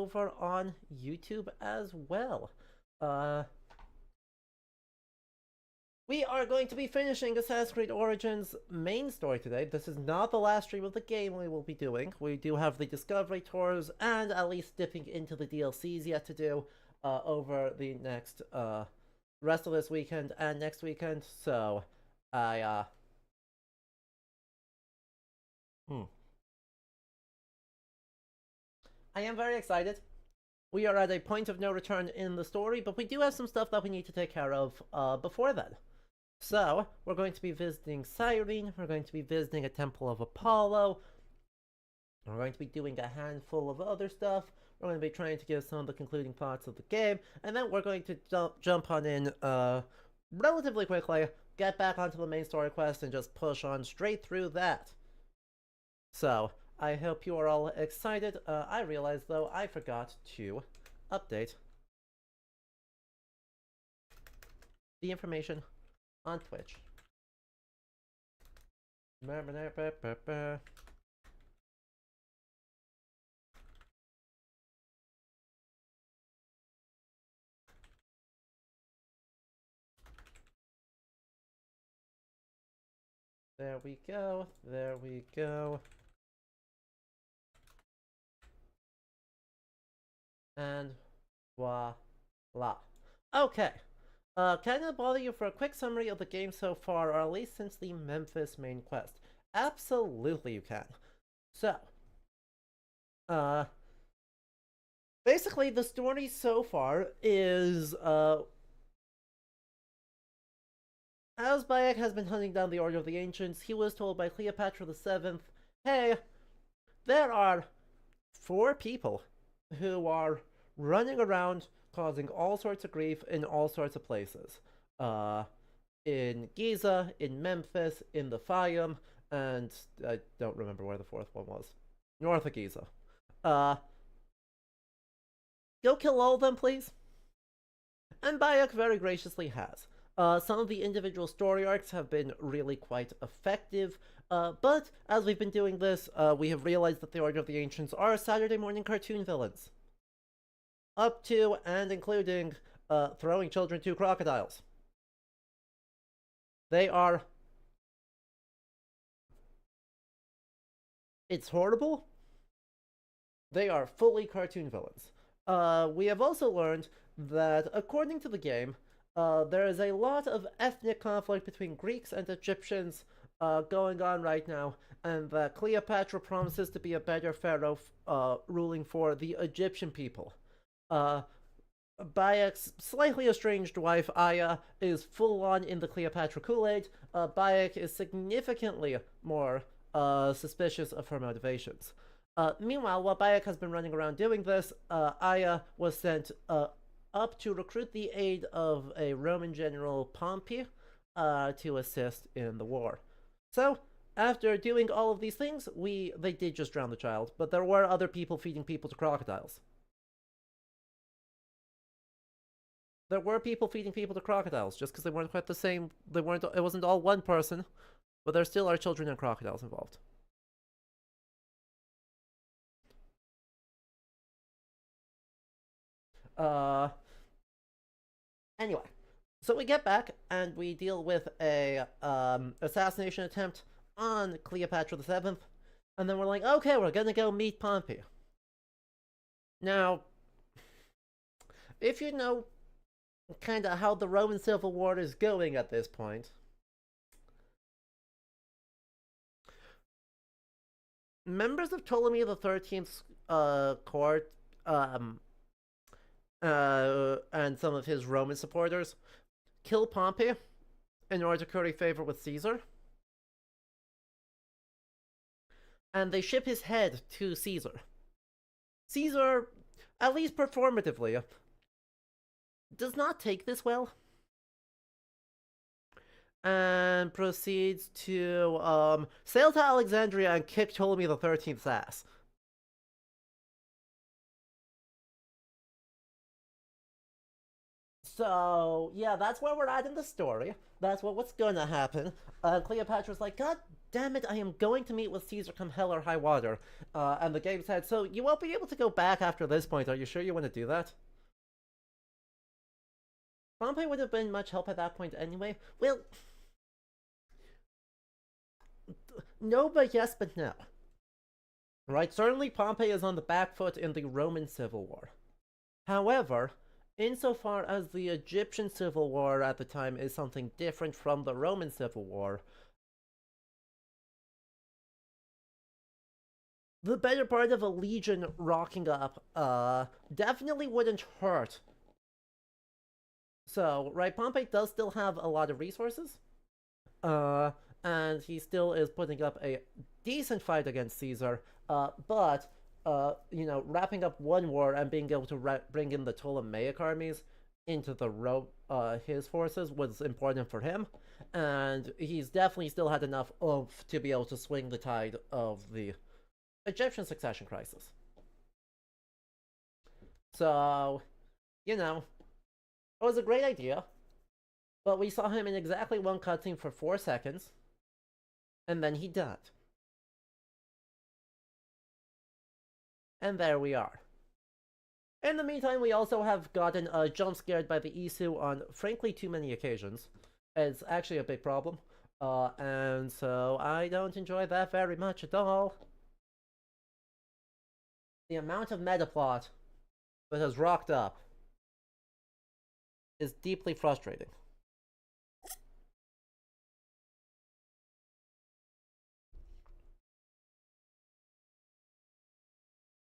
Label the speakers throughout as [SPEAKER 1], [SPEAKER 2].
[SPEAKER 1] over on YouTube as well. We are going to be finishing Assassin's Creed Origins main story today. This is not the last stream of the game we will be doing. We do have the Discovery Tours and at least dipping into the DLCs yet to do over the next rest of this weekend and next weekend. So, I am very excited. We are at a point of no return in the story, but we do have some stuff that we need to take care of before then. So, we're going to be visiting Cyrene, we're going to be visiting a Temple of Apollo, we're going to be doing a handful of other stuff, we're going to be trying to get some of the concluding parts of the game, and then we're going to jump on in relatively quickly, get back onto the main story quest, and just push on straight through that. So, I hope you are all excited. I realized, though, I forgot to update the information on Twitch. There we go, there we go. And voila. Okay. Can I bother you for a quick summary of the game so far, or at least since the Memphis main quest? Absolutely you can. So, basically the story so far is, as Bayek has been hunting down the Order of the Ancients, he was told by Cleopatra VII, hey, there are 4 people who are running around causing all sorts of grief in all sorts of places. In Giza, in Memphis, in the Fayum, and I don't remember where the 4th one was. North of Giza. Go kill all of them, please. And Bayek very graciously has. Some of the individual story arcs have been really quite effective, but as we've been doing this, we have realized that the Order of the Ancients are Saturday morning cartoon villains. Up to and including throwing children to crocodiles. They are... It's horrible. They are fully cartoon villains. We have also learned that, according to the game, there is a lot of ethnic conflict between Greeks and Egyptians going on right now, and that Cleopatra promises to be a better pharaoh ruling for the Egyptian people. Bayek's slightly estranged wife, Aya, is full-on in the Cleopatra Kool-Aid. Bayek is significantly more suspicious of her motivations. Meanwhile, while Bayek has been running around doing this, Aya was sent up to recruit the aid of a Roman general, Pompey, to assist in the war. So, after doing all of these things, they did just drown the child, but there were other people feeding people to crocodiles. There were people feeding people to crocodiles, just because they weren't quite the same. It wasn't all one person, but there still are children and crocodiles involved. Anyway, so we get back and we deal with a assassination attempt on Cleopatra VII, and then we're like, okay, we're gonna go meet Pompey. Now, if you know kind of how the Roman Civil War is going at this point, members of Ptolemy XIII's court and some of his Roman supporters kill Pompey in order to curry favor with Caesar, and they ship his head to Caesar. Caesar, at least performatively, does not take this well, and proceeds to sail to Alexandria and kick Ptolemy XIII's ass. So, yeah, that's where we're at in the story. That's what's gonna happen. Cleopatra's like, God damn it, I am going to meet with Caesar come hell or high water. And the game said, so you won't be able to go back after this point. Are you sure you want to do that? Pompey would have been much help at that point anyway. Well, no, but yes, but no. Right, certainly Pompey is on the back foot in the Roman Civil War. However, insofar as the Egyptian Civil War at the time is something different from the Roman Civil War, the better part of a legion rocking up definitely wouldn't hurt. So, right, Pompey does still have a lot of resources. And he still is putting up a decent fight against Caesar, but wrapping up one war and being able to bring in the Ptolemaic armies into his forces was important for him, and he's definitely still had enough oomph to be able to swing the tide of the Egyptian succession crisis. So, it was a great idea, but we saw him in exactly one cutscene for 4 seconds, and then he died. And there we are. In the meantime, we also have gotten jump scared by the Isu on frankly too many occasions. It's actually a big problem. And so I don't enjoy that very much at all. The amount of meta plot that has rocked up is deeply frustrating.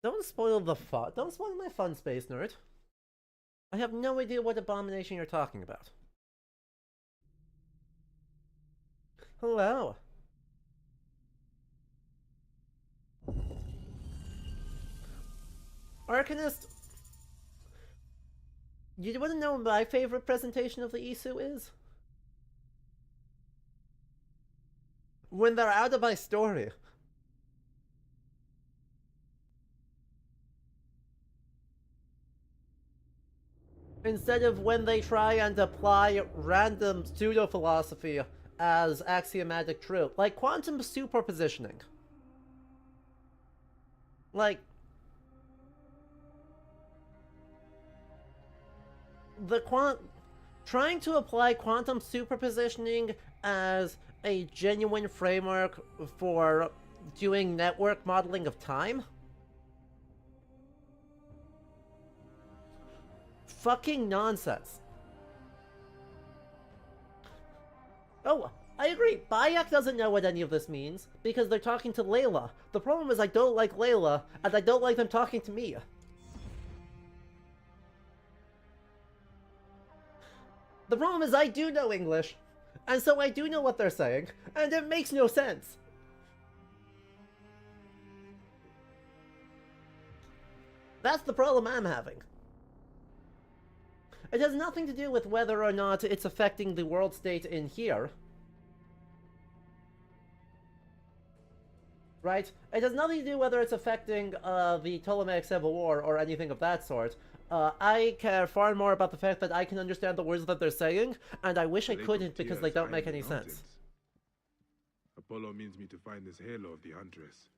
[SPEAKER 1] Don't spoil the fun. Don't spoil my fun, Space Nerd. I have no idea what abomination you're talking about. Hello. Arcanist, you want to know what my favorite presentation of the Isu is? When they're out of my story. Instead of when they try and apply random pseudo-philosophy as axiomatic truth. Like quantum superpositioning. Like, trying to apply quantum superpositioning as a genuine framework for doing network modeling of time? Fucking nonsense. Oh, I agree. Bayek doesn't know what any of this means because they're talking to Layla. The problem is I don't like Layla, and I don't like them talking to me. The problem is I do know English, and so I do know what they're saying, and it makes no sense. That's the problem I'm having. It has nothing to do with whether or not it's affecting the world state in here. Right? It has nothing to do whether it's affecting the Ptolemaic Civil War or anything of that sort. I care far more about the fact that I can understand the words that they're saying, and I wish I couldn't because they don't make any sense.
[SPEAKER 2] Apollo means me to find this halo of the Huntress.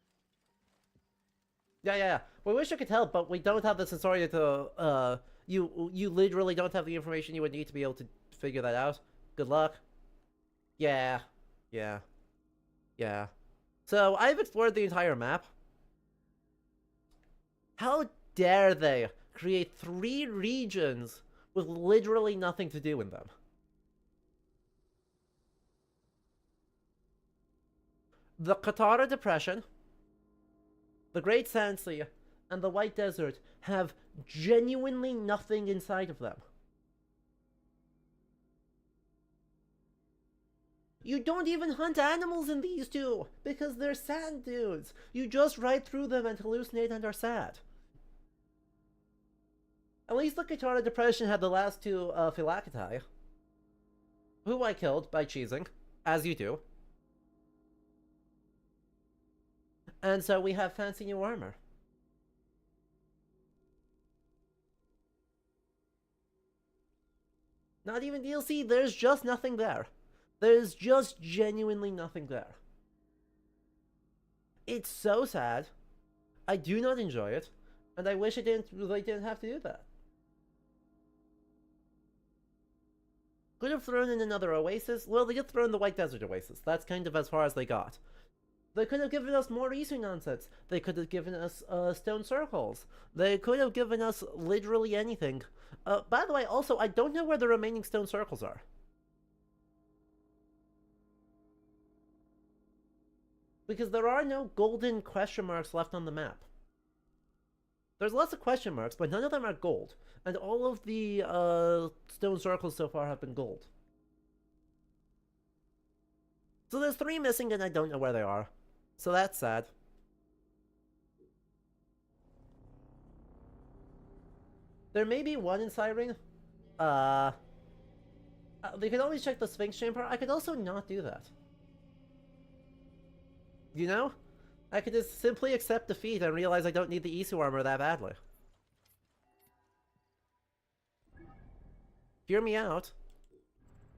[SPEAKER 1] Yeah. We wish I could help, but we don't have the sensoria to, you literally don't have the information you would need to be able to figure that out. Good luck. Yeah. So, I've explored the entire map. How dare they create 3 regions with literally nothing to do in them? The Qattara Depression, the Great Sand Sea, and the White Desert have genuinely nothing inside of them. You don't even hunt animals in these two, because they're sand dudes. You just ride through them and hallucinate and are sad. At least the Qattara Depression had the last 2 Phylaceti, who I killed by cheesing, as you do. And so we have fancy new armor. Not even DLC, there's just nothing there. There's just genuinely nothing there. It's so sad. I do not enjoy it, and I wish they didn't have to do that. Could have thrown in another oasis. Well, they did throw in the White Desert Oasis. That's kind of as far as they got. They could have given us more Isu nonsense. They could have given us stone circles. They could have given us literally anything. By the way, also, I don't know where the remaining stone circles are. Because there are no golden question marks left on the map. There's lots of question marks, but none of them are gold. And all of the stone circles so far have been gold. So there's 3 missing and I don't know where they are. So that's sad. There may be one in Cyrene. They could always check the Sphinx Chamber. I could also not do that. You know? I could just simply accept defeat and realize I don't need the Isu armor that badly. Hear me out.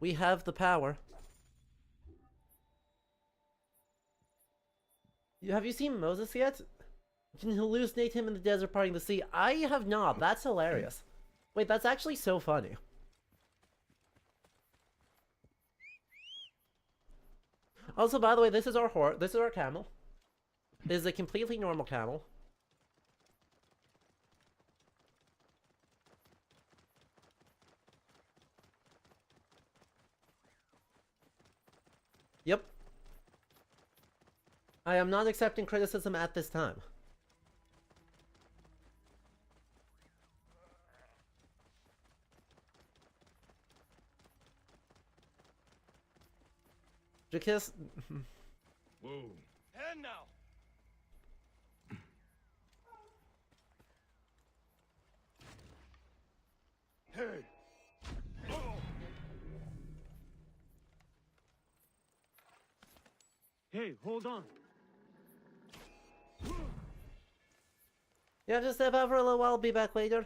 [SPEAKER 1] We have the power. Have you seen Moses yet? You can hallucinate him in the desert parting the sea. I have not. That's hilarious. Wait, that's actually so funny. Also, by the way, this is our horse. This is our camel. This is a completely normal camel. Yep. I am not accepting criticism at this time. Julius.
[SPEAKER 2] Whoa.
[SPEAKER 3] And now. Hey. Oh.
[SPEAKER 4] Hey, hold on.
[SPEAKER 1] You have to step out for a little while, be back later.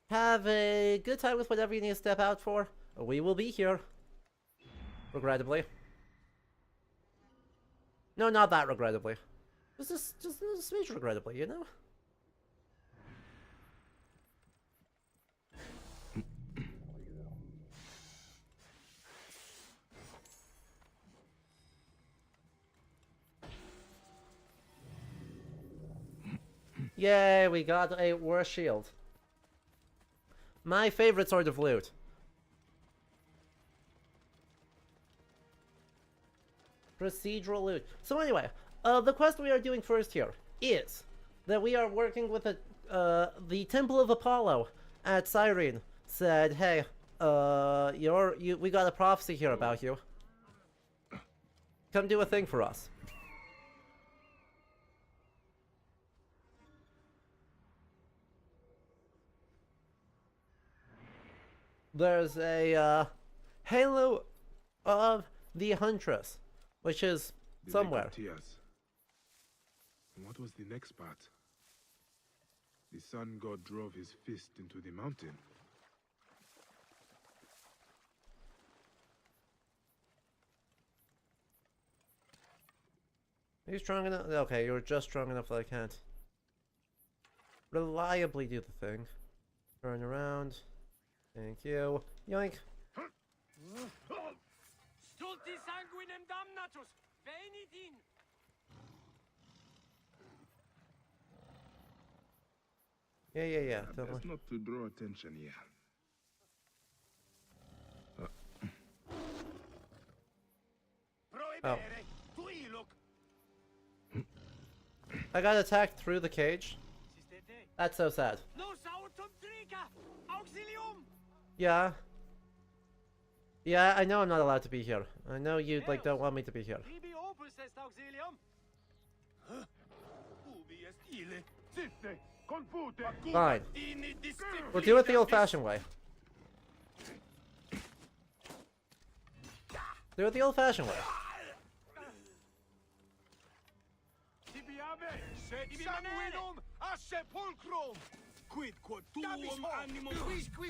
[SPEAKER 1] Have a good time with whatever you need to step out for. We will be here. Regrettably. No, not that regrettably. Just a smidge regrettably, you know? Yay, we got a war shield. My favorite sort of loot. Procedural loot. So anyway, the quest we are doing first here is that we are working with the Temple of Apollo at Cyrene. Said, hey, we got a prophecy here about you. Come do a thing for us. There's a halo of the Huntress, which is somewhere.
[SPEAKER 2] And what was the next part? The sun god drove his fist into the mountain.
[SPEAKER 1] Are you strong enough? Okay, you're just strong enough that I can't reliably do the thing. Turn around. Thank you. Yoink.
[SPEAKER 3] Stulti sanguinem damnatus! Venit in!
[SPEAKER 1] Yeah.
[SPEAKER 2] Best not to draw attention here.
[SPEAKER 1] Oh. I got attacked through the cage. That's so sad. Yeah. Yeah, I know I'm not allowed to be here. I know you don't want me to be here. Fine. We'll do it the old-fashioned way. Do it the old-fashioned way.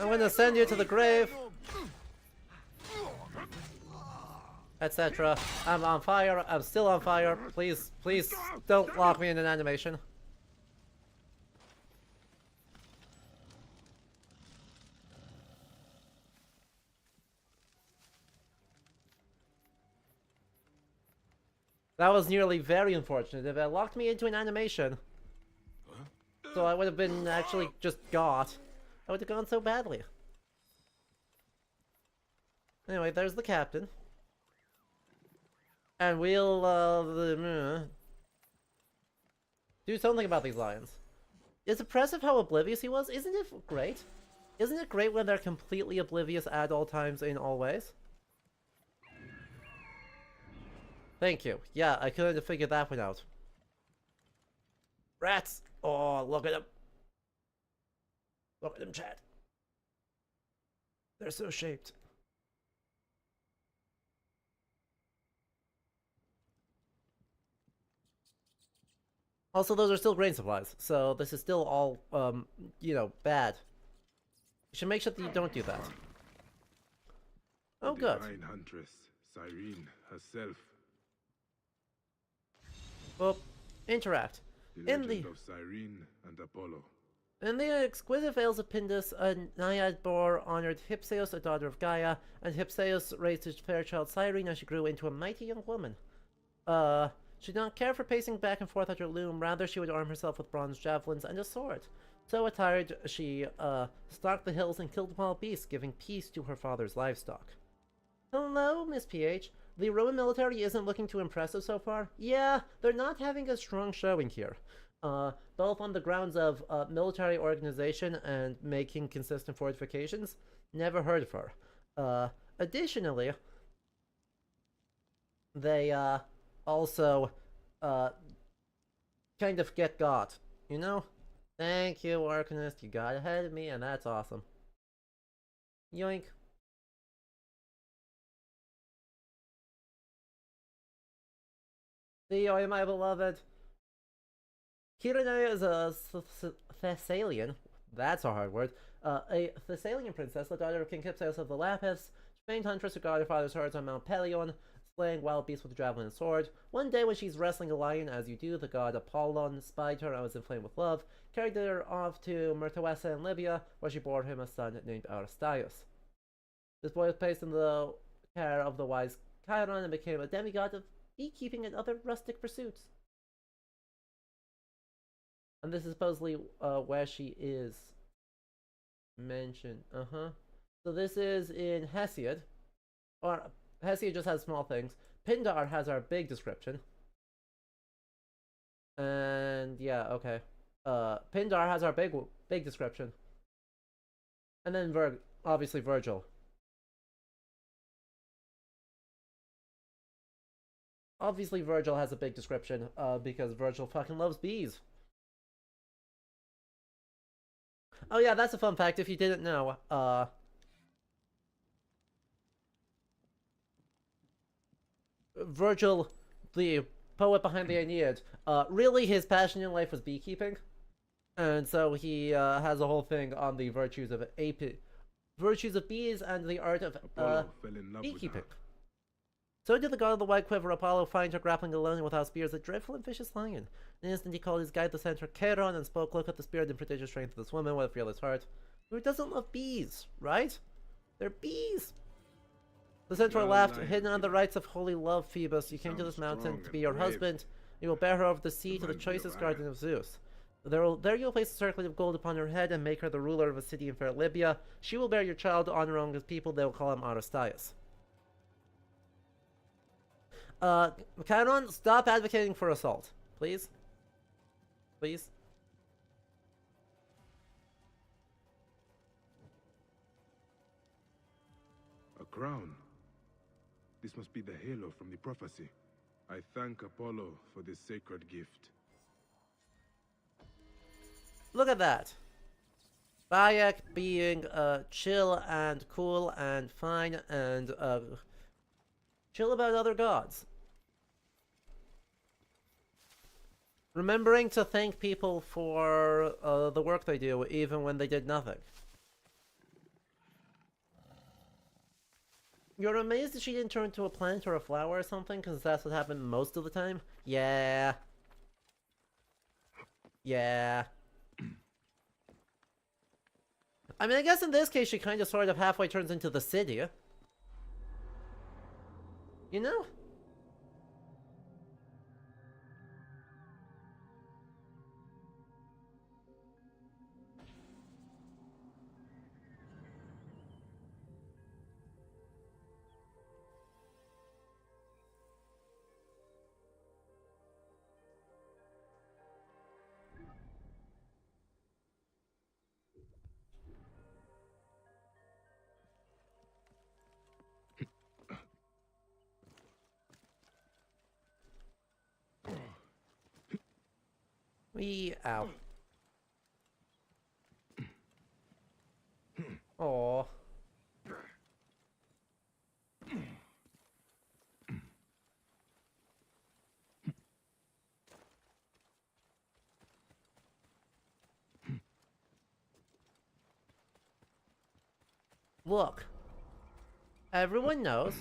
[SPEAKER 1] I'm gonna send you to the grave. etc. I'm on fire. I'm still on fire. Please, please don't lock me in an animation. That was nearly very unfortunate. If it locked me into an animation, so I would have been actually just got, I would have gone so badly. Anyway, there's the captain. And we'll, do something about these lions. It's impressive how oblivious he was. Isn't it great? Isn't it great when they're completely oblivious at all times in all ways? Thank you. Yeah, I couldn't have figured that one out. Rats! Oh, look at them. Look at them, Chad. They're so shaped. Also, those are still grain supplies, so this is still all, you know, bad. You should make sure that you don't do that. Oh, good.
[SPEAKER 2] The divine huntress, Cyrene herself.
[SPEAKER 1] Well, interact.
[SPEAKER 2] The
[SPEAKER 1] In
[SPEAKER 2] legend
[SPEAKER 1] the-
[SPEAKER 2] of Cyrene and Apollo.
[SPEAKER 1] In the exquisite vales of Pindus, a naiad boar honored Hypseos, a daughter of Gaia, and Hypseos raised his fair child Cyrene as she grew into a mighty young woman. She did not care for pacing back and forth at her loom, rather she would arm herself with bronze javelins and a sword. So attired, she, stalked the hills and killed wild beasts, giving peace to her father's livestock. Hello, Miss PH. The Roman military isn't looking too impressive so far. Yeah, they're not having a strong showing here. Both on the grounds of military organization and making consistent fortifications. Never heard of her. Additionally, they also kind of get got, you know? Thank you, Arcanist. You got ahead of me, and that's awesome. Yoink. See, I am my beloved. Kyrenaia is a Thessalian. That's a hard word. A Thessalian princess, the daughter of King Hypseos of the Lapiths, famed huntress who guarded her father's herds on Mount Pelion, slaying wild beasts with a javelin and sword. One day when she's wrestling a lion, as you do, the god Apollon spied her and was inflamed with love, carried her off to Myrtawessa in Libya, where she bore him a son named Aristaeus. This boy was placed in the care of the wise Chiron and became a demigod of beekeeping and other rustic pursuits. And this is supposedly where she is mentioned. So this is in Hesiod. Or Hesiod just has small things. Pindar has our big description. And yeah, okay. Pindar has our big description. And then obviously Virgil. Obviously Virgil has a big description, because Virgil fucking loves bees. Oh yeah, that's a fun fact if you didn't know. Virgil, the poet behind the Aeneid, really his passion in life was beekeeping. And so he has a whole thing on the virtues of bees and the art of
[SPEAKER 2] Apollo fell in love
[SPEAKER 1] beekeeping.
[SPEAKER 2] with her.
[SPEAKER 1] So did the god of the white quiver Apollo find her grappling alone and without spears, a dreadful and vicious lion. In an instant he called his guide the centaur Charon and spoke, "Look at the spirit and prodigious strength of this woman, what a fearless heart. Who doesn't love bees, right? They're bees!" The centaur laughed, "Hidden on the rights of holy love, Phoebus, you came to this mountain to be your husband. You will bear her over the sea to the choicest garden of Zeus. There you will place a circlet of gold upon her head and make her the ruler of a city in fair Libya. She will bear your child, honor among his people, they will call him Aristaeus." Chiron, stop advocating for assault. Please? Please?
[SPEAKER 2] A crown. This must be the halo from the prophecy. I thank Apollo for this sacred gift.
[SPEAKER 1] Look at that. Bayek being chill and cool and fine and chill about other gods. Remembering to thank people for the work they do, even when they did nothing. You're amazed that she didn't turn into a plant or a flower or something, because that's what happened most of the time? Yeah. Yeah. I mean, I guess in this case she kind of sort of halfway turns into the city. You know? Ow. Aww. Look. Everyone knows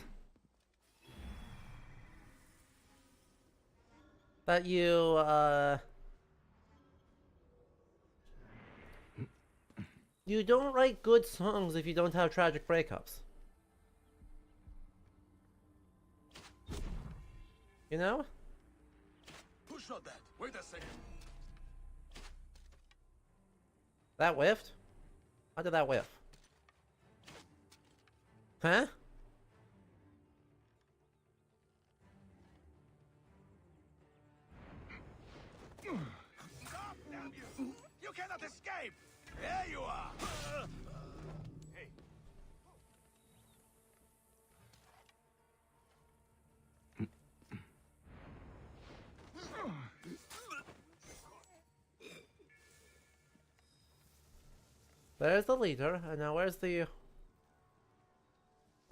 [SPEAKER 1] that you don't write good songs if you don't have tragic breakups. You know?
[SPEAKER 3] Who shot that? Wait a second.
[SPEAKER 1] That whiffed? How did that whiff? Huh?
[SPEAKER 3] Stop, damn you! You cannot escape! There you are! Hey.
[SPEAKER 1] There's the leader, and now where's the...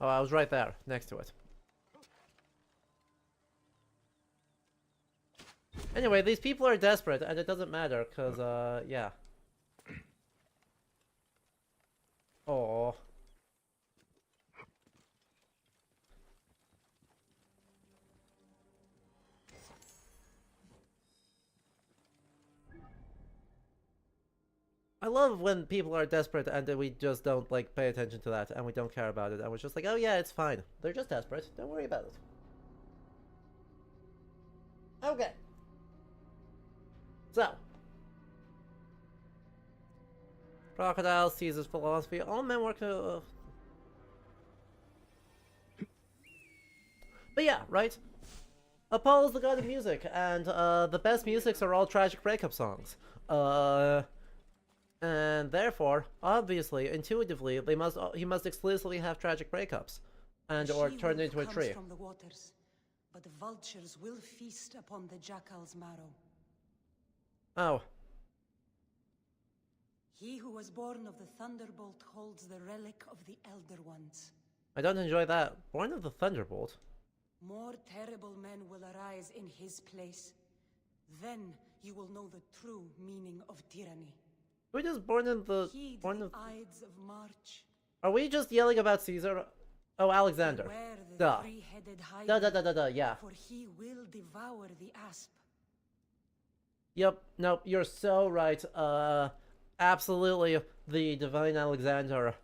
[SPEAKER 1] Oh, I was right there, next to it. Anyway, these people are desperate, and it doesn't matter, because, yeah. Oh. I love when people are desperate and then we just don't, like, pay attention to that, and we don't care about it, and we're just like, oh yeah, it's fine. They're just desperate. Don't worry about it. Okay. So. Crocodile, Caesar's philosophy, all men work to... But yeah, right? Apollo's the god of music, and, the best musics are all tragic breakup songs. And therefore, obviously, intuitively, he must explicitly have tragic breakups, and or turn into a tree.
[SPEAKER 5] From the waters, but the vultures will feast upon the jackal's marrow.
[SPEAKER 1] Oh.
[SPEAKER 5] He who was born of the thunderbolt holds the relic of the elder ones.
[SPEAKER 1] I don't enjoy that. Born of the thunderbolt.
[SPEAKER 5] More terrible men will arise in his place. Then you will know the true meaning of tyranny.
[SPEAKER 1] Who just born in the...
[SPEAKER 5] Heed
[SPEAKER 1] born
[SPEAKER 5] the
[SPEAKER 1] of...
[SPEAKER 5] Ides of March.
[SPEAKER 1] Are we just yelling about Caesar? Oh, Alexander.
[SPEAKER 5] Beware the
[SPEAKER 1] Duh.
[SPEAKER 5] three-headed
[SPEAKER 1] Duh, yeah.
[SPEAKER 5] For he will devour the asp.
[SPEAKER 1] Yep, nope, you're so right. Absolutely the divine Alexander,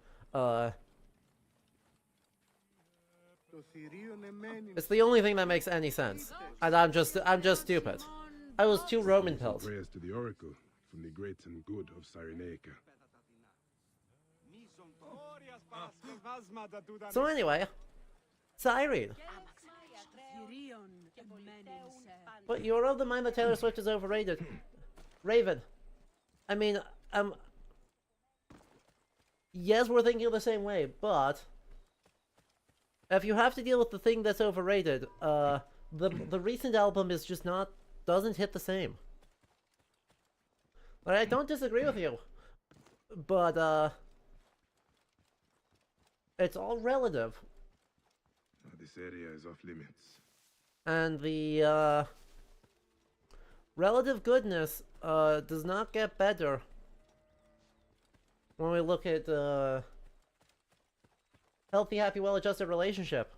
[SPEAKER 1] it's the only thing that makes any sense. And I'm just stupid. I was too Roman pilled.
[SPEAKER 2] Prayers to the oracle from the great and good of Cyrenaica.
[SPEAKER 1] So anyway, Cyrene. But you're of the mind that Taylor Swift is overrated. Raven. I mean, yes, we're thinking the same way, but if you have to deal with the thing that's overrated, the recent album is just not, doesn't hit the same. But I don't disagree with you, but it's all relative.
[SPEAKER 2] This area is off limits.
[SPEAKER 1] And the relative goodness does not get better when we look at healthy, happy, well-adjusted relationship.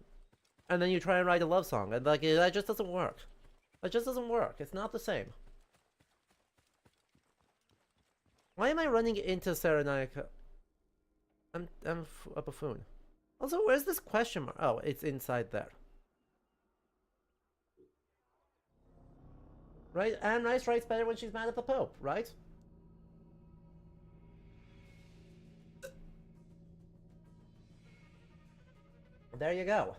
[SPEAKER 1] And then you try and write a love song, and like that just doesn't work. That just doesn't work. It's not the same. Why am I running into Cyrenaica? I'm a buffoon. Also, where's this question mark? Oh, it's inside there. Right? Anne Rice writes better when she's mad at the Pope, right? There you go.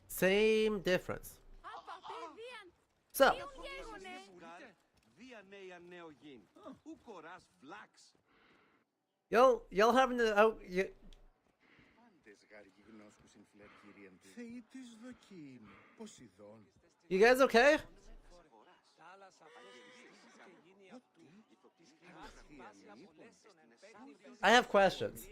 [SPEAKER 1] Same difference. So, y'all having to you guys okay? I have questions.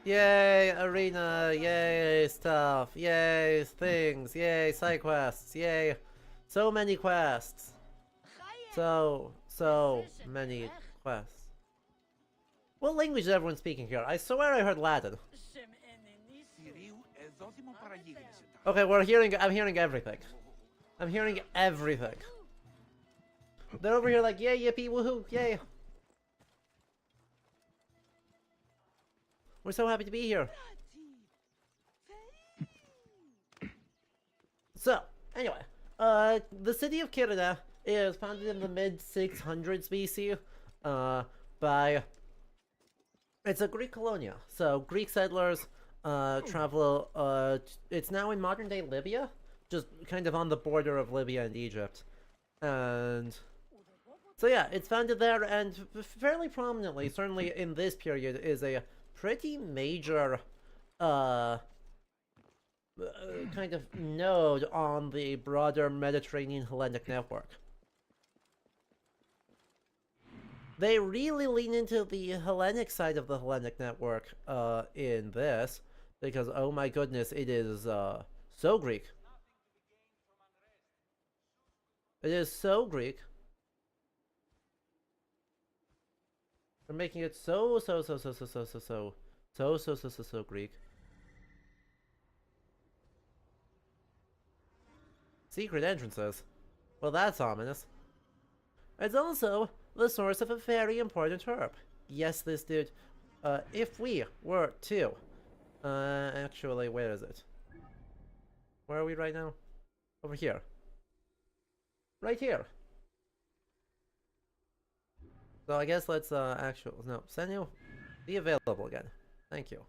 [SPEAKER 1] Yay, arena, yay, stuff, yay, things, yay, side quests, yay. So many quests. So many quests. What language is everyone speaking here? I swear I heard Latin. Okay, I'm hearing everything. I'm hearing everything. They're over here like, yay, yippee, woohoo, yay. We're so happy to be here. So, anyway, the city of Kirida is founded in the mid-600s BC, by... It's a Greek colonia, so Greek settlers, travel, it's now in modern-day Libya, just kind of on the border of Libya and Egypt, and... So yeah, it's founded there, and fairly prominently, certainly in this period, is a pretty major, kind of node on the broader Mediterranean Hellenic network. They really lean into the Hellenic side of the Hellenic network, in this, because, oh my goodness, it is, so Greek. It is so Greek. They're making it so Greek. Secret entrances. Well, that's ominous. It's also the source of a very important herb. Yes, this dude. If we were to... actually, where is it? Where are we right now? Over here. Right here. So I guess let's, no, Senyu, be available again. Thank you.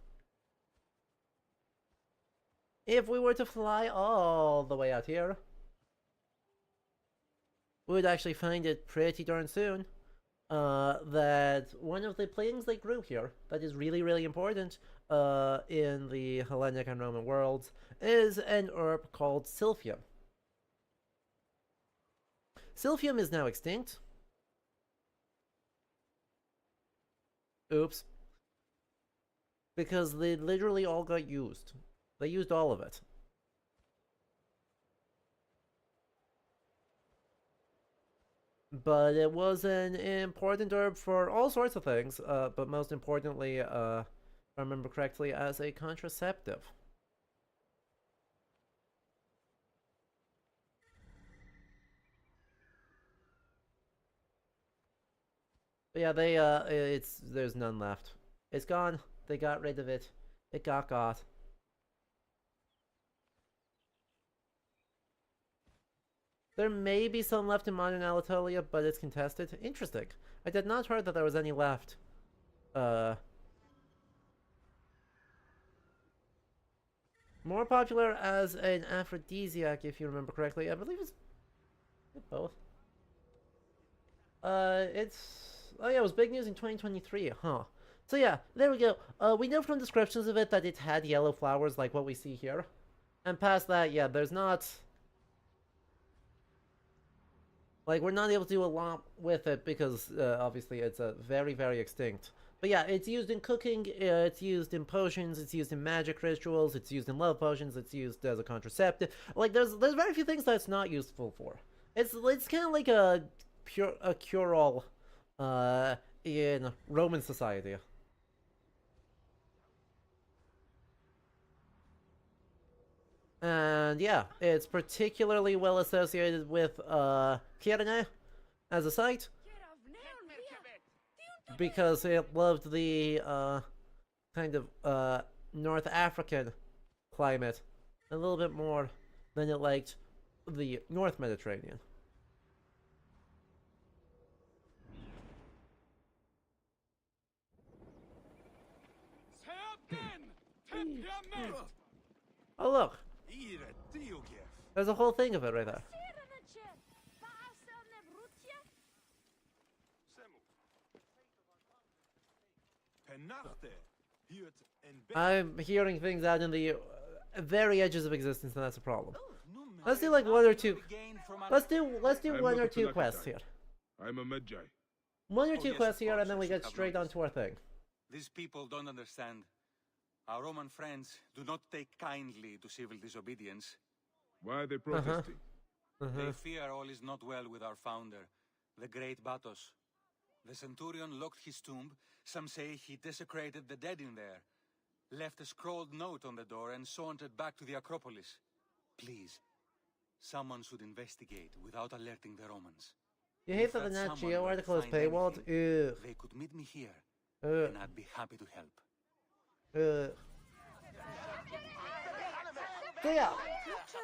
[SPEAKER 1] If we were to fly all the way out here, we would actually find it pretty darn soon, that one of the things they grew here that is really, really important, in the Hellenic and Roman worlds, is an herb called Silphium. Silphium is now extinct. Oops. Because they literally all got used. They used all of it. But it was an important herb for all sorts of things, but most importantly, if I remember correctly, as a contraceptive. But yeah, there's none left. It's gone. They got rid of it. It got. There may be some left in modern Anatolia, but it's contested. Interesting. I did not hear that there was any left. More popular as an aphrodisiac, if you remember correctly. I believe it's both. Oh yeah, it was big news in 2023, huh? So yeah, there we go. We know from descriptions of it that it had yellow flowers like what we see here. And past that, yeah, there's not... Like, we're not able to do a lot with it because, obviously, it's very, very extinct. But yeah, it's used in cooking, it's used in potions, it's used in magic rituals, it's used in love potions, it's used as a contraceptive. Like, there's very few things that it's not useful for. It's kind of like a cure-all, in Roman society. And yeah, it's particularly well associated with Kyrene as a site because it loved the kind of North African climate a little bit more than it liked the North Mediterranean. Oh look, there's a whole thing of it right there. I'm hearing things out in the very edges of existence, and that's a problem. Let's do like one or two. Let's do one or two quests here.
[SPEAKER 2] I'm a Magi.
[SPEAKER 1] One or two quests here, and then we get straight onto our thing.
[SPEAKER 3] These people don't understand. Our Roman friends do not take kindly to civil disobedience.
[SPEAKER 2] Why are they protesting?
[SPEAKER 3] They fear all is not well with our founder, the great Batos. The centurion locked his tomb. Some say he desecrated the dead in there, left a scrawled note on the door, and sauntered back to the Acropolis. Please, someone should investigate without alerting the Romans.
[SPEAKER 1] You hate that the Nat Geo article is paywalled? Ugh.
[SPEAKER 3] They could meet me here,
[SPEAKER 1] Ugh.
[SPEAKER 3] and I'd be happy to help.
[SPEAKER 1] Yeah.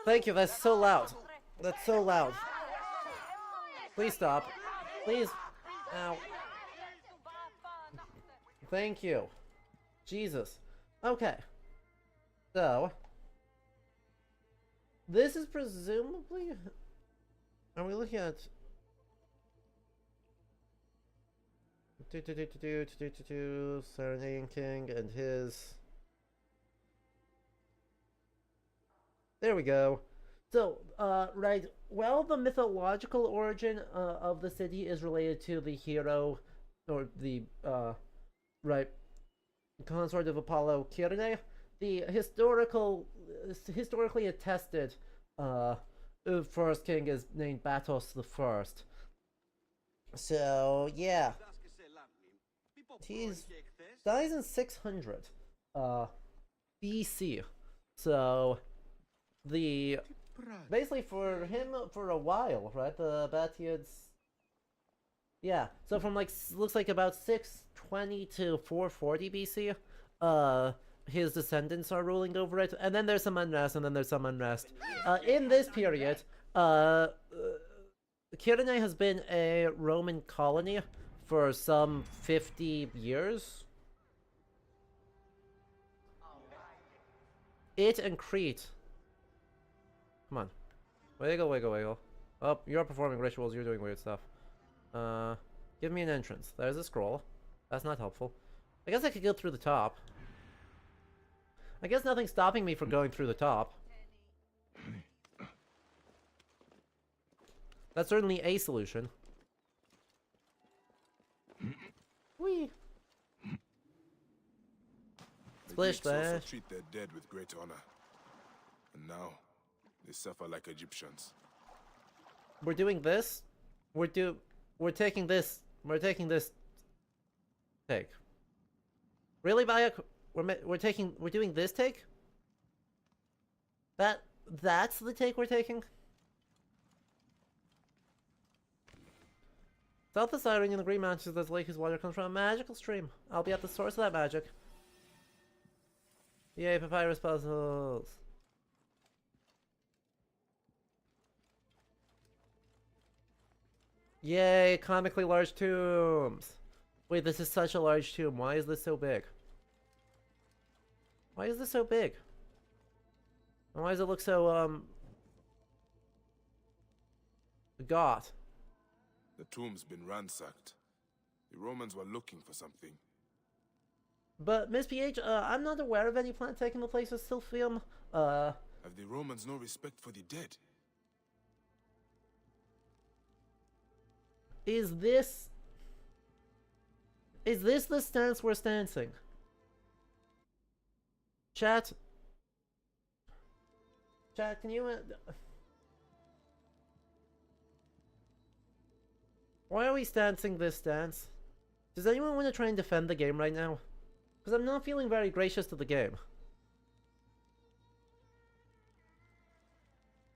[SPEAKER 1] Thank you, that's so loud. That's so loud. Please stop. Please. Ow. Thank you. Jesus. Okay. So. This is presumably... Are we looking at... Serenading King and his... There we go. So, right, well, the mythological origin of the city is related to the hero, or the, right, consort of Apollo, Kyrene. The historically attested, first king is named Batos the First. So, yeah. He's dies in 600, BC. So... basically for him for a while, right? The Batids, yeah. So from like looks like about 620 to 440 BC, his descendants are ruling over it, and then there's some unrest, and then there's some unrest. In this period, Kyrene has been a Roman colony for some 50 years. It and Crete. Come on. Wiggle, wiggle, wiggle. Oh, you're performing rituals, you're doing weird stuff. Give me an entrance. There's a scroll. That's not helpful. I guess I could go through the top. I guess nothing's stopping me from going through the top. That's certainly a solution. Whee! Splish splash.
[SPEAKER 2] Treat their dead with great honor. And now... they suffer like Egyptians.
[SPEAKER 1] We're doing this. We're taking this. We're taking this. Take. Really, Bayek? We're doing this take? That's the take we're taking? South of Siren in the Green Mountains, this lake whose water comes from a magical stream. I'll be at the source of that magic. Yay, papyrus puzzles. Yay, comically large tombs! Wait, this is such a large tomb. Why is this so big? Why is this so big? And why does it look so, goth?
[SPEAKER 2] The tomb's been ransacked. The Romans were looking for something.
[SPEAKER 1] But, Miss PH, I'm not aware of any plant taking the place of Silphium.
[SPEAKER 2] Have the Romans no respect for the dead?
[SPEAKER 1] Is this the stance we're stancing? Chat, can you... why are we stancing this stance? Does anyone want to try and defend the game right now? Because I'm not feeling very gracious to the game.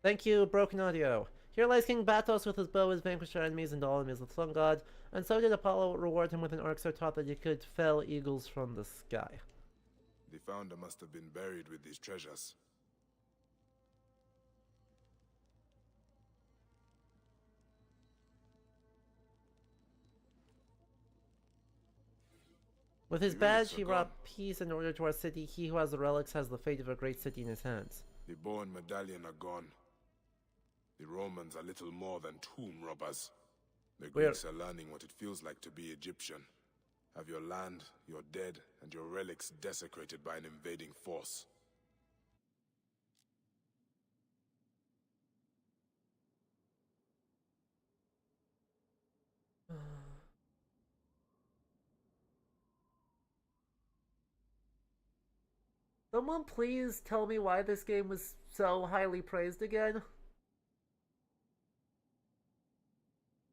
[SPEAKER 1] Thank you, Broken Audio. Here lies King Batos with his bow, his vanquished our enemies, and all enemies of the sun god. And so did Apollo reward him with an orc so taught that he could fell eagles from the sky.
[SPEAKER 2] The founder must have been buried with these treasures.
[SPEAKER 1] With his
[SPEAKER 2] The
[SPEAKER 1] badge,
[SPEAKER 2] relics are
[SPEAKER 1] he
[SPEAKER 2] gone.
[SPEAKER 1] brought peace and order to our city. He who has the relics has the fate of a great city in his hands.
[SPEAKER 2] The bow and medallion are gone. The Romans are little more than tomb robbers. The Greeks are learning what it feels like to be Egyptian. Have your land, your dead, and your relics desecrated by an invading force.
[SPEAKER 1] Someone please tell me why this game was so highly praised again?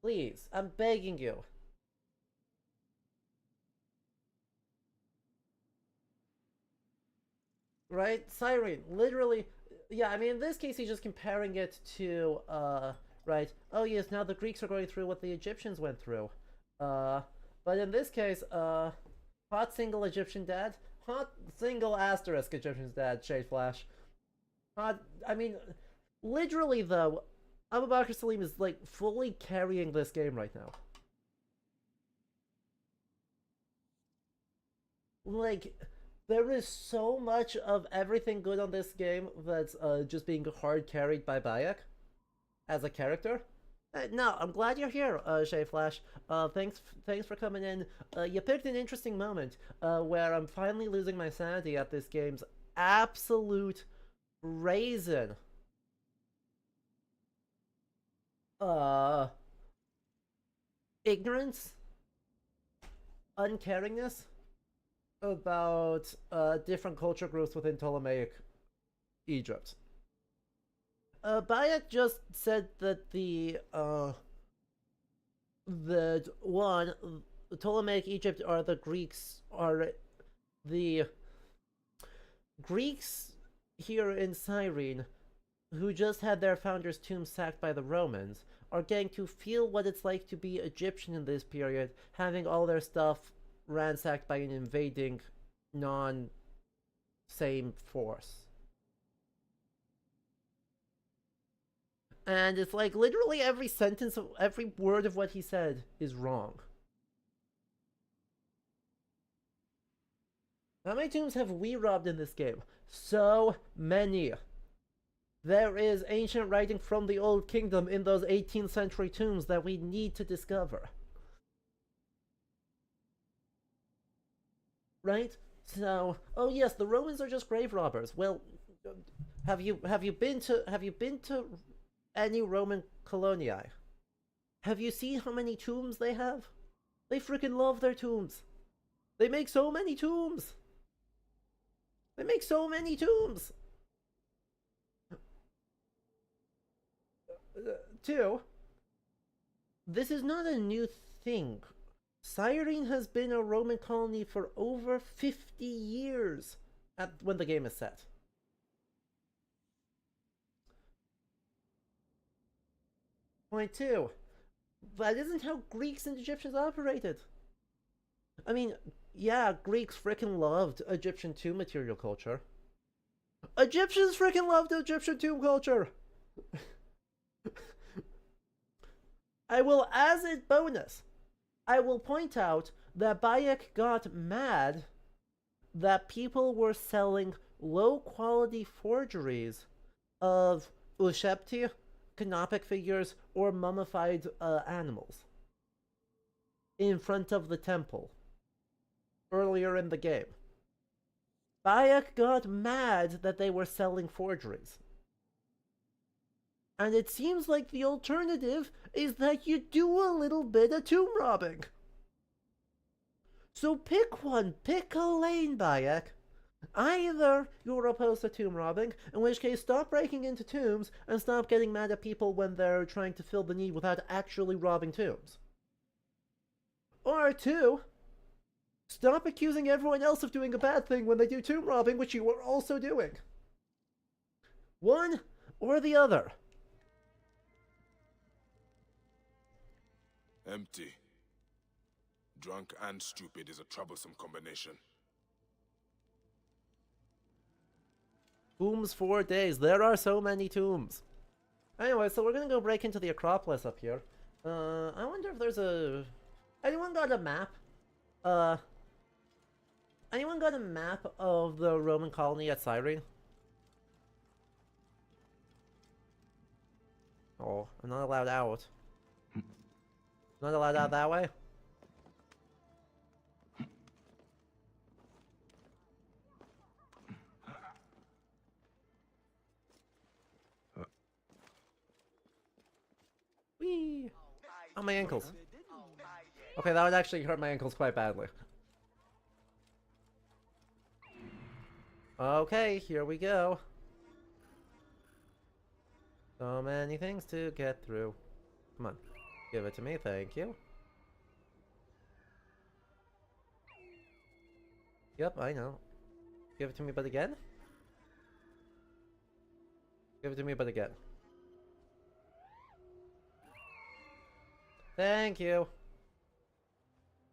[SPEAKER 1] Please, I'm begging you. Right? Siren, literally, yeah, I mean, in this case, he's just comparing it to, right, oh yes, now the Greeks are going through what the Egyptians went through. But in this case, hot single Egyptian dad, hot single asterisk Egyptian dad, Shade Flash. Hot, I mean, literally though, Abu Bakr Salim is, like, fully carrying this game right now. Like, there is so much of everything good on this game that's just being hard carried by Bayek as a character. No, I'm glad you're here, Shay Flash. Thanks for coming in. You picked an interesting moment where I'm finally losing my sanity at this game's absolute raisin. Ignorance, uncaringness about different culture groups within Ptolemaic Egypt. Bayek just said that the Ptolemaic Egypt are the Greeks here in Cyrene, who just had their founder's tomb sacked by the Romans, are getting to feel what it's like to be Egyptian in this period, having all their stuff ransacked by an invading non-same force. And it's like literally every sentence of every word of what he said is wrong. How many tombs have we robbed in this game? So many. There is ancient writing from the Old Kingdom in those 18th century tombs that we need to discover. Right? So, oh yes, the Romans are just grave robbers. Well, have you been to any Roman colonii? Have you seen how many tombs they have? They freaking love their tombs. They make so many tombs. They make so many tombs. Two, this is not a new thing. Cyrene has been a Roman colony for over 50 years when the game is set. Point two, that isn't how Greeks and Egyptians operated. I mean, yeah, Greeks freaking loved Egyptian tomb material culture. Egyptians freaking loved Egyptian tomb culture! I will, as a bonus, I will point out that Bayek got mad that people were selling low-quality forgeries of Ushepti, canopic figures, or mummified animals in front of the temple earlier in the game. Bayek got mad that they were selling forgeries. And it seems like the alternative is that you do a little bit of tomb robbing. So pick one, pick a lane, Bayek. Either you're opposed to tomb robbing, in which case stop breaking into tombs and stop getting mad at people when they're trying to fill the need without actually robbing tombs. Or two, stop accusing everyone else of doing a bad thing when they do tomb robbing, which you are also doing. One or the other.
[SPEAKER 2] Empty. Drunk and stupid is a troublesome combination.
[SPEAKER 1] Tombs 4 days. There are so many tombs. Anyway, so we're gonna go break into the Acropolis up here. I wonder if there's a... Anyone got a map? Anyone got a map of the Roman colony at Cyrene? Oh, I'm not allowed out. Not allowed out that way? Whee! Oh, my ankles. Okay, that would actually hurt my ankles quite badly. Okay, here we go. So many things to get through. Come on. Give it to me, thank you. Yep, I know. Give it to me, but again? Give it to me, but again. Thank you.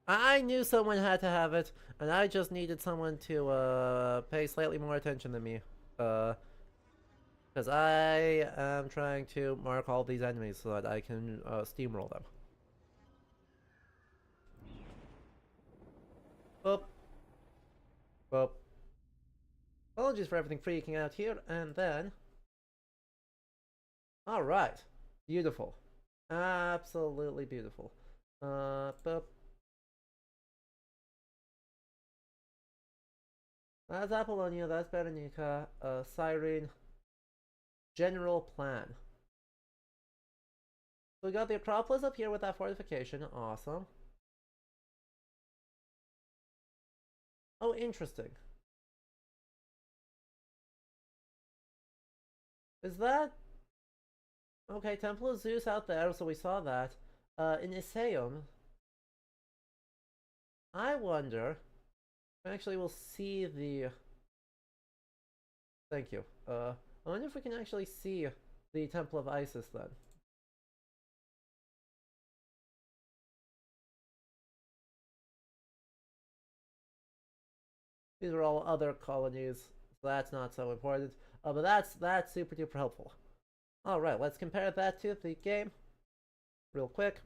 [SPEAKER 1] I knew someone had to have it, and I just needed someone to pay slightly more attention than me. Because I am trying to mark all these enemies so that I can steamroll them. Boop. Boop. Apologies for everything freaking out here, and then... Alright. Beautiful. Absolutely beautiful. Boop. That's Apollonia, that's Berenica, Cyrene. General plan. So we got the Acropolis up here with that fortification. Awesome. Oh, interesting. Is that... Okay, Temple of Zeus out there, so we saw that. In Isaeum, I wonder... Actually, we'll see the... Thank you. I wonder if we can actually see the Temple of Isis then. These are all other colonies, so that's not so important. But that's super duper helpful. Alright, let's compare that to the game. Real quick.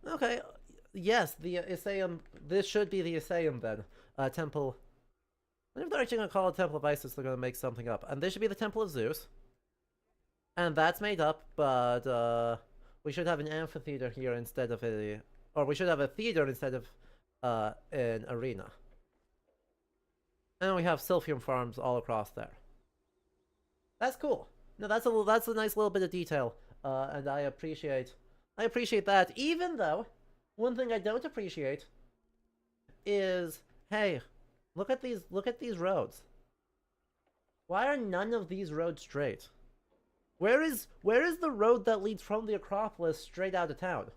[SPEAKER 1] Okay, yes, the Isaeum. This should be the Isaeum then. Temple. I wonder if they're actually going to call it Temple of Isis, they're going to make something up. And this should be the Temple of Zeus. And that's made up, but we should have an amphitheater here instead of a... Or we should have a theater instead of an arena. And we have Sylphium farms all across there. That's cool. No, that's a nice little bit of detail, and I appreciate that. Even though one thing I don't appreciate is, hey, look at these roads. Why are none of these roads straight? Where is the road that leads from the Acropolis straight out of town?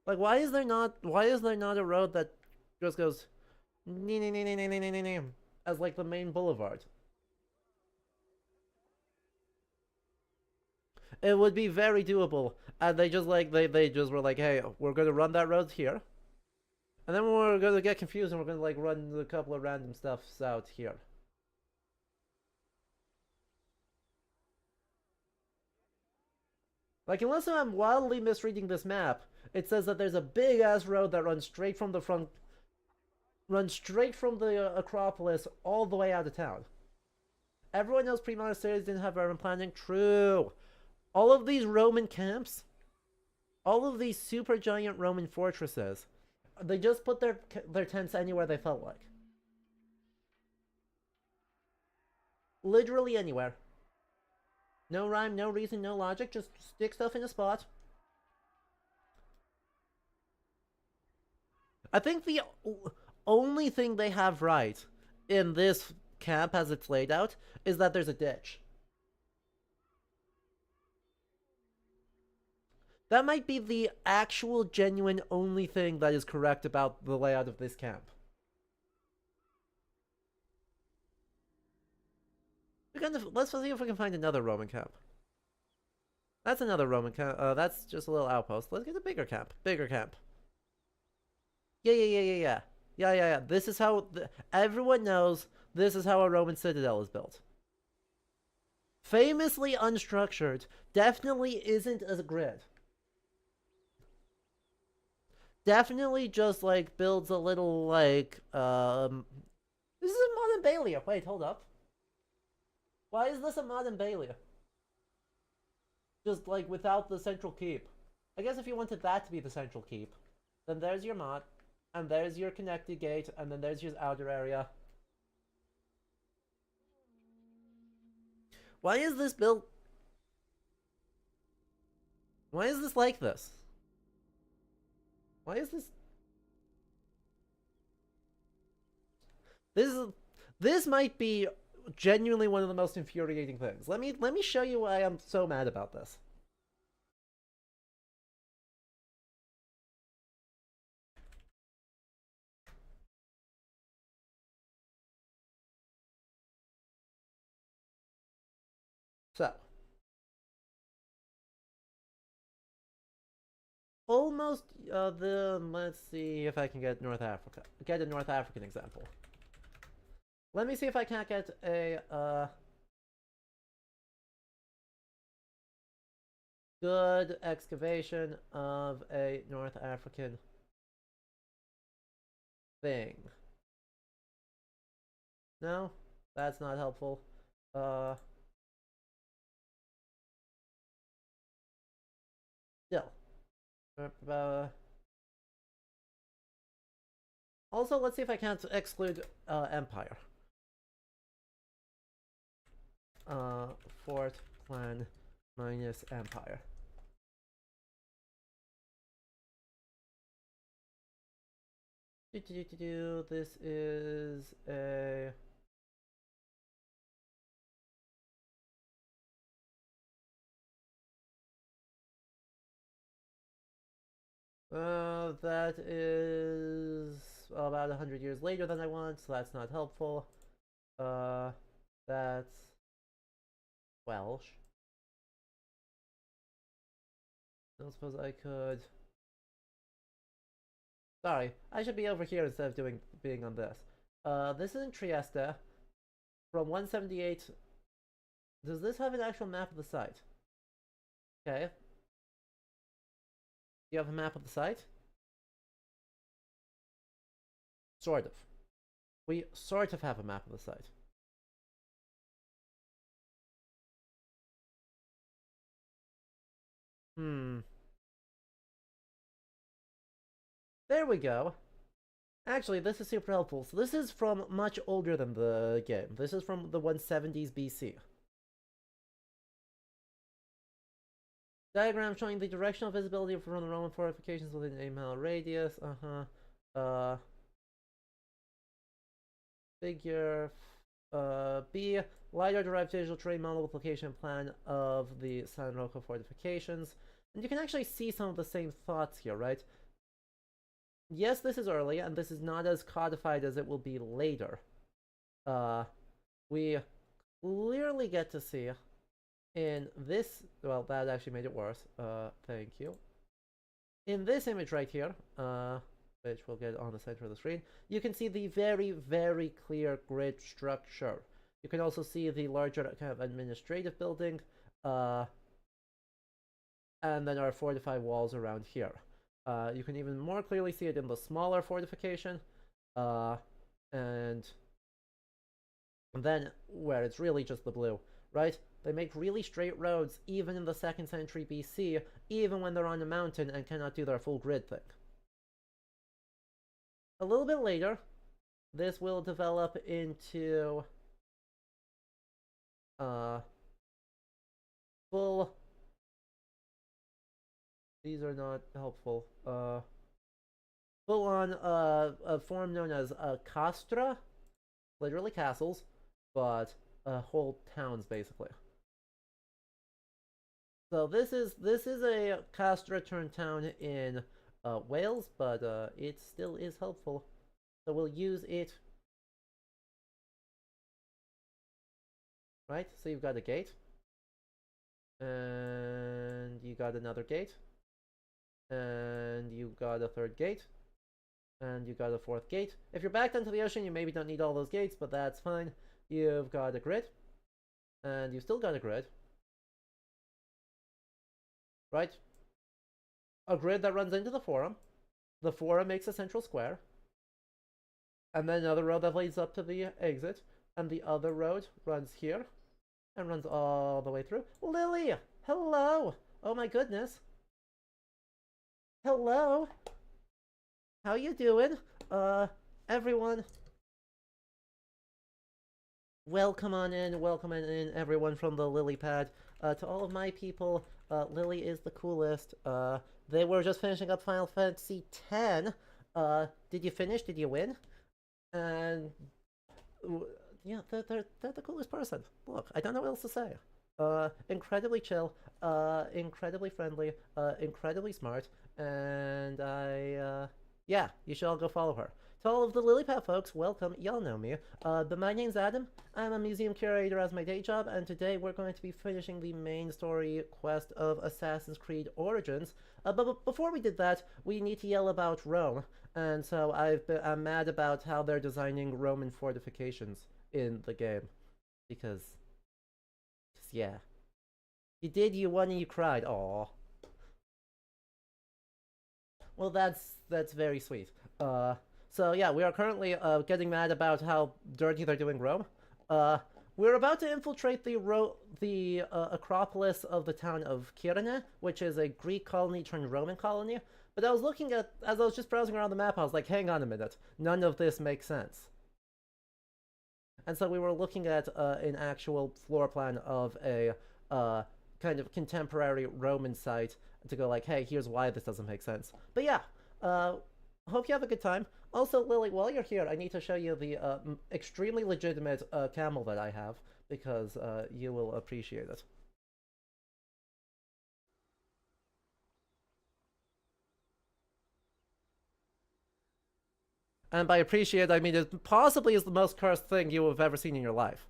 [SPEAKER 1] Like, why is there not a road that just goes as like the main boulevard? It would be very doable, and they just were like, hey, we're gonna run that road here, and then we're gonna get confused and we're gonna like run a couple of random stuffs out here. Like, unless I'm wildly misreading this map, it says that there's a big ass road that runs straight from the Acropolis all the way out of town. Everyone knows pre-modern cities didn't have urban planning. True. All of these Roman camps, all of these super giant Roman fortresses, they just put their tents anywhere they felt like. Literally anywhere. No rhyme, no reason, no logic, just stick stuff in a spot. I think the only thing they have right in this camp as it's laid out is that there's a ditch. That might be the actual, genuine, only thing that is correct about the layout of this camp. Let's see if we can find another Roman camp. That's another Roman camp. That's just a little outpost. Let's get a bigger camp. Bigger camp. Yeah. This is how... everyone knows this is how a Roman citadel is built. Famously unstructured. Definitely isn't a grid. Definitely just, like, builds a little, like, This is a modern Bailey. Wait, hold up. Why is this a modern Bailey? Just, like, without the central keep. I guess if you wanted that to be the central keep, then there's your mod, and there's your connected gate, and then there's your outer area. Why is this built? Why is this like this? Why is this? This might be genuinely one of the most infuriating things. Let me show you why I'm so mad about this. So, almost let's see if I can get North Africa. Get a North African example. Let me see if I can't get a good excavation of a North African thing. No, that's not helpful. Still. Also, let's see if I can't exclude Empire. Fort Clan minus Empire. This is a... that is about 100 years later than I want, so that's not helpful. That's Welsh. I don't suppose I could... Sorry, I should be over here instead of being on this. This is in Trieste. From 178... Does this have an actual map of the site? Okay. Do you have a map of the site? Sort of. We sort of have a map of the site. There we go. Actually, this is super helpful. So this is from much older than the game. This is from the 170s BC. Diagram showing the directional visibility from the Roman fortifications within a 8-mile radius. Figure B. LiDAR-derived visual terrain model with location plan of the San Rocco fortifications. And you can actually see some of the same thoughts here, right? Yes, this is early, and this is not as codified as it will be later. We clearly get to see in this... Well, that actually made it worse. Thank you. In this image right here, which we'll get on the center of the screen, you can see the very, very clear grid structure. You can also see the larger kind of administrative building, and then our fortified walls around here. You can even more clearly see it in the smaller fortification, and then where it's really just the blue, right? They make really straight roads even in the 2nd century BC, even when they're on a mountain and cannot do their full grid thing. A little bit later, this will develop into full. These are not helpful. Full on a form known as castra, literally castles, but whole towns basically. So this is a castra turned town in Wales, but it still is helpful. So we'll use it. Right, so you've got a gate. And you got another gate. And you got a 3rd gate. And you got a 4th gate. If you're back down to the ocean, you maybe don't need all those gates, but that's fine. You've got a grid. And you've still got a grid. Right? A grid that runs into the forum. The forum makes a central square. And then another road that leads up to the exit. And the other road runs here. And runs all the way through. Lily! Hello! Oh my goodness. Hello! How you doing? Everyone. Welcome on in, everyone from the lily pad. To all of my people, Lily is the coolest. They were just finishing up Final Fantasy X. Did you finish? Did you win? And yeah, they're the coolest person. Look, I don't know what else to say. Incredibly chill, incredibly friendly, incredibly smart, and yeah, you should all go follow her. To all of the Lilypad folks, welcome. Y'all know me. But my name's Adam. I'm a museum curator as my day job, and today we're going to be finishing the main story quest of Assassin's Creed Origins. But before we did that, we need to yell about Rome, and so I'm mad about how they're designing Roman fortifications in the game, because yeah, you did, you won, and you cried. Aww. Well, that's very sweet. So yeah, we are currently getting mad about how dirty they're doing Rome. We're about to infiltrate the Acropolis of the town of Kyrene, which is a Greek colony turned Roman colony. But I was looking at, as I was just browsing around the map, I was like, hang on a minute, none of this makes sense. And so we were looking at an actual floor plan of a kind of contemporary Roman site to go like, hey, here's why this doesn't make sense. But yeah, hope you have a good time. Also, Lily, while you're here, I need to show you the extremely legitimate camel that I have, because you will appreciate it. And by appreciate, I mean it possibly is the most cursed thing you have ever seen in your life.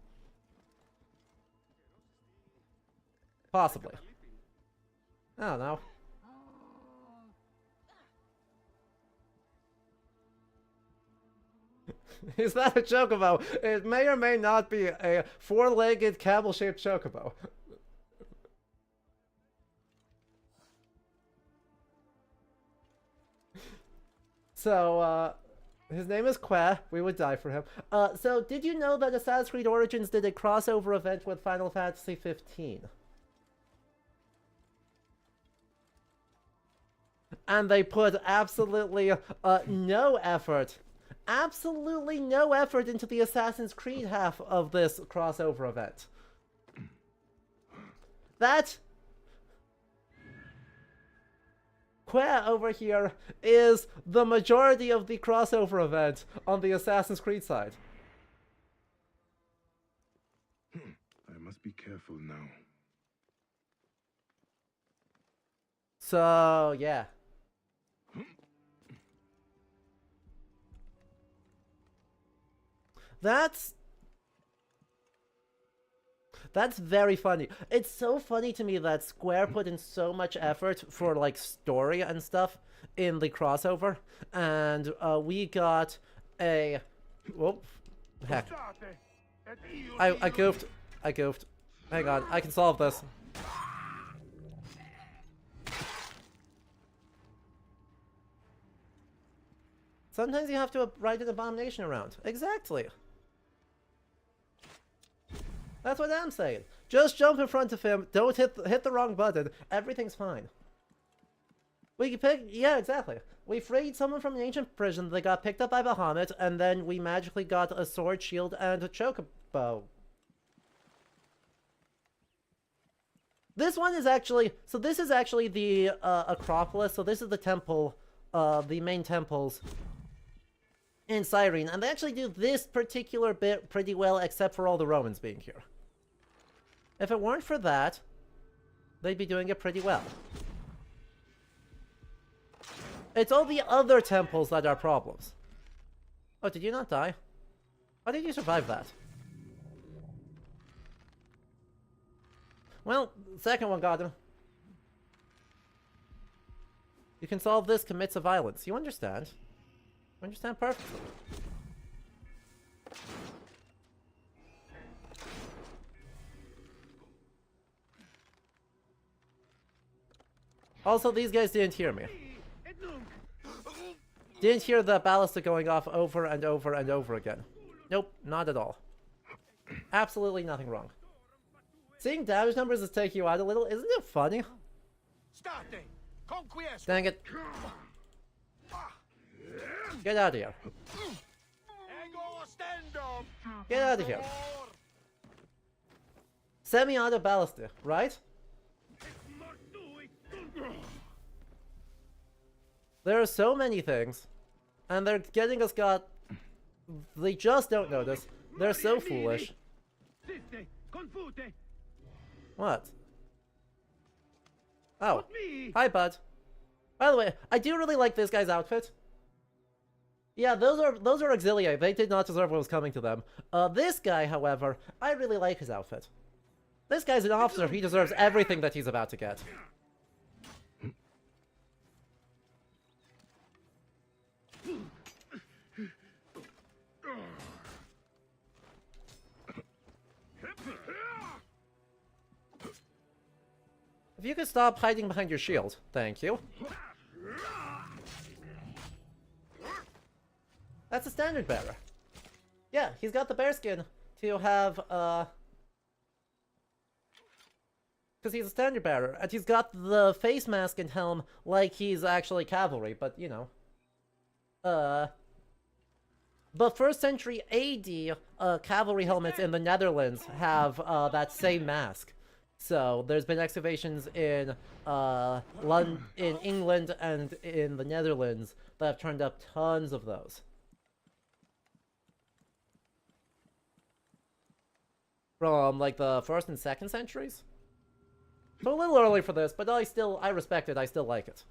[SPEAKER 1] Possibly. I don't know. Is that a chocobo? It may or may not be a four-legged camel-shaped chocobo. So, his name is Qua. We would die for him. So, did you know that Assassin's Creed Origins did a crossover event with Final Fantasy 15? And they put absolutely no effort into the Assassin's Creed half of this crossover event. That Qua over here is the majority of the crossover event on the Assassin's Creed side.
[SPEAKER 2] I must be careful now.
[SPEAKER 1] So, yeah. That's very funny. It's so funny to me that Square put in so much effort for, like, story and stuff in the crossover. And, we got a... Whoop. Heck. I goofed. Hang on, I can solve this. Sometimes you have to ride an abomination around. Exactly. That's what I'm saying. Just jump in front of him. Don't hit the wrong button. Everything's fine. We picked... Yeah, exactly. We freed someone from an ancient prison. They got picked up by Bahamut, and then we magically got a sword, shield, and a chocobo. This one is actually... So this is actually the Acropolis. So this is the temple, the main temples in Cyrene. And they actually do this particular bit pretty well, except for all the Romans being here. If it weren't for that, they'd be doing it pretty well. It's all the other temples that are problems. Oh, did you not die? How did you survive that? Well, the second one got him. You can solve this, commits a violence. You understand. You understand perfectly. Also, these guys didn't hear me. Didn't hear the ballista going off over and over and over again. Nope, not at all. Absolutely nothing wrong. Seeing damage numbers is taking you out a little, isn't it funny? Dang it. Get out of here. Get out of here. Semi-auto ballista, right? There are so many things, and they're getting us got... They just don't notice. They're so foolish. What? Oh. Hi, bud. By the way, I do really like this guy's outfit. Yeah, those are auxiliary. They did not deserve what was coming to them. This guy, however, I really like his outfit. This guy's an officer. He deserves everything that he's about to get. If you could stop hiding behind your shield, thank you. That's a standard bearer. Yeah, he's got the bearskin to have, because he's a standard bearer, and he's got the face mask and helm like he's actually cavalry, but, you know. But 1st century AD, cavalry helmets in the Netherlands have, that same mask. So, there's been excavations in in England and in the Netherlands that have turned up tons of those. From, like, the 1st and 2nd centuries? So a little early for this, but I respect it, I still like it.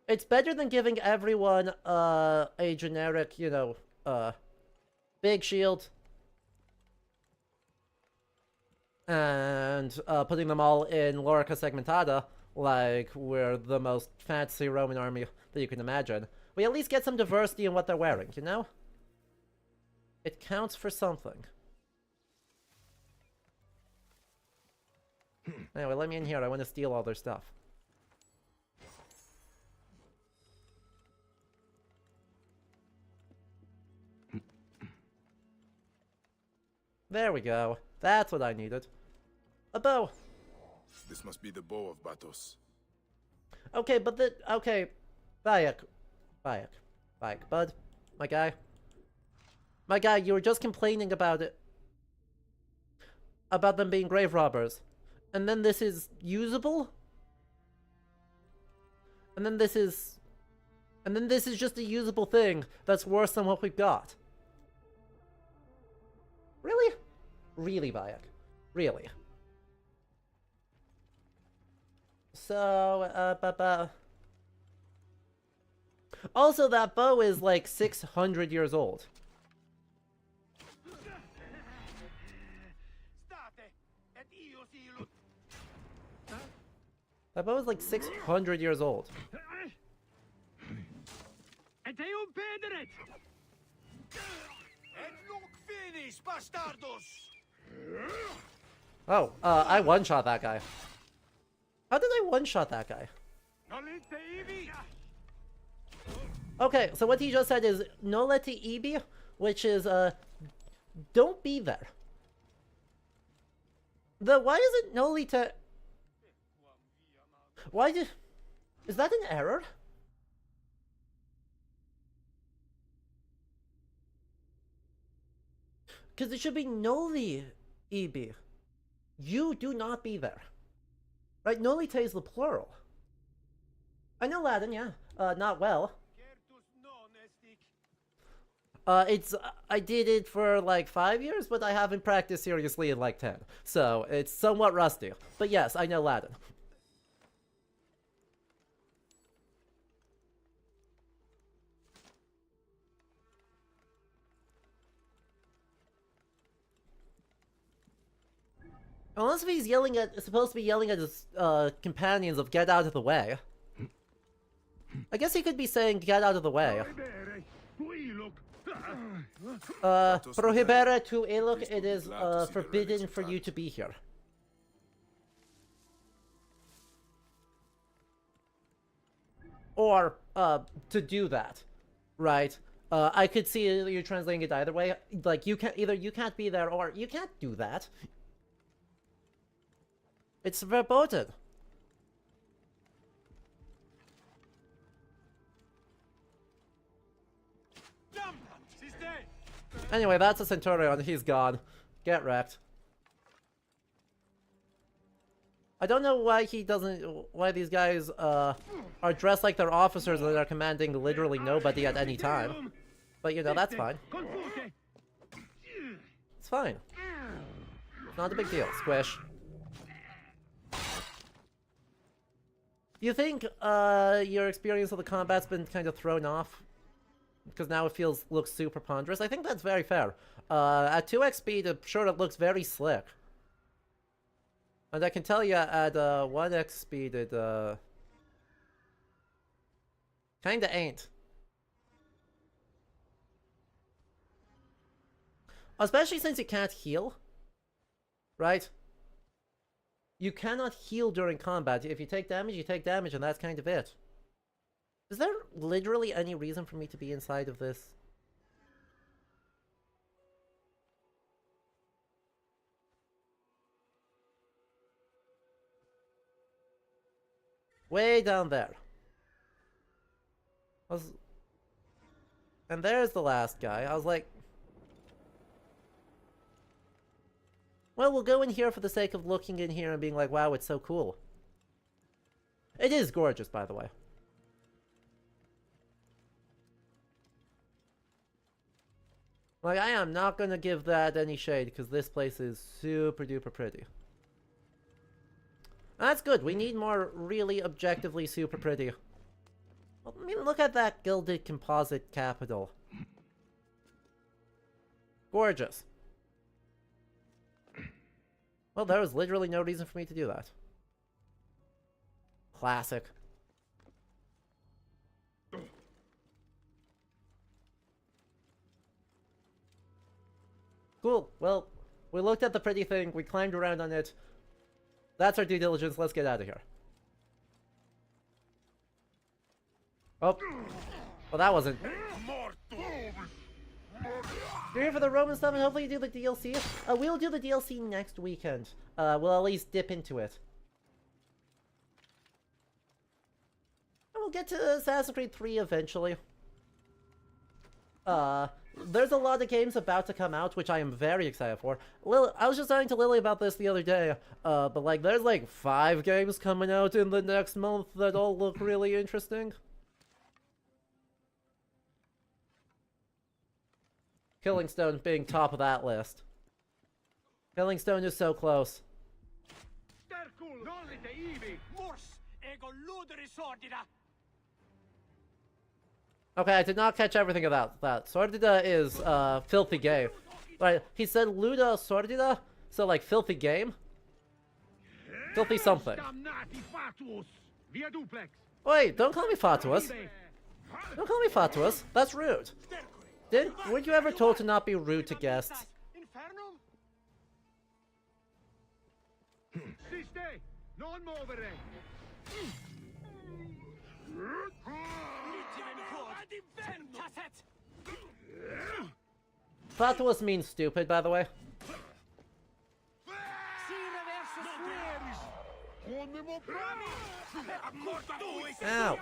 [SPEAKER 1] It's better than giving everyone, a generic, you know, big shield, and putting them all in Lorica Segmentada, like we're the most fancy Roman army that you can imagine. We at least get some diversity in what they're wearing, you know? It counts for something. Anyway, let me in here. I want to steal all their stuff. There we go. That's what I needed. A bow.
[SPEAKER 2] This must be the bow of Batos.
[SPEAKER 1] Okay, but okay. Bayek, bud. My guy, you were just complaining about it. About them being grave robbers. And then this is usable? And then this is just a usable thing that's worse than what we've got. Really? Really, Bayek? Really? So, also, that bow is like 600 years old. That bow is like 600 years old. Oh, I one-shot that guy. How did I one-shot that guy? Okay, so what he just said is Nolete Ibi, which is, don't be there. Why is it Nolita? Why did... Is that an error? Because it should be Noli EB. You do not be there. Right? Nolita is the plural. I know Latin, yeah. Not well. I did it for like 5 years, but I haven't practiced seriously in like 10. So, it's somewhat rusty. But yes, I know Latin. Unless if he's supposed to be yelling at his companions of get out of the way. I guess he could be saying get out of the way. Prohibere tu iluk, it is forbidden for you to be here. Or, to do that, right? I could see you translating it either way. Like, either you can't be there, or you can't do that. It's verboten. Anyway, that's a Centurion. He's gone. Get wrecked. I don't know why why these guys, are dressed like they're officers and are commanding literally nobody at any time. But, you know, that's fine. It's fine. It's not a big deal. Squish. You think, your experience of the combat's been kind of thrown off? Because now it looks super ponderous? I think that's very fair. At 2x speed, I'm sure it looks very slick. And I can tell you at 1x speed, it kinda ain't. Especially since you can't heal. Right? You cannot heal during combat. If you take damage, you take damage, and that's kind of it. Is there literally any reason for me to be inside of this? Way down there. And there's the last guy. I was like... Well, we'll go in here for the sake of looking in here and being like, wow, it's so cool. It is gorgeous, by the way. Like, I am not gonna give that any shade, because this place is super duper pretty. That's good, we need more really objectively super pretty. Well, I mean, look at that gilded composite capital. Gorgeous. Well, there was literally no reason for me to do that. Classic. Cool. Well, we looked at the pretty thing, we climbed around on it. That's our due diligence, let's get out of here. Oh. Well, that wasn't... You're here for the Roman stuff and hopefully you do the DLC? We'll do the DLC next weekend. We'll at least dip into it. And we'll get to Assassin's Creed 3 eventually. There's a lot of games about to come out, which I am very excited for. I was just talking to Lily about this the other day, but like, there's like 5 games coming out in the next month that all look really interesting. Killing Stone being top of that list. Killing Stone is so close. Okay, I did not catch everything about that. Sordida is, filthy gay. Right, he said Luda Sordida? So, like, filthy game? Filthy something. Wait, don't call me fatuous. Don't call me fatuous. That's rude. Weren't you ever told to not be rude to guests? Fatuous means stupid, by the way. Ow.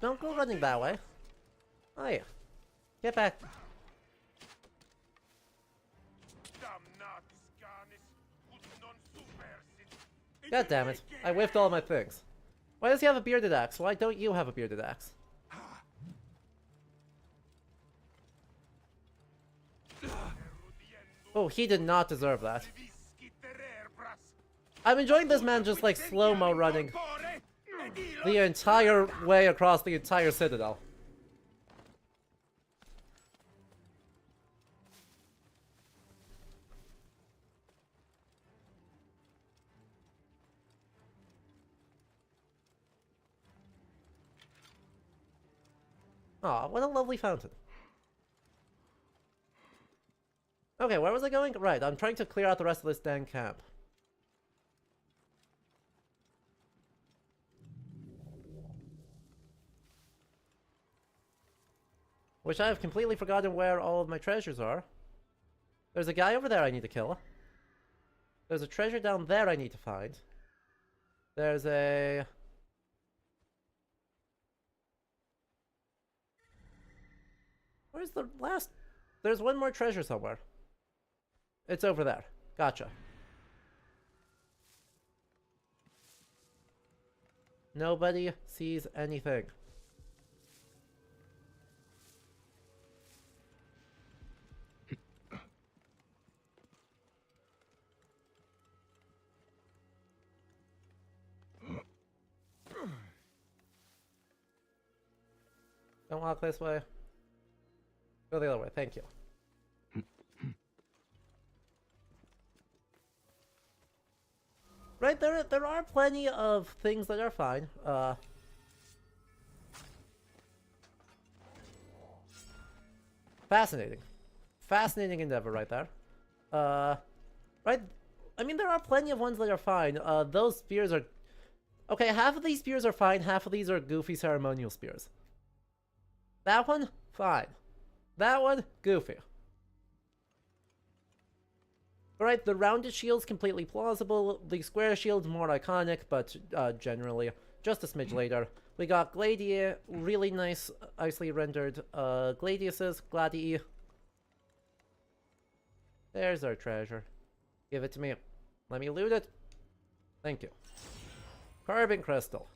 [SPEAKER 1] Don't go running that way. Oh yeah. Get back. God damn it. I whiffed all my things. Why does he have a bearded axe? Why don't you have a bearded axe? Oh, he did not deserve that. I'm enjoying this man just like slow-mo running the entire way across the entire citadel. Aw, what a lovely fountain. Okay, where was I going? Right, I'm trying to clear out the rest of this dang camp. Which I have completely forgotten where all of my treasures are. There's a guy over there I need to kill. There's a treasure down there I need to find. There's a... Where's the last... There's one more treasure somewhere. It's over there. Gotcha. Nobody sees anything. Don't walk this way. Go the other way, thank you. Right, there are plenty of things that are fine. Fascinating. Fascinating endeavor right there. Right, I mean, there are plenty of ones that are fine. Those spears are... Okay, half of these spears are fine, half of these are goofy ceremonial spears. That one, fine. That one, goofy. Alright, the rounded shield's completely plausible. The square shield's more iconic, but generally just a smidge later. We got Gladiator, really nice, nicely rendered Gladiuses, Gladii. There's our treasure. Give it to me. Let me loot it. Thank you. Carbon crystal.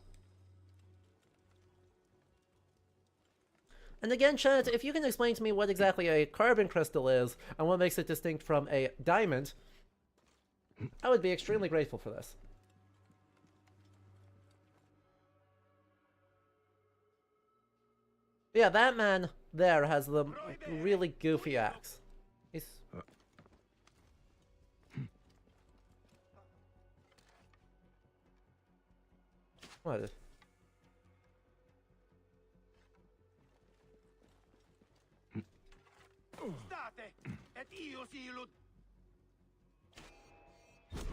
[SPEAKER 1] And again, chat, if you can explain to me what exactly a carbon crystal is and what makes it distinct from a diamond, I would be extremely grateful for this. Yeah, that man there has the really goofy axe. He's... What?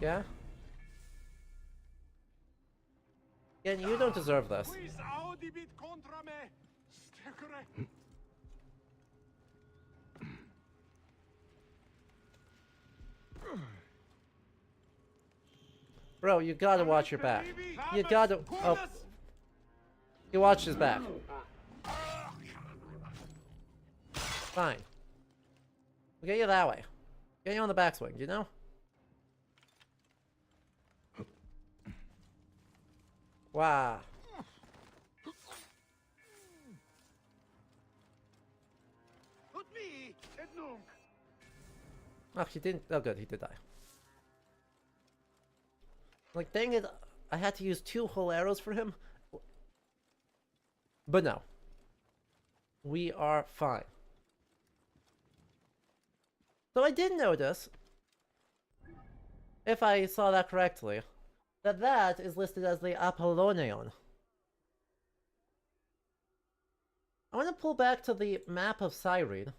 [SPEAKER 1] Yeah? Again, you don't deserve this. Bro, you gotta watch your back. You gotta... Oh. He watched his back. Fine. We'll get you that way. Get you on the backswing, you know? Wow. Oh, he didn't... Oh, good, he did die. Like, dang it, I had to use 2 whole arrows for him. But no. We are fine. So I did notice, if I saw that correctly, that that is listed as the Apollonion. I want to pull back to the map of Cyrene.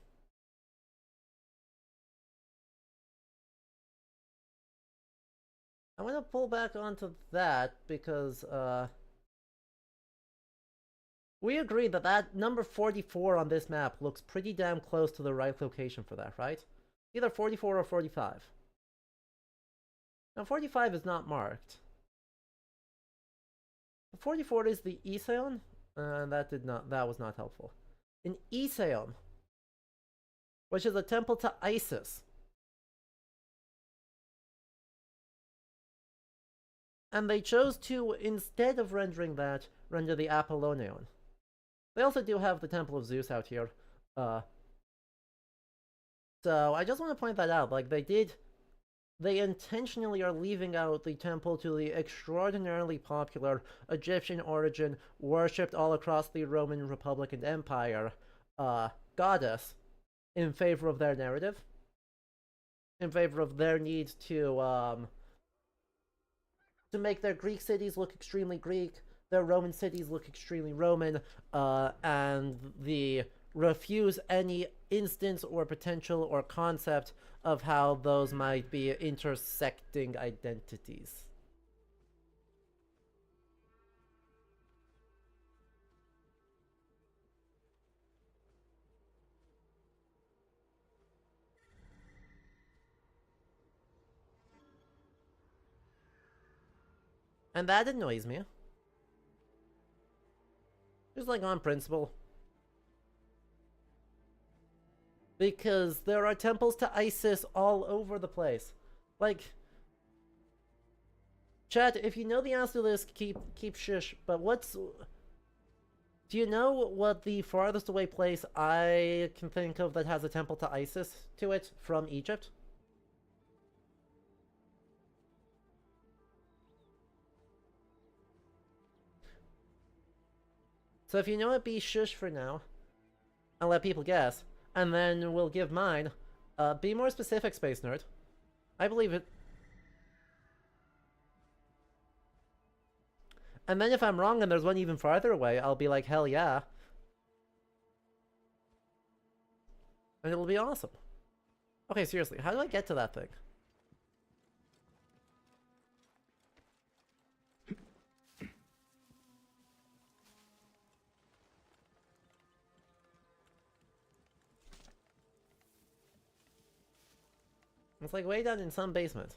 [SPEAKER 1] I want to pull back onto that because, We agree that that number 44 on this map looks pretty damn close to the right location for that, right? Either 44 or 45. Now 45 is not marked. 44 is the Iseon, and that was not helpful. In Iseon, which is a temple to Isis. And they chose to, instead of rendering that, render the Apollonion. They also do have the Temple of Zeus out here. So I just want to point that out. Like, they intentionally are leaving out the temple to the extraordinarily popular Egyptian origin, worshipped all across the Roman Republic and Empire, goddess, in favor of their narrative. In favor of their need to make their Greek cities look extremely Greek, their Roman cities look extremely Roman, and refuse any instance or potential or concept of how those might be intersecting identities. And that annoys me. Just like on principle. Because there are temples to Isis all over the place. Like, chat, if you know the answer to this, keep shush. But do you know what the farthest away place I can think of that has a temple to Isis to it from Egypt? So if you know it, be shush for now. I'll let people guess. And then we'll give mine. Be more specific, Space Nerd. I believe it. And then if I'm wrong and there's one even farther away, I'll be like, hell yeah. And it'll be awesome. Okay, seriously, how do I get to that thing? It's like way down in some basement.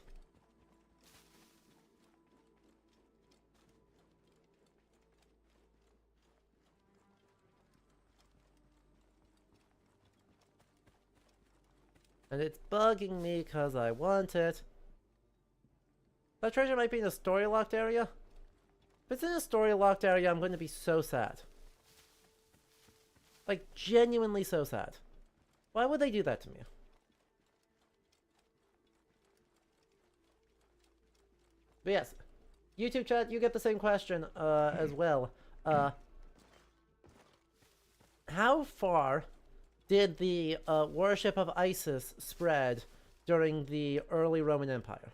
[SPEAKER 1] And it's bugging me because I want it. That treasure might be in a story-locked area. If it's in a story-locked area, I'm going to be so sad. Like, genuinely so sad. Why would they do that to me? But yes, YouTube chat, you get the same question as well. How far did the worship of Isis spread during the early Roman Empire?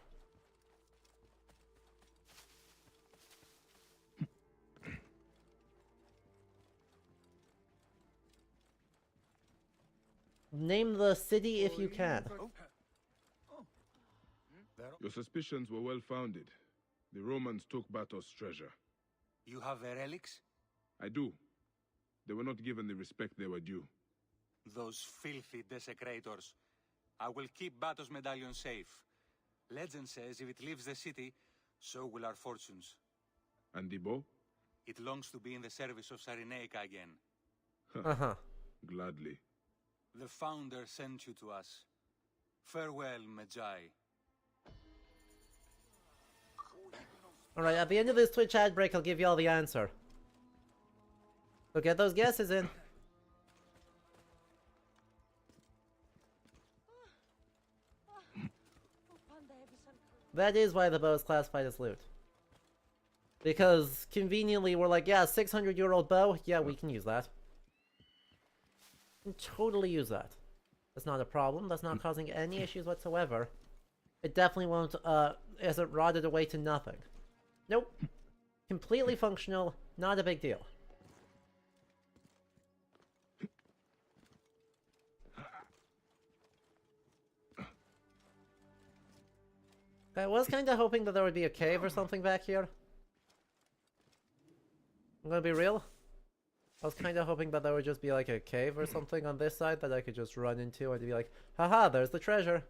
[SPEAKER 1] Name the city if you can.
[SPEAKER 2] Your suspicions were well founded. The Romans took Batos' treasure.
[SPEAKER 3] You have the relics?
[SPEAKER 2] I do. They were not given the respect they were due.
[SPEAKER 3] Those filthy desecrators. I will keep Batos' medallion safe. Legend says if it leaves the city, so will our fortunes.
[SPEAKER 2] And the bow?
[SPEAKER 3] It longs to be in the service of Cyrenaica again.
[SPEAKER 2] Gladly.
[SPEAKER 3] The Founder sent you to us. Farewell, Magi.
[SPEAKER 1] Alright, at the end of this Twitch ad break, I'll give you all the answer. So get those guesses in. That is why the bow is classified as loot. Because, conveniently, we're like, yeah, 600-year-old bow? Yeah, we can use that. We can totally use that. That's not a problem. That's not causing any issues whatsoever. It definitely won't, as it rotted away to nothing. Nope. Completely functional, not a big deal. I was kind of hoping that there would be a cave or something back here. I'm gonna be real. I was kind of hoping that there would just be like a cave or something on this side that I could just run into and be like, haha, there's the treasure.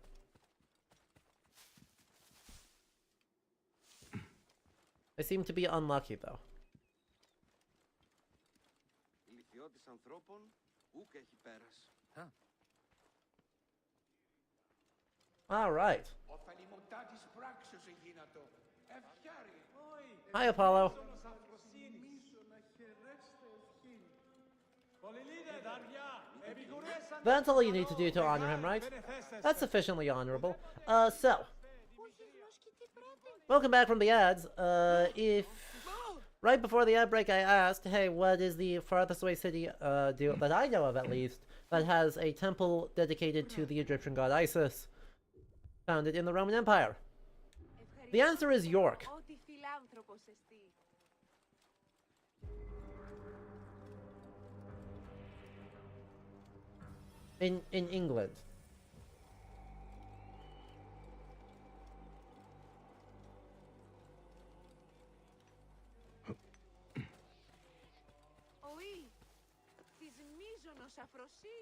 [SPEAKER 1] I seem to be unlucky though. Alright. Hi, Apollo. That's all you need to do to honor him, right? That's sufficiently honorable. So. Welcome back from the ads. If... Right before the ad break I asked, hey, what is the farthest away city, that I know of at least, that has a temple dedicated to the Egyptian god Isis, founded in the Roman Empire? The answer is York. In England.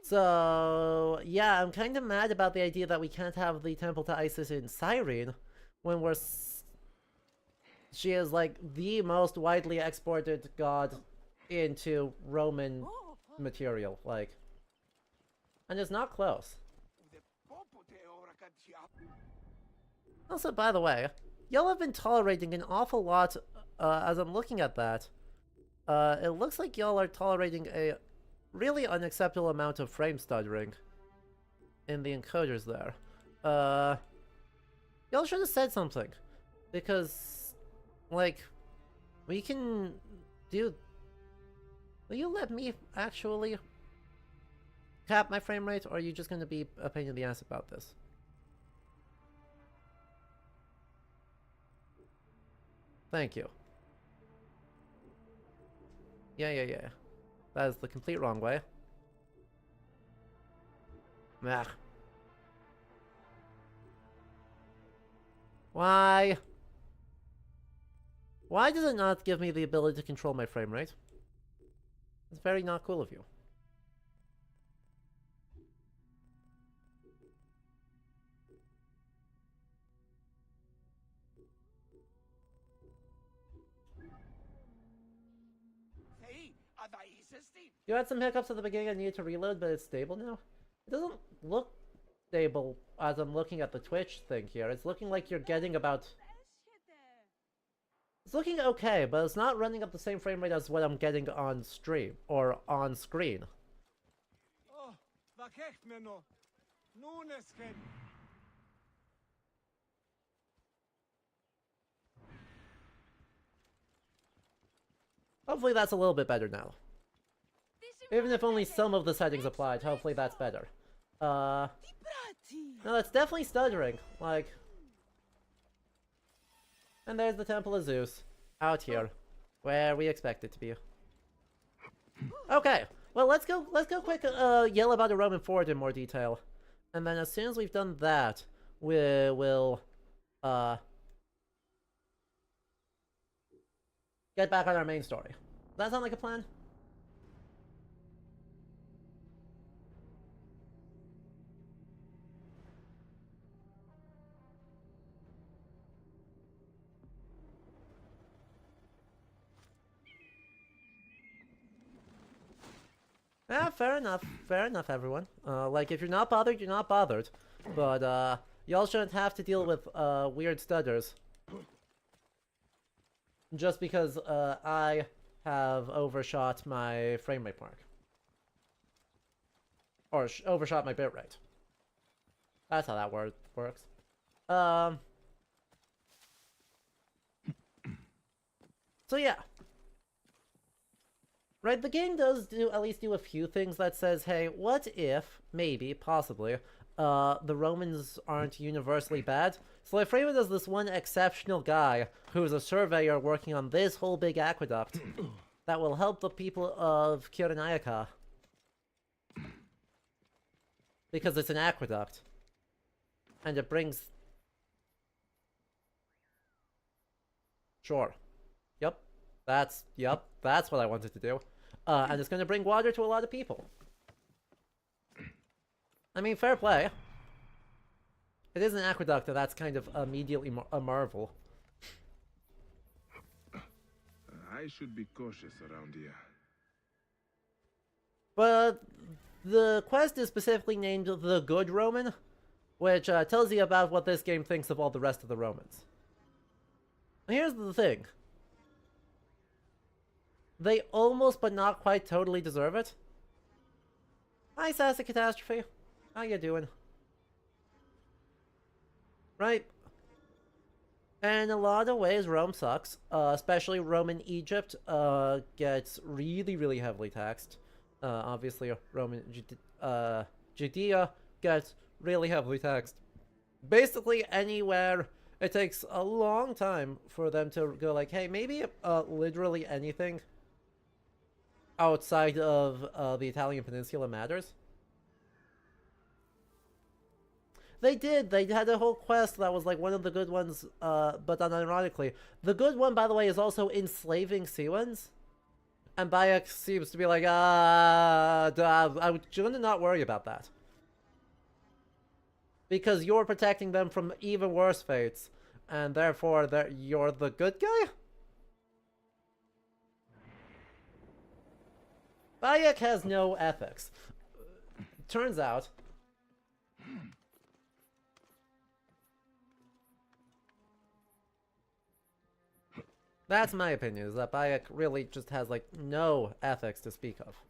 [SPEAKER 1] So, yeah, I'm kind of mad about the idea that we can't have the temple to Isis in Cyrene when she is like the most widely exported god into Roman material, like, and it's not close. Also, by the way, y'all have been tolerating an awful lot, as I'm looking at that. It looks like y'all are tolerating a really unacceptable amount of frame stuttering in the encoders there. Y'all should have said something. Because, like, we can do... Will you let me actually cap my frame rate, or are you just going to be a pain in the ass about this? Thank you. Yeah. That is the complete wrong way. Ugh. Why? Why does it not give me the ability to control my frame rate? It's very not cool of you. You had some hiccups at the beginning. I needed to reload, but it's stable now. It doesn't look stable as I'm looking at the Twitch thing here. It's looking like you're getting about... It's looking okay, but it's not running up the same frame rate as what I'm getting on stream, or on screen. Hopefully that's a little bit better now. Even if only some of the settings applied, hopefully that's better. No, that's definitely stuttering, like... And there's the Temple of Zeus, out here, where we expect it to be. Okay, well let's go quick yell about the Roman fort in more detail. And then as soon as we've done that, we will, get back on our main story. Does that sound like a plan? Yeah, fair enough, everyone. Like, if you're not bothered, you're not bothered. But, y'all shouldn't have to deal with, weird stutters. Just because, I have overshot my frame rate mark. Or, overshot my bitrate. That's how that works. So yeah. Right, the game does at least do a few things that says, hey, what if, maybe, possibly, the Romans aren't universally bad? So I frame it as this one exceptional guy who's a surveyor working on this whole big aqueduct that will help the people of Kyrenaica. Because it's an aqueduct. And it brings... Sure. Yep, that's what I wanted to do. And it's going to bring water to a lot of people. I mean, fair play. It is an aqueduct, and that's kind of immediately a marvel.
[SPEAKER 2] I should be cautious around here.
[SPEAKER 1] But the quest is specifically named The Good Roman, which tells you about what this game thinks of all the rest of the Romans. And here's the thing. They almost but not quite totally deserve it. Hi, Sassy Catastrophe. How you doing? Right? And in a lot of ways, Rome sucks. Especially Roman Egypt gets really, really heavily taxed. Obviously, Roman Judea gets really heavily taxed. Basically, anywhere it takes a long time for them to go like, hey, maybe literally anything outside of the Italian peninsula matters. They did. They had a whole quest that was like one of the good ones, but unironically. The good one, by the way, is also enslaving Siwans. And Bayek seems to be like, I'm gonna not worry about that. Because you're protecting them from even worse fates, and therefore you're the good guy? Bayek has no ethics. Turns out... That's my opinion, is that Bayek really just has, like, no ethics to speak of.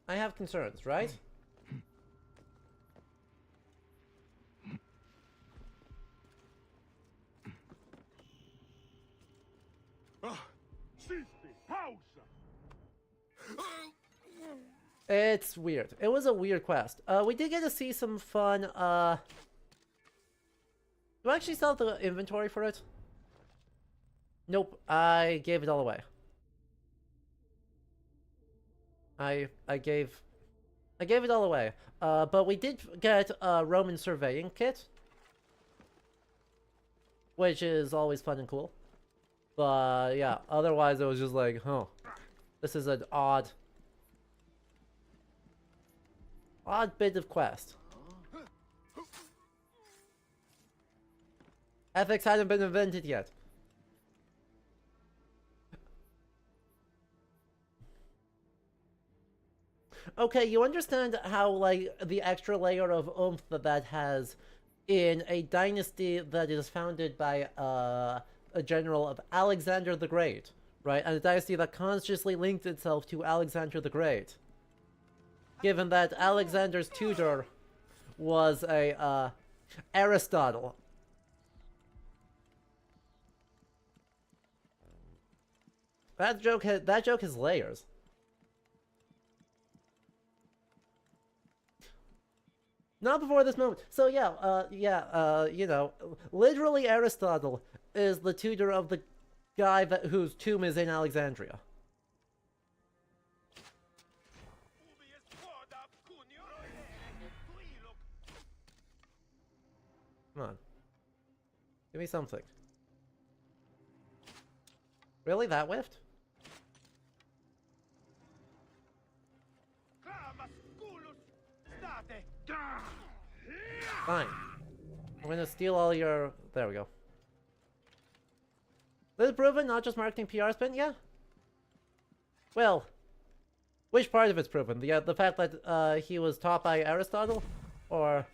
[SPEAKER 1] I have concerns, right? It's weird. It was a weird quest. We did get to see some fun, Do I actually sell the inventory for it? Nope, I gave it all away. I gave it all away. But we did get a Roman surveying kit, which is always fun and cool. But yeah, otherwise it was just like, huh, this is an odd bit of quest. Ethics hadn't been invented yet. Okay, you understand how, like, the extra layer of oomph that has in a dynasty that is founded by a general of Alexander the Great, right? And a dynasty that consciously linked itself to Alexander the Great. Given that Alexander's tutor was a Aristotle. That joke has layers. Not before this moment. So yeah, you know, literally Aristotle is the tutor of the guy whose tomb is in Alexandria. Come on. Give me something. Really? That whiffed? Fine. I'm gonna steal all your... There we go. This is proven, not just marketing PR spin? Yeah. Well, which part of it's proven? The fact that he was taught by Aristotle? Or...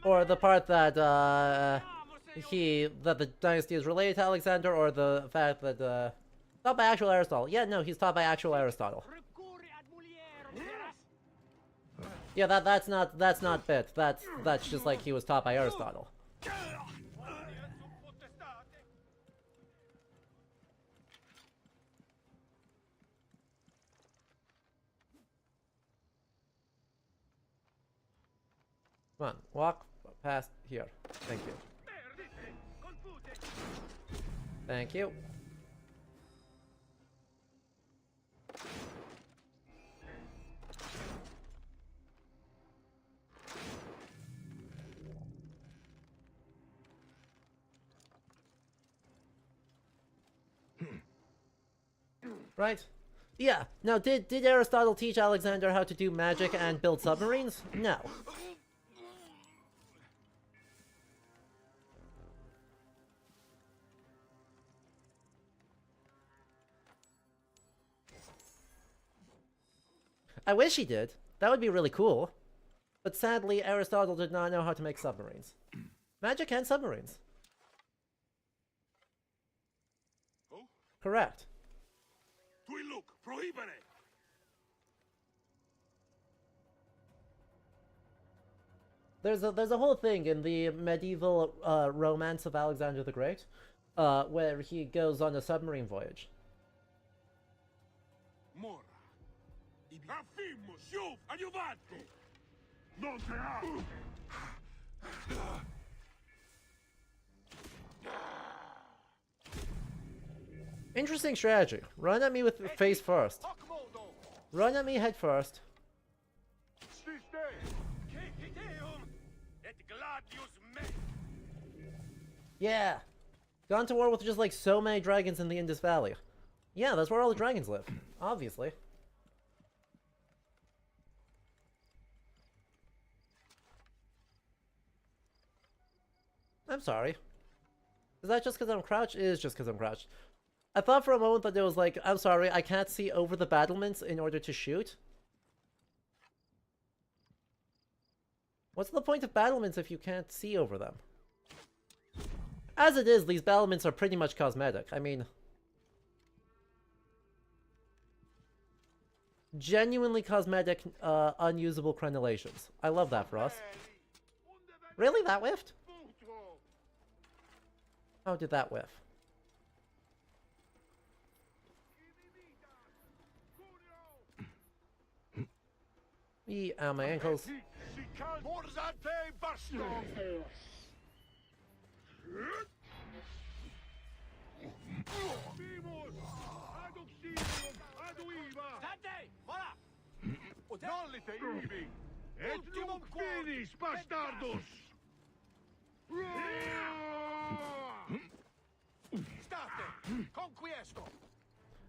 [SPEAKER 1] Or the part that that the dynasty is related to Alexander, or the fact that taught by actual Aristotle. Yeah, no, he's taught by actual Aristotle. Yeah, that's not bit. That's just like he was taught by Aristotle. Come on, walk past here. Thank you. Thank you. Right? Yeah. Now, did Aristotle teach Alexander how to do magic and build submarines? No. I wish he did. That would be really cool. But sadly, Aristotle did not know how to make submarines. Magic and submarines.
[SPEAKER 2] Oh?
[SPEAKER 1] Correct.
[SPEAKER 2] Tuiluk, prohibere!
[SPEAKER 1] There's a whole thing in the medieval romance of Alexander the Great, where he goes on a submarine voyage.
[SPEAKER 2] Mora. Affimmo, sciuf, aiutate! Non te ha!
[SPEAKER 1] Interesting strategy. Run at me with face first. Run at me head first. Yeah! Gone to war with just like so many dragons in the Indus Valley. Yeah, that's where all the dragons live. Obviously. I'm sorry. Is that just because I'm crouched? It is just because I'm crouched. I thought for a moment that it was like, I'm sorry, I can't see over the battlements in order to shoot. What's the point of battlements if you can't see over them? As it is, these battlements are pretty much cosmetic. I mean... genuinely cosmetic, unusable crenellations. I love that for us. Really? That whiffed? How did that whiff? Ow, my ankles.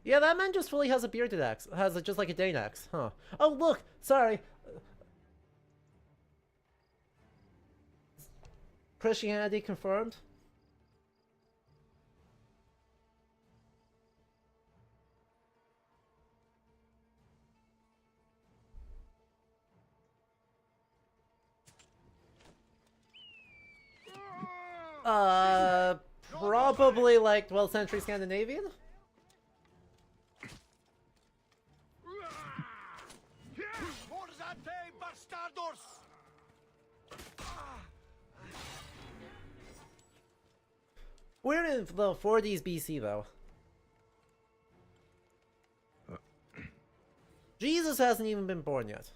[SPEAKER 1] Yeah, that man just fully has a bearded axe. Has just like a Dane axe, huh? Oh, look! Sorry! Christianity confirmed? Probably like 12th century Scandinavian? We're in the 40s BC, though. Jesus hasn't even been born yet.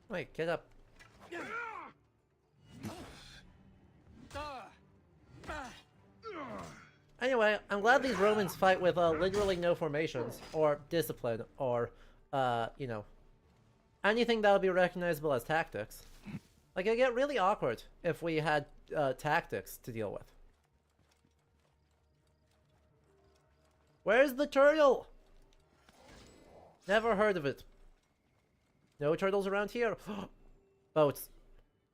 [SPEAKER 1] Wait, get up. Anyway, I'm glad these Romans fight with literally no formations, or discipline, or, you know, anything that would be recognizable as tactics. Like, it'd get really awkward if we had tactics to deal with. Where's the turtle? Never heard of it. No turtles around here. Boats.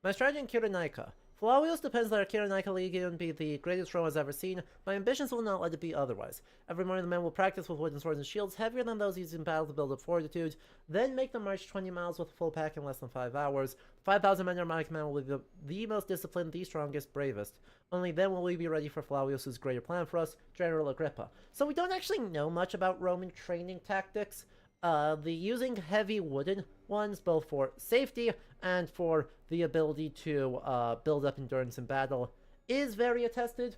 [SPEAKER 1] My strategy in Cyrenaica. Flavius depends that our Cyrenaica Legion be the greatest Rome has ever seen. My ambitions will not let it be otherwise. Every morning the men will practice with wooden swords and shields heavier than those used in battle to build up fortitude, then make them march 20 miles with a full pack in less than 5 hours. 5,000 men are my command will be the most disciplined, the strongest, bravest. Only then will we be ready for Flavius' greater plan for us, General Agrippa. So we don't actually know much about Roman training tactics. The using heavy wooden ones, both for safety and for the ability to build up endurance in battle, is very attested.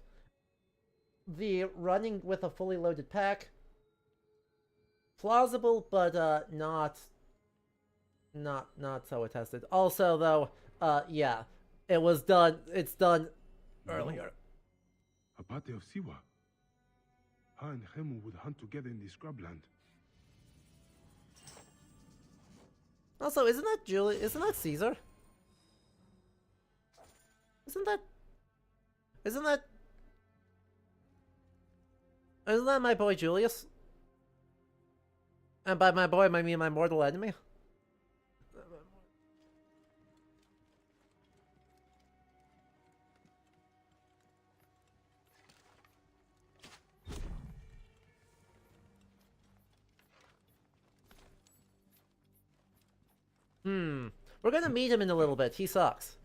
[SPEAKER 1] The running with a fully loaded pack, plausible, but not so attested. Also, though, yeah, it's done earlier.
[SPEAKER 2] Abate of Siwa. Ha and Hemu would hunt together in the scrubland.
[SPEAKER 1] Also, isn't that Julius? Isn't that Caesar? Isn't that... Isn't that... Isn't that my boy Julius? And by my boy, I mean my mortal enemy. We're gonna meet him in a little bit. He sucks.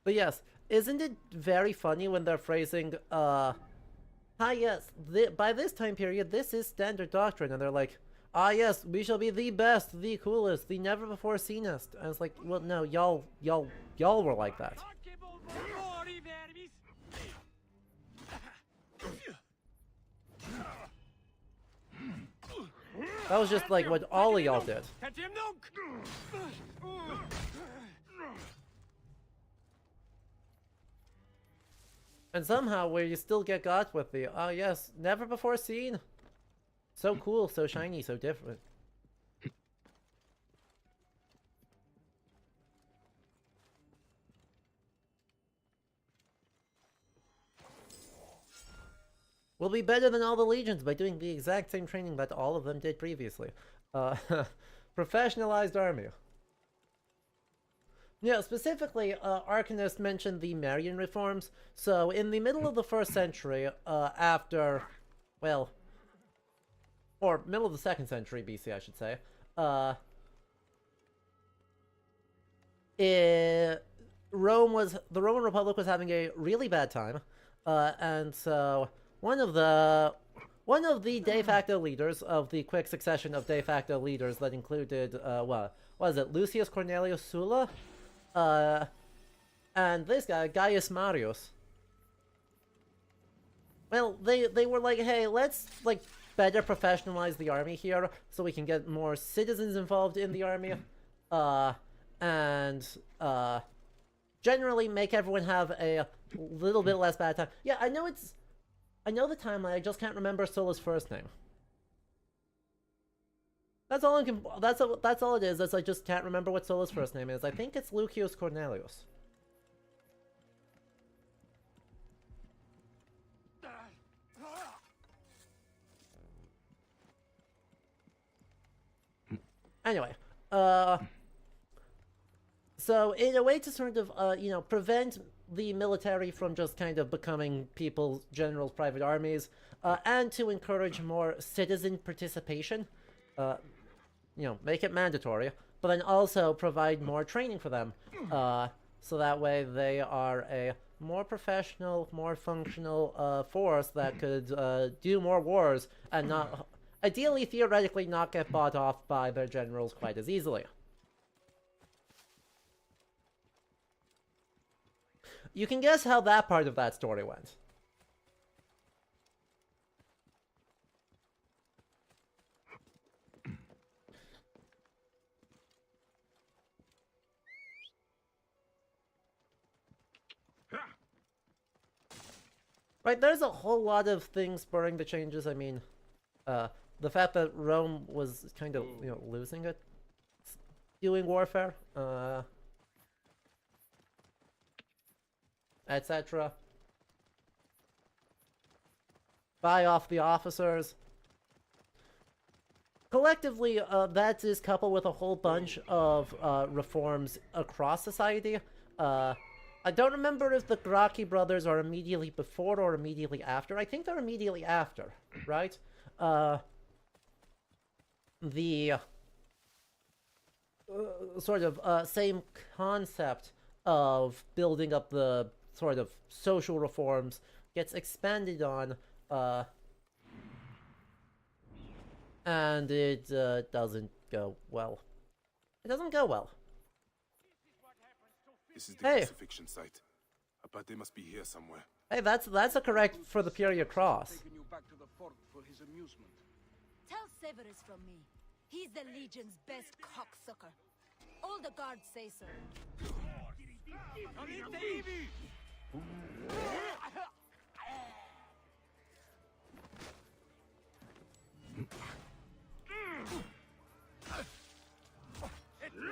[SPEAKER 1] But yes, isn't it very funny when they're phrasing, ah yes, by this time period, this is standard doctrine, and they're like, ah yes, we shall be the best, the coolest, the never-before-seenest. And it's like, well, no, y'all were like that. That was just like what all of y'all did. And somehow where you still get got with the, oh yes, never before seen. So cool, so shiny, so different. We'll be better than all the legions by doing the exact same training that all of them did previously. Professionalized army. Yeah, specifically, Arcanist mentioned the Marian reforms. So, in the middle of the 1st century, after, well, or middle of the 2nd century BC, I should say, the Roman Republic was having a really bad time, and so one of the de facto leaders of the quick succession of de facto leaders that included, what was it, Lucius Cornelius Sulla? And this guy, Gaius Marius. Well, they were like, hey, let's, like, better professionalize the army here so we can get more citizens involved in the army. And generally make everyone have a little bit less bad time. Yeah, I know the timeline, I just can't remember Sulla's first name. That's all that's all it is I just can't remember what Sulla's first name is. I think it's Lucius Cornelius. Anyway, so in a way to sort of, you know, prevent the military from just kind of becoming people's generals' private armies, and to encourage more citizen participation, you know, make it mandatory, but then also provide more training for them, so that way they are a more professional, more functional force that could do more wars and not, ideally, theoretically, not get bought off by their generals quite as easily. You can guess how that part of that story went. Right, there's a whole lot of things spurring the changes. I mean, the fact that Rome was kind of, you know, losing it, doing warfare, etc. Buy off the officers. Collectively, that is coupled with a whole bunch of reforms across society. I don't remember if the Gracchi brothers are immediately before or immediately after. I think they're immediately after, right? The sort of same concept of building up the sort of social reforms gets expanded on, and it doesn't go well. It doesn't go well.
[SPEAKER 2] This is the crucifixion site. I bet they must be here somewhere.
[SPEAKER 1] Hey, that's a correct for the period cross.
[SPEAKER 6] Taking you back to the fort for his amusement.
[SPEAKER 7] Tell Severus from me. He's the Legion's best cocksucker. All the guards say so.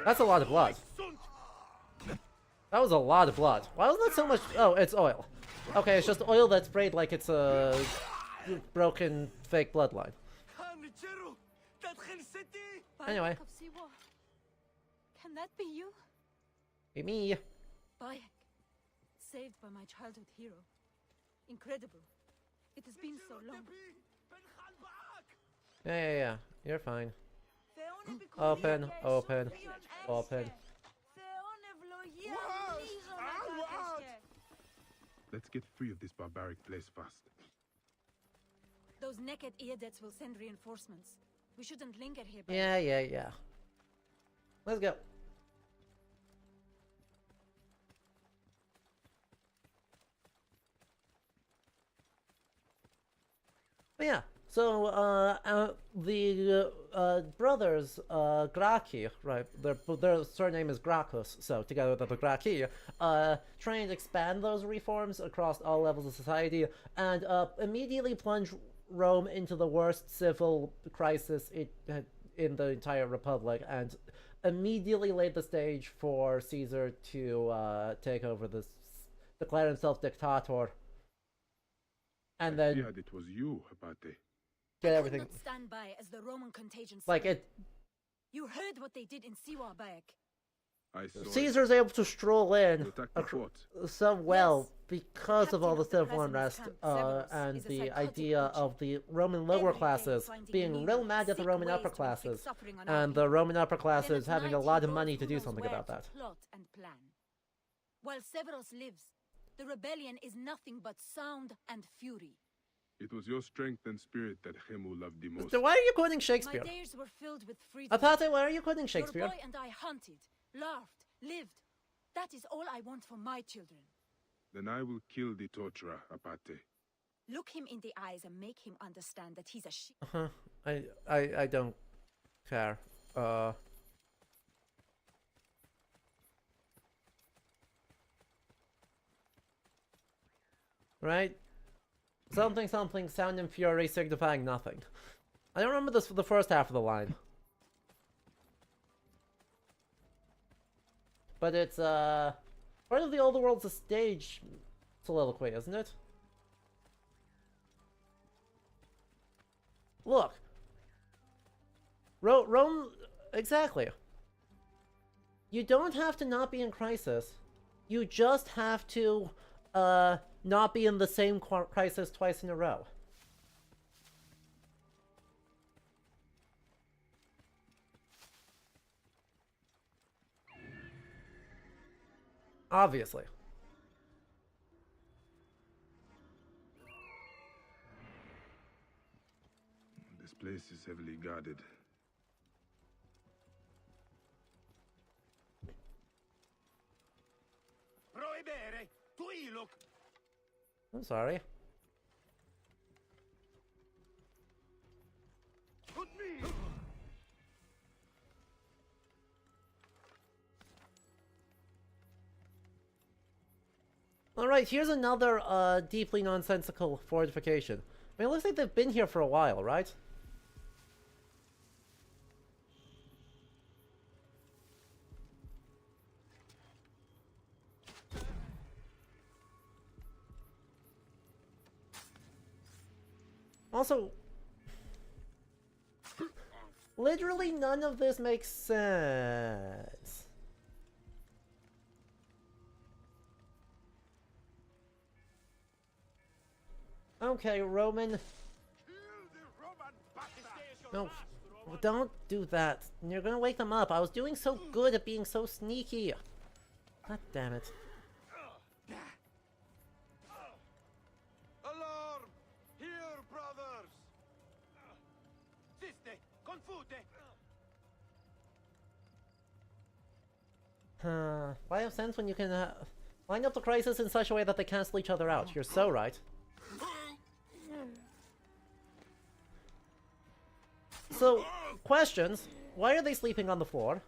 [SPEAKER 1] That's a lot of blood. That was a lot of blood. Why wasn't that so much? Oh, it's oil. Okay, it's just oil that's sprayed like it's a broken fake bloodline. Anyway.
[SPEAKER 7] Can that be you?
[SPEAKER 1] Be me.
[SPEAKER 7] Bayek, saved by my childhood hero. Incredible. It has been so long.
[SPEAKER 1] Yeah. You're fine. Open, open, open.
[SPEAKER 2] Let's get free of this barbaric place fast.
[SPEAKER 7] Those naked eardets will send reinforcements. We shouldn't linger here.
[SPEAKER 1] Yeah. Let's go. But yeah, so the brothers Graki, right? Their surname is Gracchus, so together they're the Graki. Try and expand those reforms across all levels of society, and immediately plunge Rome into the worst civil crisis in the entire Republic, and immediately laid the stage for Caesar to take over this, declare himself dictator. And then
[SPEAKER 2] it was you, Abate.
[SPEAKER 1] Get everything.
[SPEAKER 7] I could not stand by as the Roman contagion
[SPEAKER 1] Like
[SPEAKER 7] spread.
[SPEAKER 1] it.
[SPEAKER 7] You heard what they did in Siwa, Bayek.
[SPEAKER 2] I saw
[SPEAKER 1] Caesar's able to stroll in
[SPEAKER 2] To attack the fort.
[SPEAKER 1] so well
[SPEAKER 7] Yes.
[SPEAKER 1] because of all the
[SPEAKER 7] Captain of the
[SPEAKER 1] civil unrest
[SPEAKER 7] president's camp, Severus,
[SPEAKER 1] and
[SPEAKER 7] is a
[SPEAKER 1] the
[SPEAKER 7] psychotic
[SPEAKER 1] idea
[SPEAKER 7] butcher.
[SPEAKER 1] of the Roman lower
[SPEAKER 7] Every day
[SPEAKER 1] classes
[SPEAKER 7] finding
[SPEAKER 1] being
[SPEAKER 7] new,
[SPEAKER 1] real mad at the
[SPEAKER 7] sick
[SPEAKER 1] Roman
[SPEAKER 7] ways
[SPEAKER 1] upper
[SPEAKER 7] to inflict
[SPEAKER 1] classes,
[SPEAKER 7] suffering on our
[SPEAKER 1] and the
[SPEAKER 7] people.
[SPEAKER 1] Roman upper
[SPEAKER 7] Then
[SPEAKER 1] classes
[SPEAKER 7] at
[SPEAKER 1] having a
[SPEAKER 7] night
[SPEAKER 1] lot
[SPEAKER 7] he
[SPEAKER 1] of money
[SPEAKER 7] goes
[SPEAKER 1] to
[SPEAKER 7] who
[SPEAKER 1] do
[SPEAKER 7] knows
[SPEAKER 1] something
[SPEAKER 7] where
[SPEAKER 1] about
[SPEAKER 7] to
[SPEAKER 1] that.
[SPEAKER 7] Plot and plan. While Severus lives, the rebellion is nothing but sound and fury.
[SPEAKER 2] It was your strength and spirit that Hemu loved the most.
[SPEAKER 1] So why are you quoting Shakespeare?
[SPEAKER 7] My days were filled with freedom.
[SPEAKER 1] Apate, why are you quoting Shakespeare?
[SPEAKER 7] Your boy and I hunted, laughed, lived. That is all I want for my children.
[SPEAKER 2] Then I will kill the torturer, Abate.
[SPEAKER 7] Look him in the eyes and make him understand that he's a shit.
[SPEAKER 1] Uh-huh. I don't care. Right? Something, sound and fury signifying nothing. I don't remember this for the first half of the line. But it's, part of the Older World's a stage soliloquy, isn't it? Look. Rome, exactly. You don't have to not be in crisis. You just have to, not be in the same crisis twice in a row. Obviously.
[SPEAKER 2] This place is heavily guarded.
[SPEAKER 1] I'm sorry. Alright, here's another deeply nonsensical fortification. I mean, it looks like they've been here for a while, right? Also, literally none of this makes sense. Okay, Roman. No, don't do that. You're gonna wake them up. I was doing so good at being so sneaky. God damn it.
[SPEAKER 6] Alarm! Here, brothers! Siste, confute!
[SPEAKER 1] Why have sense when you can line up the crisis in such a way that they cancel each other out? You're so right. So, questions. Why are they sleeping on the floor?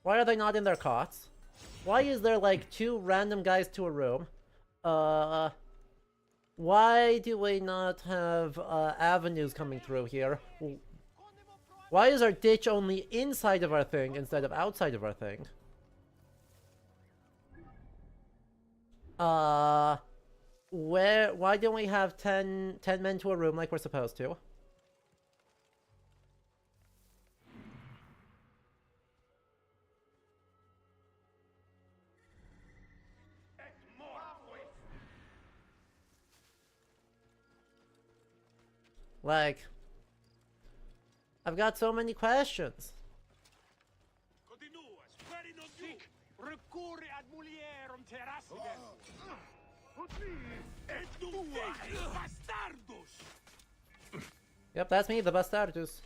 [SPEAKER 1] Why are they not in their cots? Why is there like 2 random guys to a room? Uh, why do we not have avenues coming through here? Why is our ditch only inside of our thing instead of outside of our thing? Why don't we have 10 men to a room like we're supposed to? Like, I've got so many questions.
[SPEAKER 6] Recurre ad mulierum terrassides. Et tu bastardos!
[SPEAKER 1] Yep, that's me, the Bastardus.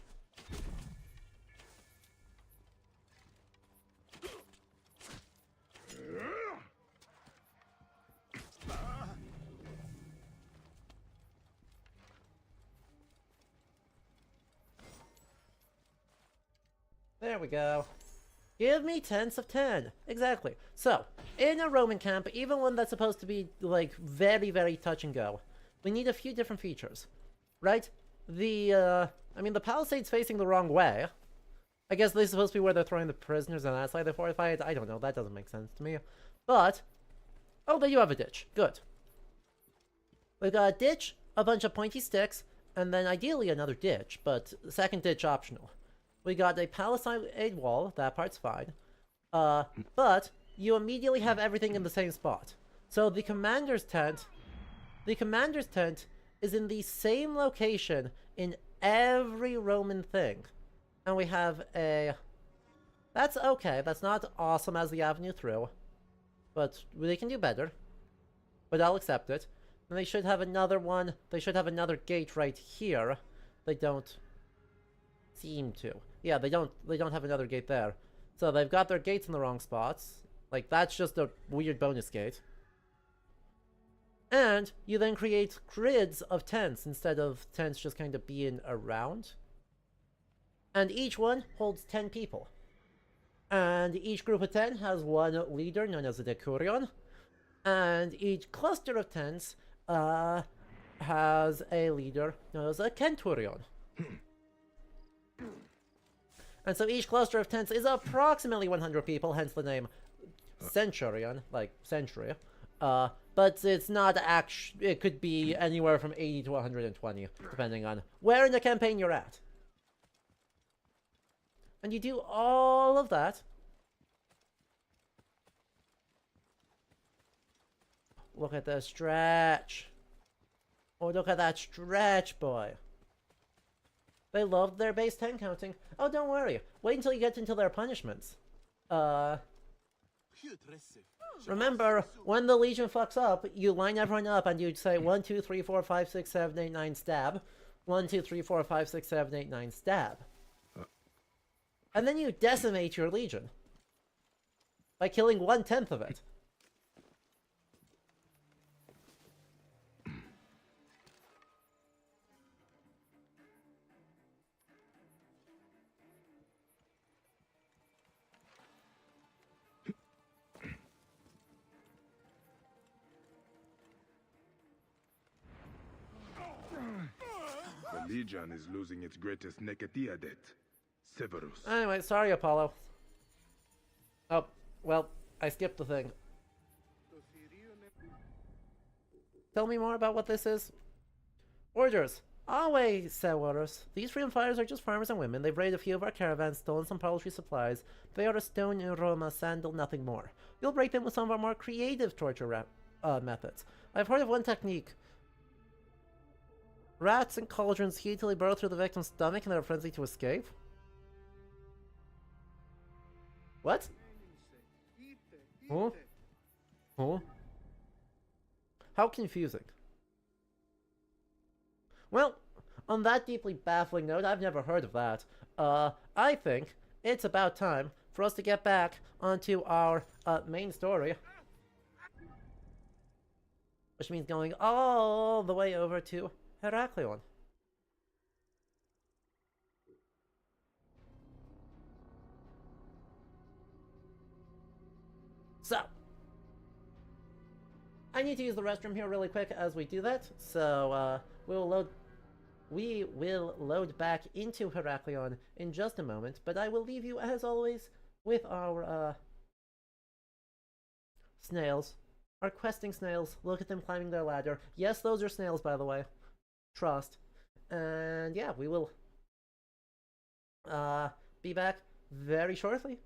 [SPEAKER 1] There we go. Give me tens of 10. Exactly. So, in a Roman camp, even one that's supposed to be, like, very, very touch and go, we need a few different features. Right? I mean, the palisade's facing the wrong way. I guess they're supposed to be where they're throwing the prisoners and that's why they fortify it. I don't know. That doesn't make sense to me. But, oh, they do have a ditch. Good. We've got a ditch, a bunch of pointy sticks, and then ideally another ditch, but second ditch optional. We got a palisade wall, that part's fine. But you immediately have everything in the same spot. So the commander's tent is in the same location in every Roman thing. And we have a... That's okay, that's not awesome as the avenue through. But they can do better. But I'll accept it. And they should have another one, they should have another gate right here. They don't seem to. Yeah, they don't have another gate there. So they've got their gates in the wrong spots. Like, that's just a weird bonus gate. And you then create grids of tents instead of tents just kind of being around. And each one holds 10 people. And each group of 10 has one leader known as a decurion. And each cluster of tents has a leader known as a centurion. And so each cluster of tents is approximately 100 people, hence the name Centurion, like century. But it's not it could be anywhere from 80 to 120, depending on where in the campaign you're at. And you do all of that. Look at the stretch. Oh, look at that stretch, boy. They loved their base 10 counting. Oh, don't worry. Wait until you get into their punishments. Remember, when the Legion fucks up, you line everyone up and you say 1, 2, 3, 4, 5, 6, 7, 8, 9, stab. 1, 2, 3, 4, 5, 6, 7, 8, 9, stab. And then you decimate your Legion. By killing 1/10 of it.
[SPEAKER 2] The Legion is losing its greatest Neketiadet, Severus.
[SPEAKER 1] Anyway, sorry, Apollo. Oh, well, I skipped the thing. Tell me more about what this is. Orders. Always, said orders. These freedom fighters are just farmers and women. They've raided a few of our caravans, stolen some poultry supplies. They are a stone in Roma, sandal, nothing more. You'll break them with some of our more creative torture methods. I've heard of one technique. Rats and cauldrons heat till they burrow through the victim's stomach and they're frenzied to escape? What? Huh? Huh? How confusing. Well, on that deeply baffling note, I've never heard of that. I think it's about time for us to get back onto our main story. Which means going all the way over to Heraklion. So, I need to use the restroom here really quick as we do that, so we will load back into Heraklion in just a moment, but I will leave you, as always, with our, snails. Our questing snails. Look at them climbing their ladder. Yes, those are snails, by the way. Trust. And yeah, we will, be back very shortly.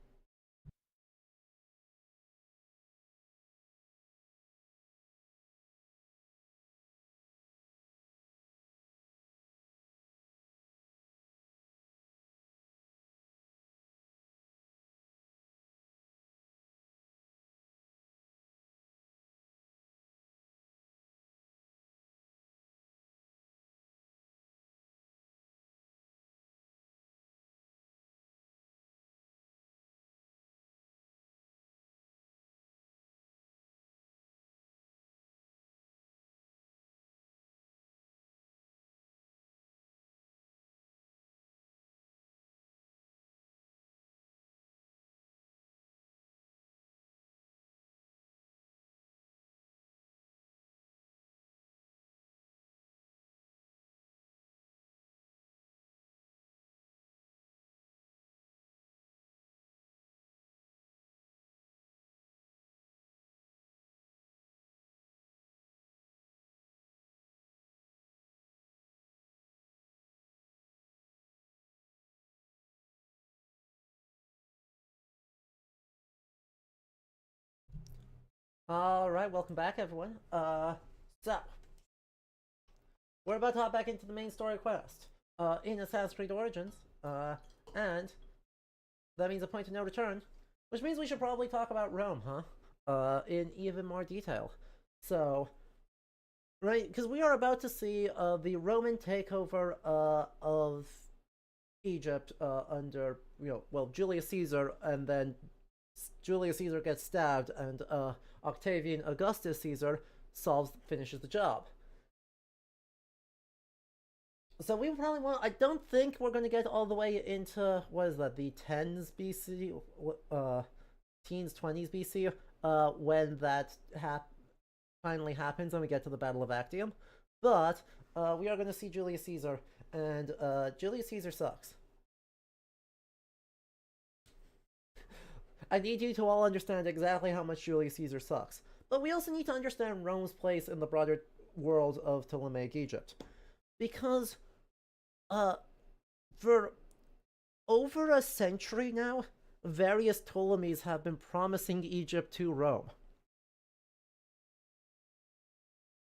[SPEAKER 1] Alright, welcome back, everyone. So, we're about to hop back into the main story quest, in Assassin's Creed Origins, and that means a point of no return, which means we should probably talk about Rome, huh? In even more detail. So, right, because we are about to see, the Roman takeover, of Egypt, under, Julius Caesar, and then Julius Caesar gets stabbed, and, Octavian Augustus Caesar finishes the job. So we probably I don't think we're going to get all the way into, what is that, the 10s BC, teens, 20s BC, when that finally happens and we get to the Battle of Actium. But, we are going to see Julius Caesar, and, Julius Caesar sucks. I need you to all understand exactly how much Julius Caesar sucks. But we also need to understand Rome's place in the broader world of Ptolemaic Egypt. Because, for over a century now, various Ptolemies have been promising Egypt to Rome.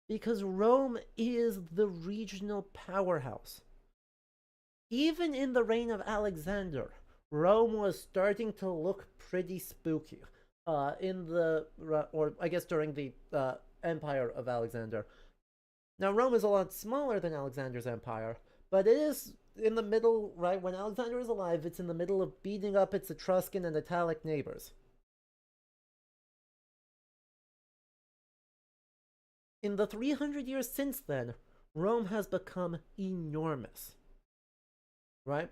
[SPEAKER 1] Because Rome is the regional powerhouse. Even in the reign of Alexander, Rome was starting to look pretty spooky. During the empire of Alexander. Now, Rome is a lot smaller than Alexander's empire, but it is in the middle, right? When Alexander is alive, it's in the middle of beating up its Etruscan and Italic neighbors. In the 300 years since then, Rome has become enormous. Right?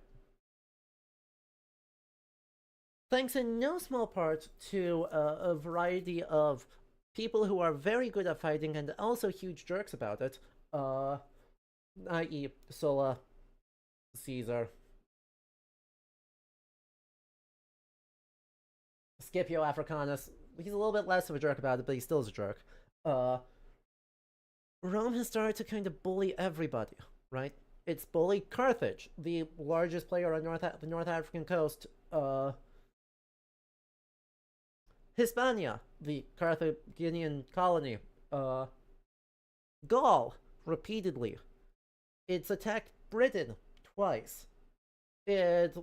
[SPEAKER 1] Thanks in no small part to a variety of people who are very good at fighting and also huge jerks about it, i.e. Sulla, Caesar, Scipio Africanus. He's a little bit less of a jerk about it, but he still is a jerk. Rome has started to kind of bully everybody, right? It's bullied Carthage, the largest player on the North African coast, Hispania, the Carthaginian colony, Gaul, repeatedly. It's attacked Britain twice. It,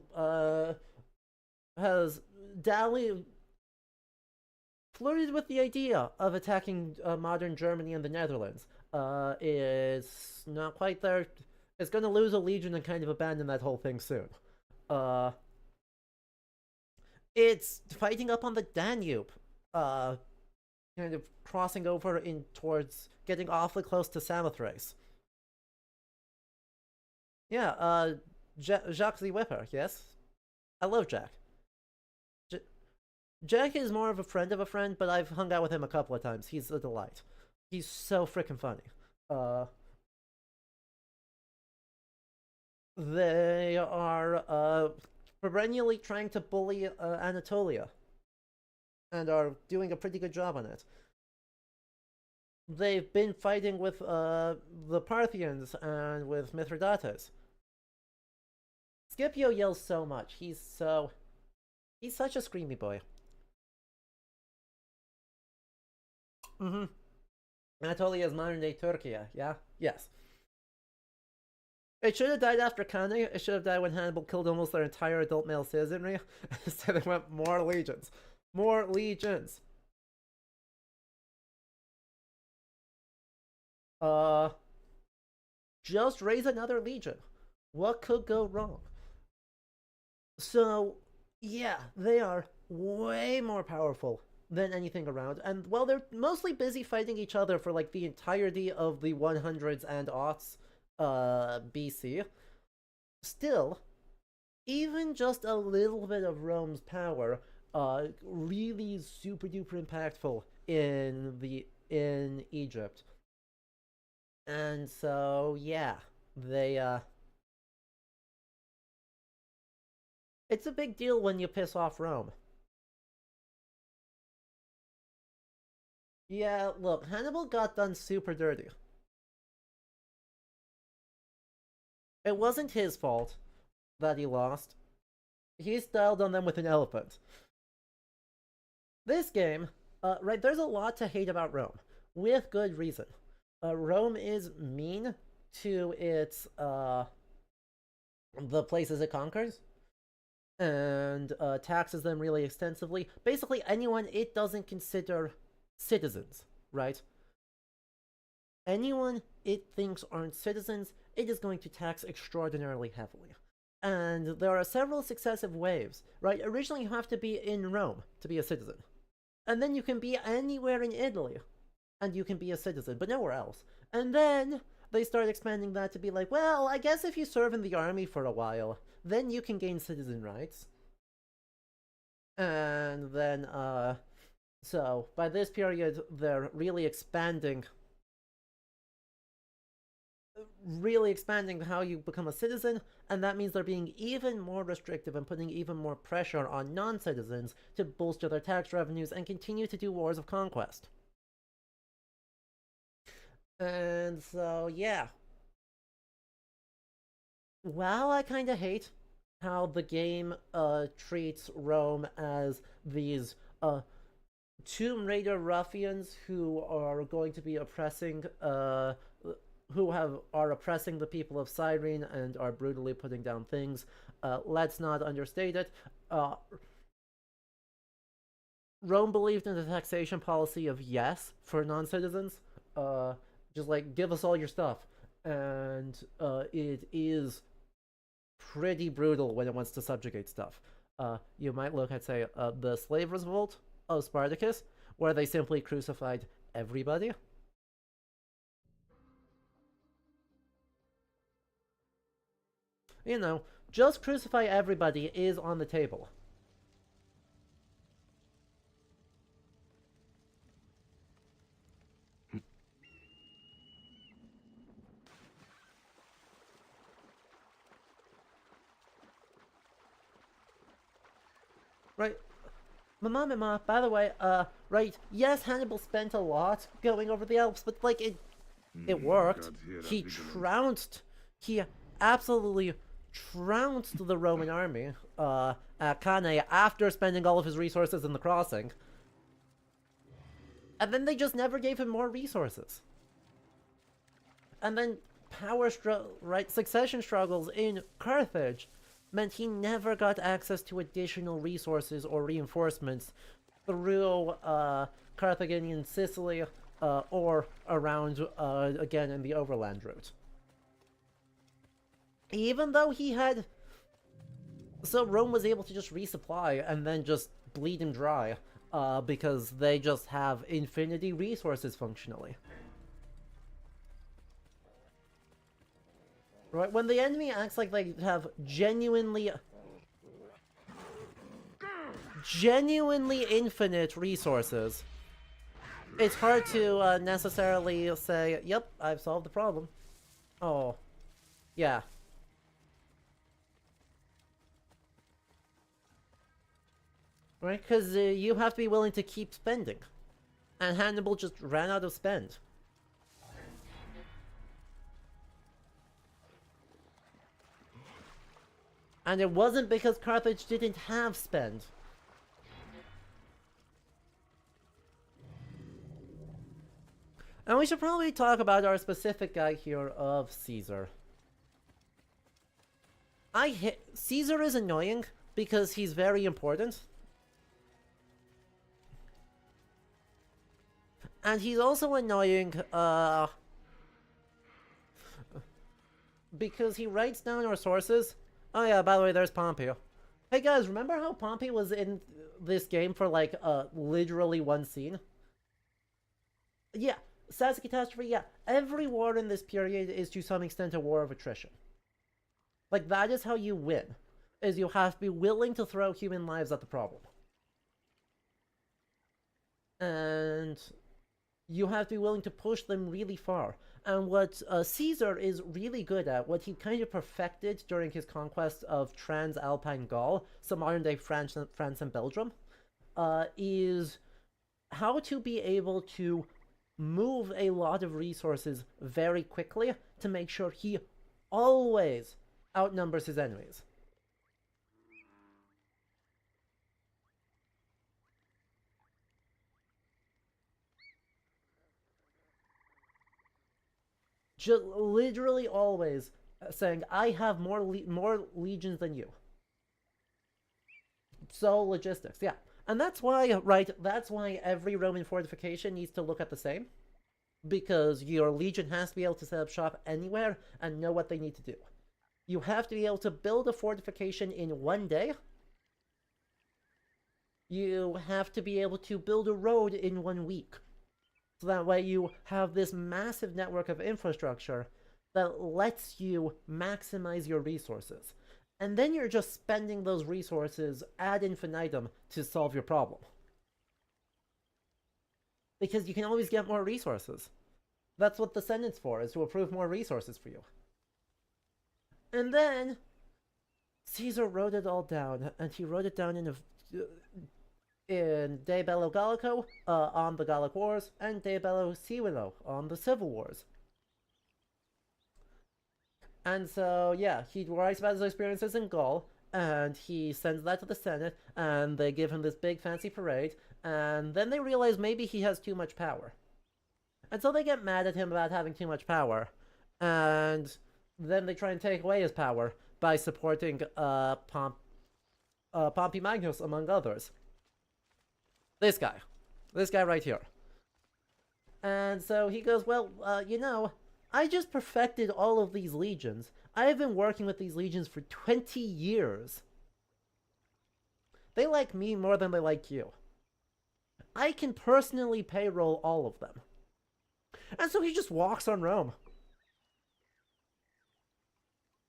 [SPEAKER 1] has flirted with the idea of attacking modern Germany and the Netherlands. It's not quite there. It's gonna lose a legion and kind of abandon that whole thing soon. It's fighting up on the Danube, kind of crossing over towards getting awfully close to Samothrace. Yeah, Jacques the Whipper, yes? I love Jack. Jack is more of a friend, but I've hung out with him a couple of times. He's a delight. He's so freaking funny. They are perennially trying to bully Anatolia, and are doing a pretty good job on it. They've been fighting with the Parthians and with Mithridates. Scipio yells so much. He's such a screamy boy. Anatolia is modern-day Turkey, yeah? Yes. It should have died after Cannae. It should have died when Hannibal killed almost their entire adult male citizenry. Instead, they went more legions. More legions! Just raise another legion. What could go wrong? So, yeah, they are way more powerful than anything around, and while they're mostly busy fighting each other for like the entirety of the 100s and aughts BC, still, even just a little bit of Rome's power really super duper impactful in Egypt. And so yeah, they it's a big deal when you piss off Rome. Yeah, look, Hannibal got done super dirty. It wasn't his fault that he lost. He styled on them with an elephant. This game, right, there's a lot to hate about Rome, with good reason. Rome is mean to its, the places it conquers, and taxes them really extensively. Basically, anyone it doesn't consider citizens, right? Anyone it thinks aren't citizens, it is going to tax extraordinarily heavily. And there are several successive waves, right? Originally, you have to be in Rome to be a citizen. And then you can be anywhere in Italy, and you can be a citizen, but nowhere else. And then they start expanding that to be like, well, I guess if you serve in the army for a while, then you can gain citizen rights. And then, so by this period, they're really expanding how you become a citizen, and that means they're being even more restrictive and putting even more pressure on non-citizens to bolster their tax revenues and continue to do wars of conquest. And so, yeah. While I kind of hate how the game treats Rome as these Tomb Raider ruffians who are going to be oppressing are oppressing the people of Cyrene and are brutally putting down things. Let's not understate it. Rome believed in the taxation policy of yes for non-citizens. Just like, give us all your stuff. And it is pretty brutal when it wants to subjugate stuff. You might look at, say, the slave revolt of Spartacus, where they simply crucified everybody. You know, just crucify everybody is on the table. Right. Mama, by the way, right, yes, Hannibal spent a lot going over the Alps, but, like, it worked. He absolutely trounced the Roman army, at Cannae after spending all of his resources in the crossing. And then they just never gave him more resources. And then succession struggles in Carthage meant he never got access to additional resources or reinforcements through Carthaginian Sicily or around, again, in the overland route. Even though he had... So Rome was able to just resupply and then just bleed him dry because they just have infinity resources functionally. Right, when the enemy acts like they have genuinely infinite resources, it's hard to necessarily say, yep, I've solved the problem. Oh, yeah. Right? Because you have to be willing to keep spending. And Hannibal just ran out of spend. And it wasn't because Carthage didn't have spend. And we should probably talk about our specific guy here of Caesar. Caesar is annoying because he's very important. And he's also annoying, because he writes down our sources. Oh yeah, by the way, there's Pompey. Hey guys, remember how Pompey was in this game for like, literally one scene? Yeah, Stats Catastrophe, yeah. Every war in this period is to some extent a war of attrition. Like, that is how you win. Is you have to be willing to throw human lives at the problem. And you have to be willing to push them really far. And what Caesar is really good at, what he kind of perfected during his conquest of Transalpine Gaul, so modern-day France and Belgium, is how to be able to move a lot of resources very quickly to make sure he always outnumbers his enemies. Just literally always saying, I have more legions than you. So, logistics, yeah. And that's why, right, that's why every Roman fortification needs to look at the same. Because your legion has to be able to set up shop anywhere and know what they need to do. You have to be able to build a fortification in one day. You have to be able to build a road in 1 week. So that way you have this massive network of infrastructure that lets you maximize your resources. And then you're just spending those resources ad infinitum to solve your problem. Because you can always get more resources. That's what the Senate's for, is to approve more resources for you. And then Caesar wrote it all down, and he wrote it down in De Bello Gallico on the Gallic Wars, and De Bello Civilo on the Civil Wars. And so, yeah, he writes about his experiences in Gaul, and he sends that to the Senate, and they give him this big fancy parade, and then they realize maybe he has too much power. And so they get mad at him about having too much power, and then they try and take away his power by supporting Pompey Magnus, among others. This guy right here. And so he goes, well, you know, I just perfected all of these legions. I have been working with these legions for 20 years. They like me more than they like you. I can personally payroll all of them. And so he just walks on Rome.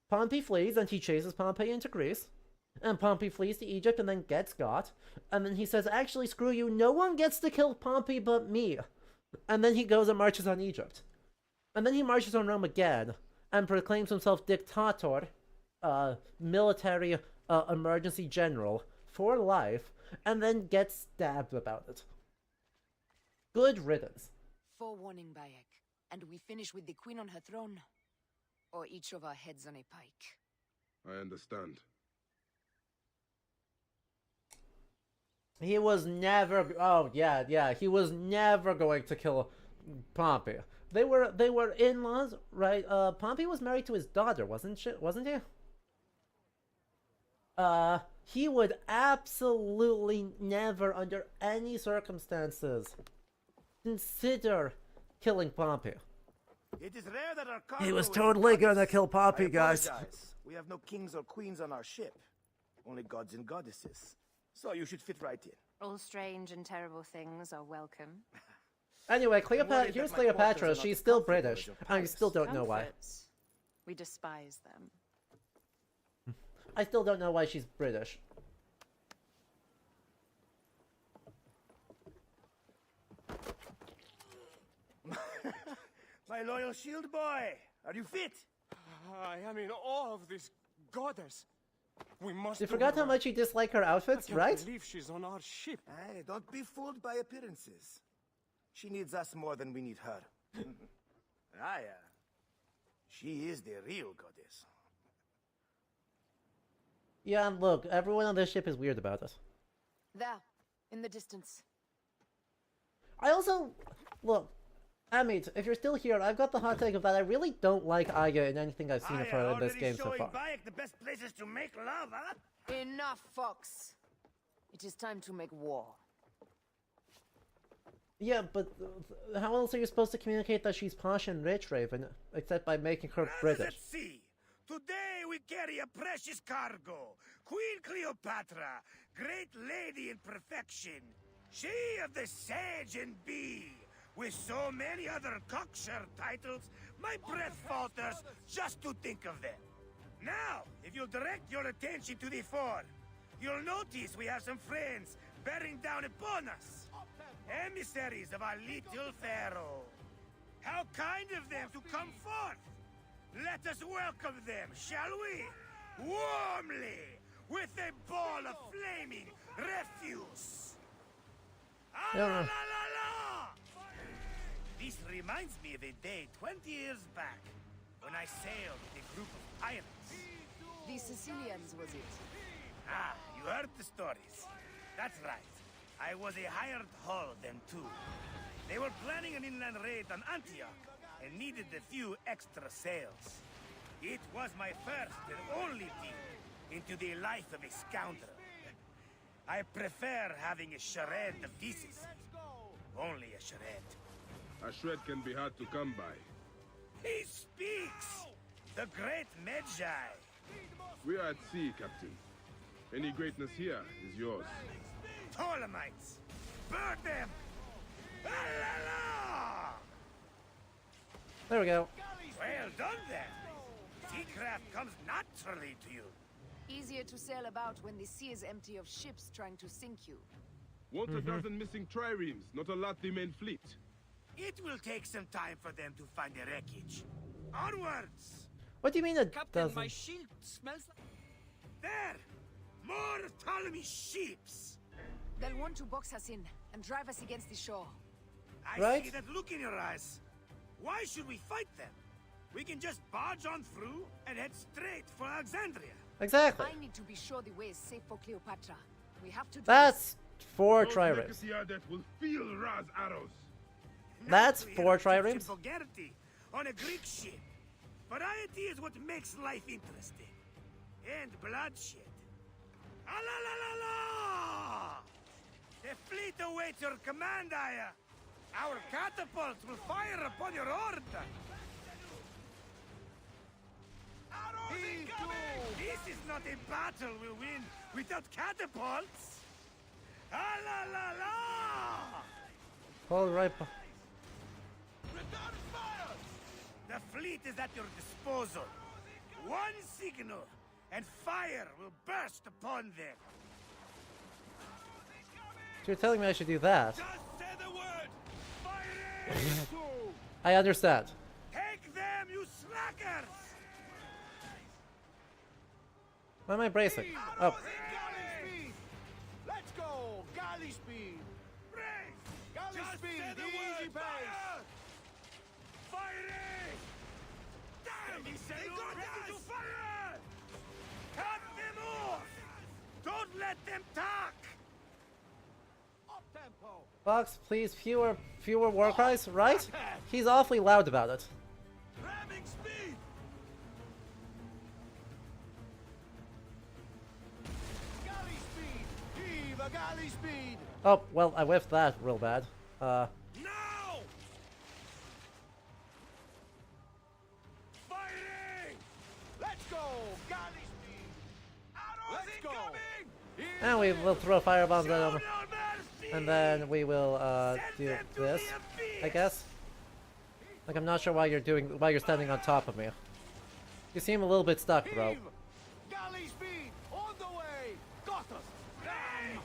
[SPEAKER 1] Pompey flees, and he chases Pompey into Greece. And Pompey flees to Egypt and then gets got. And then he says, actually, screw you, no one gets to kill Pompey but me. And then he goes and marches on Egypt. And then he marches on Rome again, and proclaims himself dictator, military emergency general, for life, and then gets stabbed about it. Good riddance.
[SPEAKER 8] Forewarning, Bayek. And we finish with the queen on her throne, or each of our heads on a pike.
[SPEAKER 2] I understand.
[SPEAKER 1] He was never... Oh, yeah, he was never going to kill Pompey. They were in-laws, right? Pompey was married to his daughter, wasn't he? He would absolutely never, under any circumstances, consider killing Pompey.
[SPEAKER 9] It is rare that our cargo
[SPEAKER 1] He was
[SPEAKER 9] is
[SPEAKER 1] totally
[SPEAKER 9] goddess.
[SPEAKER 1] gonna kill Pompey, guys.
[SPEAKER 9] We have no kings or queens on our ship. Only gods and goddesses. So you should fit right in.
[SPEAKER 10] All strange and terrible things are welcome.
[SPEAKER 1] Anyway,
[SPEAKER 9] worried
[SPEAKER 1] here's
[SPEAKER 9] that my
[SPEAKER 1] Cleopatra.
[SPEAKER 9] quarters are not
[SPEAKER 1] She's still
[SPEAKER 9] comfortable
[SPEAKER 1] British.
[SPEAKER 9] as your
[SPEAKER 1] I
[SPEAKER 9] palace.
[SPEAKER 1] still don't know why.
[SPEAKER 10] Comforts. We despise them.
[SPEAKER 1] I still don't know why she's British.
[SPEAKER 9] My loyal shield boy, are you fit?
[SPEAKER 6] I am in awe of this goddess. We must.
[SPEAKER 1] You forgot how much you dislike her outfits, right?
[SPEAKER 6] I can't believe she's on our ship.
[SPEAKER 9] Hey, don't be fooled by appearances. She needs us more than we need her. She is the real goddess.
[SPEAKER 1] Yeah, and look, everyone on this ship is weird about it.
[SPEAKER 8] There, in the distance.
[SPEAKER 1] I also... Look, Amit, if you're still here, I've got the hot take of that I really don't like Aya in anything I've seen of her in this game so far.
[SPEAKER 9] Bayek the best places to make love, huh?
[SPEAKER 8] Enough, Fox. It is time to make war.
[SPEAKER 1] Yeah, but how else are you supposed to communicate that she's posh and rich, Raven, except by making her British?
[SPEAKER 9] Let's see. Today we carry a precious cargo. Queen Cleopatra, great lady in perfection. She of the Sage and Bee. With so many other cocksure titles, my breath falters just to think of them. Now, if you'll direct your attention to the fore, you'll notice we have some friends bearing down upon us. Emissaries of our little pharaoh. How kind of them to come forth. Let us welcome them, shall we? Warmly, with a ball of flaming refuse. Ah, la, la, la, la! This reminds me of a day 20 years back, when I sailed with a group of pirates.
[SPEAKER 8] The Sicilians, was it?
[SPEAKER 9] Ah, you heard the stories. That's right. I was a hired hull then too. They were planning an inland raid on Antioch, and needed a few extra sails. It was my first and only deal into the life of a scoundrel. I prefer having a charade of decency. Only a charade.
[SPEAKER 2] A shred can be hard to come by.
[SPEAKER 9] He speaks! The great Magi!
[SPEAKER 2] We are at sea, Captain. Any greatness here is yours.
[SPEAKER 9] Ptolemites! Burn them! La, la, la!
[SPEAKER 1] There we go.
[SPEAKER 9] Well done then! Seacraft comes naturally to you.
[SPEAKER 8] Easier to sail about when the sea is empty of ships trying to sink you.
[SPEAKER 2] Want a dozen missing triremes, not a lot the main fleet.
[SPEAKER 9] It will take some time for them to find the wreckage. Onwards!
[SPEAKER 1] What do you mean it
[SPEAKER 6] Captain,
[SPEAKER 1] doesn't?
[SPEAKER 6] my shield smells like...
[SPEAKER 9] There! More Ptolemy ships!
[SPEAKER 8] They'll want to box us in and drive us against the shore.
[SPEAKER 9] I
[SPEAKER 1] Right?
[SPEAKER 9] see that look in your eyes. Why should we fight them? We can just barge on through and head straight for Alexandria.
[SPEAKER 1] Exactly.
[SPEAKER 8] I need to be sure the way is safe for Cleopatra. We have to do
[SPEAKER 1] That's 4
[SPEAKER 2] Those
[SPEAKER 1] triremes.
[SPEAKER 2] legacy that will feel Ra's arrows.
[SPEAKER 1] That's
[SPEAKER 9] Not to
[SPEAKER 1] 4
[SPEAKER 9] hear of
[SPEAKER 1] triremes?
[SPEAKER 9] Egyptian vulgarity on a Greek ship. Variety is what makes life interesting. And bloodshed. Ah, la, la, la, la! The fleet awaits your command, Aya. Our catapults will fire upon your order. This is not a battle we'll win without catapults. Ah, la, la, la!
[SPEAKER 1] All right.
[SPEAKER 9] The fleet is at your disposal. One signal, and fire will burst upon them.
[SPEAKER 1] So you're telling me I should do that?
[SPEAKER 9] Just say the word! Fire!
[SPEAKER 1] I understand.
[SPEAKER 9] Take them, you slackers!
[SPEAKER 1] Why am I bracing? Oh.
[SPEAKER 6] Let's go! Galley speed!
[SPEAKER 9] Brace!
[SPEAKER 6] Galley
[SPEAKER 9] Just
[SPEAKER 6] speed!
[SPEAKER 9] say the
[SPEAKER 6] Easy
[SPEAKER 9] word!
[SPEAKER 6] pace!
[SPEAKER 9] Firing! Damn! They got ready to fire! Cut them off! Don't let them talk!
[SPEAKER 6] Up tempo!
[SPEAKER 1] Fox, please, fewer war cries, right? He's awfully loud about it.
[SPEAKER 9] Ramming speed!
[SPEAKER 6] Galley speed! Heave a galley speed!
[SPEAKER 1] Oh, well, I whiffed that real bad.
[SPEAKER 9] Now! Firing!
[SPEAKER 6] Let's go! Galley speed! Let's go!
[SPEAKER 1] And we will throw firebombs at
[SPEAKER 9] Show
[SPEAKER 1] him.
[SPEAKER 9] no mercy!
[SPEAKER 1] And then we will
[SPEAKER 9] Send
[SPEAKER 1] do
[SPEAKER 9] them to
[SPEAKER 1] this,
[SPEAKER 9] the abyss!
[SPEAKER 1] I guess. Like, I'm not sure why you're standing on top of me. You seem a little bit stuck, bro.
[SPEAKER 6] Heave! Galley speed! On the way! Got us!
[SPEAKER 9] Hey!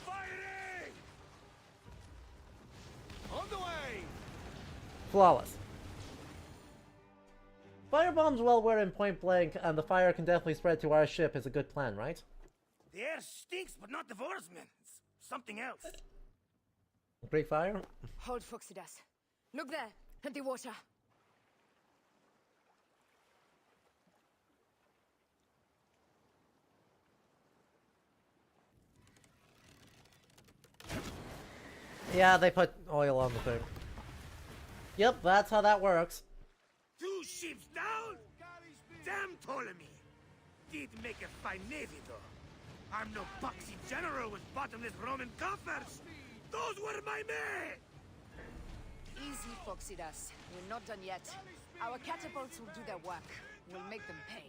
[SPEAKER 9] Firing!
[SPEAKER 1] Flawless. Firebombs while we're in point blank and the fire can definitely spread to our ship is a good plan, right?
[SPEAKER 9] The air stinks, but not the Vorsman. It's something else.
[SPEAKER 1] Great fire?
[SPEAKER 8] Hold Foxidas. Look there, at the water.
[SPEAKER 1] Yeah, they put oil on the thing. Yep, that's how that works.
[SPEAKER 9] 2 ships down? Damn Ptolemy! Did make a fine navy, though. I'm no boxy general with bottomless Roman coffers. Those were my men!
[SPEAKER 8] Easy, Foxidas. We're not done yet. Our catapults will do their work. We'll make them pay.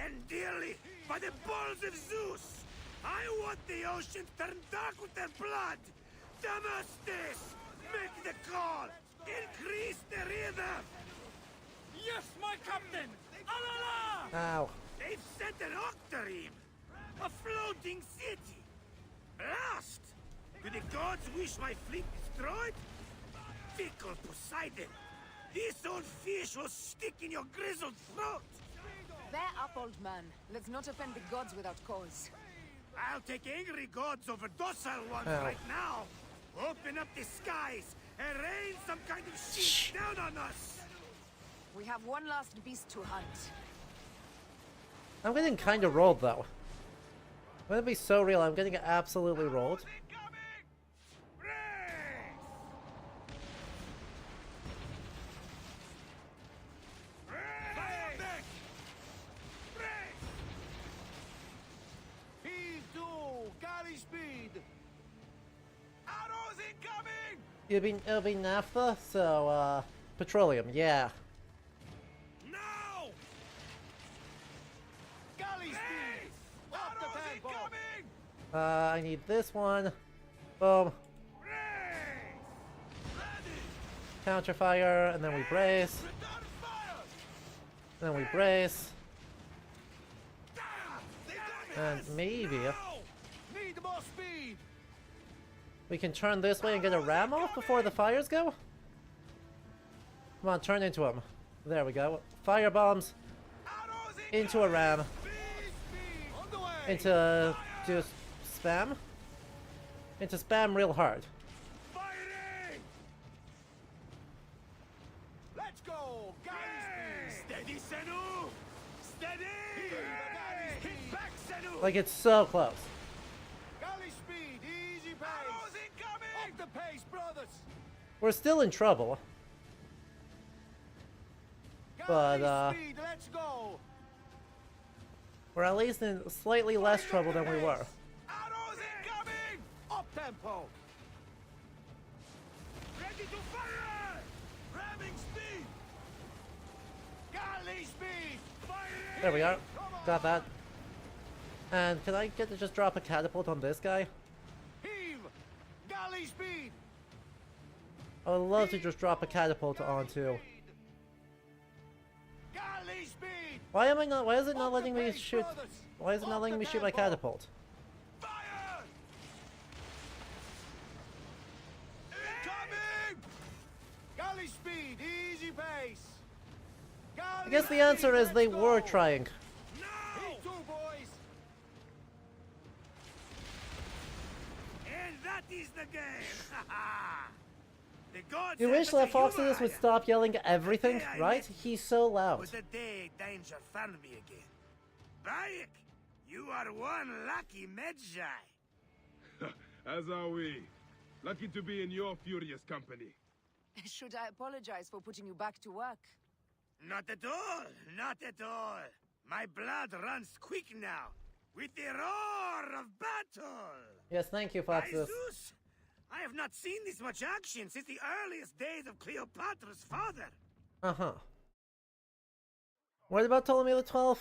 [SPEAKER 9] And dearly, by the balls of Zeus! I want the ocean turned dark with their blood! Damastes! Make the call! Increase the rhythm!
[SPEAKER 6] Yes, my captain! Alala!
[SPEAKER 1] Ow.
[SPEAKER 9] They've sent an octarine! A floating city! Blast! Do the gods wish my fleet destroyed? Fickle Poseidon! This old fish will stick in your grizzled throat!
[SPEAKER 8] Bear up, old man. Let's not offend the gods without cause.
[SPEAKER 9] I'll take angry gods over docile ones
[SPEAKER 1] Ow.
[SPEAKER 9] right now! Open up the skies and rain some kind of shit down on us!
[SPEAKER 8] We have one last beast to hunt.
[SPEAKER 1] I'm getting kind of rolled, though. I'm gonna be so real, I'm getting absolutely rolled. It'll be naphtha, so, petroleum, yeah.
[SPEAKER 9] Now!
[SPEAKER 6] Galley speed! Arrows incoming!
[SPEAKER 1] I need this one. Boom. Counter fire, and then we brace. Then we brace. And maybe
[SPEAKER 6] Need more speed!
[SPEAKER 1] we can turn this way and get a ram off before the fires go? Come on, turn into him. There we go. Fire bombs into a ram. Into just spam. Into spam real hard.
[SPEAKER 9] Firing!
[SPEAKER 6] Let's go! Galley speed!
[SPEAKER 9] Steady, Senu! Steady! Hit back, Senu!
[SPEAKER 1] Like it's so close.
[SPEAKER 6] Galley speed! Easy pace! Arrows incoming! Up the pace, brothers!
[SPEAKER 1] We're still in trouble. But,
[SPEAKER 6] Galley speed! Let's go!
[SPEAKER 1] we're at least in slightly less trouble than we were.
[SPEAKER 6] Arrows incoming! Up tempo!
[SPEAKER 9] Ready to fire!
[SPEAKER 6] Ramming speed! Galley speed! Firing!
[SPEAKER 1] There we are. Got that. And can I get to just drop a catapult on this guy?
[SPEAKER 6] Heave! Galley speed!
[SPEAKER 1] I would love to just drop a catapult onto.
[SPEAKER 6] Galley speed!
[SPEAKER 1] Why am I not? Why is it not
[SPEAKER 6] Up
[SPEAKER 1] letting
[SPEAKER 6] the
[SPEAKER 1] me
[SPEAKER 6] pace,
[SPEAKER 1] shoot?
[SPEAKER 6] brothers!
[SPEAKER 1] Why is it not
[SPEAKER 6] Up
[SPEAKER 1] letting
[SPEAKER 6] the
[SPEAKER 1] me shoot my
[SPEAKER 6] tempo!
[SPEAKER 1] catapult?
[SPEAKER 6] Fire! Incoming! Galley speed! Easy pace!
[SPEAKER 1] I guess the answer is they were trying.
[SPEAKER 6] Heat two, boys!
[SPEAKER 9] And that is the game! The gods
[SPEAKER 1] You
[SPEAKER 9] have
[SPEAKER 1] wish
[SPEAKER 9] such a
[SPEAKER 1] that Foxidus
[SPEAKER 9] humor,
[SPEAKER 1] would
[SPEAKER 9] Aya.
[SPEAKER 1] stop yelling everything,
[SPEAKER 9] The day I
[SPEAKER 1] right?
[SPEAKER 9] met
[SPEAKER 1] He's so loud.
[SPEAKER 9] was the day danger found me again. Bayek, you are one lucky Medjay.
[SPEAKER 2] As are we. Lucky to be in your furious company.
[SPEAKER 8] Should I apologize for putting you back to work?
[SPEAKER 9] Not at all, not at all. My blood runs quick now, with the roar of battle.
[SPEAKER 1] Yes, thank you,
[SPEAKER 9] By
[SPEAKER 1] Foxidus.
[SPEAKER 9] Zeus, I have not seen this much action since the earliest days of Cleopatra's father.
[SPEAKER 1] Uh-huh. What about Ptolemy the 12th?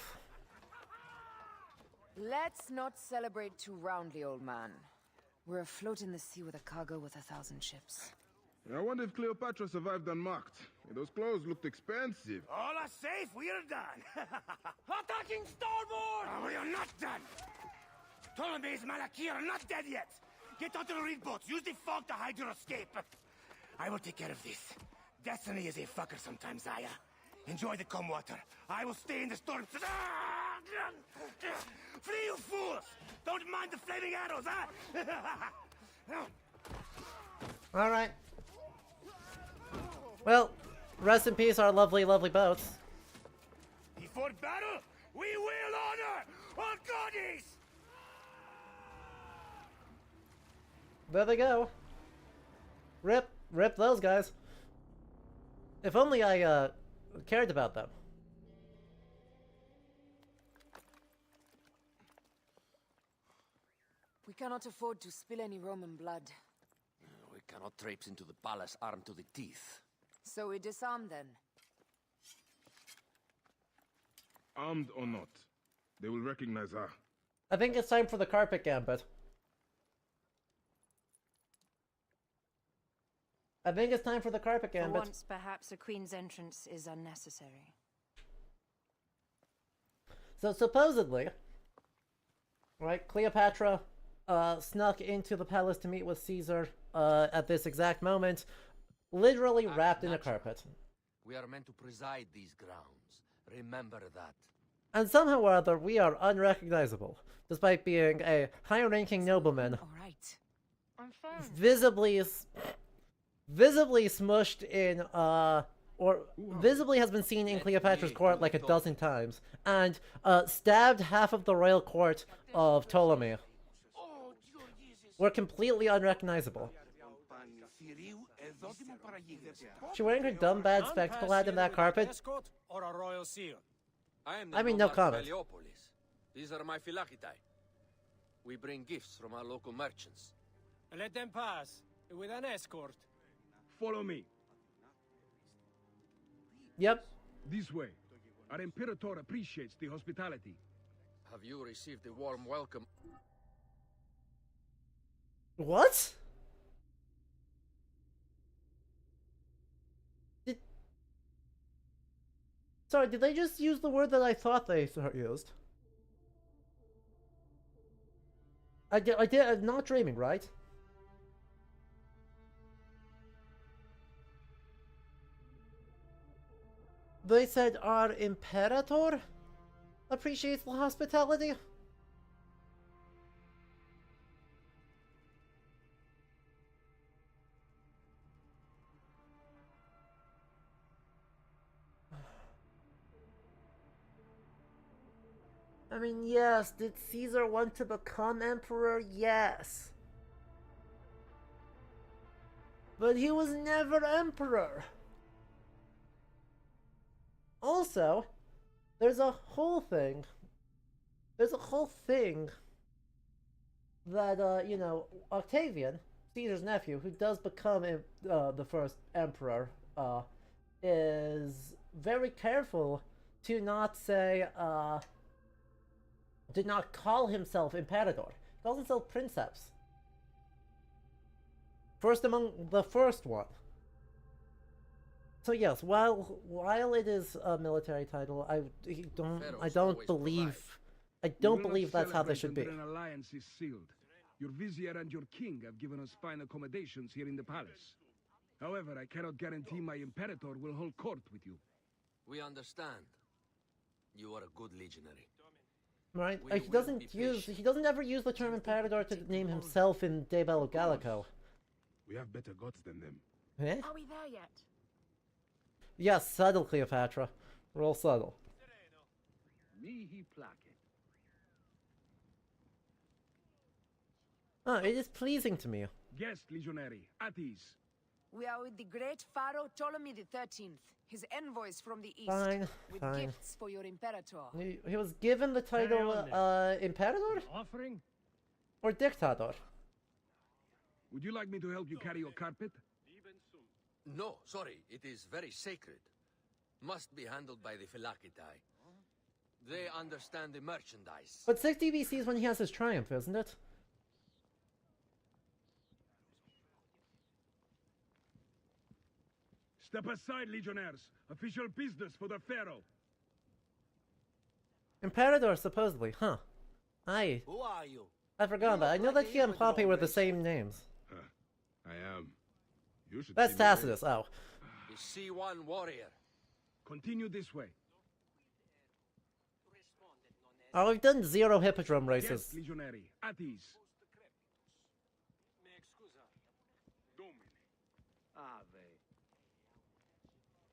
[SPEAKER 8] Let's not celebrate too roundly, old man. We're afloat in the sea with a cargo worth 1,000 ships.
[SPEAKER 2] I wonder if Cleopatra survived unmarked. Those clothes looked expensive.
[SPEAKER 9] All are safe, we are done.
[SPEAKER 6] Attacking starboard!
[SPEAKER 9] We are not done. Ptolemy's Malaki are not dead yet. Get onto the reed boats. Use the fog to hide your escape. I will take care of this. Destiny is a fucker sometimes, Aya. Enjoy the calm water. I will stay in the storm. Flee, you fools! Don't mind the flaming arrows, huh?
[SPEAKER 1] Alright. Well, rest in peace, our lovely, lovely boats.
[SPEAKER 9] Before battle, we will honor our goddess!
[SPEAKER 1] There they go. Rip those guys. If only I, cared about them.
[SPEAKER 8] We cannot afford to spill any Roman blood.
[SPEAKER 11] We cannot traipse into the palace armed to the teeth.
[SPEAKER 8] So we disarm then.
[SPEAKER 2] Armed or not, they will recognize her.
[SPEAKER 1] I think it's time for the carpet gambit. I think it's time for the carpet
[SPEAKER 7] For
[SPEAKER 1] gambit.
[SPEAKER 7] once, perhaps a queen's entrance is unnecessary.
[SPEAKER 1] So supposedly, right, Cleopatra snuck into the palace to meet with Caesar at this exact moment, literally wrapped in a carpet.
[SPEAKER 11] We are meant to preside these grounds. Remember that.
[SPEAKER 1] And somehow or other, we are unrecognizable, despite being a high-ranking nobleman.
[SPEAKER 8] All right.
[SPEAKER 7] I'm fine.
[SPEAKER 1] Visibly smushed in, or visibly has been seen in Cleopatra's court like a dozen times, and stabbed half of the royal court of Ptolemy. We're completely unrecognizable. She wearing her dumb bad spectacle hat in that carpet?
[SPEAKER 6] Or a royal seal?
[SPEAKER 1] I mean, no comment.
[SPEAKER 11] These are my phylaceti. We bring gifts from our local merchants.
[SPEAKER 6] Let them pass, with an escort.
[SPEAKER 4] Follow me.
[SPEAKER 1] Yep.
[SPEAKER 4] This way. Our Imperator appreciates the hospitality.
[SPEAKER 11] Have you received a warm welcome?
[SPEAKER 1] What? Sorry, did they just use the word that I thought they used? I did, I'm not dreaming, right? They said our Imperator appreciates the hospitality? I mean, yes, did Caesar want to become emperor? Yes. But he was never emperor. Also, there's a whole thing that, you know, Octavian, Caesar's nephew, who does become the first emperor, is very careful to not say, did not call himself Imperator. He calls himself Princeps. First among the first one. So yes, while it is a military title, I don't believe that's how they should be.
[SPEAKER 4] An alliance is sealed. Your vizier and your king have given us fine accommodations here in the palace. However, I cannot guarantee my Imperator will hold court with you.
[SPEAKER 11] We understand. You are a good legionary.
[SPEAKER 1] Right? He doesn't ever use the term Imperator to name himself in De Bello Gallico.
[SPEAKER 2] We have better gods than them.
[SPEAKER 1] Eh?
[SPEAKER 7] Are we there yet?
[SPEAKER 1] Yes, subtle, Cleopatra. Real subtle.
[SPEAKER 4] Mihi placet.
[SPEAKER 1] Oh, it is pleasing to me.
[SPEAKER 4] Guest legionary, at ease.
[SPEAKER 8] We are with the great Pharaoh Ptolemy XIII, his envoys from the east,
[SPEAKER 1] Fine,
[SPEAKER 8] with
[SPEAKER 1] fine.
[SPEAKER 8] gifts for your Imperator.
[SPEAKER 1] He was given the title, Imperator?
[SPEAKER 6] Offering?
[SPEAKER 1] Or Dictator?
[SPEAKER 4] Would you like me to help you carry your carpet?
[SPEAKER 11] No, sorry, it is very sacred. Must be handled by the phylaceti. They understand the merchandise.
[SPEAKER 1] But 60 BC is when he has his triumph, isn't it?
[SPEAKER 4] Step aside, legionnaires. Official business for the Pharaoh.
[SPEAKER 1] Imperator, supposedly, huh?
[SPEAKER 11] Who are you?
[SPEAKER 1] I forgot that. I know that he and Pompey were the same names.
[SPEAKER 2] I am. You should
[SPEAKER 1] That's
[SPEAKER 2] see me later.
[SPEAKER 1] Tacitus, oh.
[SPEAKER 11] The see one warrior.
[SPEAKER 4] Continue this way.
[SPEAKER 1] Oh, we've done 0 hippodrome
[SPEAKER 4] Yes,
[SPEAKER 1] races.
[SPEAKER 4] legionary. At ease.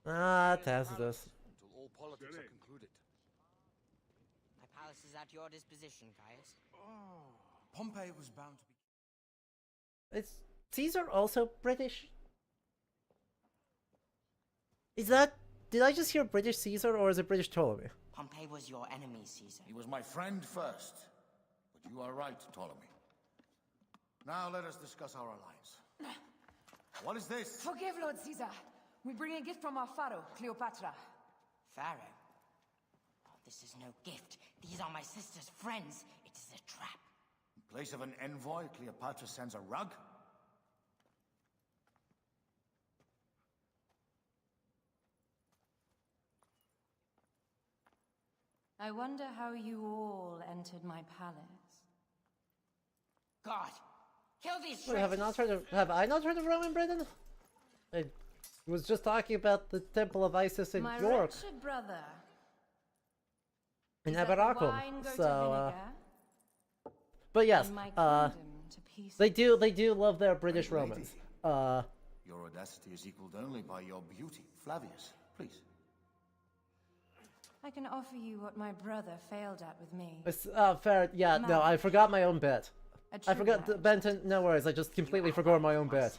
[SPEAKER 1] Ah, Tacitus.
[SPEAKER 11] Until all politics are concluded.
[SPEAKER 12] My palace is at your disposition, Caius. Pompey was bound to be...
[SPEAKER 1] Is Caesar also British? Is that... Did I just hear British Caesar, or is it British Ptolemy?
[SPEAKER 12] Pompey was your enemy, Caesar.
[SPEAKER 13] He was my friend first, but you are right, Ptolemy. Now let us discuss our alliance. What is this?
[SPEAKER 8] Forgive, Lord Caesar. We bring a gift from our pharaoh, Cleopatra.
[SPEAKER 12] Pharaoh? Oh, this is no gift. These are my sister's friends. It is a trap.
[SPEAKER 13] In place of an envoy, Cleopatra sends a rug?
[SPEAKER 14] I wonder how you all entered my palace.
[SPEAKER 12] God! Kill these
[SPEAKER 1] Wait, have I not heard of Rome in Britain? I was just talking about the Temple of Isis in
[SPEAKER 14] My
[SPEAKER 1] York.
[SPEAKER 14] wretched brother.
[SPEAKER 1] In
[SPEAKER 14] Is that the
[SPEAKER 1] Aberacum.
[SPEAKER 14] wine go to
[SPEAKER 1] So,
[SPEAKER 14] vinegar?
[SPEAKER 1] but yes,
[SPEAKER 14] And my kingdom to pieces?
[SPEAKER 1] they do love their British Romans.
[SPEAKER 13] Your audacity is equaled only by your beauty. Flavius, please.
[SPEAKER 14] I can offer you what my brother failed at with me.
[SPEAKER 1] Fair, yeah, no, I forgot my own bit. I forgot,
[SPEAKER 14] true
[SPEAKER 1] Benton, no worries, I just completely forgot my own bit.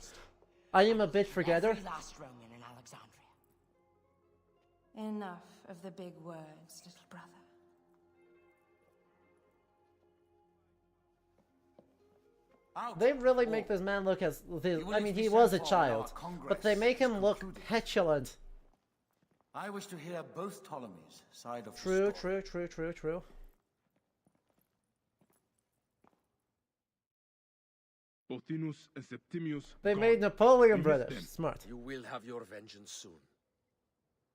[SPEAKER 1] I am a bit forgetter.
[SPEAKER 12] Every last Roman in Alexandria.
[SPEAKER 14] Enough of the big words, little brother.
[SPEAKER 1] They really make this man look as... I mean, he was a child, but they make him look petulant.
[SPEAKER 13] I wish to hear both Ptolemies' side of
[SPEAKER 1] True,
[SPEAKER 13] the story.
[SPEAKER 1] true.
[SPEAKER 4] Pothinus and Septimius.
[SPEAKER 1] They
[SPEAKER 4] gone.
[SPEAKER 1] made Napoleon
[SPEAKER 4] We
[SPEAKER 1] British.
[SPEAKER 4] missed them.
[SPEAKER 1] Smart.
[SPEAKER 11] You will have your vengeance soon.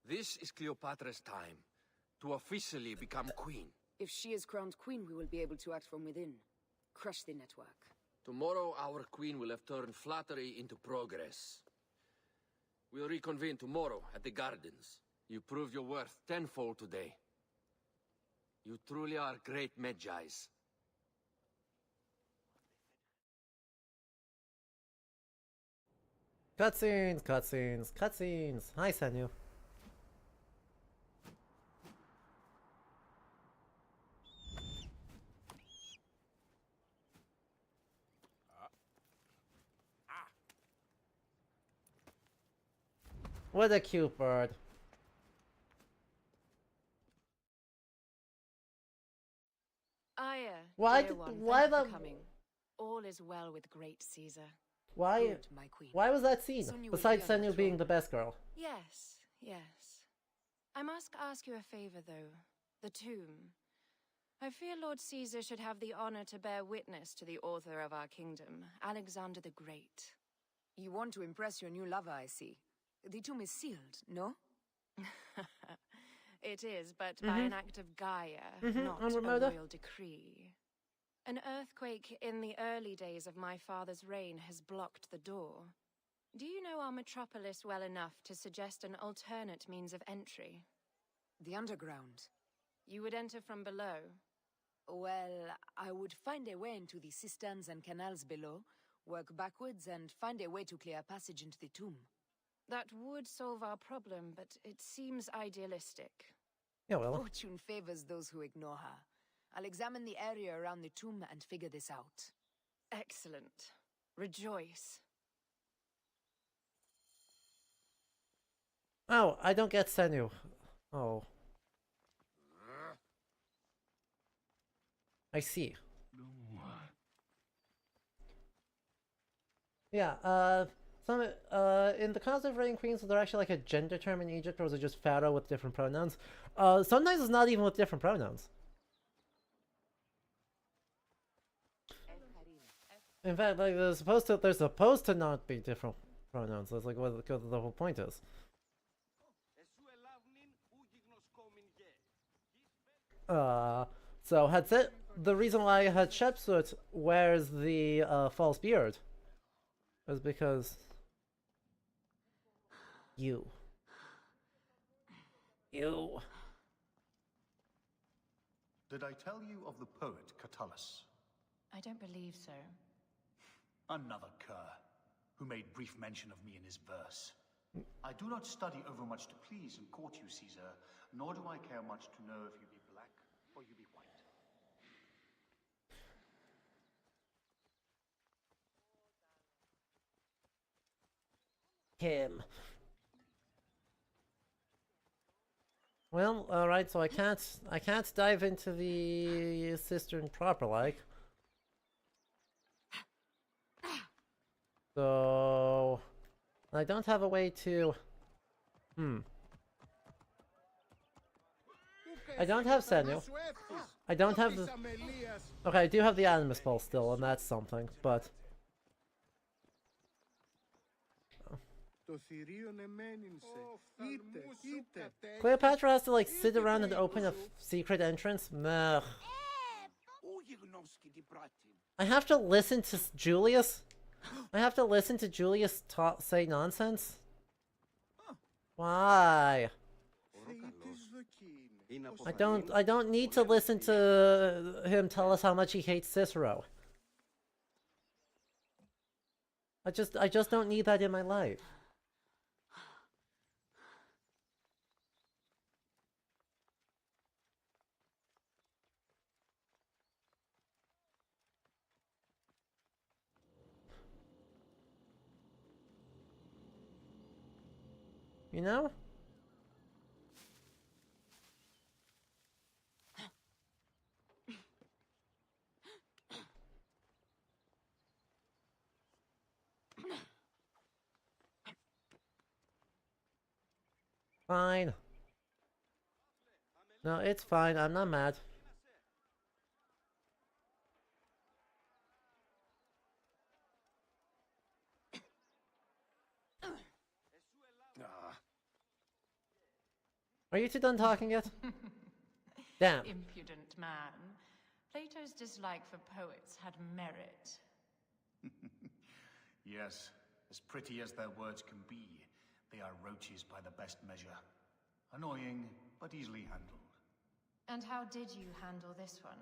[SPEAKER 11] This is Cleopatra's time to officially become queen.
[SPEAKER 8] If she is crowned queen, we will be able to act from within. Crush the network.
[SPEAKER 11] Tomorrow, our queen will have turned flattery into progress. We'll reconvene tomorrow at the gardens. You proved your worth tenfold today. You truly are great Magi's.
[SPEAKER 1] Cutscenes. Hi, Senu. What a cute bird.
[SPEAKER 10] Aya,
[SPEAKER 1] Why
[SPEAKER 10] dear
[SPEAKER 1] did-
[SPEAKER 10] one,
[SPEAKER 1] why
[SPEAKER 10] thank you for
[SPEAKER 1] the-
[SPEAKER 10] coming. All is well with great Caesar.
[SPEAKER 1] Why?
[SPEAKER 8] Good, my queen.
[SPEAKER 1] Why was that scene?
[SPEAKER 8] Soon you will
[SPEAKER 1] Besides
[SPEAKER 8] be on the
[SPEAKER 1] Senu being
[SPEAKER 8] throne.
[SPEAKER 1] the best girl.
[SPEAKER 10] Yes. I must ask you a favor, though. The tomb. I fear Lord Caesar should have the honor to bear witness to the author of our kingdom, Alexander the Great.
[SPEAKER 8] You want to impress your new lover, I see. The tomb is sealed, no?
[SPEAKER 10] It is, but by an act of Gaia, not
[SPEAKER 1] on
[SPEAKER 10] a
[SPEAKER 1] Ramoda.
[SPEAKER 10] royal decree. An earthquake in the early days of my father's reign has blocked the door. Do you know our metropolis well enough to suggest an alternate means of entry?
[SPEAKER 8] The underground.
[SPEAKER 10] You would enter from below.
[SPEAKER 8] Well, I would find a way into the cisterns and canals below, work backwards, and find a way to clear a passage into the tomb.
[SPEAKER 10] That would solve our problem, but it seems idealistic.
[SPEAKER 1] Yeah, well.
[SPEAKER 8] Fortune favors those who ignore her. I'll examine the area around the tomb and figure this out.
[SPEAKER 10] Excellent. Rejoice.
[SPEAKER 1] Oh, I don't get Senu. Oh. I see. Yeah, in the Council of Reigning Queens, is there actually like a gender term in Egypt, or is it just pharaoh with different pronouns? Sometimes it's not even with different pronouns. In fact, like they're supposed to not be different pronouns. That's like what the whole point is. So the reason why Hatshepsut wears the false beard is because you. You.
[SPEAKER 13] Did I tell you of the poet Catullus?
[SPEAKER 14] I don't believe so.
[SPEAKER 13] Another cur, who made brief mention of me in his verse. I do not study overmuch to please and court you, Caesar, nor do I care much to know if you be black or you be white.
[SPEAKER 1] Him. Well, alright, so I can't dive into the cistern proper like. So I don't have a way to I don't have Senu. I don't have the okay, I do have the Animus Pulse still, and that's something, but Cleopatra has to like sit around and open a secret entrance? Meh. I have to listen to Julius? I have to listen to Julius say nonsense? Why? I don't need to listen to him tell us how much he hates Cicero. I just don't need that in my life. You know? Fine. No, it's fine. I'm not mad. Are you two done talking yet? Damn.
[SPEAKER 14] Impudent man. Plato's dislike for poets had merit.
[SPEAKER 13] Yes, as pretty as their words can be, they are roaches by the best measure. Annoying, but easily handled.
[SPEAKER 14] And how did you handle this one?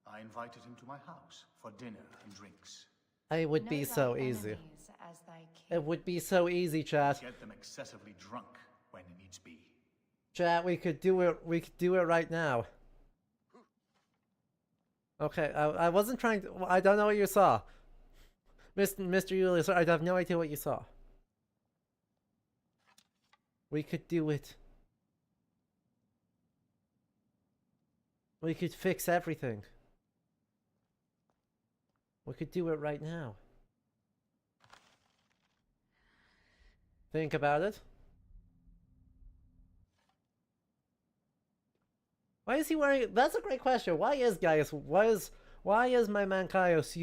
[SPEAKER 13] I invited him to my house for dinner and drinks.
[SPEAKER 1] It would be so easy. It would be so easy, chat.
[SPEAKER 13] Get them excessively drunk when needs be.
[SPEAKER 1] Chat, we could do it right now. Okay, I wasn't trying to, I don't know what you saw. Mr. Julius, I have no idea what you saw. We could do it. We could fix everything. We could do it right now. Think about it. Why is he wearing? That's a great question. Why is Gaius? Why is my man Gaius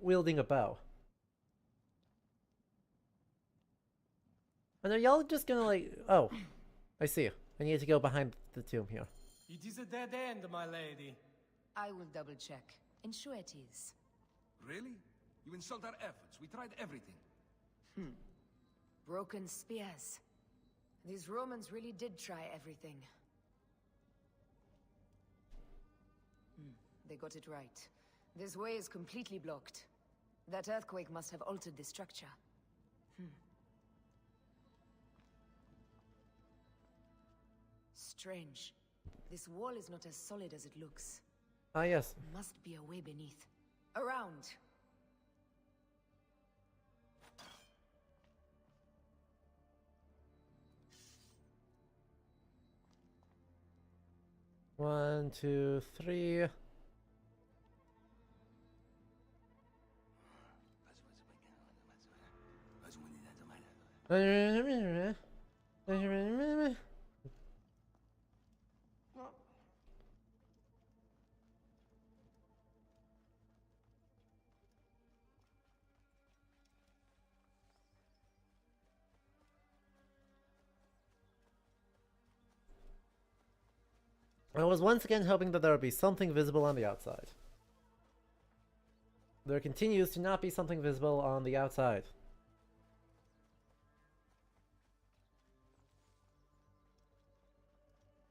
[SPEAKER 1] wielding a bow? And are y'all just gonna like? Oh, I see. I need to go behind the tomb here.
[SPEAKER 6] It is a dead end, my lady.
[SPEAKER 8] I will double check. Ensure it is.
[SPEAKER 4] Really? You insult our efforts. We tried everything.
[SPEAKER 8] Broken spears. These Romans really did try everything. They got it right. This way is completely blocked. That earthquake must have altered the structure. Strange. This wall is not as solid as it looks.
[SPEAKER 1] Ah, yes.
[SPEAKER 8] Must be a way beneath. Around.
[SPEAKER 1] One, two, three. I was once again hoping that there would be something visible on the outside. There continues to not be something visible on the outside.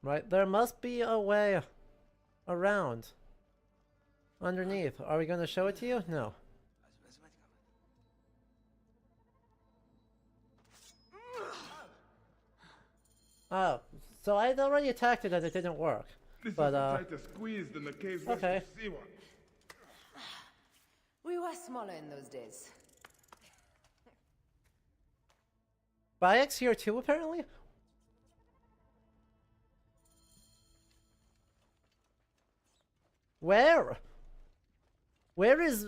[SPEAKER 1] Right? There must be a way around. Underneath. Are we going to show it to you? No. Oh, so I had already attacked it and it didn't work.
[SPEAKER 2] This
[SPEAKER 1] but,
[SPEAKER 2] is a tighter squeeze than the cave's
[SPEAKER 1] okay.
[SPEAKER 2] Siwa.
[SPEAKER 8] We were smaller in those days.
[SPEAKER 1] Bayek's here too, apparently? Where? Where is...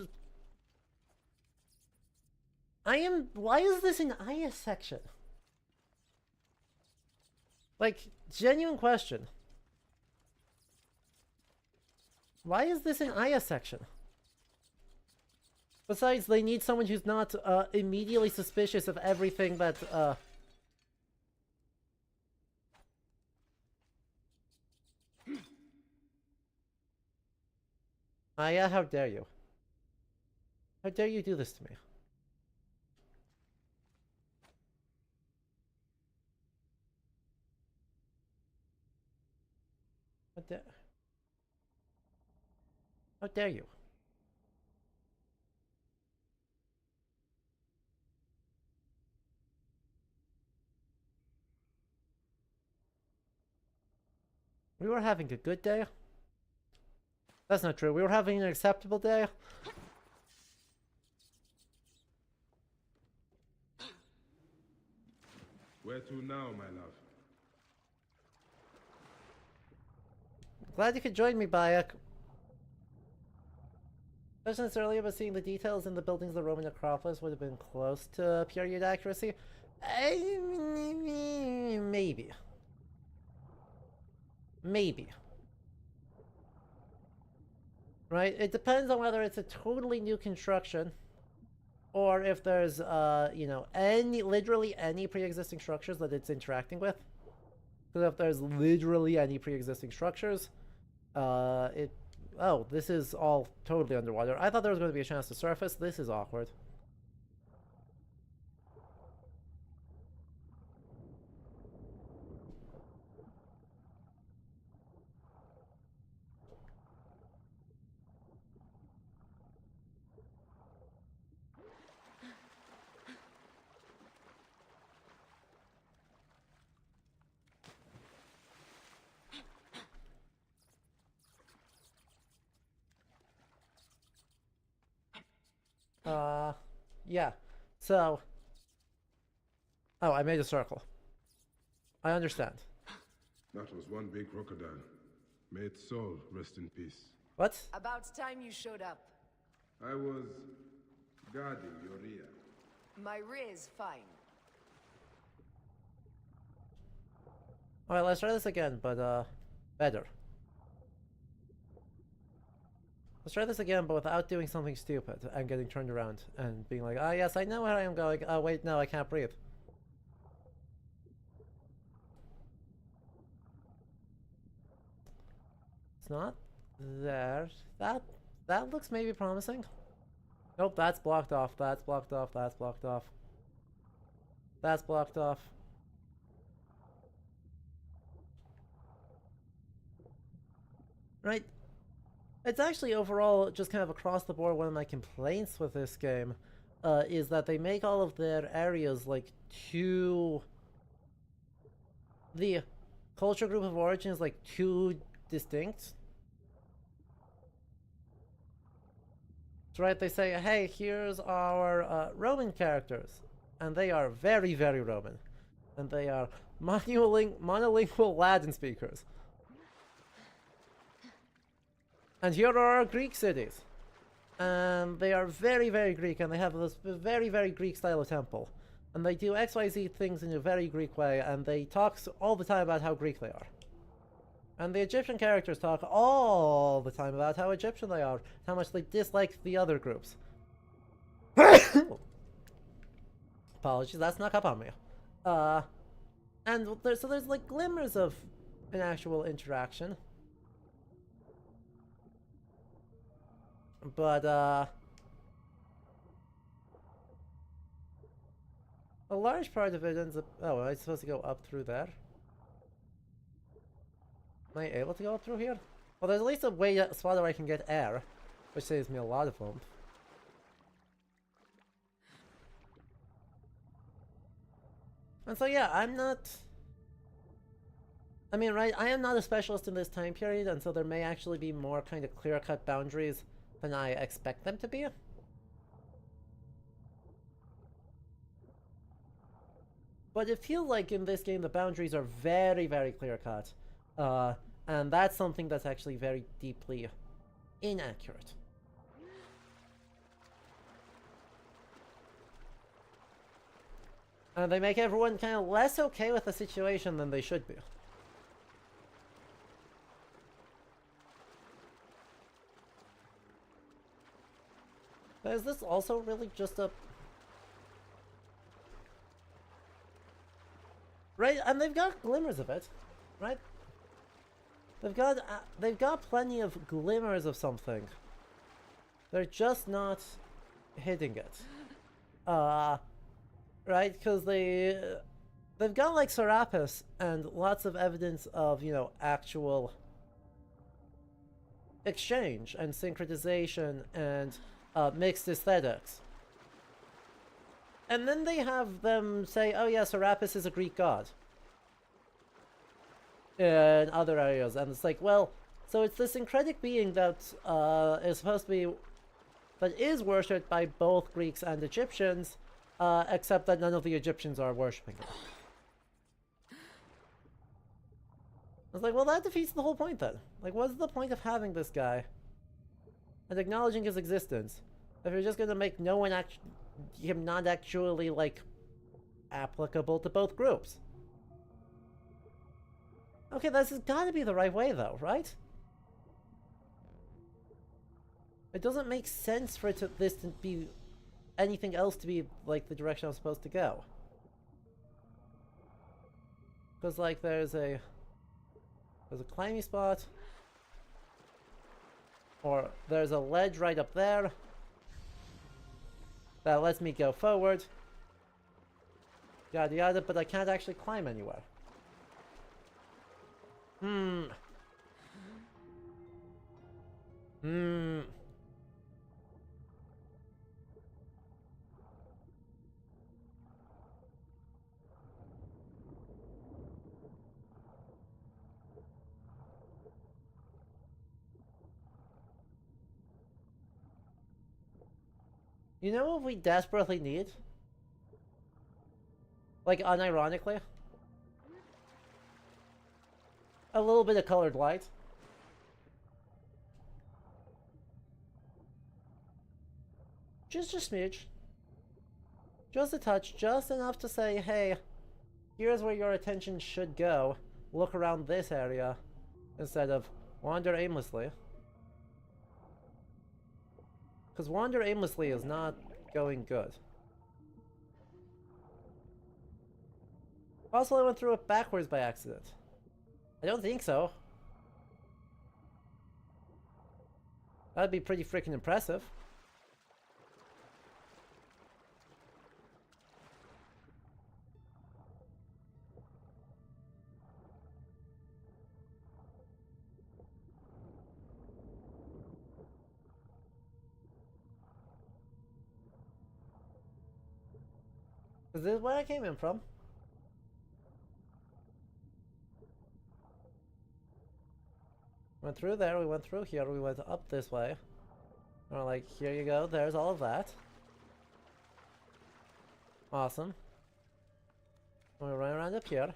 [SPEAKER 1] Why is this in Aya's section? Like, genuine question. Why is this in Aya's section? Besides, they need someone who's not immediately suspicious of everything that Aya, how dare you? How dare you do this to me? How dare you? We were having a good day. That's not true. We were having an acceptable day.
[SPEAKER 2] Where to now, my love?
[SPEAKER 1] Glad you could join me, Bayek. Questions earlier about seeing the details in the buildings of the Roman Acropolis would have been close to period accuracy. Maybe. Maybe. Right? It depends on whether it's a totally new construction or if there's, you know, literally any pre-existing structures that it's interacting with. Because if there's literally any pre-existing structures, oh, this is all totally underwater. I thought there was going to be a chance to surface. This is awkward. Yeah. So... Oh, I made a circle. I understand.
[SPEAKER 2] That was one big crocodile. May its soul rest in peace.
[SPEAKER 1] What?
[SPEAKER 8] About time you showed up.
[SPEAKER 2] I was guarding your rear.
[SPEAKER 8] My rear's fine.
[SPEAKER 1] Alright, let's try this again, but, better. Let's try this again, but without doing something stupid and getting turned around and being like, ah, yes, I know where I am going. Oh, wait, no, I can't breathe. It's not there. That looks maybe promising. Nope, that's blocked off. That's blocked off. That's blocked off. That's blocked off. Right. It's actually overall just kind of across the board one of my complaints with this game is that they make all of their areas like too... The culture group of origin is like too distinct. That's right, they say, hey, here's our Roman characters. And they are very, very Roman. And they are monolingual Latin speakers. And here are our Greek cities. And they are very, very Greek, and they have this very, very Greek style of temple. And they do XYZ things in a very Greek way, and they talk all the time about how Greek they are. And the Egyptian characters talk all the time about how Egyptian they are, how much they dislike the other groups. Apologies, that snuck up on me. And so there's like glimmers of an actual interaction. But, a large part of it ends up... Oh, am I supposed to go up through there? Am I able to go through here? Well, there's at least a way, a spot where I can get air, which saves me a lot of them. And so yeah, I'm not... I mean, right, I am not a specialist in this time period, and so there may actually be more kind of clear-cut boundaries than I expect them to be. But it feels like in this game the boundaries are very, very clear-cut. And that's something that's actually very deeply inaccurate. And they make everyone kind of less okay with the situation than they should be. But is this also really just a... Right, and they've got glimmers of it, right? They've got plenty of glimmers of something. They're just not hitting it. Right, because they've got like Serapis and lots of evidence of, you know, actual exchange and synchronization and mixed aesthetics. And then they have them say, oh yeah, Serapis is a Greek god. In other areas. And it's like, well, so it's the syncretic being that is supposed to be... that is worshipped by both Greeks and Egyptians, except that none of the Egyptians are worshipping it. I was like, well, that defeats the whole point then. Like, what's the point of having this guy and acknowledging his existence if you're just gonna make no one him not actually, like, applicable to both groups? Okay, this has got to be the right way, though, right? It doesn't make sense for this to be anything else to be, like, the direction I'm supposed to go. Because, like, there's a climbing spot. Or there's a ledge right up there that lets me go forward. Yada yada, but I can't actually climb anywhere. You know what we desperately need? Like, unironically? A little bit of colored light. Just a smidge. Just a touch, just enough to say, hey, here's where your attention should go. Look around this area, instead of wander aimlessly. Because wander aimlessly is not going good. Also, I went through it backwards by accident. I don't think so. That'd be pretty freaking impressive. Is this where I came in from? Went through there, we went through here, we went up this way. And we're like, here you go, there's all of that. Awesome. And we run around up here.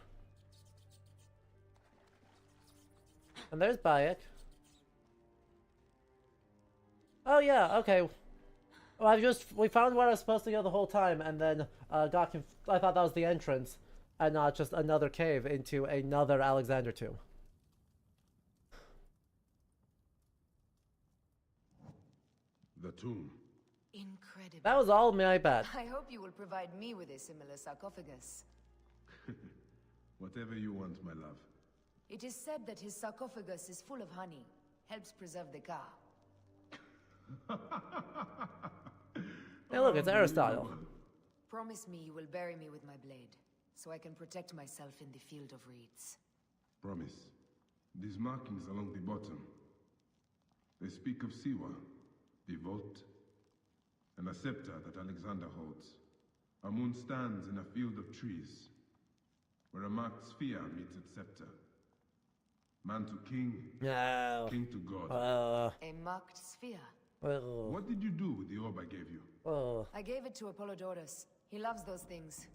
[SPEAKER 1] And there's Bayek. Oh yeah, okay. Well, we found where I was supposed to go the whole time, and then I thought that was the entrance, and not just another cave into another Alexander tomb.
[SPEAKER 2] The tomb.
[SPEAKER 8] Incredible.
[SPEAKER 1] That was all my bad.
[SPEAKER 8] I hope you will provide me with a similar sarcophagus.
[SPEAKER 2] Whatever you want, my love.
[SPEAKER 8] It is said that his sarcophagus is full of honey, helps preserve the car.
[SPEAKER 1] Hey look, it's Aristotle.
[SPEAKER 8] Promise me you will bury me with my blade, so I can protect myself in the field of reeds.
[SPEAKER 2] Promise. These markings along the bottom. They speak of Siwa, the vault, and a scepter that Alexander holds. A moon stands in a field of trees, where a marked sphere meets its scepter. Man to king,
[SPEAKER 1] No.
[SPEAKER 2] king to god.
[SPEAKER 8] A marked sphere.
[SPEAKER 2] What did you do with the orb I gave you?
[SPEAKER 8] I gave it to Apollodorus. He loves those things.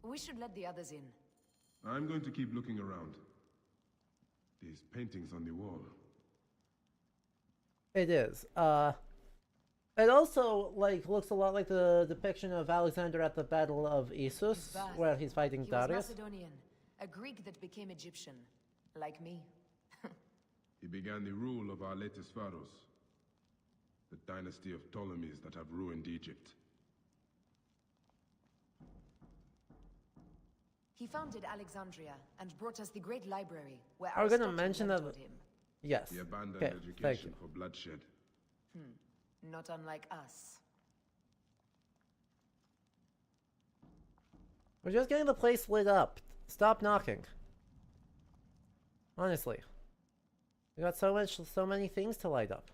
[SPEAKER 8] We should let the others in.
[SPEAKER 2] I'm going to keep looking around. These paintings on the wall.
[SPEAKER 1] It is. It also, like, looks a lot like the depiction of Alexander at the Battle of Issus, where he's fighting Darius.
[SPEAKER 8] He was Macedonian, a Greek that became Egyptian, like me.
[SPEAKER 2] He began the rule of our latest pharaohs, the dynasty of Ptolemies that have ruined Egypt.
[SPEAKER 8] He founded Alexandria and brought us the great library, where
[SPEAKER 1] Are we going to
[SPEAKER 8] Aristotle
[SPEAKER 1] mention that?
[SPEAKER 8] mentored him.
[SPEAKER 1] Yes.
[SPEAKER 2] He abandoned education for bloodshed.
[SPEAKER 8] Not unlike us.
[SPEAKER 1] We're just getting the place lit up. Stop knocking. Honestly. We got so many things to light up.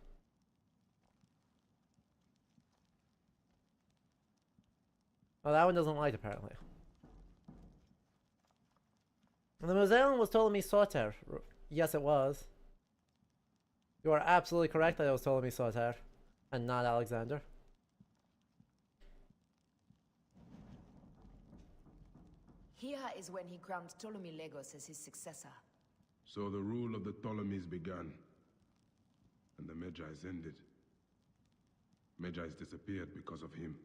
[SPEAKER 1] Oh, that one doesn't light apparently. And the museum was Ptolemy Soter. Yes, it was. You are absolutely correct that it was Ptolemy Soter, and not Alexander.
[SPEAKER 8] Here is when he crowned Ptolemy Legos as his successor.
[SPEAKER 2] So the rule of the Ptolemies began, and the Magi's ended. Magi's disappeared because of him.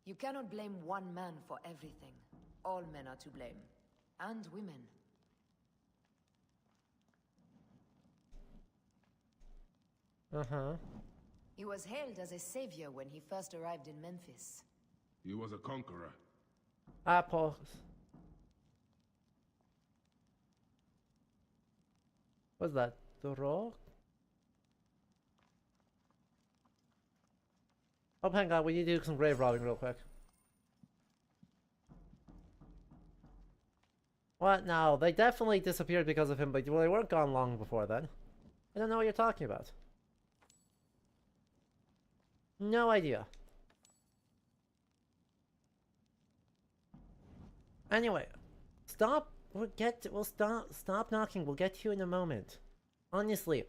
[SPEAKER 8] You cannot blame one man for everything. All men are to blame. And women.
[SPEAKER 1] Uh-huh.
[SPEAKER 8] He was hailed as a savior when he first arrived in Memphis.
[SPEAKER 2] He was a conqueror.
[SPEAKER 1] Apples. What's that? The rock? Oh, hang on, we need to do some grave robbing real quick. What? No, they definitely disappeared because of him, but well, they weren't gone long before then. I don't know what you're talking about. No idea. Anyway, stop. Stop knocking. We'll get to you in a moment. Honestly,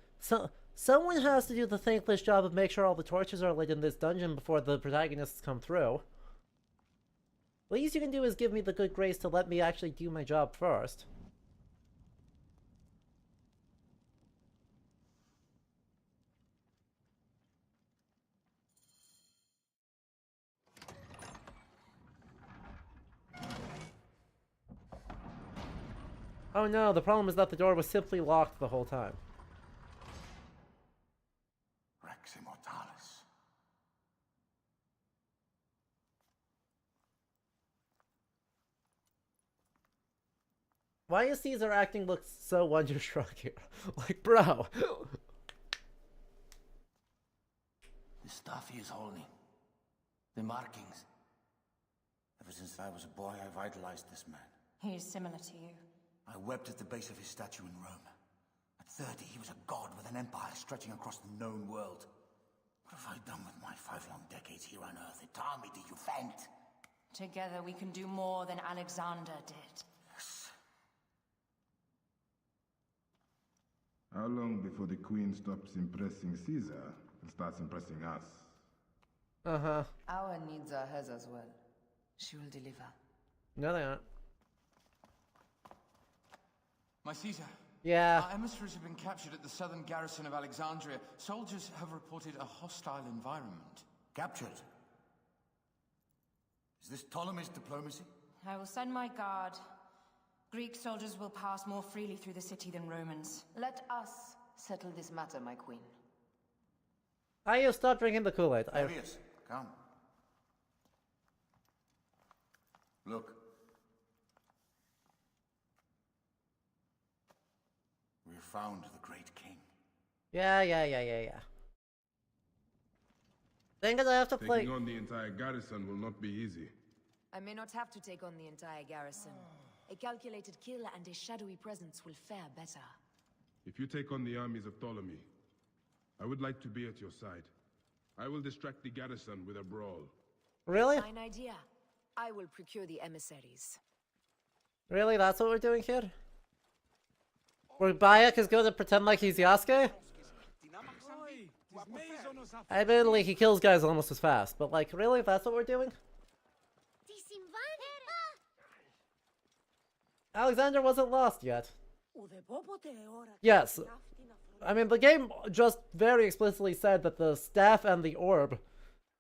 [SPEAKER 1] someone has to do the thankless job of make sure all the torches are lit in this dungeon before the protagonists come through. Least you can do is give me the good grace to let me actually do my job first. Oh no, the problem is that the door was simply locked the whole time.
[SPEAKER 13] Rex Immortalis.
[SPEAKER 1] Why is Caesar acting look so wonderstruck here? Like, bro.
[SPEAKER 15] The stuff he is holding. The markings. Ever since I was a boy, I've idolized this man.
[SPEAKER 14] He is similar to you.
[SPEAKER 15] I wept at the base of his statue in Rome. At 30, he was a god with an empire stretching across the known world. What have I done with my 5 long decades here on Earth? It taught me to you faint.
[SPEAKER 14] Together we can do more than Alexander did.
[SPEAKER 15] Yes.
[SPEAKER 2] How long before the Queen stops impressing Caesar and starts impressing us?
[SPEAKER 1] Uh-huh.
[SPEAKER 8] Our needs are hers as well. She will deliver.
[SPEAKER 1] No, they aren't.
[SPEAKER 16] My Caesar.
[SPEAKER 1] Yeah.
[SPEAKER 16] Our emissaries have been captured at the southern garrison of Alexandria. Soldiers have reported a hostile environment.
[SPEAKER 15] Captured? Is this Ptolemy's diplomacy?
[SPEAKER 14] I will send my guard. Greek soldiers will pass more freely through the city than Romans.
[SPEAKER 8] Let us settle this matter, my queen.
[SPEAKER 1] I stop drinking the Kool-Aid.
[SPEAKER 15] Julius, come. Look. We found the great king.
[SPEAKER 1] Yeah. Thing is, I have to play.
[SPEAKER 2] Taking on the entire garrison will not be easy.
[SPEAKER 8] I may not have to take on the entire garrison. A calculated kill and a shadowy presence will fare better.
[SPEAKER 2] If you take on the armies of Ptolemy, I would like to be at your side. I will distract the garrison with a brawl.
[SPEAKER 1] Really?
[SPEAKER 8] Fine idea. I will procure the emissaries.
[SPEAKER 1] Really? That's what we're doing here? Where Bayek is going to pretend like he's Yasuke? Admittedly, he kills guys almost as fast, but like, really? That's what we're doing? Alexander wasn't lost yet. Yes. I mean, the game just very explicitly said that the staff and the orb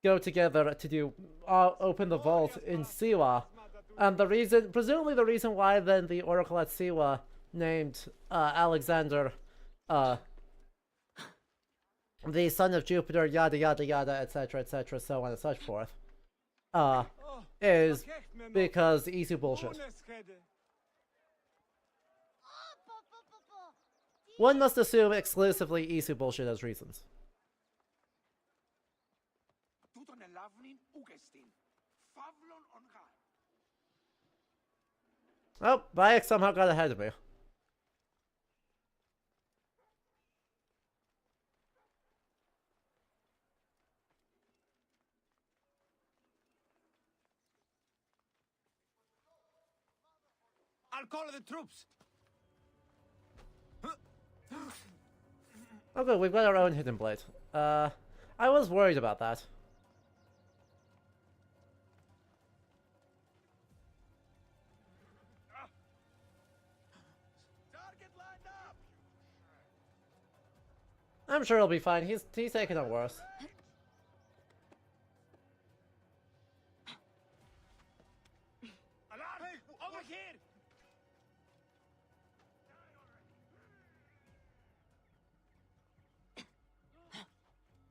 [SPEAKER 1] go together to do open the vault in Siwa. And the reason, presumably the reason why then the oracle at Siwa named Alexander the son of Jupiter, yada yada yada, etc., so on and such forth, is because Isu bullshit. One must assume exclusively Isu bullshit as reasons. Oh, Bayek somehow got ahead of me.
[SPEAKER 9] I'll call the troops.
[SPEAKER 1] Oh good, we've got our own hidden blade. I was worried about that. I'm sure he'll be fine. He's taking it worse.
[SPEAKER 9] Over here.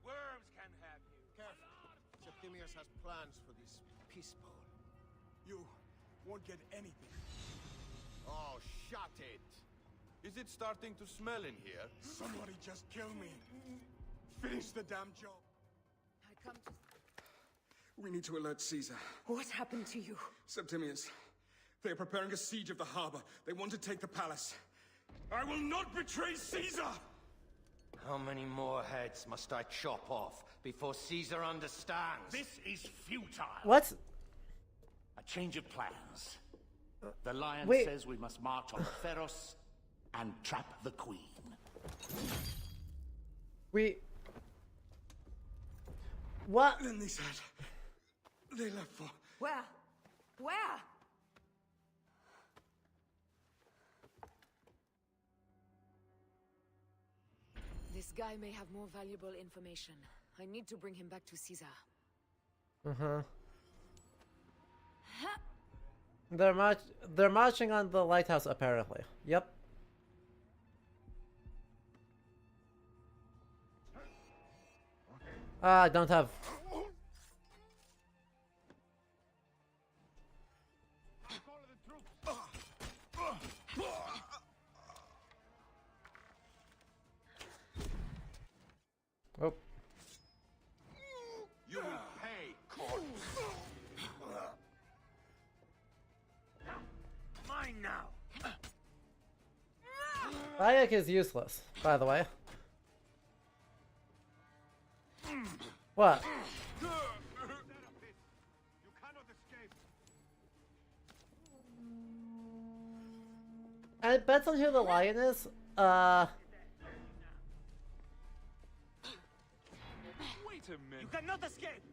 [SPEAKER 9] Worms can have you.
[SPEAKER 6] Careful. Septimius has plans for this peace bowl. You won't get anything.
[SPEAKER 17] Oh, shut it! Is it starting to smell in here?
[SPEAKER 6] Somebody just kill me. Finish the damn job.
[SPEAKER 8] I come to...
[SPEAKER 6] We need to alert Caesar.
[SPEAKER 5] What happened to you?
[SPEAKER 6] Septimius. They are preparing a siege of the harbor. They want to take the palace. I will not betray Caesar!
[SPEAKER 15] How many more heads must I chop off before Caesar understands?
[SPEAKER 9] This is futile.
[SPEAKER 1] What?
[SPEAKER 18] A change of plans. The lion
[SPEAKER 1] Wait.
[SPEAKER 18] says we must march on Pharos and trap the queen.
[SPEAKER 1] What?
[SPEAKER 6] Then they said... They left for...
[SPEAKER 5] Where? Where?
[SPEAKER 8] This guy may have more valuable information. I need to bring him back to Caesar.
[SPEAKER 1] They're marching on the lighthouse apparently. Yep. I don't have... Oh.
[SPEAKER 17] You will pay, corpse!
[SPEAKER 9] Mine now.
[SPEAKER 1] Bayek is useless, by the way. What?
[SPEAKER 9] You cannot escape.
[SPEAKER 1] And it bets on who the lion is.
[SPEAKER 9] Wait a minute. You cannot escape.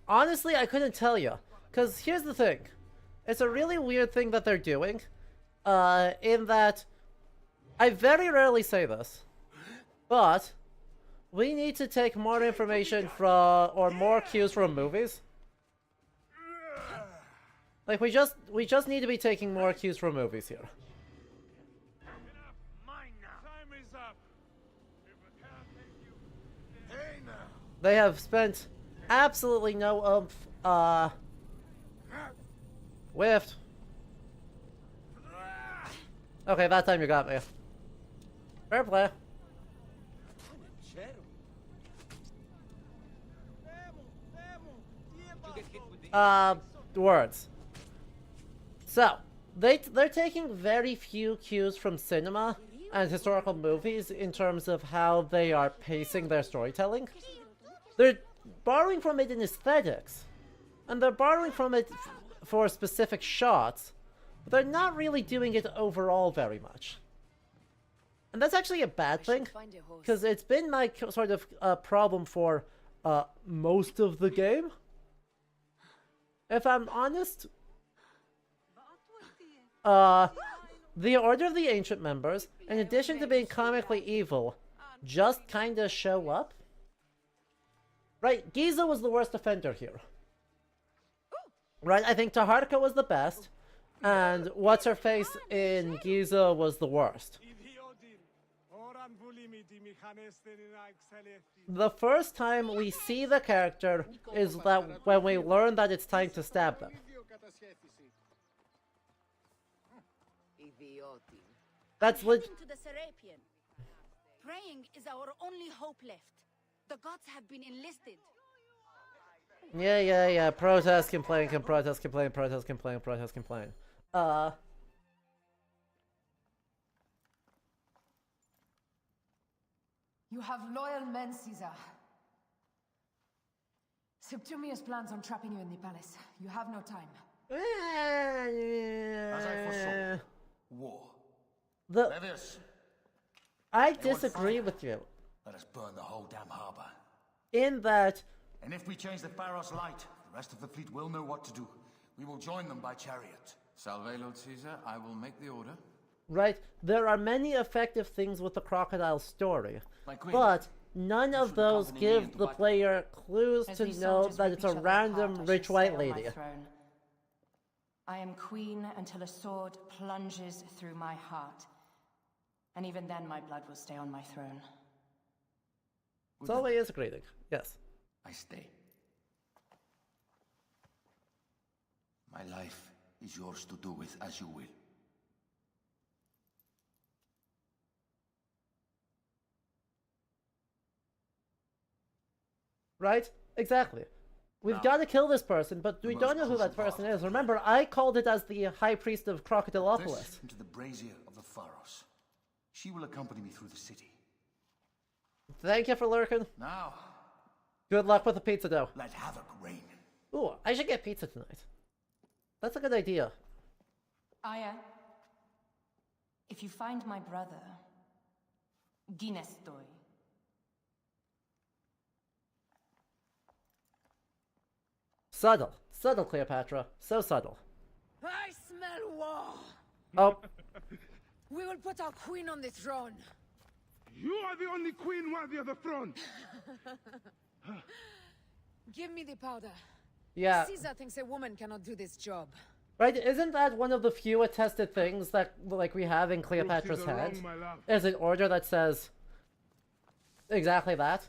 [SPEAKER 1] Honestly, I couldn't tell you. Because here's the thing. It's a really weird thing that they're doing. In that... I very rarely say this. But... we need to take more information from... or more cues from movies. Like, we just need to be taking more cues from movies here. They have spent absolutely no oomph, whiffed. Okay, that time you got me. Fair play. Words. So, they're taking very few cues from cinema and historical movies in terms of how they are pacing their storytelling. They're borrowing from it in aesthetics, and they're borrowing from it for specific shots, but they're not really doing it overall very much. And that's actually a bad thing, because it's been my sort of problem for most of the game. If I'm honest, the Order of the Ancient Members, in addition to being comically evil, just kinda show up. Right, Giza was the worst offender here. Right, I think Taharka was the best, and What's-Her-Face in Giza was the worst. The first time we see the character is that when we learn that it's time to stab them. That's legit.
[SPEAKER 7] To the Serapion. Praying is our only hope left. The gods have been enlisted.
[SPEAKER 1] Yeah. Protest, complain, protest, complain, protest, complain, protest, complain.
[SPEAKER 14] You have loyal men, Caesar. Septimius plans on trapping you in the palace. You have no time.
[SPEAKER 15] As I foresaw, war. Levius,
[SPEAKER 1] I disagree with you.
[SPEAKER 15] Let us burn the whole damn harbor.
[SPEAKER 1] In that...
[SPEAKER 15] And if we change the Pharos light, the rest of the fleet will know what to do. We will join them by chariot.
[SPEAKER 16] Salve, Lord Caesar. I will make the order.
[SPEAKER 1] Right, there are many effective things with the crocodile story, but none of those give the player clues to know that it's a random rich white lady.
[SPEAKER 14] I am queen until a sword plunges through my heart. And even then my blood will stay on my throne.
[SPEAKER 1] It's always greeting, yes.
[SPEAKER 15] I stay. My life is yours to do with as you will.
[SPEAKER 1] Right? Exactly. We've got to kill this person, but we don't know who that person is. Remember, I called it as the High Priest of Crocodilopolis.
[SPEAKER 15] Into the brazier of the Pharos. She will accompany me through the city.
[SPEAKER 1] Thank you for lurking.
[SPEAKER 15] Now.
[SPEAKER 1] Good luck with the pizza dough.
[SPEAKER 15] Let havoc reign.
[SPEAKER 1] Ooh, I should get pizza tonight. That's a good idea.
[SPEAKER 14] Aya, if you find my brother, Ginestoy.
[SPEAKER 1] Subtle. Subtle, Cleopatra. So subtle.
[SPEAKER 8] I smell war.
[SPEAKER 1] Oh.
[SPEAKER 8] We will put our queen on the throne.
[SPEAKER 4] You are the only queen worthy of the throne.
[SPEAKER 8] Give me the powder.
[SPEAKER 1] Yeah.
[SPEAKER 8] Caesar thinks a woman cannot do this job.
[SPEAKER 1] Right, isn't that one of the few attested things that, like, we have in Cleopatra's head? Is an order that says exactly that?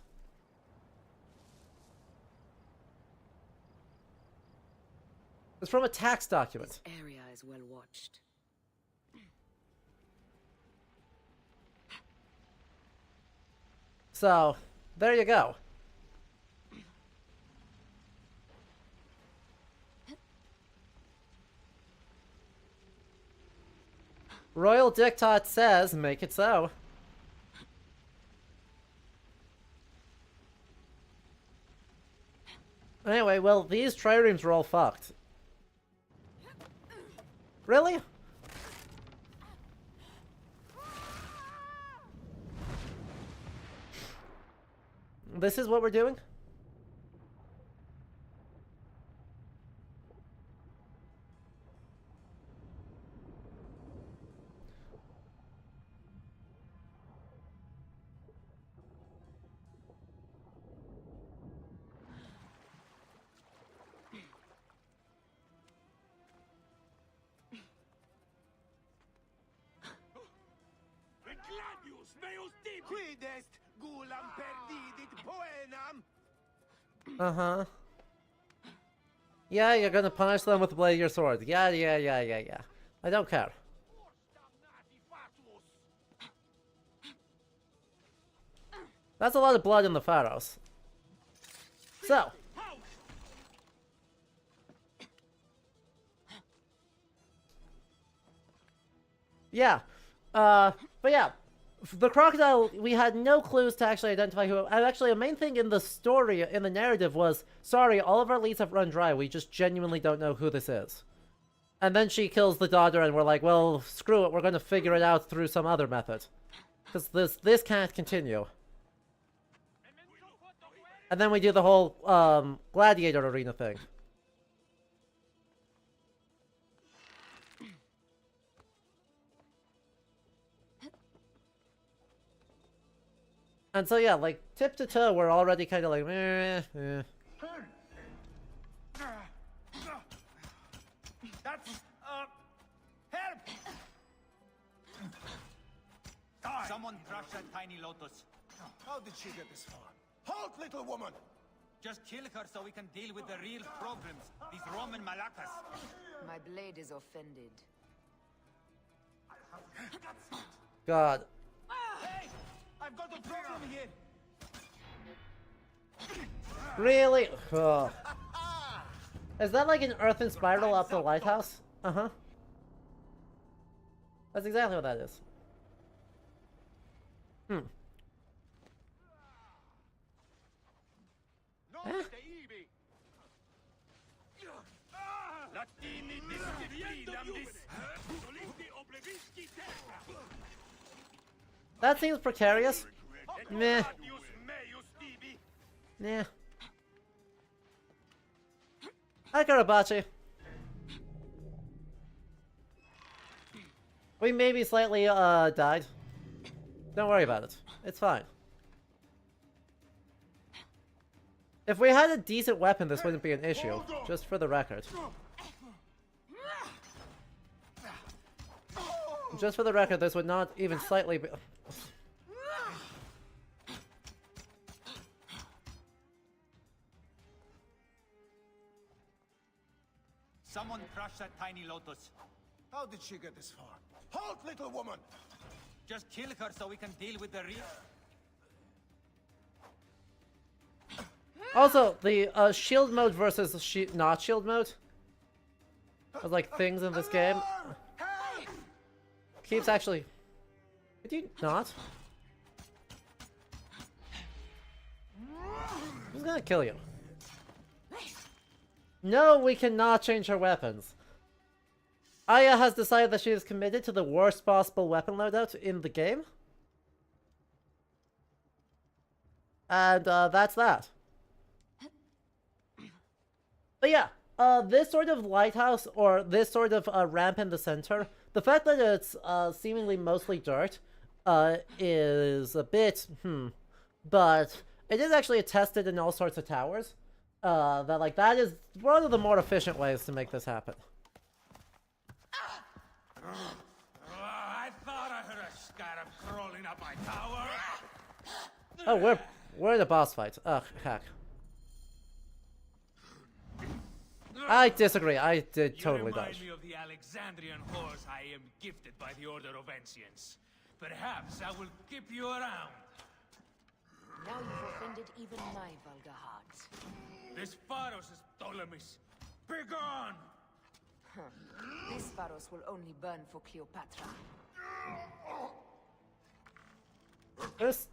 [SPEAKER 1] It's from a tax document.
[SPEAKER 8] This area is well watched.
[SPEAKER 1] So, there you go. Royal Diktat says, make it so. Anyway, well, these triremes are all fucked. Really? This is what we're doing? Uh-huh. Yeah, you're gonna punish them with the blade of your sword. Yeah. I don't care. That's a lot of blood in the Pharos. So. Yeah. But yeah, the crocodile, we had no clues to actually identify who... And actually, a main thing in the story, in the narrative was, sorry, all of our leads have run dry. We just genuinely don't know who this is. And then she kills the daughter, and we're like, well, screw it. We're going to figure it out through some other method. Because this can't continue. And then we do the whole gladiator arena thing. And so yeah, like, tip to toe, we're already kind of like,
[SPEAKER 9] That's, help!
[SPEAKER 12] Someone crush that tiny lotus.
[SPEAKER 6] How did she get this far? Halt, little woman!
[SPEAKER 12] Just kill her so we can deal with the real problems. These Roman malacas.
[SPEAKER 8] My blade is offended.
[SPEAKER 1] God.
[SPEAKER 9] Hey! I've got a problem here!
[SPEAKER 1] Really? Ugh. Is that like an earthen spiral up the lighthouse? Uh-huh. That's exactly what that is. Hmm. Eh? That seems precarious. Meh. Nah. Hi, Karabachi. We maybe slightly, died. Don't worry about it. It's fine. If we had a decent weapon, this wouldn't be an issue. Just for the record. Just for the record, this would not even slightly be...
[SPEAKER 12] Someone crush that tiny lotus.
[SPEAKER 6] How did she get this far? Halt, little woman!
[SPEAKER 12] Just kill her so we can deal with the real...
[SPEAKER 1] Also, the shield mode versus not shield mode of like things in this game keeps actually... Did you not? Who's gonna kill you? No, we cannot change her weapons. Aya has decided that she is committed to the worst possible weapon loadout in the game. And that's that. But yeah, this sort of lighthouse, or this sort of ramp in the center, the fact that it's seemingly mostly dirt is a bit, but it is actually attested in all sorts of towers. That is one of the more efficient ways to make this happen.
[SPEAKER 9] I thought I heard a scarab crawling up my tower.
[SPEAKER 1] Oh, we're in a boss fight. Ugh, heck. I disagree. I did totally dodge.
[SPEAKER 9] You remind me of the Alexandrian horse I am gifted by the Order of Ancients. Perhaps I will keep you around.
[SPEAKER 8] Now you've offended even my vulgar heart.
[SPEAKER 9] This Pharos is Ptolemy's. Begone!
[SPEAKER 8] This Pharos will only burn for Cleopatra.
[SPEAKER 1] This...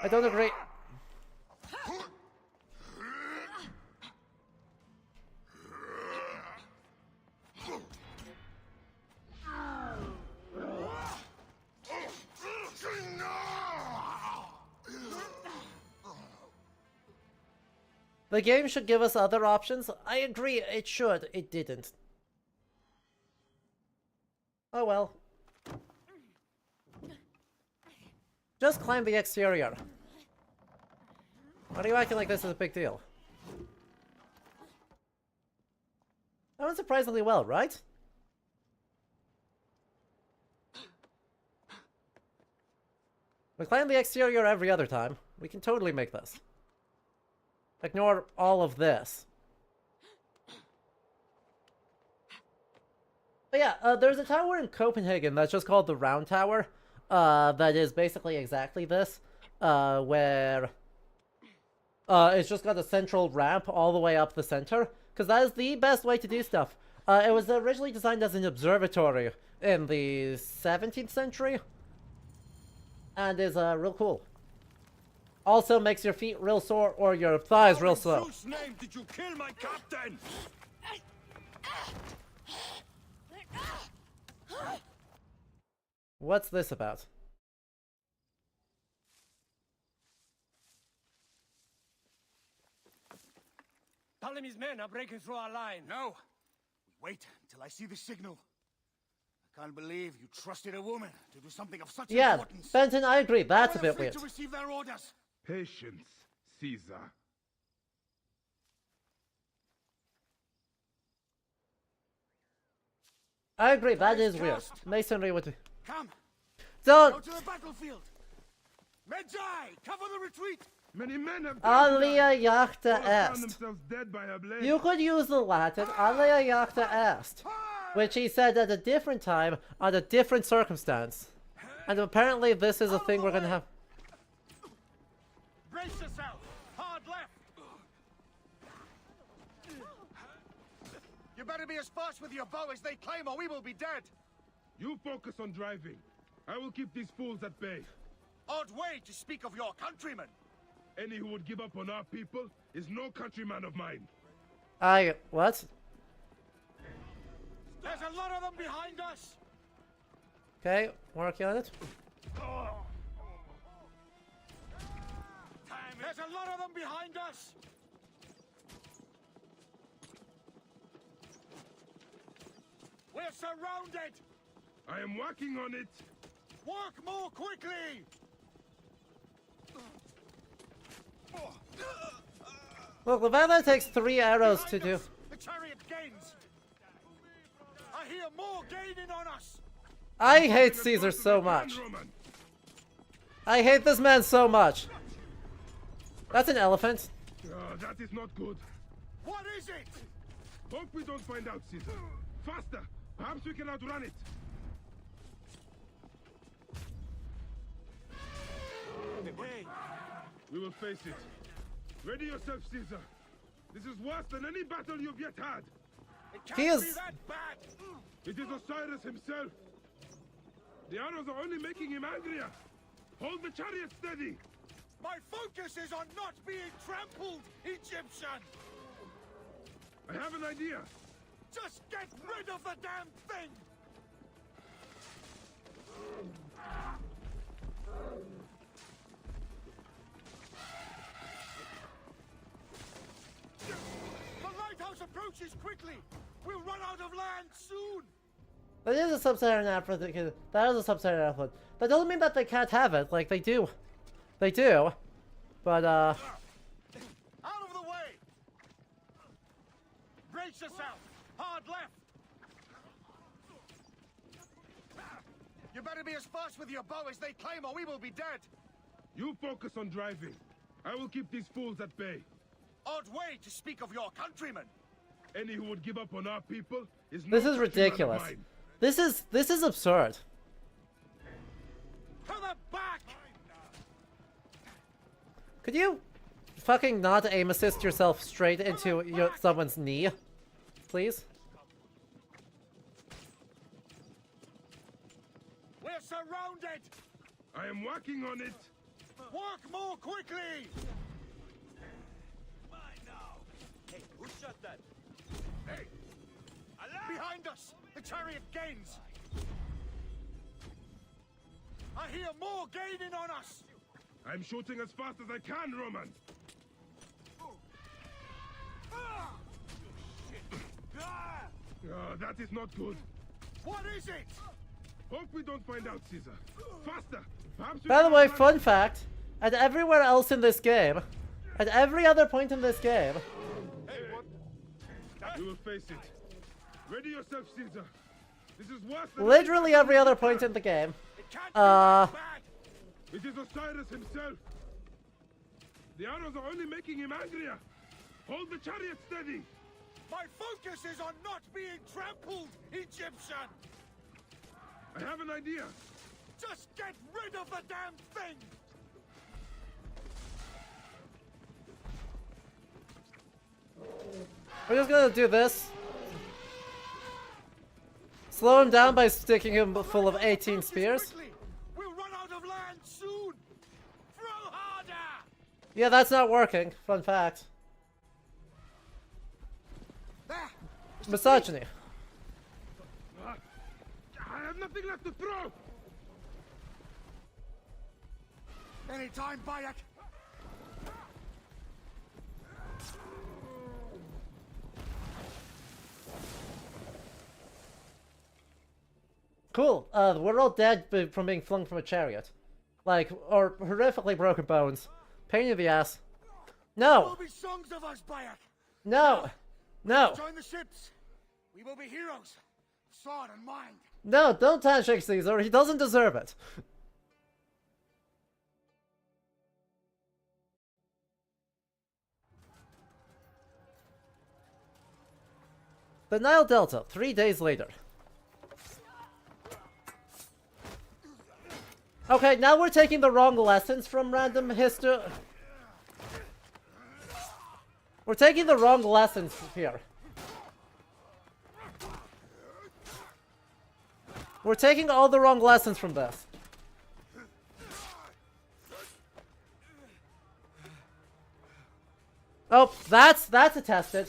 [SPEAKER 1] I don't agree. The game should give us other options. I agree, it should. It didn't. Oh well. Just climb the exterior. Why are you acting like this is a big deal? That went surprisingly well, right? We climb the exterior every other time. We can totally make this. Ignore all of this. But But yeah, there's a tower in Copenhagen that's just called the Round Tower. That is basically exactly this, where it's just got a central ramp all the way up the center, because that is the best way to do stuff. It was originally designed as an observatory in the 17th century, and is real cool. Also makes your feet real sore or your thighs real slow.
[SPEAKER 9] In Zeus' name did you kill my captain?
[SPEAKER 1] What's this about?
[SPEAKER 9] Ptolemy's men are breaking through our line. No. We wait until I see the signal. I can't believe you trusted a woman to do something of such importance.
[SPEAKER 1] Benton, I agree. That's a bit weird.
[SPEAKER 9] To receive their orders.
[SPEAKER 4] Patience, Caesar.
[SPEAKER 1] I agree, that is weird. Masonry would...
[SPEAKER 9] Come.
[SPEAKER 1] Don't...
[SPEAKER 9] Go to the battlefield. Medjai, cover the retreat.
[SPEAKER 4] Many men have
[SPEAKER 1] Alia Yachta
[SPEAKER 4] found
[SPEAKER 1] est.
[SPEAKER 4] themselves dead by a blade.
[SPEAKER 1] You could use the Latin Alia Yachta est, which he said at a different time, on a different circumstance. And apparently this is a thing we're gonna have.
[SPEAKER 9] Brace yourself. Hard left. You better be as fast with your bow as they claim, or we will be dead.
[SPEAKER 4] You focus on driving. I will keep these fools at bay.
[SPEAKER 9] Odd way to speak of your countrymen.
[SPEAKER 4] Any who would give up on our people is no countryman of mine.
[SPEAKER 1] What?
[SPEAKER 9] There's a lot of them behind us.
[SPEAKER 1] Okay, working on it.
[SPEAKER 9] There's a lot of them behind us. We're surrounded.
[SPEAKER 4] I am working on it.
[SPEAKER 9] Work more quickly.
[SPEAKER 1] Look, the fact that it takes 3 arrows to do.
[SPEAKER 9] The chariot gains. I hear more gaining on us.
[SPEAKER 1] I hate Caesar so much. I hate this man so much. That's an elephant.
[SPEAKER 4] That is not good.
[SPEAKER 9] What is it?
[SPEAKER 4] Hope we don't find out, Caesar. Faster. Perhaps we can outrun it.
[SPEAKER 9] Hey.
[SPEAKER 4] We will face it. Ready yourself, Caesar. This is worse than any battle you've yet had.
[SPEAKER 9] It can't be that bad.
[SPEAKER 4] It is Osiris himself. The arrows are only making him angrier. Hold the chariot steady.
[SPEAKER 9] My focus is on not being trampled, Egyptian.
[SPEAKER 4] I have an idea.
[SPEAKER 9] Just get rid of the damn thing. The lighthouse approaches quickly. We'll run out of land soon.
[SPEAKER 1] That is a sub-Saharan Africa. That is a sub-Saharan Africa. That doesn't mean that they can't have it. Like, they do. They do. But,
[SPEAKER 9] out of the way. Brace yourself. Hard left. You better be as fast with your bow as they claim, or we will be dead.
[SPEAKER 4] You focus on driving. I will keep these fools at bay.
[SPEAKER 9] Odd way to speak of your countrymen.
[SPEAKER 4] Any who would give up on our people is no
[SPEAKER 1] this is
[SPEAKER 4] countryman
[SPEAKER 1] ridiculous.
[SPEAKER 4] of mine.
[SPEAKER 1] This is absurd.
[SPEAKER 9] To the back.
[SPEAKER 1] Could you fucking not aim assist yourself straight into someone's knee, please?
[SPEAKER 9] We're surrounded.
[SPEAKER 4] I am working on it.
[SPEAKER 9] Work more quickly.
[SPEAKER 17] Mine now. Hey, who shot that?
[SPEAKER 9] Hey! Behind us! The chariot gains! I hear more gaining on us!
[SPEAKER 4] I'm shooting as fast as I can, Roman. That is not good.
[SPEAKER 9] What is it?
[SPEAKER 4] Hope we don't find out, Caesar. Faster! Perhaps we
[SPEAKER 1] By the
[SPEAKER 4] can
[SPEAKER 1] way,
[SPEAKER 4] outrun
[SPEAKER 1] fun
[SPEAKER 4] it.
[SPEAKER 1] fact, at everywhere else in this game, at every other point in this game,
[SPEAKER 4] We will face it. Ready yourself, Caesar. This is worse than
[SPEAKER 1] literally every other point in the game,
[SPEAKER 4] It is Osiris himself. The arrows are only making him angrier. Hold the chariot steady.
[SPEAKER 9] My focus is on not being trampled, Egyptian!
[SPEAKER 4] I have an idea.
[SPEAKER 9] Just get rid of the damn thing!
[SPEAKER 1] We're just gonna do this. Slow him down by sticking him full of 18 spears.
[SPEAKER 9] We'll run out of land soon! Throw harder!
[SPEAKER 1] Yeah, that's not working. Fun fact. Misogyny.
[SPEAKER 4] I have nothing left to throw!
[SPEAKER 9] Anytime, Bayek!
[SPEAKER 1] Cool. We're all dead from being flung from a chariot. Like, or horrifically broken bones. Pain in the ass.
[SPEAKER 9] There
[SPEAKER 1] No!
[SPEAKER 9] will be songs of us, Bayek!
[SPEAKER 1] No! No!
[SPEAKER 9] Join the ships! We will be heroes! Sword and mind!
[SPEAKER 1] No, don't handshake Caesar. He doesn't deserve it. The Nile Delta, 3 days later. Okay, now we're taking the wrong lessons from random history. We're taking the wrong lessons here. We're taking all the wrong lessons from this. Oh, that's attested.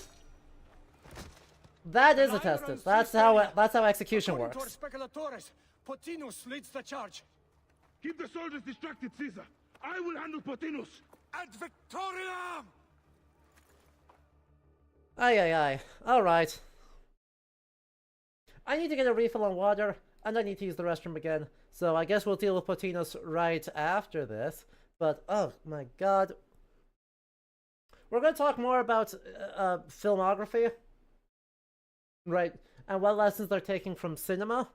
[SPEAKER 1] That is attested. That's how execution works.
[SPEAKER 9] Potinus leads the charge.
[SPEAKER 4] Keep the soldiers distracted, Caesar. I will handle Potinus.
[SPEAKER 9] Ad Victoriam!
[SPEAKER 1] Aye, aye, aye. Alright. I need to get a refill on water, and I need to use the restroom again. So I guess we'll deal with Potinus right after this. But, oh my god. We're going to talk more about filmography. Right. And what lessons they're taking from cinema.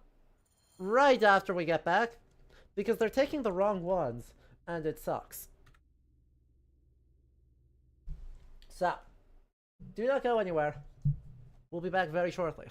[SPEAKER 1] Right after we get back. Because they're taking the wrong ones, and it sucks. So, do not go anywhere. We'll be back very shortly.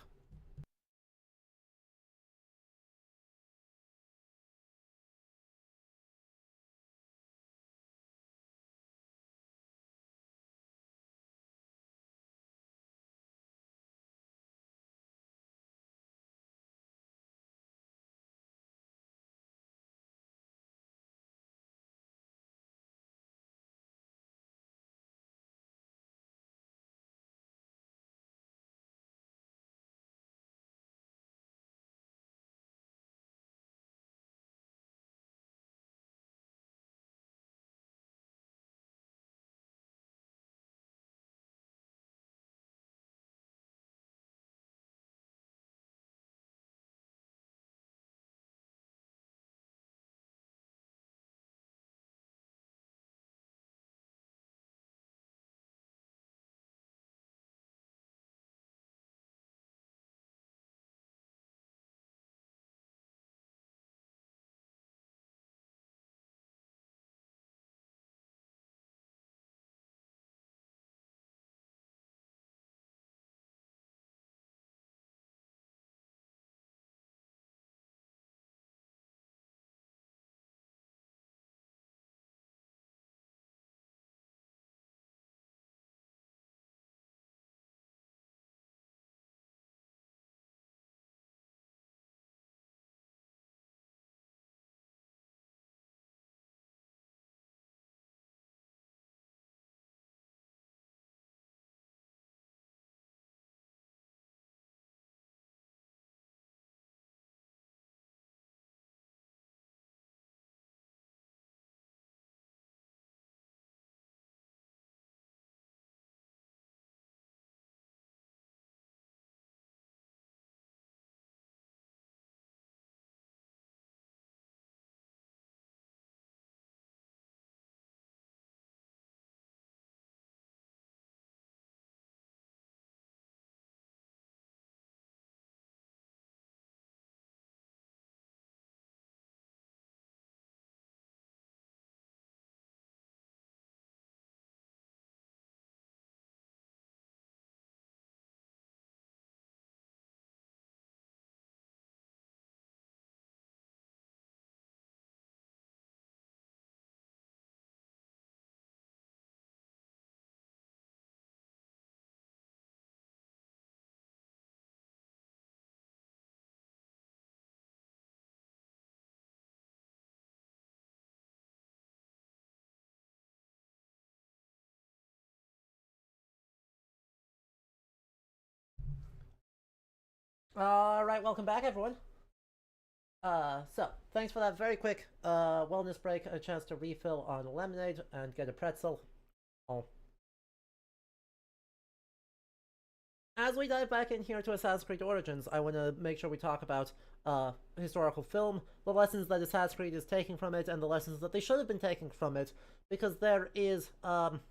[SPEAKER 1] Alright, welcome back, everyone. So, thanks for that very quick wellness break, a chance to refill on lemonade and get a pretzel. Oh. As we dive back in here to Assassin's Creed Origins, I want to make sure we talk about historical film, the lessons that Assassin's Creed is taking from it, and the lessons that they should have been taking from it, because there is no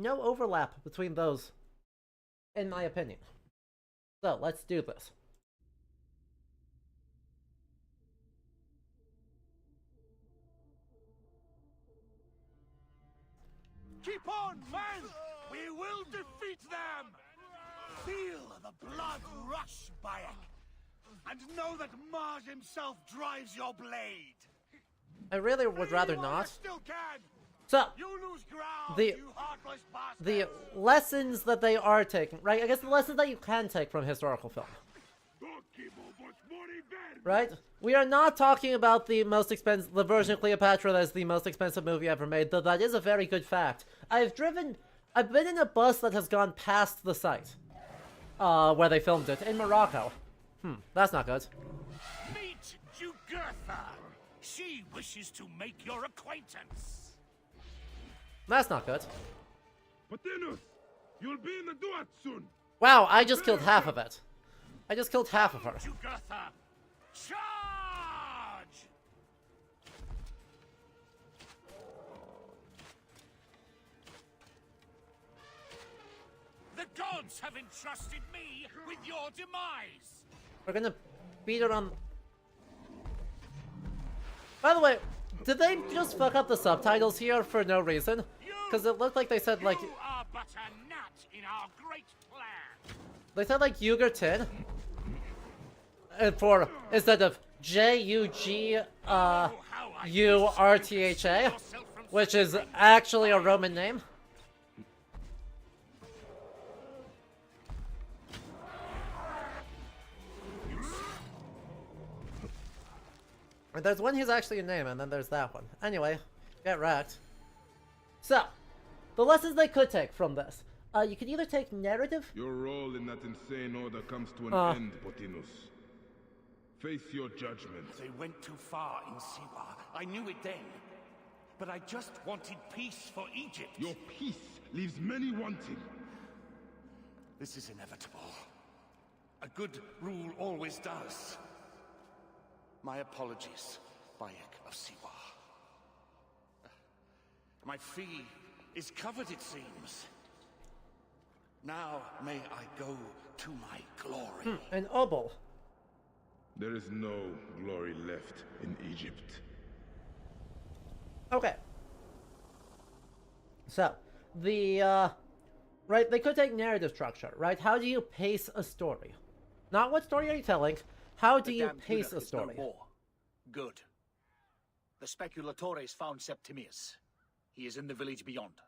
[SPEAKER 1] overlap between those, in my opinion. So, let's do this.
[SPEAKER 9] Keep on, man! We will defeat them! Feel the blood rush, Bayek, and know that Mars himself drives your blade.
[SPEAKER 1] I really would rather not.
[SPEAKER 9] Still can.
[SPEAKER 1] So,
[SPEAKER 9] You lose ground,
[SPEAKER 1] the
[SPEAKER 9] you heartless bastard.
[SPEAKER 1] the lessons that they are taking, right? I guess the lessons that you can take from historical film. Right? We are not talking about the most expensive, the version of Cleopatra that is the most expensive movie ever made, though that is a very good fact. I've been in a bus that has gone past the site, where they filmed it, in Morocco. That's not good.
[SPEAKER 9] Meet Jugurtha. She wishes to make your acquaintance.
[SPEAKER 1] That's not good.
[SPEAKER 2] Patinus, you'll be in the Duat soon.
[SPEAKER 1] Wow, I just killed half of it. I just killed half of her.
[SPEAKER 9] Jugurtha, charge! The gods have entrusted me with your demise.
[SPEAKER 1] We're gonna beat her on... By the way, did they just fuck up the subtitles here for no reason? Because it looked like they said, like...
[SPEAKER 9] You are but a gnat in our great plan.
[SPEAKER 1] They said, like, Yugertin. Instead of J-U-G-U-R-T-H-A. Which is actually a Roman name. And there's one who's actually a name, and then there's that one. Anyway, get wrecked. So, the lessons they could take from this. You could either take narrative...
[SPEAKER 2] Your role in that insane order comes to an end, Potinus. Face your judgment.
[SPEAKER 18] They went too far in Siwa. I knew it then. But I just wanted peace for Egypt.
[SPEAKER 2] Your peace leaves many wanting.
[SPEAKER 18] This is inevitable. A good rule always does. My apologies, Bayek of Siwa. My fee is covered, it seems. Now may I go to my glory.
[SPEAKER 1] An obol.
[SPEAKER 2] There is no glory left in Egypt.
[SPEAKER 1] Okay. So, right, they could take narrative structure, right? How do you pace a story? Not what story are you telling, how do you pace a story?
[SPEAKER 19] No more. Good. The Speculatores found Septimius. He is in the village beyond.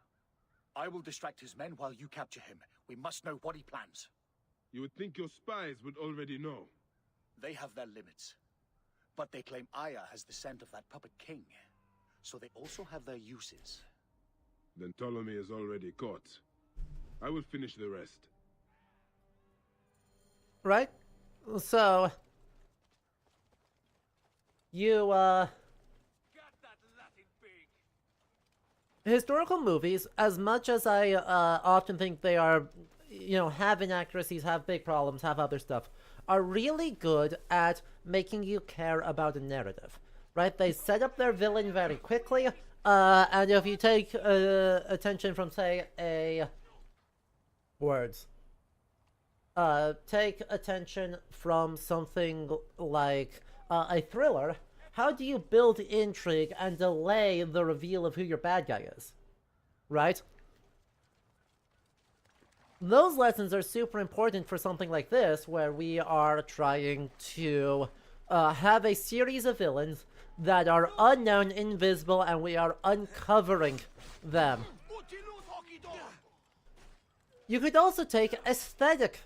[SPEAKER 19] I will distract his men while you capture him. We must know what he plans.
[SPEAKER 2] You would think your spies would already know.
[SPEAKER 19] They have their limits. But they claim Aya has the scent of that puppet king. So they also have their uses.
[SPEAKER 2] Then Ptolemy is already caught. I will finish the rest.
[SPEAKER 1] Right? So... You, historical movies, as much as I often think they are, you know, have inaccuracies, have big problems, have other stuff, are really good at making you care about a narrative, right? They set up their villain very quickly, and if you take attention from, say, take attention from something like a thriller, how do you build intrigue and delay the reveal of who your bad guy is? Right? Those lessons are super important for something like this, where we are trying to have a series of villains that are unknown, invisible, and we are uncovering them. You could also take aesthetic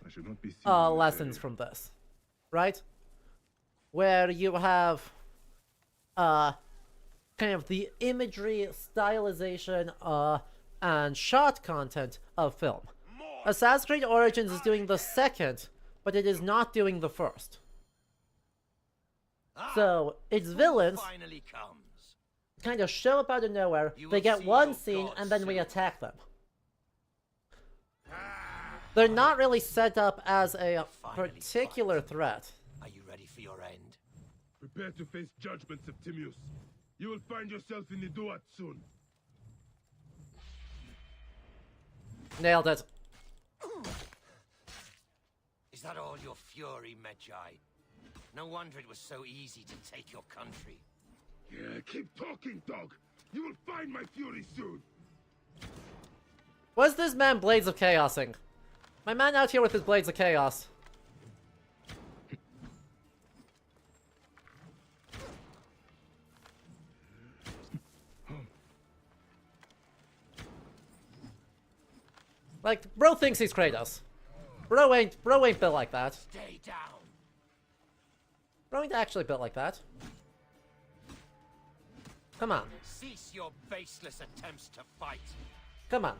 [SPEAKER 1] lessons from this, right? Where you have kind of the imagery, stylization, and shot content of film. Assassin's Creed Origins is doing the second but it is not doing the first. So, its villains
[SPEAKER 20] finally comes.
[SPEAKER 1] kind of show up out of nowhere, they get one scene, and then we attack them. They're not really set up as a particular threat.
[SPEAKER 20] Are you ready for your end?
[SPEAKER 6] Prepare to face judgment, Septimius. You will find yourself in the Duat soon.
[SPEAKER 1] Nailed it.
[SPEAKER 20] Is that all your fury, Medjay? No wonder it was so easy to take your country.
[SPEAKER 6] Yeah, keep talking, dog. You will find my fury soon.
[SPEAKER 1] What's this man Blades of Chaosing? My man out here with his Blades of Chaos. Like, bro thinks he's Kratos. Bro ain't built like that.
[SPEAKER 20] Stay down.
[SPEAKER 1] Bro ain't actually built like that. Come on.
[SPEAKER 20] Cease your baseless attempts to fight.
[SPEAKER 1] Come on.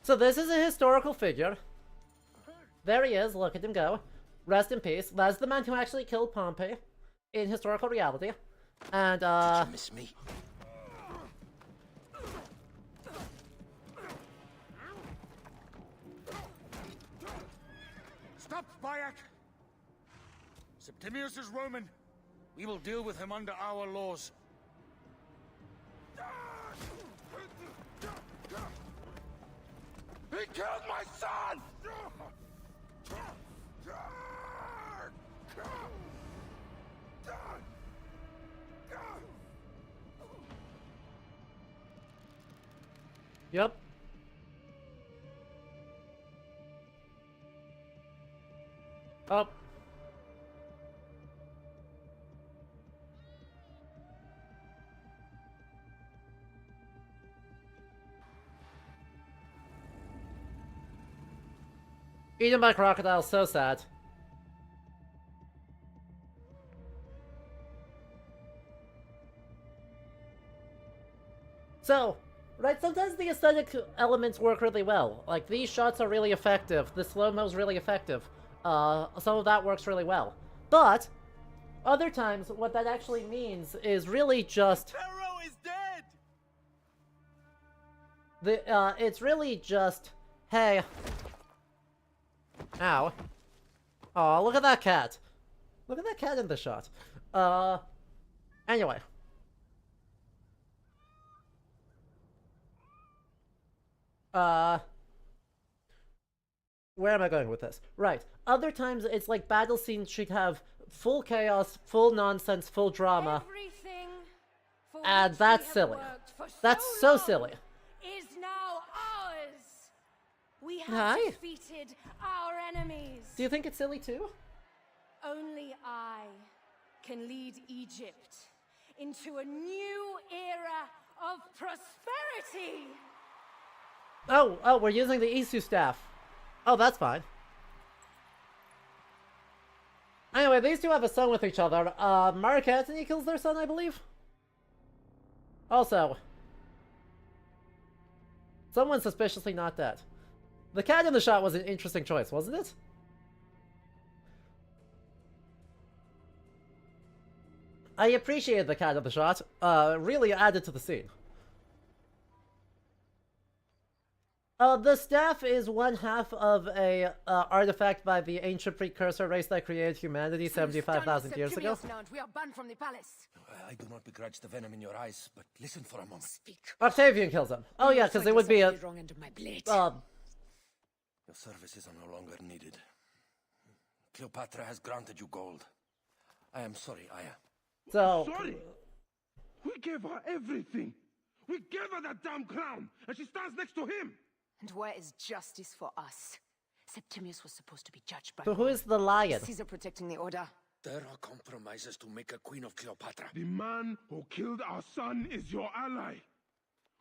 [SPEAKER 1] So this is a historical figure. There he is, look at him go. Rest in peace. That's the man who actually killed Pompey in historical reality. And,
[SPEAKER 20] Did you miss me?
[SPEAKER 9] Stop, Bayek! Septimius is Roman. We will deal with him under our laws.
[SPEAKER 6] He killed my son!
[SPEAKER 1] Yep. Oh. Eaten by crocodiles, so sad. So, right, sometimes the aesthetic elements work really well. Like, these shots are really effective. The slow-mo's really effective. Some of that works really well. But, other times, what that actually means is really just...
[SPEAKER 20] Pharaoh is dead!
[SPEAKER 1] It's really just, hey... Ow. Oh, look at that cat. Look at that cat in the shot. Anyway. Where am I going with this? Right. Other times, it's like battle scenes should have full chaos, full nonsense, full drama. And that's silly. That's so silly.
[SPEAKER 14] Is now ours. We have defeated our enemies.
[SPEAKER 1] Do you think it's silly too?
[SPEAKER 14] Only I can lead Egypt into a new era of prosperity.
[SPEAKER 1] Oh, we're using the Isu staff. Oh, that's fine. Anyway, these two have a son with each other. Mark Antony kills their son, I believe. Also, someone suspiciously not dead. The cat in the shot was an interesting choice, wasn't it? I appreciated the cat in the shot. Really added to the scene. The staff is one half of a artifact by the ancient precursor race that created humanity 75,000 years ago.
[SPEAKER 8] We are banned from the palace.
[SPEAKER 20] I do not begrudge the venom in your eyes, but listen for a moment.
[SPEAKER 8] Speak.
[SPEAKER 1] Octavian kills him. Oh yeah, because it would be a...
[SPEAKER 20] Your services are no longer needed. Cleopatra has granted you gold. I am sorry, Aya.
[SPEAKER 1] So...
[SPEAKER 6] Sorry? We gave her everything. We gave her that damn crown, and she stands next to him.
[SPEAKER 8] And where is justice for us? Septimius was supposed to be judged by...
[SPEAKER 1] So who is the lion?
[SPEAKER 8] Caesar protecting the order.
[SPEAKER 11] There are compromises to make a queen of Cleopatra.
[SPEAKER 6] The man who killed our son is your ally.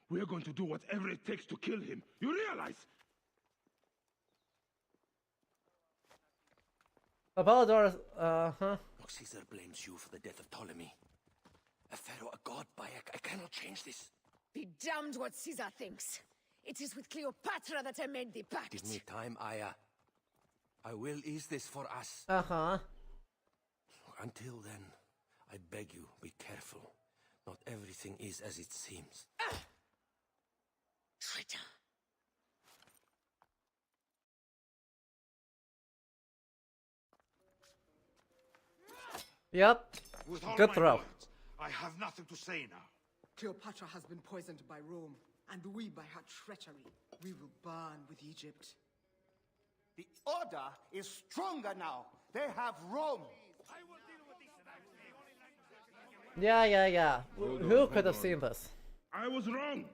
[SPEAKER 6] We're going to do whatever it takes to kill him. You realize?
[SPEAKER 1] Apollodorus, huh?
[SPEAKER 11] Caesar blames you for the death of Ptolemy. A pharaoh, a god, Bayek. I cannot change this.
[SPEAKER 8] Be damned what Caesar thinks. It is with Cleopatra that I made the pact.
[SPEAKER 20] Give me time, Aya. I will ease this for us.
[SPEAKER 1] Uh-huh.
[SPEAKER 20] Until then, I beg you, be careful. Not everything is as it seems.
[SPEAKER 8] Traitor.
[SPEAKER 1] Yep.
[SPEAKER 9] With all
[SPEAKER 1] Good
[SPEAKER 9] my
[SPEAKER 1] throw.
[SPEAKER 9] words, I have nothing to say now.
[SPEAKER 5] Cleopatra has been poisoned by Rome, and we by her treachery. We will burn with Egypt.
[SPEAKER 15] The Order is stronger now. They have Rome.
[SPEAKER 1] Yeah. Who could have
[SPEAKER 2] on.
[SPEAKER 1] seen this?
[SPEAKER 2] I was wrong.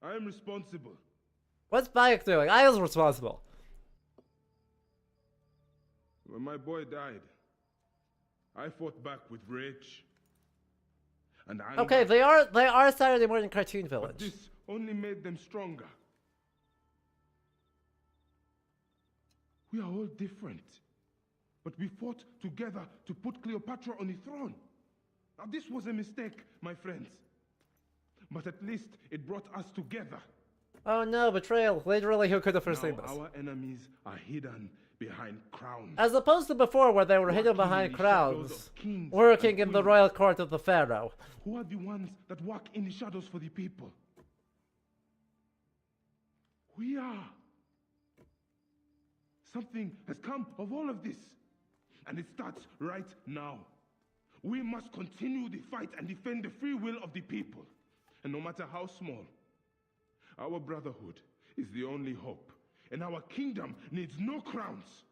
[SPEAKER 2] I am responsible.
[SPEAKER 1] What's Bayek doing? I was responsible.
[SPEAKER 2] When my boy died, I fought back with rage and anger.
[SPEAKER 1] Okay, they are Saturday morning cartoon
[SPEAKER 2] But
[SPEAKER 1] village.
[SPEAKER 2] this only made them stronger. We are all different, but we fought together to put Cleopatra on the throne. Now this was a mistake, my friends, but at least it brought us together.
[SPEAKER 1] Oh no, betrayal. Literally, who could have foreseen
[SPEAKER 2] Now
[SPEAKER 1] this?
[SPEAKER 2] our enemies are hidden behind crowns.
[SPEAKER 1] As opposed to before, where they were hidden behind crowns, working in the royal court of the pharaoh.
[SPEAKER 2] Who are the ones that walk in the shadows for the people? We are. Something has come of all of this, and it starts right now. We must continue the fight and defend the free will of the people. And no matter how small, our brotherhood is the only hope, and our kingdom needs no crowns.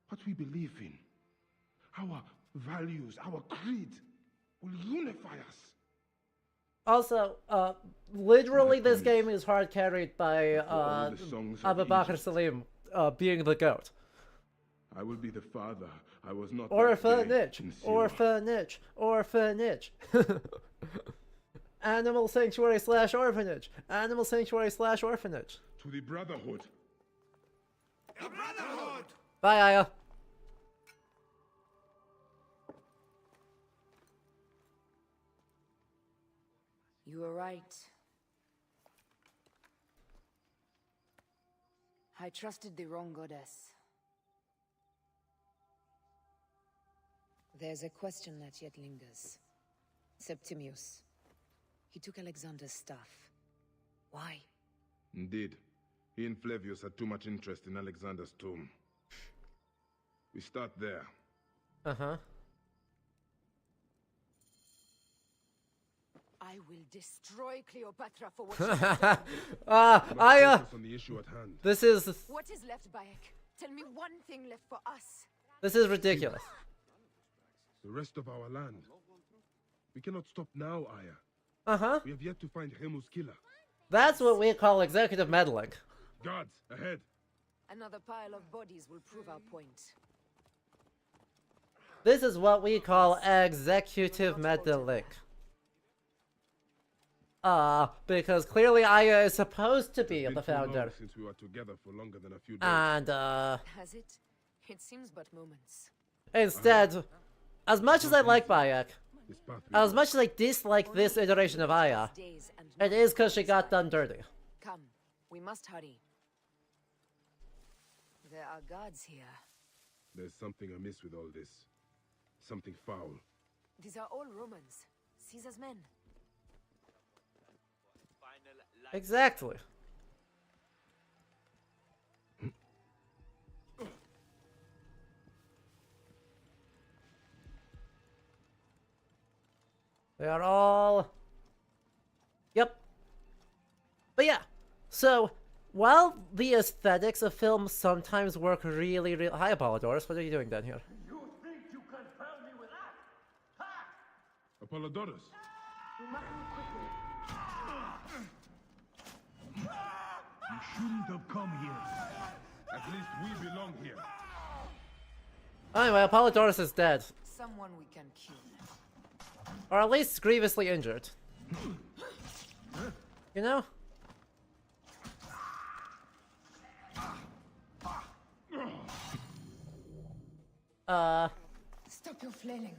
[SPEAKER 2] What we believe in, our values, our creed, will unify us.
[SPEAKER 1] Also, literally this game is hard carried by
[SPEAKER 2] all the songs of
[SPEAKER 1] Abu Bakr
[SPEAKER 2] Egypt.
[SPEAKER 1] Salim being the goat.
[SPEAKER 2] I will be the father I was not.
[SPEAKER 1] Orphanage, orphanage, orphanage. Animal sanctuary / orphanage. Animal sanctuary / orphanage.
[SPEAKER 2] To the brotherhood.
[SPEAKER 9] The Brotherhood!
[SPEAKER 1] Bye, Aya.
[SPEAKER 8] You were right. I trusted the wrong goddess. There's a question that yet lingers. Septimius. He took Alexander's staff. Why?
[SPEAKER 2] Indeed. He and Flavius had too much interest in Alexander's tomb. We start there.
[SPEAKER 1] Uh-huh.
[SPEAKER 8] I will destroy Cleopatra for what she has done.
[SPEAKER 1] Aya!
[SPEAKER 2] Focus on the issue at hand.
[SPEAKER 1] This is...
[SPEAKER 8] What is left, Bayek? Tell me one thing left for us.
[SPEAKER 1] This is ridiculous.
[SPEAKER 2] The rest of our land. We cannot stop now, Aya.
[SPEAKER 1] Uh-huh.
[SPEAKER 2] We have yet to find Hemu's killer.
[SPEAKER 1] That's what we call executive meddling.
[SPEAKER 2] Guards, ahead.
[SPEAKER 8] Another pile of bodies will prove our point.
[SPEAKER 1] This is what we call executive meddling. Because clearly Aya is supposed to be the founder.
[SPEAKER 2] Since we were together for longer than a few days.
[SPEAKER 1] And,
[SPEAKER 8] Has it? It seems but moments.
[SPEAKER 1] instead, as much as I like Bayek, as much as I dislike this iteration of Aya, it is because she got done dirty.
[SPEAKER 8] Come, we must hurry. There are guards here.
[SPEAKER 2] There's something amiss with all this. Something foul.
[SPEAKER 8] These are all Romans. Caesar's men.
[SPEAKER 1] Exactly. They are all... Yep. But yeah, so, while the aesthetics of films sometimes work really... Hi, Apollodorus, what are you doing down here?
[SPEAKER 15] You think you can fool me with that? Ha!
[SPEAKER 2] Apollodorus.
[SPEAKER 4] You shouldn't have come here.
[SPEAKER 2] At least we belong here.
[SPEAKER 1] Anyway, Apollodorus is dead.
[SPEAKER 8] Someone we can kill.
[SPEAKER 1] Or at least grievously injured. You know?
[SPEAKER 5] Stop your flailing.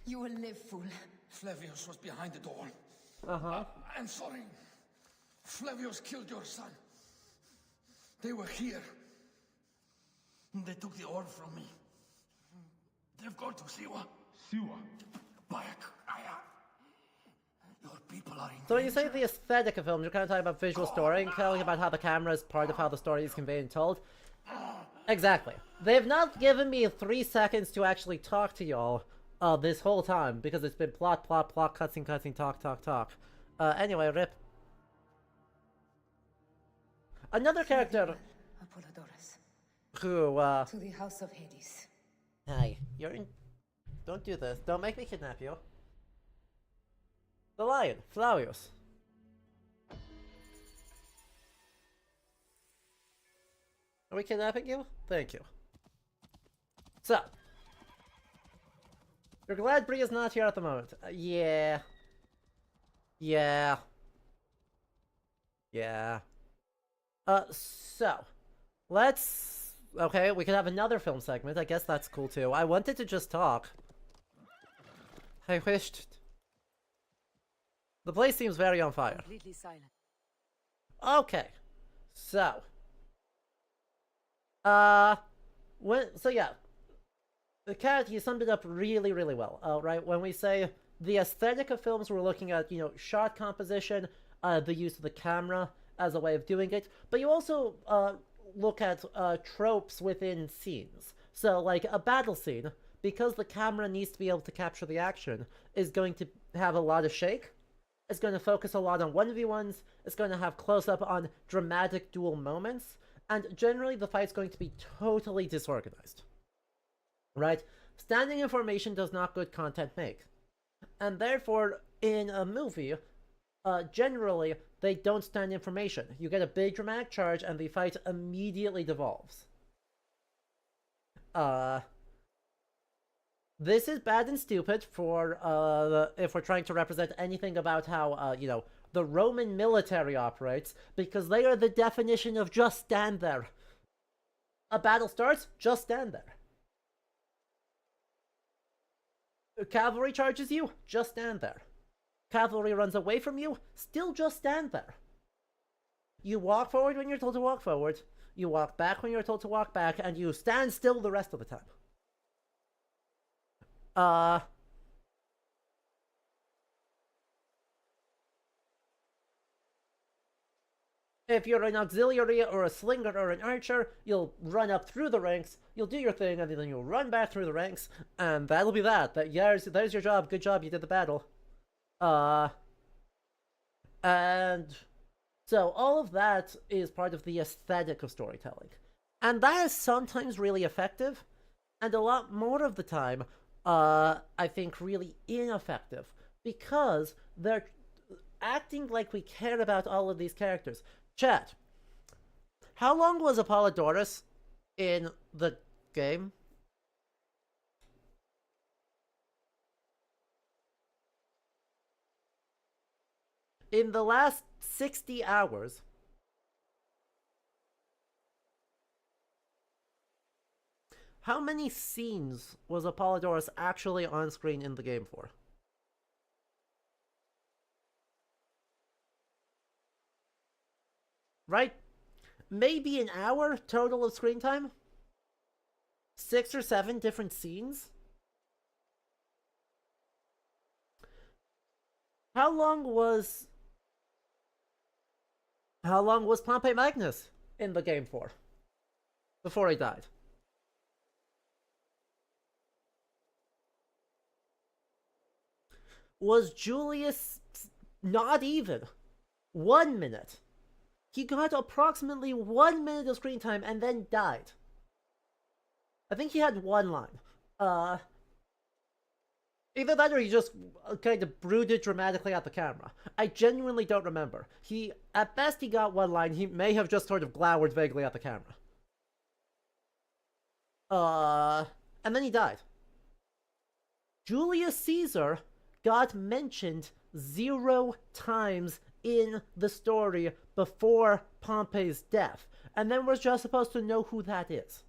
[SPEAKER 5] You will live, fool.
[SPEAKER 15] Flavius was behind the door.
[SPEAKER 11] I'm sorry. Flavius killed your son. They were here. They took the orb from me. They've gone to Siwa.
[SPEAKER 4] Siwa?
[SPEAKER 11] Back. Your people are in
[SPEAKER 1] So when you say the aesthetic of films, you're kind of talking about visual story and telling about how the camera is part of how the story is conveyed and told. Exactly. They've not given me 3 seconds to actually talk to y'all this whole time, because it's been plot, cutscene, talk. Anyway, rip. Another character
[SPEAKER 5] Apollodorus.
[SPEAKER 1] who,
[SPEAKER 5] To the House of Hades.
[SPEAKER 1] Hi, you're in... Don't do this. Don't make me kidnap you. The lion, Flavius. Are we kidnapping you? Thank you. So. You're glad Bree is not here at the moment. Yeah. So. Let's... Okay, we could have another film segment. I guess that's cool too. I wanted to just talk. I wished... The place seems very on fire.
[SPEAKER 8] Completely silent.
[SPEAKER 1] Okay. So. So yeah. The cat, he summed it up really, really well. Right? When we say the aesthetic of films, we're looking at, you know, shot composition, the use of the camera as a way of doing it, but you also, look at, tropes within scenes. So, like, a battle scene, because the camera needs to be able to capture the action, is going to have a lot of shake. It's going to focus a lot on 1v1s, it's going to have close-up on dramatic duel moments, and generally the fight's going to be totally disorganized. Right? Standing in formation does not good content make. And therefore, in a movie, generally, they don't stand in formation. You get a big dramatic charge, and the fight immediately devolves. This is bad and stupid for, if we're trying to represent anything about how, you know, the Roman military operates, because they are the definition of just stand there. A battle starts, just stand there. Cavalry charges you, just stand there. Cavalry runs away from you, still just stand there. You walk forward when you're told to walk forward, you walk back when you're told to walk back, and you stand still the rest of the time. If you're an auxiliary or a slinger or an archer, you'll run up through the ranks, you'll do your thing, and then you'll run back through the ranks, and that'll be that. There's your job. Good job, you did the battle. And so all of that is part of the aesthetic of storytelling. And that is sometimes really effective, and a lot more of the time, I think, really ineffective, because they're acting like we care about all of these characters. Chat, how long was Apollodorus in the game? In the last 60 hours, how many scenes was Apollodorus actually on screen in the game for? Right? Maybe an hour total of screen time? 6 or 7 different scenes? How long was Pompey Magnus in the game for? Before he died? Was Julius not even 1 minute? He got approximately 1 minute of screen time and then died. I think he had one line. Either that or he just kind of brooded dramatically at the camera. I genuinely don't remember. At best, he got one line. He may have just sort of glowered vaguely at the camera. And then he died. Julius Caesar got mentioned 0 times in the story before Pompey's death. And then we're just supposed to know who that is.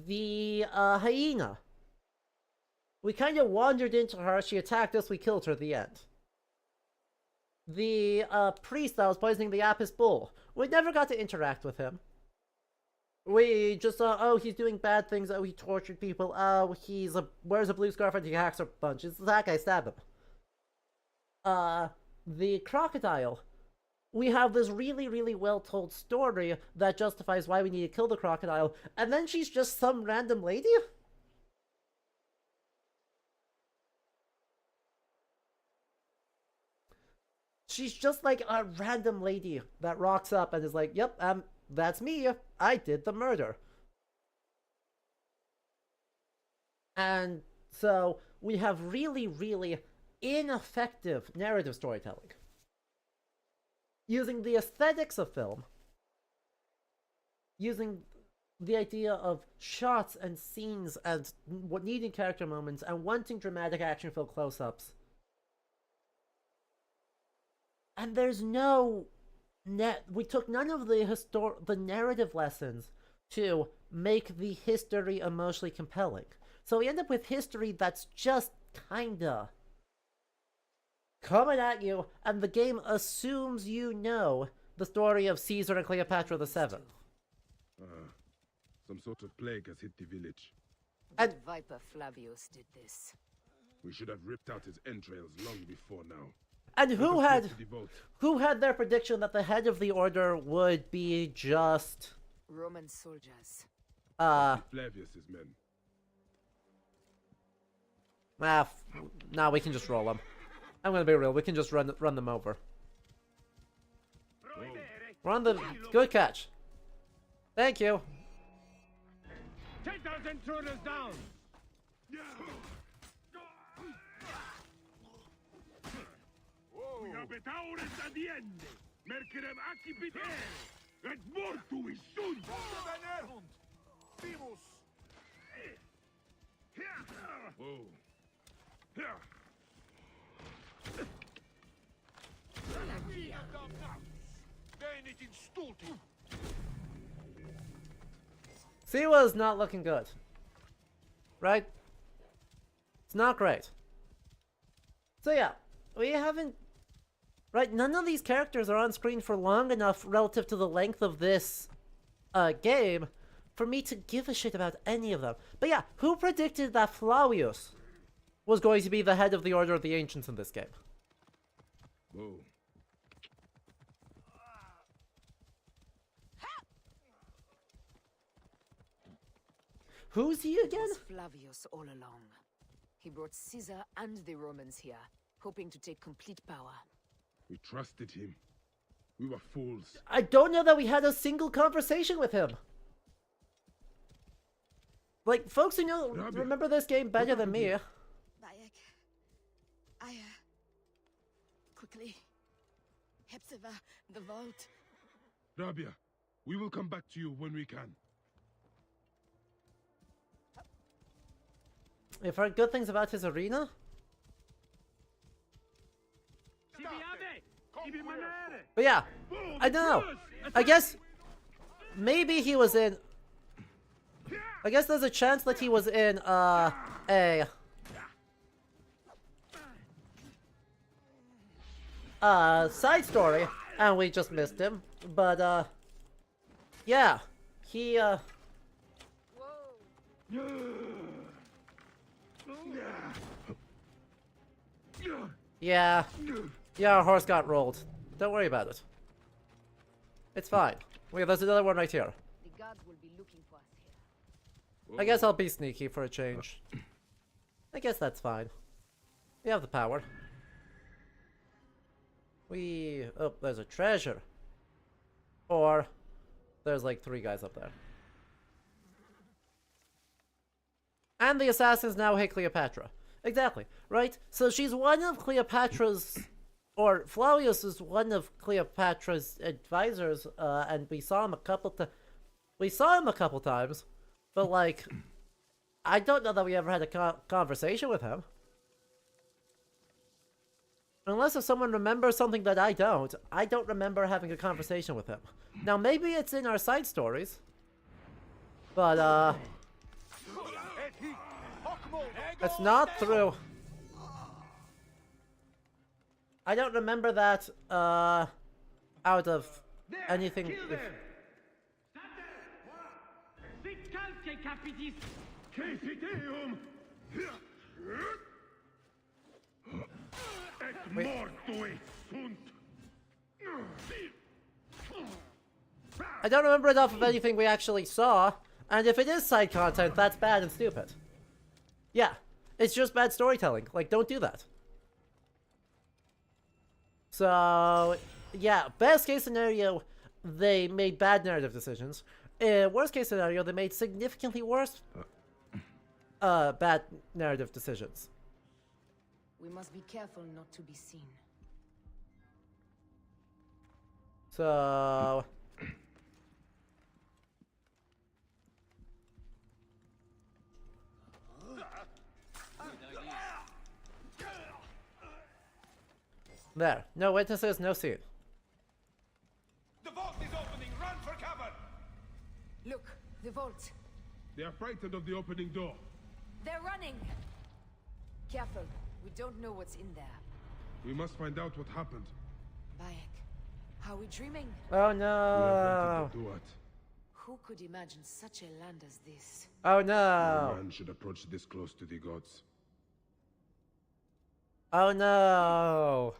[SPEAKER 1] the hyena. We kind of wandered into her, she attacked us, we killed her at the end. The priest that was poisoning the Apis bull. We never got to interact with him. We just saw, oh, he's doing bad things, oh, he tortured people, oh, wears a blue scarf and he hacks a bunch. It's that guy, stab him. The crocodile. We have this really, really well-told story that justifies why we need to kill the crocodile, and then she's just some random lady? She's just like a random lady that rocks up and is like, yep, that's me. I did the murder. And so we have really, really ineffective narrative storytelling. Using the aesthetics of film. Using the idea of shots and scenes and needing character moments and wanting dramatic action-filled close-ups. And there's no we took none of the narrative lessons to make the history emotionally compelling. So we end up with history that's just kinda coming at you, and the game assumes you know the story of Caesar and Cleopatra the Seventh.
[SPEAKER 2] Some sort of plague has hit the village.
[SPEAKER 8] And Viper Flavius did this.
[SPEAKER 2] We should have ripped out his entrails long before now.
[SPEAKER 1] And who had their prediction that the head of the order would be just
[SPEAKER 8] Roman soldiers?
[SPEAKER 2] Flavius's men.
[SPEAKER 1] Nah, we can just roll them. I'm gonna be real. We can just run them over. We're on the good catch. Thank you.
[SPEAKER 9] Take those intruders down. Betauret adiende, mercerem accipitere, et mortuis sunt! Venerunt! Vimus!
[SPEAKER 2] Whoa.
[SPEAKER 9] Venit in stulti!
[SPEAKER 1] Siwa's not looking good. Right? It's not great. So yeah, we haven't... Right, none of these characters are on screen for long enough relative to the length of this game for me to give a shit about any of them. But yeah, who predicted that Flavius was going to be the head of the Order of the Ancients in this game?
[SPEAKER 2] Whoa.
[SPEAKER 1] Who's he again?
[SPEAKER 8] It was Flavius all along. He brought Caesar and the Romans here, hoping to take complete power.
[SPEAKER 2] We trusted him. We were fools.
[SPEAKER 1] I don't know that we had a single conversation with him. Like, folks who know remember this game better than me.
[SPEAKER 7] Bayek. Aya. Quickly. Hepzibah, the vault.
[SPEAKER 2] Rabia, we will come back to you when we can.
[SPEAKER 1] You've heard good things about his arena? But yeah, I don't know. I guess maybe he was in... I guess there's a chance that he was in a side story and we just missed him. But yeah, he Yeah, our horse got rolled. Don't worry about it. It's fine. Wait, there's another one right here.
[SPEAKER 8] The gods will be looking for us here.
[SPEAKER 1] I guess I'll be sneaky for a change. I guess that's fine. We have the power. Oh, there's a treasure. Or there's like 3 guys up there. And the assassins now hate Cleopatra. Exactly, right? So she's one of Cleopatra's, or Flavius is one of Cleopatra's advisors, and we saw him a couple times, but like, I don't know that we ever had a conversation with him. Unless if someone remembers something that I don't remember having a conversation with him. Now maybe it's in our side stories, but It's not through. I don't remember that, out of anything. Wait. I don't remember enough of anything we actually saw, and if it is side content, that's bad and stupid. Yeah, it's just bad storytelling. Like, don't do that. So, yeah, best case scenario, they made bad narrative decisions. Worst case scenario, they made significantly worse bad narrative decisions.
[SPEAKER 8] We must be careful not to be seen.
[SPEAKER 1] So... There. No witnesses, no scene.
[SPEAKER 6] The vault is opening! Run for cover!
[SPEAKER 8] Look, the vault.
[SPEAKER 4] They are frightened of the opening door.
[SPEAKER 8] They're running! Careful, we don't know what's in there.
[SPEAKER 4] We must find out what happened.
[SPEAKER 8] Bayek, are we dreaming?
[SPEAKER 1] Oh no!
[SPEAKER 4] We have entered
[SPEAKER 8] Who could imagine such a land as this?
[SPEAKER 1] Oh
[SPEAKER 4] No
[SPEAKER 1] no!
[SPEAKER 4] man should approach this close to the gods.
[SPEAKER 1] Oh no!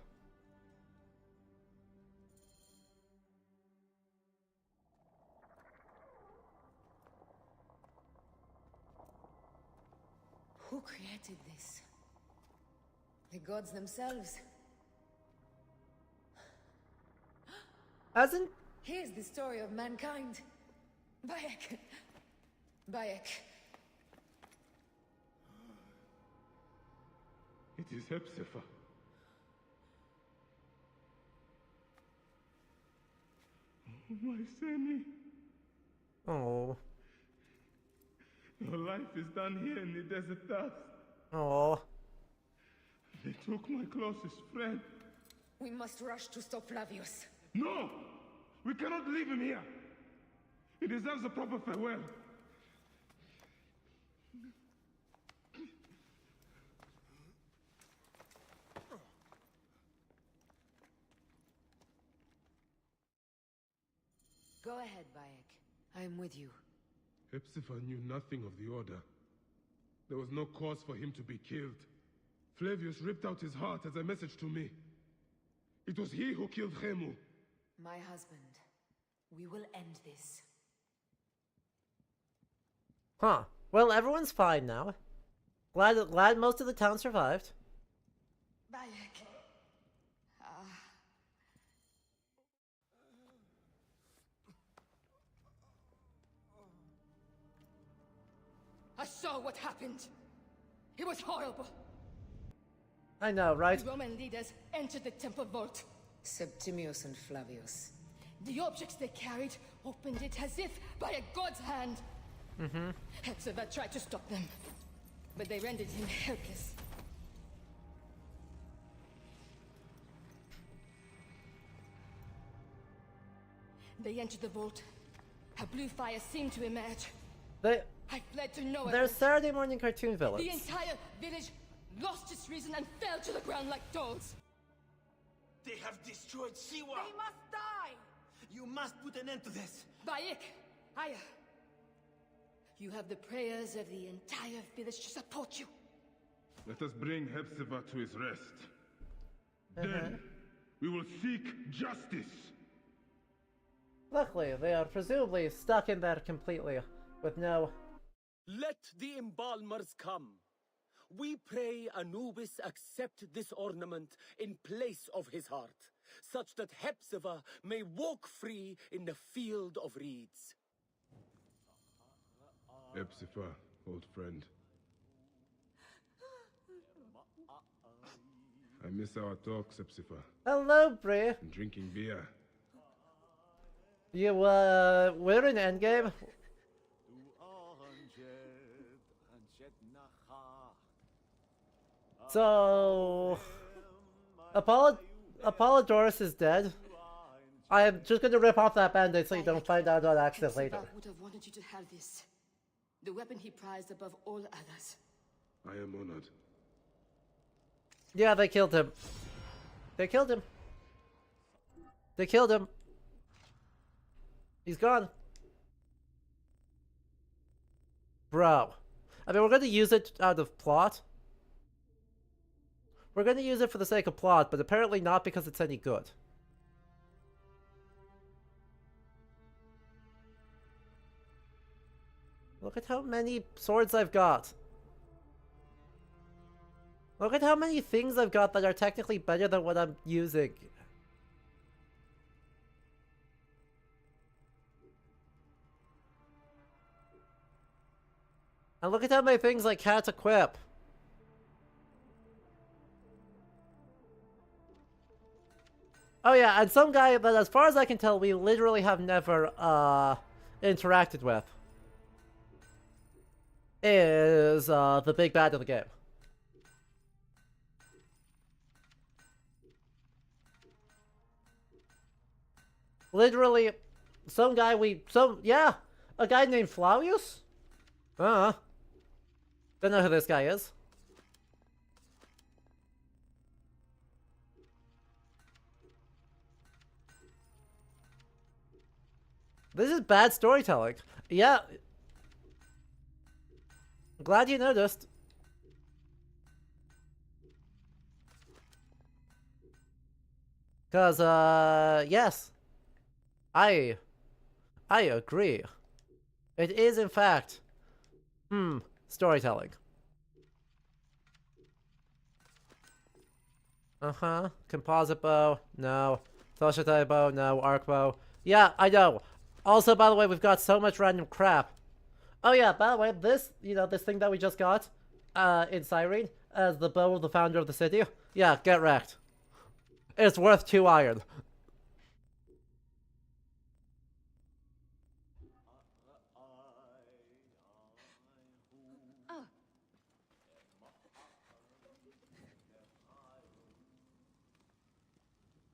[SPEAKER 8] Who created this? The gods themselves.
[SPEAKER 1] As in?
[SPEAKER 8] Here's the story of mankind. Bayek. Bayek.
[SPEAKER 4] It is Hepzibah. Oh, my Seni.
[SPEAKER 1] Oh.
[SPEAKER 4] Your life is done here in the desert dust.
[SPEAKER 1] Oh.
[SPEAKER 4] They took my closest friend.
[SPEAKER 8] We must rush to stop Flavius.
[SPEAKER 4] No! We cannot leave him here. He deserves a proper farewell.
[SPEAKER 8] Go ahead, Bayek. I am with you.
[SPEAKER 4] Hepzibah knew nothing of the order. There was no cause for him to be killed. Flavius ripped out his heart as a message to me. It was he who killed Khemu.
[SPEAKER 8] My husband. We will end this.
[SPEAKER 1] Huh. Well, everyone's fine now. Glad most of the town survived.
[SPEAKER 8] Bayek. I saw what happened. It was horrible.
[SPEAKER 1] I know, right?
[SPEAKER 8] The Roman leaders entered the temple vault. Septimius and Flavius. The objects they carried opened it as if by a god's hand.
[SPEAKER 1] Mm-hmm.
[SPEAKER 8] Hepzibah tried to stop them, but they rendered him helpless. They entered the vault. A blue fire seemed to emerge. I fled to nowhere.
[SPEAKER 1] They're Saturday morning cartoon villains.
[SPEAKER 8] The entire village lost its reason and fell to the ground like dogs.
[SPEAKER 18] They have destroyed Siwa!
[SPEAKER 8] They must die!
[SPEAKER 18] You must put an end to this!
[SPEAKER 8] Bayek! Aya! You have the prayers of the entire village to support you.
[SPEAKER 4] Let us bring Hepzibah to his rest. Then, we will seek justice.
[SPEAKER 1] Luckily, they are presumably stuck in there completely, with no...
[SPEAKER 21] Let the embalmers come. We pray Anubis accept this ornament in place of his heart, such that Hepzibah may walk free in the field of reeds.
[SPEAKER 4] Hepzibah, old friend. I miss our talks, Hepzibah.
[SPEAKER 1] Hello, Brie.
[SPEAKER 4] And drinking beer.
[SPEAKER 1] You, we're in Endgame. So... Apollodorus is dead. I am just going to rip off that band-aid so you don't find out on accident later.
[SPEAKER 8] Hepzibah would have wanted you to have this. The weapon he prized above all others.
[SPEAKER 4] I am honored.
[SPEAKER 1] Yeah, they killed him. They killed him. They killed him. He's gone. Bro. I mean, we're going to use it out of plot. We're going to use it for the sake of plot, but apparently not because it's any good. Look at how many swords I've got. Look at how many things I've got that are technically better than what I'm using. And look at how many things I can't equip. Oh yeah, and some guy that, as far as I can tell, we literally have never, interacted with is, the big bad of the game. Literally, some guy yeah, a guy named Flavius? Don't know who this guy is. This is bad storytelling. Yeah. Glad you noticed. Cause, yes. I agree. It is, in fact, storytelling. Composite bow, no. Toshitai bow, no. Arc bow. Yeah, I know. Also, by the way, we've got so much random crap. Oh yeah, by the way, this, this thing that we just got, in Cyrene, as the bow of the founder of the city. Yeah, get wrecked. It's worth 2 iron.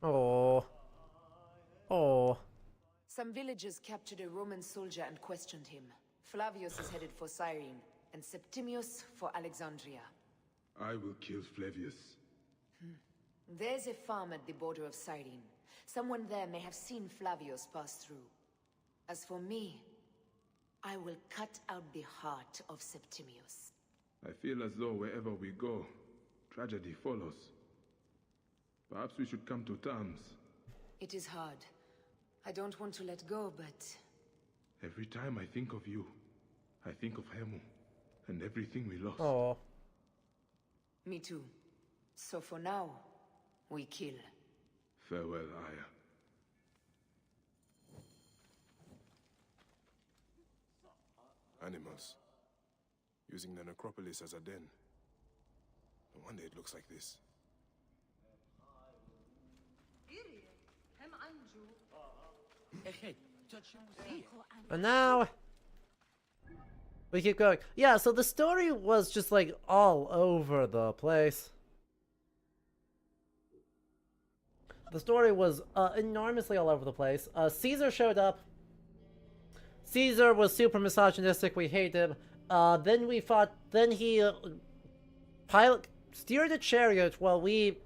[SPEAKER 1] Oh. Oh.
[SPEAKER 8] Some villagers captured a Roman soldier and questioned him. Flavius is headed for Cyrene, and Septimius for Alexandria.
[SPEAKER 4] I will kill Flavius.
[SPEAKER 8] There's a farm at the border of Cyrene. Someone there may have seen Flavius pass through. As for me, I will cut out the heart of Septimius.
[SPEAKER 4] I feel as though wherever we go, tragedy follows. Perhaps we should come to terms.
[SPEAKER 8] It is hard. I don't want to let go, but...
[SPEAKER 4] Every time I think of you, I think of Hemu, and everything we lost.
[SPEAKER 1] Oh.
[SPEAKER 8] Me too. So for now, we kill.
[SPEAKER 4] Farewell, Aya.
[SPEAKER 2] Animals. Using the necropolis as a den. No wonder it looks like this.
[SPEAKER 1] And now we keep going. Yeah, so the story was just like all over the place. The story was enormously all over the place. Caesar showed up. Caesar was super misogynistic. We hate him. Then we fought. Then he steered a chariot while we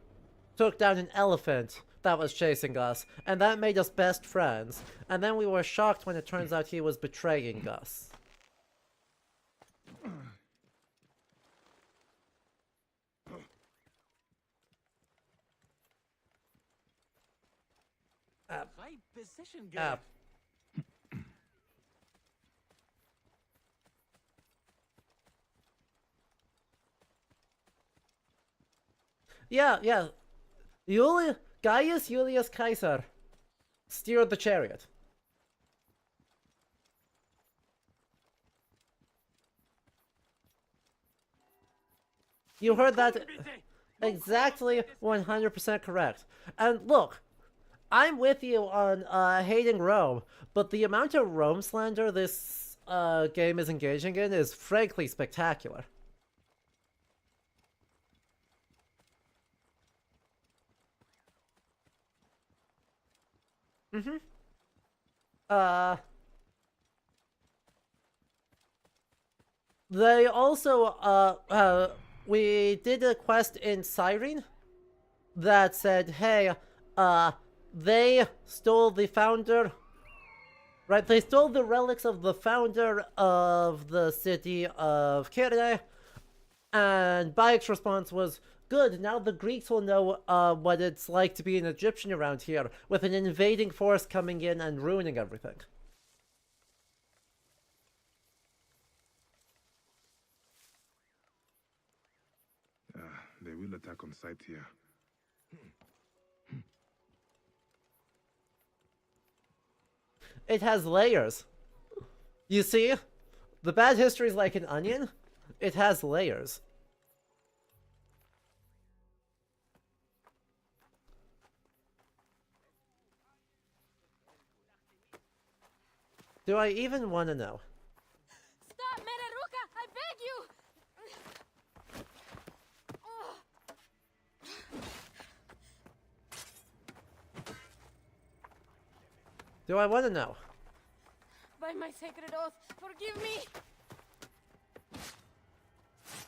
[SPEAKER 1] took down an elephant that was chasing us, and that made us best friends. And then we were shocked when it turns out he was betraying us.
[SPEAKER 21] Right position, girl.
[SPEAKER 1] Yeah. Gaius Julius Caesar steered the chariot. You heard that exactly 100% correct. And look, I'm with you on hating Rome, but the amount of Rome slander this game is engaging in is frankly spectacular. They also we did a quest in Cyrene that said, hey, they stole the founder, right? They stole the relics of the founder of the city of Kyrene, and Bayek's response was, good, now the Greeks will know what it's like to be an Egyptian around here, with an invading force coming in and ruining everything.
[SPEAKER 4] They will attack on sight here.
[SPEAKER 1] It has layers. You see? The bad history is like an onion. It has layers. Do I even want to know?
[SPEAKER 7] Stop, Meraruka! I beg you!
[SPEAKER 1] Do I want to know?
[SPEAKER 7] By my sacred oath, forgive me!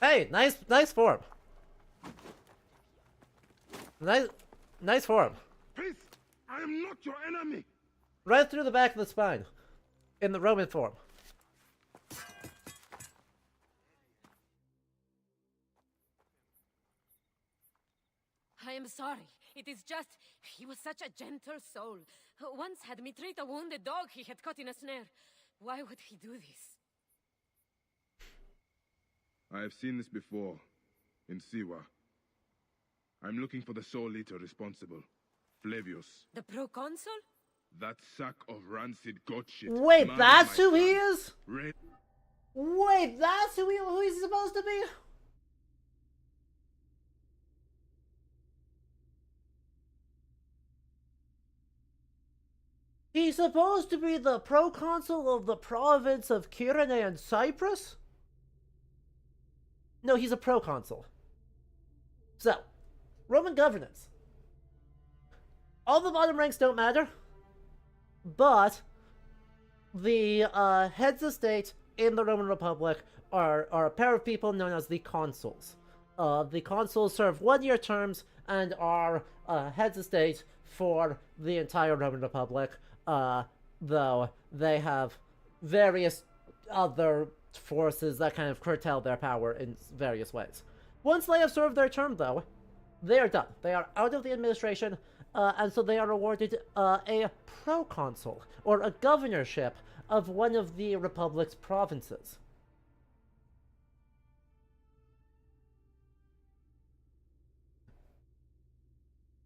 [SPEAKER 1] Hey, nice form. Nice form.
[SPEAKER 4] Peace! I am not your enemy!
[SPEAKER 1] Right through the back of the spine. In the Roman form.
[SPEAKER 7] I am sorry. It is just, he was such a gentle soul. Once had me treat a wounded dog he had caught in a snare. Why would he do this?
[SPEAKER 4] I have seen this before. In Siwa. I'm looking for the sole leader responsible. Flavius.
[SPEAKER 7] The proconsul?
[SPEAKER 4] That sack of rancid goat shit.
[SPEAKER 1] Wait, that's who he
[SPEAKER 4] son.
[SPEAKER 1] is? Wait, that's who he's supposed to be? He's supposed to be the proconsul of the province of Kyrene and Cyprus? No, he's a proconsul. So, Roman governance. All the bottom ranks don't matter, but the heads of state in the Roman Republic are a pair of people known as the consuls. The consuls serve one-year terms and are heads of state for the entire Roman Republic, though they have various other forces that kind of curtail their power in various ways. Once they have served their term, though, they are done. They are out of the administration, and so they are awarded a proconsul, or a governorship, of one of the Republic's provinces.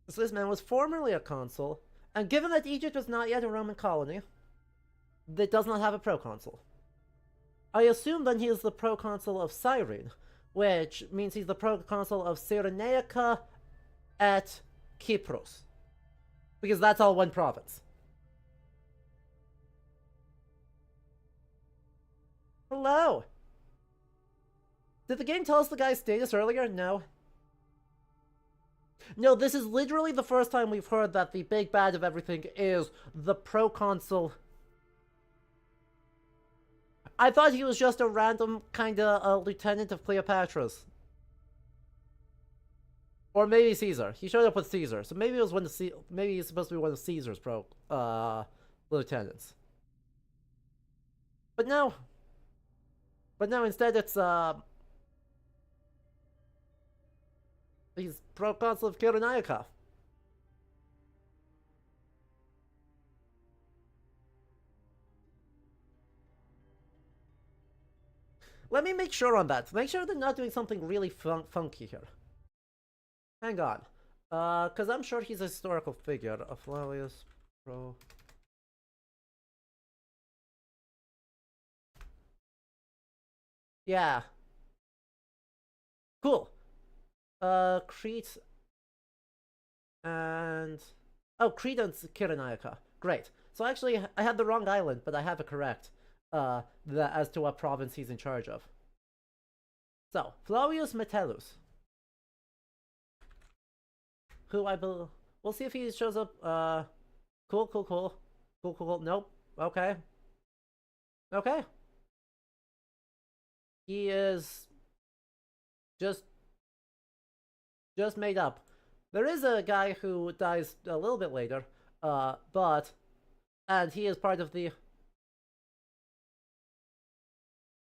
[SPEAKER 1] So this man was formerly a consul, and given that Egypt was not yet a Roman colony, it does not have a proconsul. I assume then he is the proconsul of Cyrene, which means he's the proconsul of Cyrenaica et Kypros. Because that's all one province. Hello! Did the game tell us the guy's status earlier? No. No, this is literally the first time we've heard that the big bad of everything is the proconsul. I thought he was just a random kinda lieutenant of Cleopatra's. Or maybe Caesar. He showed up with Caesar, so maybe it was maybe he's supposed to be one of Caesar's lieutenants. But no. Instead it's he's proconsul of Cyrenaica. Let me make sure on that. Make sure they're not doing something really funky here. Hang on. Because I'm sure he's a historical figure. Flavius Pro. Yeah. Cool. Crete and... Oh, Crete and Cyrenaica. Great. So actually, I had the wrong island, but I have it correct. As to what province he's in charge of. So, Flavius Metellus. Who I believe... We'll see if he shows up. Cool. Nope. Okay. He is... just just made up. There is a guy who dies a little bit later, and he is part of the...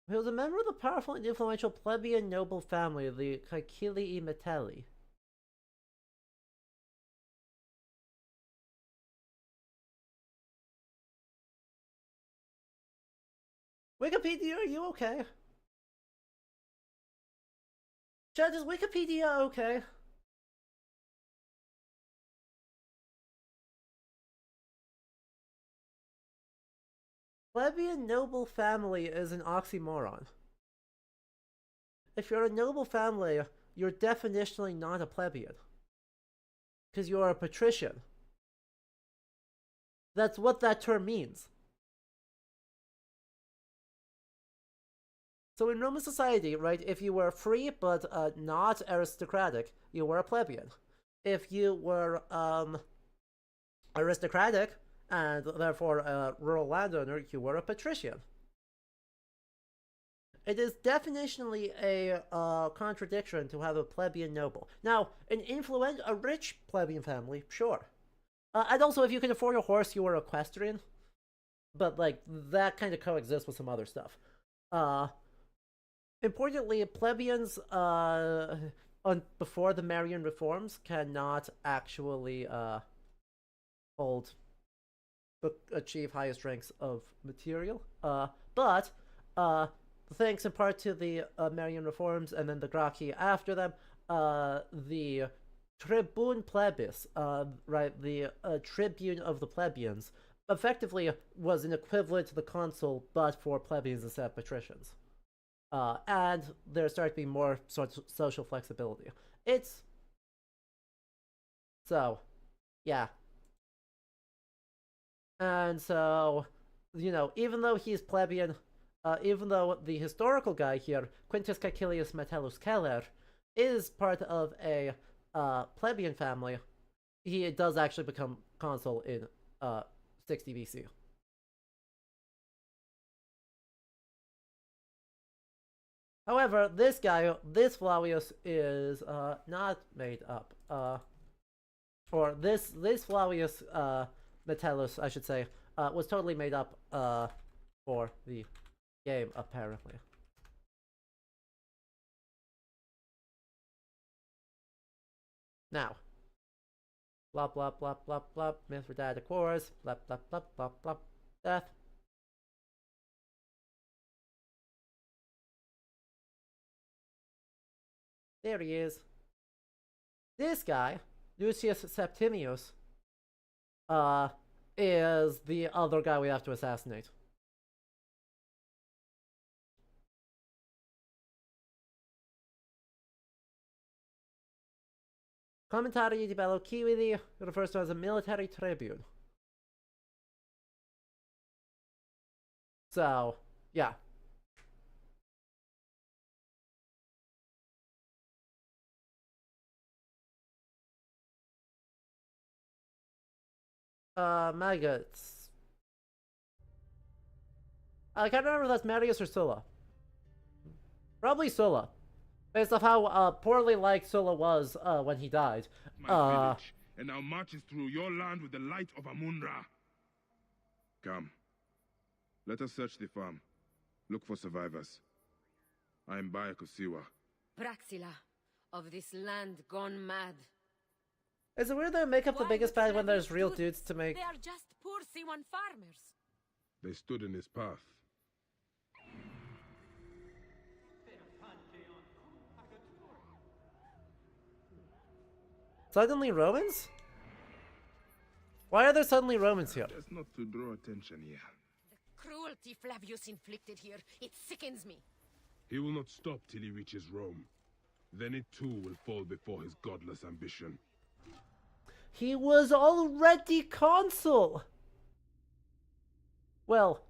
[SPEAKER 1] He was a member of the powerful and influential plebeian noble family, the Caecilii Metelli. Wikipedia, are you okay? Chat, is Wikipedia okay? Plebeian noble family is an oxymoron. If you're a noble family, you're definitionally not a plebeian. Because you're a patrician. That's what that term means. So in Roman society, right, if you were free but not aristocratic, you were a plebeian. If you were aristocratic and therefore a rural landowner, you were a patrician. It is definitionally a contradiction to have a plebeian noble. Now, a rich plebeian family, sure. And also, if you can afford a horse, you were equestrian. But, like, that kind of coexists with some other stuff. Importantly, plebeians, before the Marian reforms, cannot actually achieve highest ranks of material. But thanks in part to the Marian reforms and then the Gracchi after them, the tribune plebis, right, the tribune of the plebeians, effectively was an equivalent to the consul, but for plebeians instead of patricians. And there started to be more sort of social flexibility. So, yeah. And so, you know, even though he's plebeian, even though the historical guy here, Quintus Caecilius Metellus Celer, is part of a plebeian family, he does actually become consul in 60 BC. However, this Flavius is not made up. For this Flavius Metellus, I should say, was totally made up for the game, apparently. Now, blah blah blah blah blah, Mithridatic Wars, blah blah blah blah blah, death. There he is. This guy, Lucius Septimius, is the other guy we have to assassinate. Commentarii di Bello Civili refers to as a military tribune. So, yeah. Maggots. I can't remember if that's Marius or Sulla. Probably Sulla. Based off how poorly liked Sulla was when he died.
[SPEAKER 4] My village, and now marches through your land with the light of Amun-Ra. Come. Let us search the farm. Look for survivors. I am Bayakosiwa.
[SPEAKER 7] Praxila, of this land gone mad.
[SPEAKER 1] Is it weird they make up the biggest bad when there's real dudes to make?
[SPEAKER 7] They are just poor C1 farmers.
[SPEAKER 4] They stood in his path.
[SPEAKER 1] Suddenly Romans? Why are there suddenly Romans here?
[SPEAKER 4] Just not to draw attention here.
[SPEAKER 7] The cruelty Flavius inflicted here, it sickens me.
[SPEAKER 4] He will not stop till he reaches Rome. Then it too will fall before his godless ambition.
[SPEAKER 1] He was already consul! Well,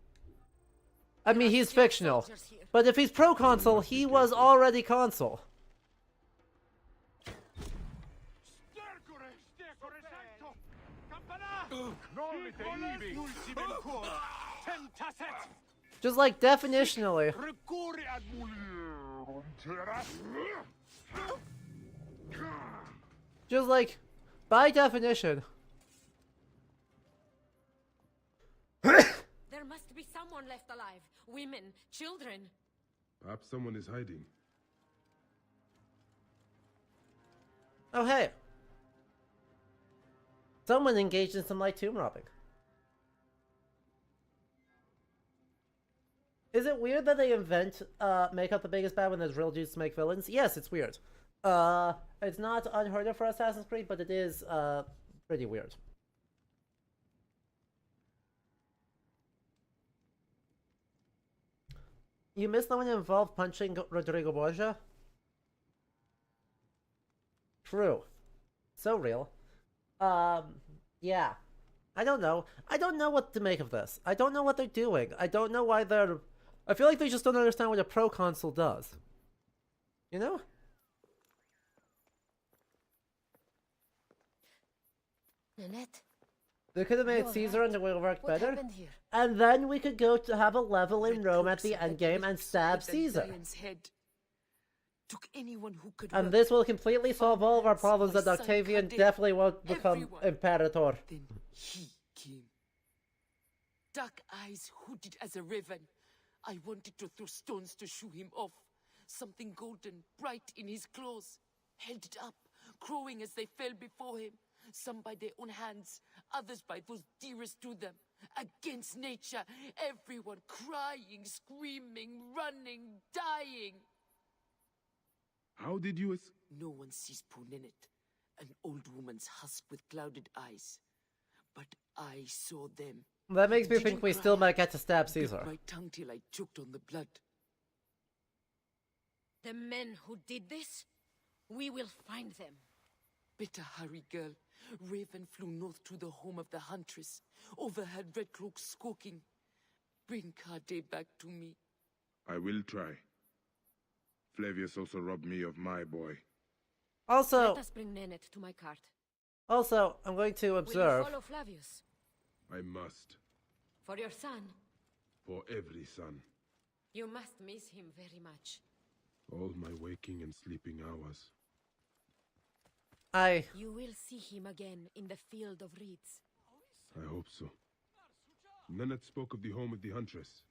[SPEAKER 1] I mean, he's fictional. But if he's proconsul, he was already consul. Just like definitionally. Just like, by definition.
[SPEAKER 7] There must be someone left alive. Women, children.
[SPEAKER 4] Perhaps someone is hiding.
[SPEAKER 1] Oh, hey. Someone engaged in some light tomb robbing. Is it weird that they make up the biggest bad when there's real dudes to make villains? Yes, it's weird. It's not unheard of for Assassin's Creed, but it is, pretty weird. You missed the one involved punching Rodrigo Borgia? True. So real. Yeah. I don't know. I don't know what to make of this. I don't know what they're doing. I don't know why they're... I feel like they just don't understand what a pro console does. You know?
[SPEAKER 7] Nanette?
[SPEAKER 1] They could have made Caesar and it would have worked better. And then we could go to have a level in Rome at the end game and stab Caesar.
[SPEAKER 3] Took anyone who could
[SPEAKER 1] And this will completely solve all of our problems that Octavian definitely won't become Imperator.
[SPEAKER 3] Then he came. Dark eyes hooded as a raven. I wanted to throw stones to shoo him off. Something golden, bright in his claws. Held it up, crowing as they fell before him. Some by their own hands, others by those dearest to them. Against nature, everyone crying, screaming, running, dying.
[SPEAKER 4] How did you
[SPEAKER 3] No one sees poor Nanette, an old woman's husk with clouded eyes. But I saw them.
[SPEAKER 1] That makes me think we still might get to stab Caesar.
[SPEAKER 3] My tongue till I choked on the blood.
[SPEAKER 7] The men who did this? We will find them.
[SPEAKER 3] Better hurry, girl. Raven flew north to the home of the huntress. Overheard red cloaks squawking. Bring Kade back to me.
[SPEAKER 4] I will try. Flavius also robbed me of my boy.
[SPEAKER 1] Also...
[SPEAKER 7] Let us bring Nanette to my cart.
[SPEAKER 1] Also, I'm going to observe...
[SPEAKER 7] Will you follow Flavius?
[SPEAKER 4] I must.
[SPEAKER 7] For your son?
[SPEAKER 4] For every son.
[SPEAKER 7] You must miss him very much.
[SPEAKER 4] All my waking and sleeping hours.
[SPEAKER 7] You will see him again in the field of reeds.
[SPEAKER 4] I hope so. Nanette spoke of the home of the huntress.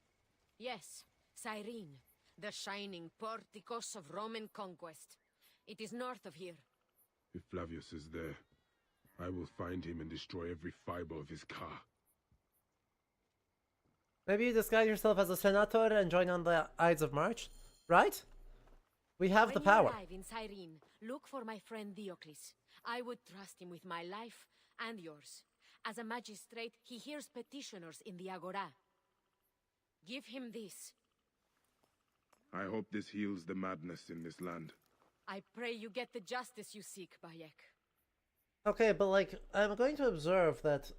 [SPEAKER 7] Yes, Cyrene, the shining porticos of Roman conquest. It is north of here.
[SPEAKER 4] If Flavius is there, I will find him and destroy every fiber of his car.
[SPEAKER 1] Maybe you disguise yourself as a senator and join on the Ides of March, right? We have the power.
[SPEAKER 7] When you arrive in Cyrene, look for my friend Diocles. I would trust him with my life and yours. As a magistrate, he hears petitioners in the Agora. Give him this.
[SPEAKER 4] I hope this heals the madness in this land.
[SPEAKER 7] I pray you get the justice you seek, Bayek.
[SPEAKER 1] Okay, but like, I'm going to observe that,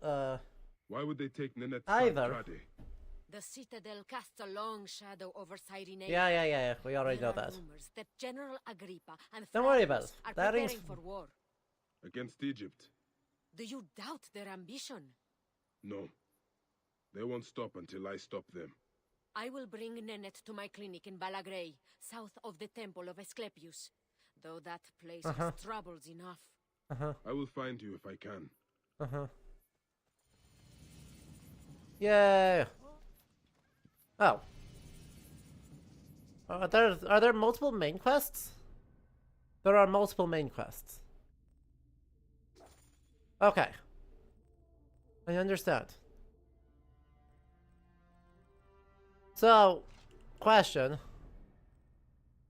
[SPEAKER 4] Why would they take Nanette's
[SPEAKER 1] either.
[SPEAKER 4] son, Kade?
[SPEAKER 7] The citadel casts a long shadow over Cyrene.
[SPEAKER 1] Yeah, we already know that.
[SPEAKER 7] Rumors that General Agrippa and
[SPEAKER 1] Don't worry about it.
[SPEAKER 7] are
[SPEAKER 1] That
[SPEAKER 7] preparing
[SPEAKER 1] rings...
[SPEAKER 7] for war.
[SPEAKER 4] Against Egypt?
[SPEAKER 7] Do you doubt their ambition?
[SPEAKER 4] No. They won't stop until I stop them.
[SPEAKER 7] I will bring Nanette to my clinic in Balagrey, south of the temple of Asclepius. Though that place has troubles enough.
[SPEAKER 4] I will find you if I can.
[SPEAKER 1] Yay! Oh. Are there multiple main quests? There are multiple main quests. Okay. I understand. So, question.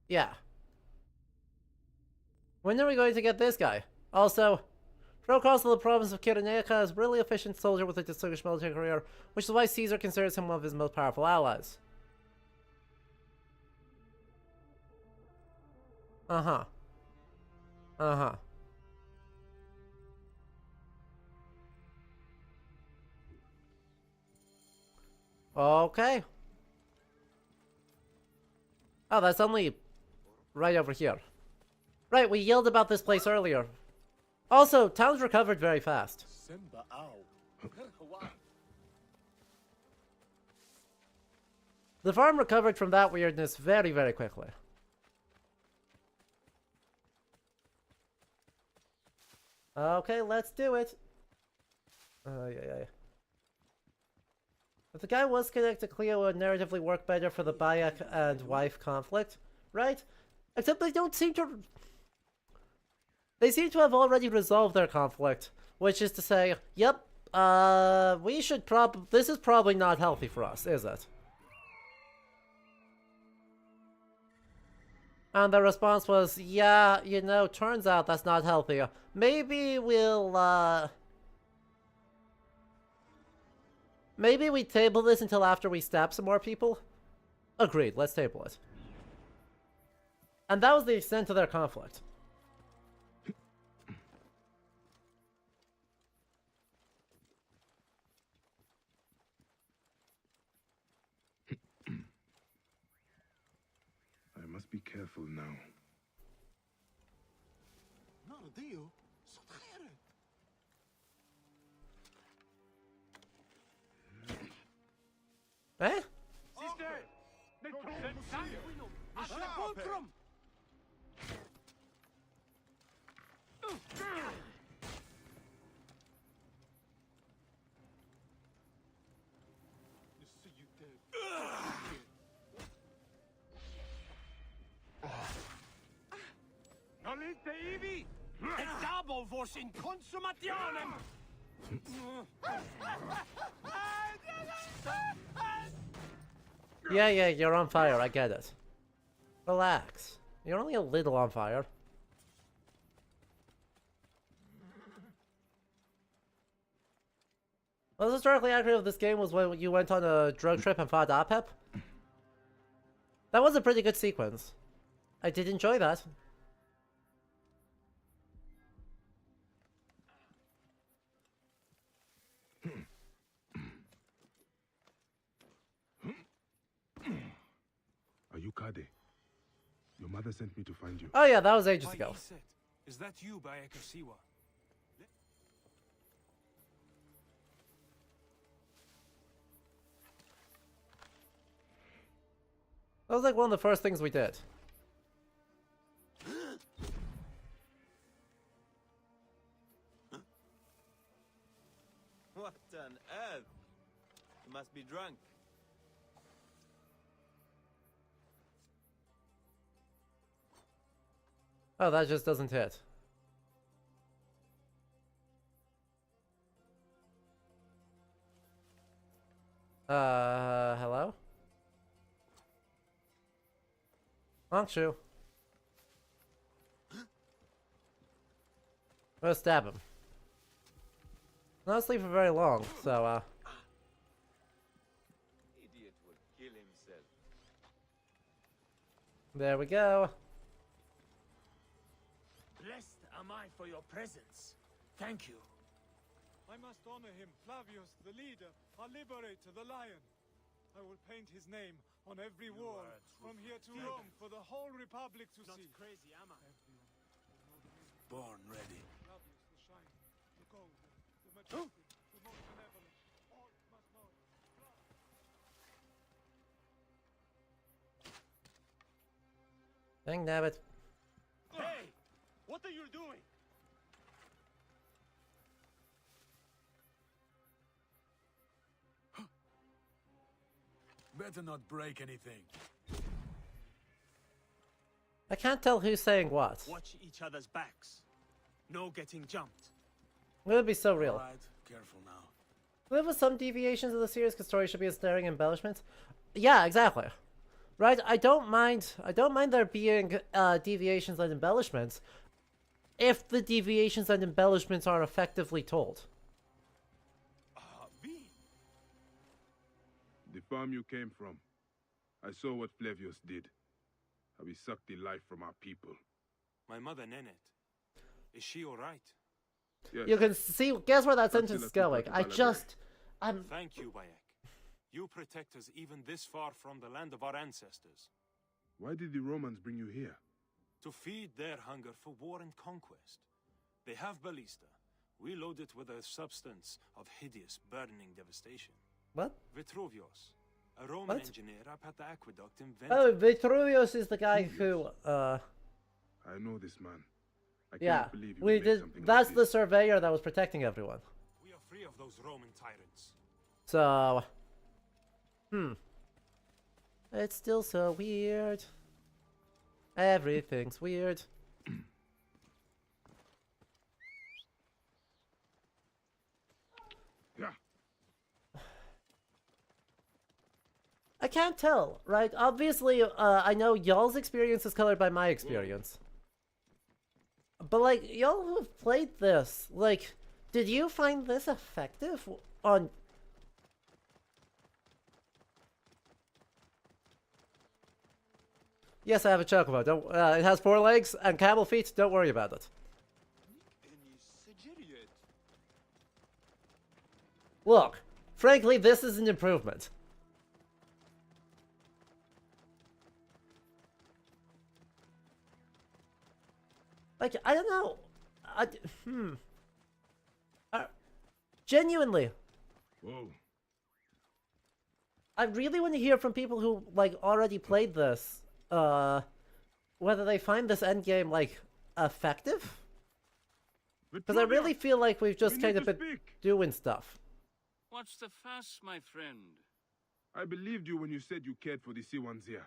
[SPEAKER 1] Yeah. When are we going to get this guy? Also, Proconsul of the province of Cyrenaica is a really efficient soldier with a distinguished military career, which is why Caesar considers him one of his most powerful allies. Okay. Oh, that's only right over here. Right, we yelled about this place earlier. Also, towns recovered very fast. The farm recovered from that weirdness very, very quickly. Okay, let's do it. Yeah. If the guy was connected to Cleo, it would narratively work better for the Bayek and wife conflict, right? Except they don't seem to... They seem to have already resolved their conflict, which is to say, yep, we should this is probably not healthy for us, is it? And the response was, yeah, you know, turns out that's not healthy. Maybe we'll, maybe we table this until after we stab some more people? Agreed, let's table it. And that was the extent of their conflict.
[SPEAKER 4] I must be careful now.
[SPEAKER 1] Eh?
[SPEAKER 9] Nolite ivi! Dabo vos in consumationem!
[SPEAKER 1] Yeah, you're on fire, I get it. Relax. You're only a little on fire. Well, historically accurate of this game was when you went on a drug trip and fought Apep. That was a pretty good sequence. I did enjoy that.
[SPEAKER 4] Are you Kade? Your mother sent me to find you.
[SPEAKER 1] Oh yeah, that was ages ago.
[SPEAKER 10] Is that you, Bayekasiwa?
[SPEAKER 1] That was like one of the first things we did.
[SPEAKER 17] What on earth? You must be drunk.
[SPEAKER 1] Oh, that just doesn't hit. Hello? Hongshu. Let's stab him. Not asleep for very long, so,
[SPEAKER 17] Idiot would kill himself.
[SPEAKER 1] there we go.
[SPEAKER 9] Blessed am I for your presence. Thank you.
[SPEAKER 10] I must honor him, Flavius, the leader, our liberator, the lion. I will paint his name on every wall, from here to Rome, for the whole Republic to see.
[SPEAKER 9] Not crazy, am I?
[SPEAKER 10] Born ready. Flavius, the shine, the golden, the majestic, the most benevolent. All must know.
[SPEAKER 1] Dang nabbit.
[SPEAKER 9] Hey! What are you doing?
[SPEAKER 10] Better not break anything.
[SPEAKER 1] I can't tell who's saying what.
[SPEAKER 9] Watch each other's backs. No getting jumped.
[SPEAKER 1] It would be so real.
[SPEAKER 10] Alright, careful now.
[SPEAKER 1] There was some deviations of the series because story should be a staring embellishment. Yeah, exactly. Right, I don't mind there being deviations and embellishments if the deviations and embellishments are effectively told.
[SPEAKER 4] The farm you came from. I saw what Flavius did. How he sucked the life from our people.
[SPEAKER 10] My mother, Nenet. Is she alright?
[SPEAKER 4] Yes.
[SPEAKER 1] You can see, guess where that sentence is going.
[SPEAKER 10] Thank you, Bayek. You protect us even this far from the land of our ancestors.
[SPEAKER 4] Why did the Romans bring you here?
[SPEAKER 10] To feed their hunger for war and conquest. They have ballista. We load it with a substance of hideous, burning devastation.
[SPEAKER 1] What?
[SPEAKER 10] Vitruvius, a Roman
[SPEAKER 1] What?
[SPEAKER 10] engineer up at the aqueduct invented...
[SPEAKER 1] Oh, Vitruvius is the guy who,
[SPEAKER 4] I know this man.
[SPEAKER 1] Yeah,
[SPEAKER 4] can't believe you
[SPEAKER 1] we
[SPEAKER 4] would make
[SPEAKER 1] did.
[SPEAKER 4] something
[SPEAKER 1] That's
[SPEAKER 4] like
[SPEAKER 1] the
[SPEAKER 4] this.
[SPEAKER 1] surveyor that was protecting everyone.
[SPEAKER 10] We are free of those Roman tyrants.
[SPEAKER 1] So, it's still so weird. Everything's weird.
[SPEAKER 4] Yeah.
[SPEAKER 1] I can't tell, right? Obviously, I know y'all's experience is colored by my experience. But, like, y'all who have played this, like, did you find this effective on... Yes, I have a chocobo. Don't, it has 4 legs and camel feet. Don't worry about it. Look, frankly, this is an improvement. Like, I don't know. Genuinely.
[SPEAKER 4] Whoa.
[SPEAKER 1] I really want to hear from people who, like, already played this, whether they find this endgame, like, effective? Because I really feel like we've just kind of been doing stuff.
[SPEAKER 13] What's the fuss, my friend?
[SPEAKER 4] I believed you when you said you cared for the sea ones here.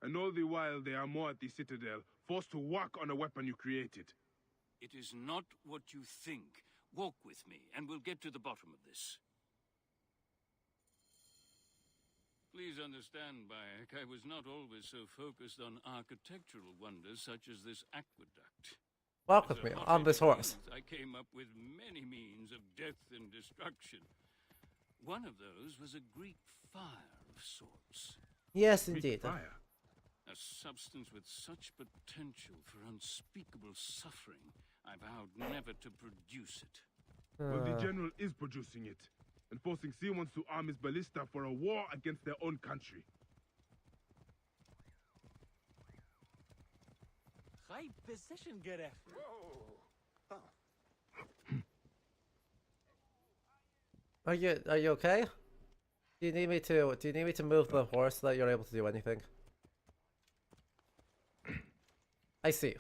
[SPEAKER 4] And all the while they are more at the Citadel, forced to work on a weapon you created.
[SPEAKER 13] It is not what you think. Walk with me, and we'll get to the bottom of this. Please understand, Bayek, I was not always so focused on architectural wonders such as this aqueduct.
[SPEAKER 1] Walk with me on this horse.
[SPEAKER 13] I came up with many means of death and destruction. One of those was a Greek fire of sorts.
[SPEAKER 1] Yes, indeed.
[SPEAKER 4] Fire.
[SPEAKER 13] A substance with such potential for unspeakable suffering, I vowed never to produce it.
[SPEAKER 4] Well, the general is producing it, and forcing Sea-Ones to arm his ballista for a war against their own country.
[SPEAKER 18] High position, Geref.
[SPEAKER 1] Are you okay? Do you need me to move the horse so that you're able to do anything? I see.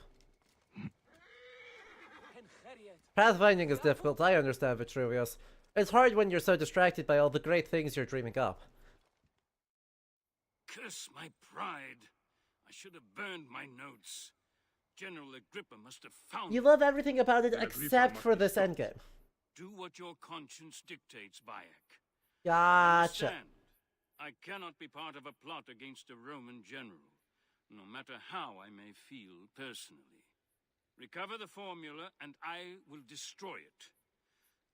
[SPEAKER 1] Pathfinding is difficult, I understand, Vitruvius. It's hard when you're so distracted by all the great things you're dreaming up.
[SPEAKER 13] Curse my pride. I should have burned my notes. General Agrippa must have found
[SPEAKER 1] You love everything about it except for this endgame.
[SPEAKER 13] Do what your conscience dictates, Bayek.
[SPEAKER 1] Gotcha.
[SPEAKER 13] Understand, I cannot be part of a plot against a Roman general, no matter how I may feel personally. Recover the formula, and I will destroy it.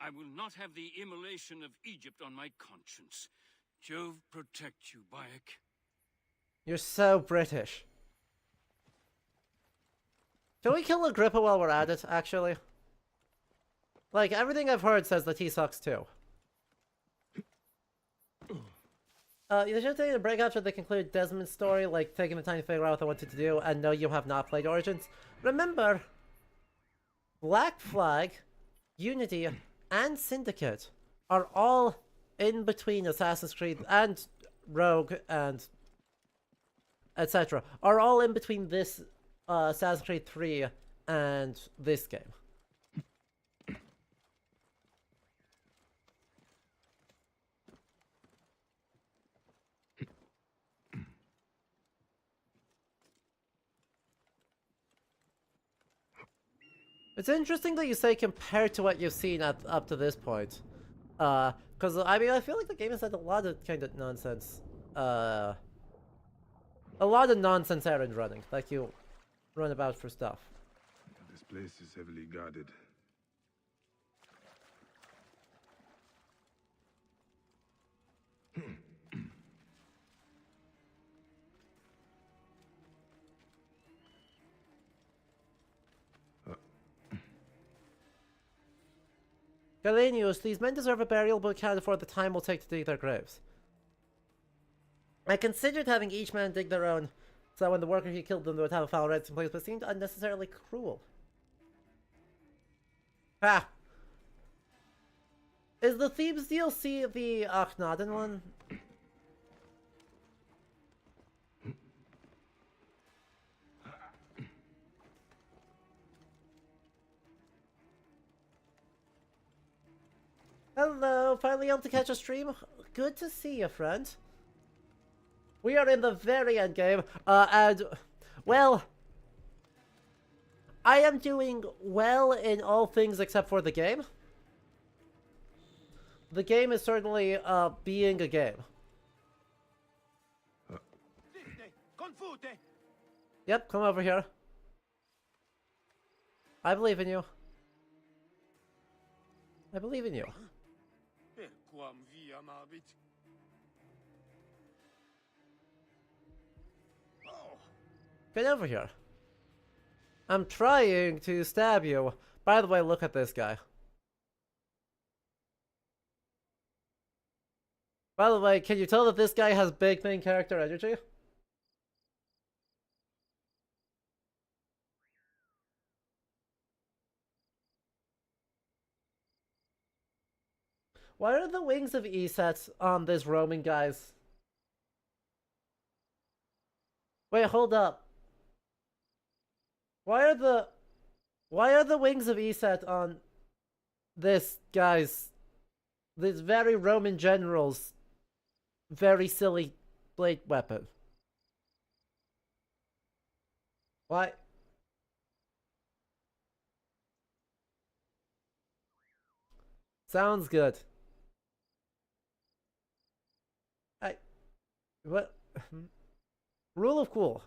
[SPEAKER 13] I will not have the immolation of Egypt on my conscience. Jove protect you, Bayek.
[SPEAKER 1] You're so British. Can we kill Agrippa while we're at it, actually? Like, everything I've heard says that he sucks too. You should take a break after they conclude Desmond's story, like taking the time to figure out what they wanted to do, and no, you have not played Origins. Remember, Black Flag, Unity, and Syndicate are all in between Assassin's Creed and Rogue and etc. Are all in between this Assassin's Creed 3 and this game. It's interesting that you say compared to what you've seen up to this point. Because, I mean, I feel like the game has had a lot of kind of nonsense. A lot of nonsense errand running. Like you run about for stuff.
[SPEAKER 4] This place is heavily guarded.
[SPEAKER 1] Galenius, these men deserve a burial but can't afford the time will take to dig their graves. I considered having each man dig their own, so that when the worker who killed them would have a foul rites in place, but it seemed unnecessarily cruel. Ha! Is the Thebes DLC the Akhenaten one? Hello, finally able to catch a stream. Good to see you, friend. We are in the very end game, and, well, I am doing well in all things except for the game. The game is certainly, being a game. Yep, come over here. I believe in you. I believe in you. Get over here. I'm trying to stab you. By the way, look at this guy. By the way, can you tell that this guy has big main character energy? Why are the wings of Eset on this Roman guy's? Wait, hold up. Why are the wings of Eset on this guy's, this very Roman general's very silly blade weapon? Why? Sounds good. What? Rule of cool.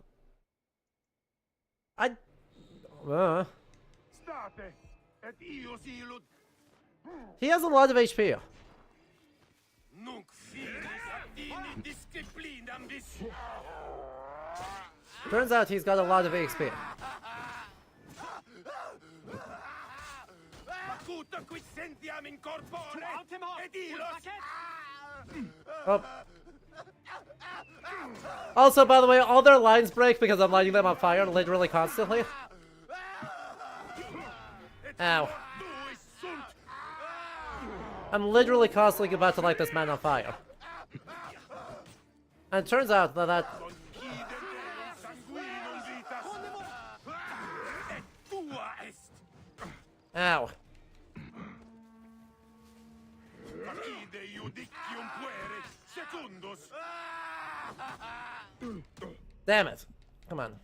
[SPEAKER 1] He has a lot of HP. Turns out he's got a lot of HP. Oh. Also, by the way, all their lines break because I'm lighting them on fire literally constantly. Ow. I'm literally constantly about to light this man on fire. And it turns out that Ow. Damn it. Come on.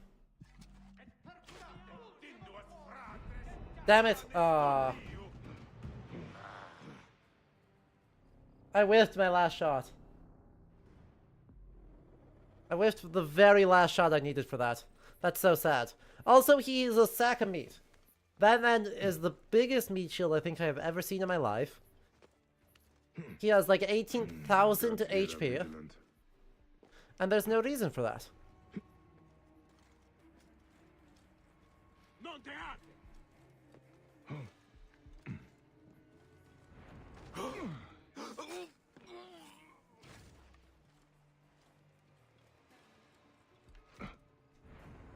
[SPEAKER 1] Damn it. I whiffed my last shot. I whiffed the very last shot I needed for that. That's so sad. Also, he's a sack of meat. That man is the biggest meat shield I think I have ever seen in my life. He has like 18,000 HP. And there's no reason for that.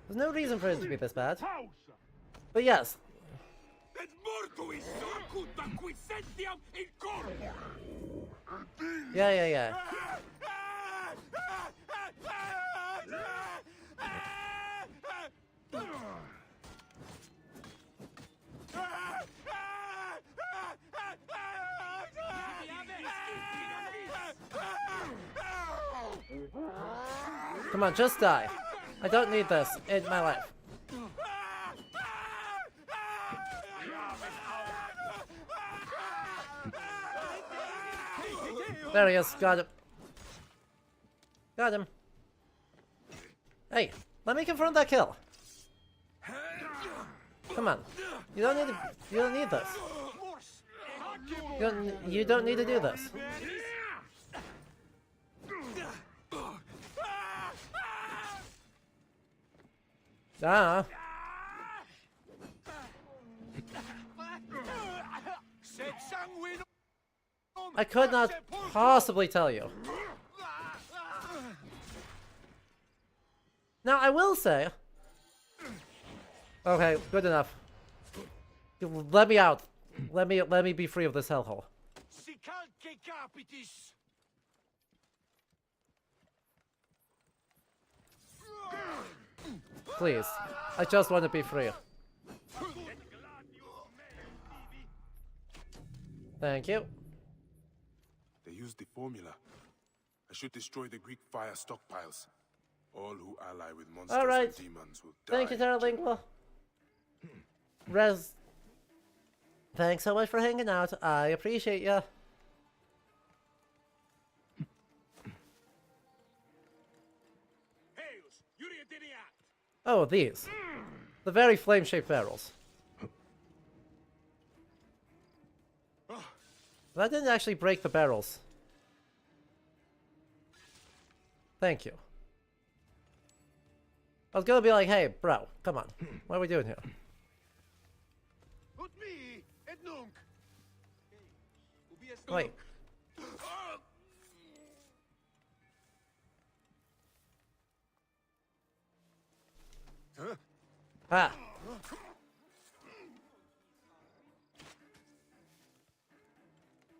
[SPEAKER 1] There's no reason for it to be this bad. But yes. Yeah. Come on, just die. I don't need this in my life. There he is. Got him. Got him. Hey, let me confirm that kill. Come on. You don't need to, you don't need this. You don't need to do this. Ah. I could not possibly tell you. Now, I will say... Okay, good enough. Let me out. Let me be free of this hellhole. Please. I just want to be free. Thank you.
[SPEAKER 2] used the formula. I should destroy the Greek fire stockpiles. All who ally with monsters and demons will die.
[SPEAKER 1] Thank you, Terralingua. Rez, thanks so much for hanging out. I appreciate you. Oh, these. The very flame-shaped barrels. That didn't actually break the barrels. Thank you. I was gonna be like, hey, bro, come on. What are we doing here? Wait. Ah.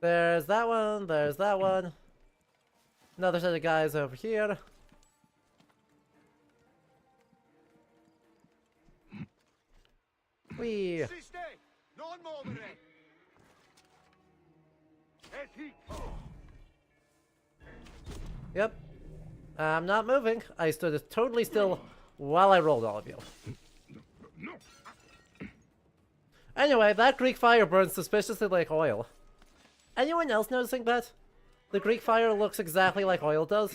[SPEAKER 1] There's that one, there's that one. Another set of guys over here. Whee! Yep. I'm not moving. I stood totally still while I rolled all of you. Anyway, that Greek fire burns suspiciously like oil. Anyone else noticing that? The Greek fire looks exactly like oil does.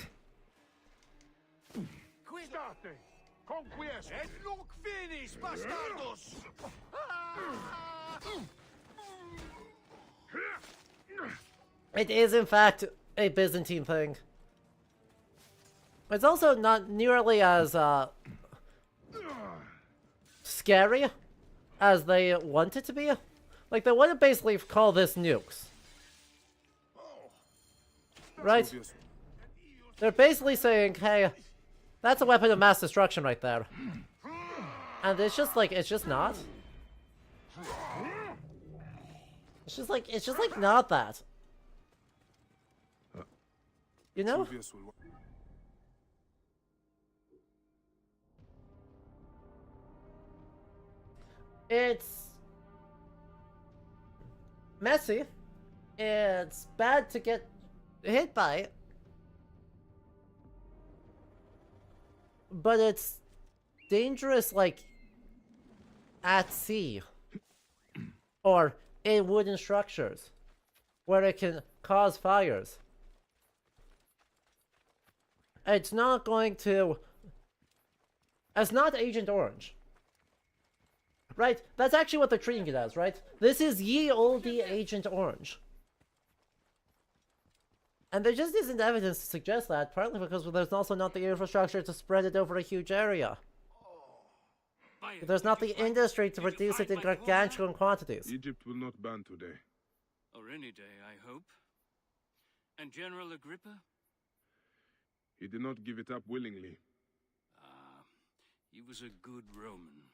[SPEAKER 1] It is, in fact, a Byzantine thing. It's also not nearly as scary as they want it to be. Like, they want to basically call this nukes. Right? They're basically saying, hey, that's a weapon of mass destruction right there. And it's just like, it's just not. It's just like not that. You know? It's messy. It's bad to get hit by it. But it's dangerous, like, at sea. Or in wooden structures. Where it can cause fires. It's not going to... It's not Agent Orange. Right? That's actually what they're treating it as, right? This is ye olde Agent Orange. And there just isn't evidence to suggest that, partly because there's also not the infrastructure to spread it over a huge area. There's not the industry to produce it in gargantuan quantities.
[SPEAKER 4] Egypt will not ban today.
[SPEAKER 13] Or any day, I hope. And General Agrippa?
[SPEAKER 4] He did not give it up willingly.
[SPEAKER 13] He was a good Roman.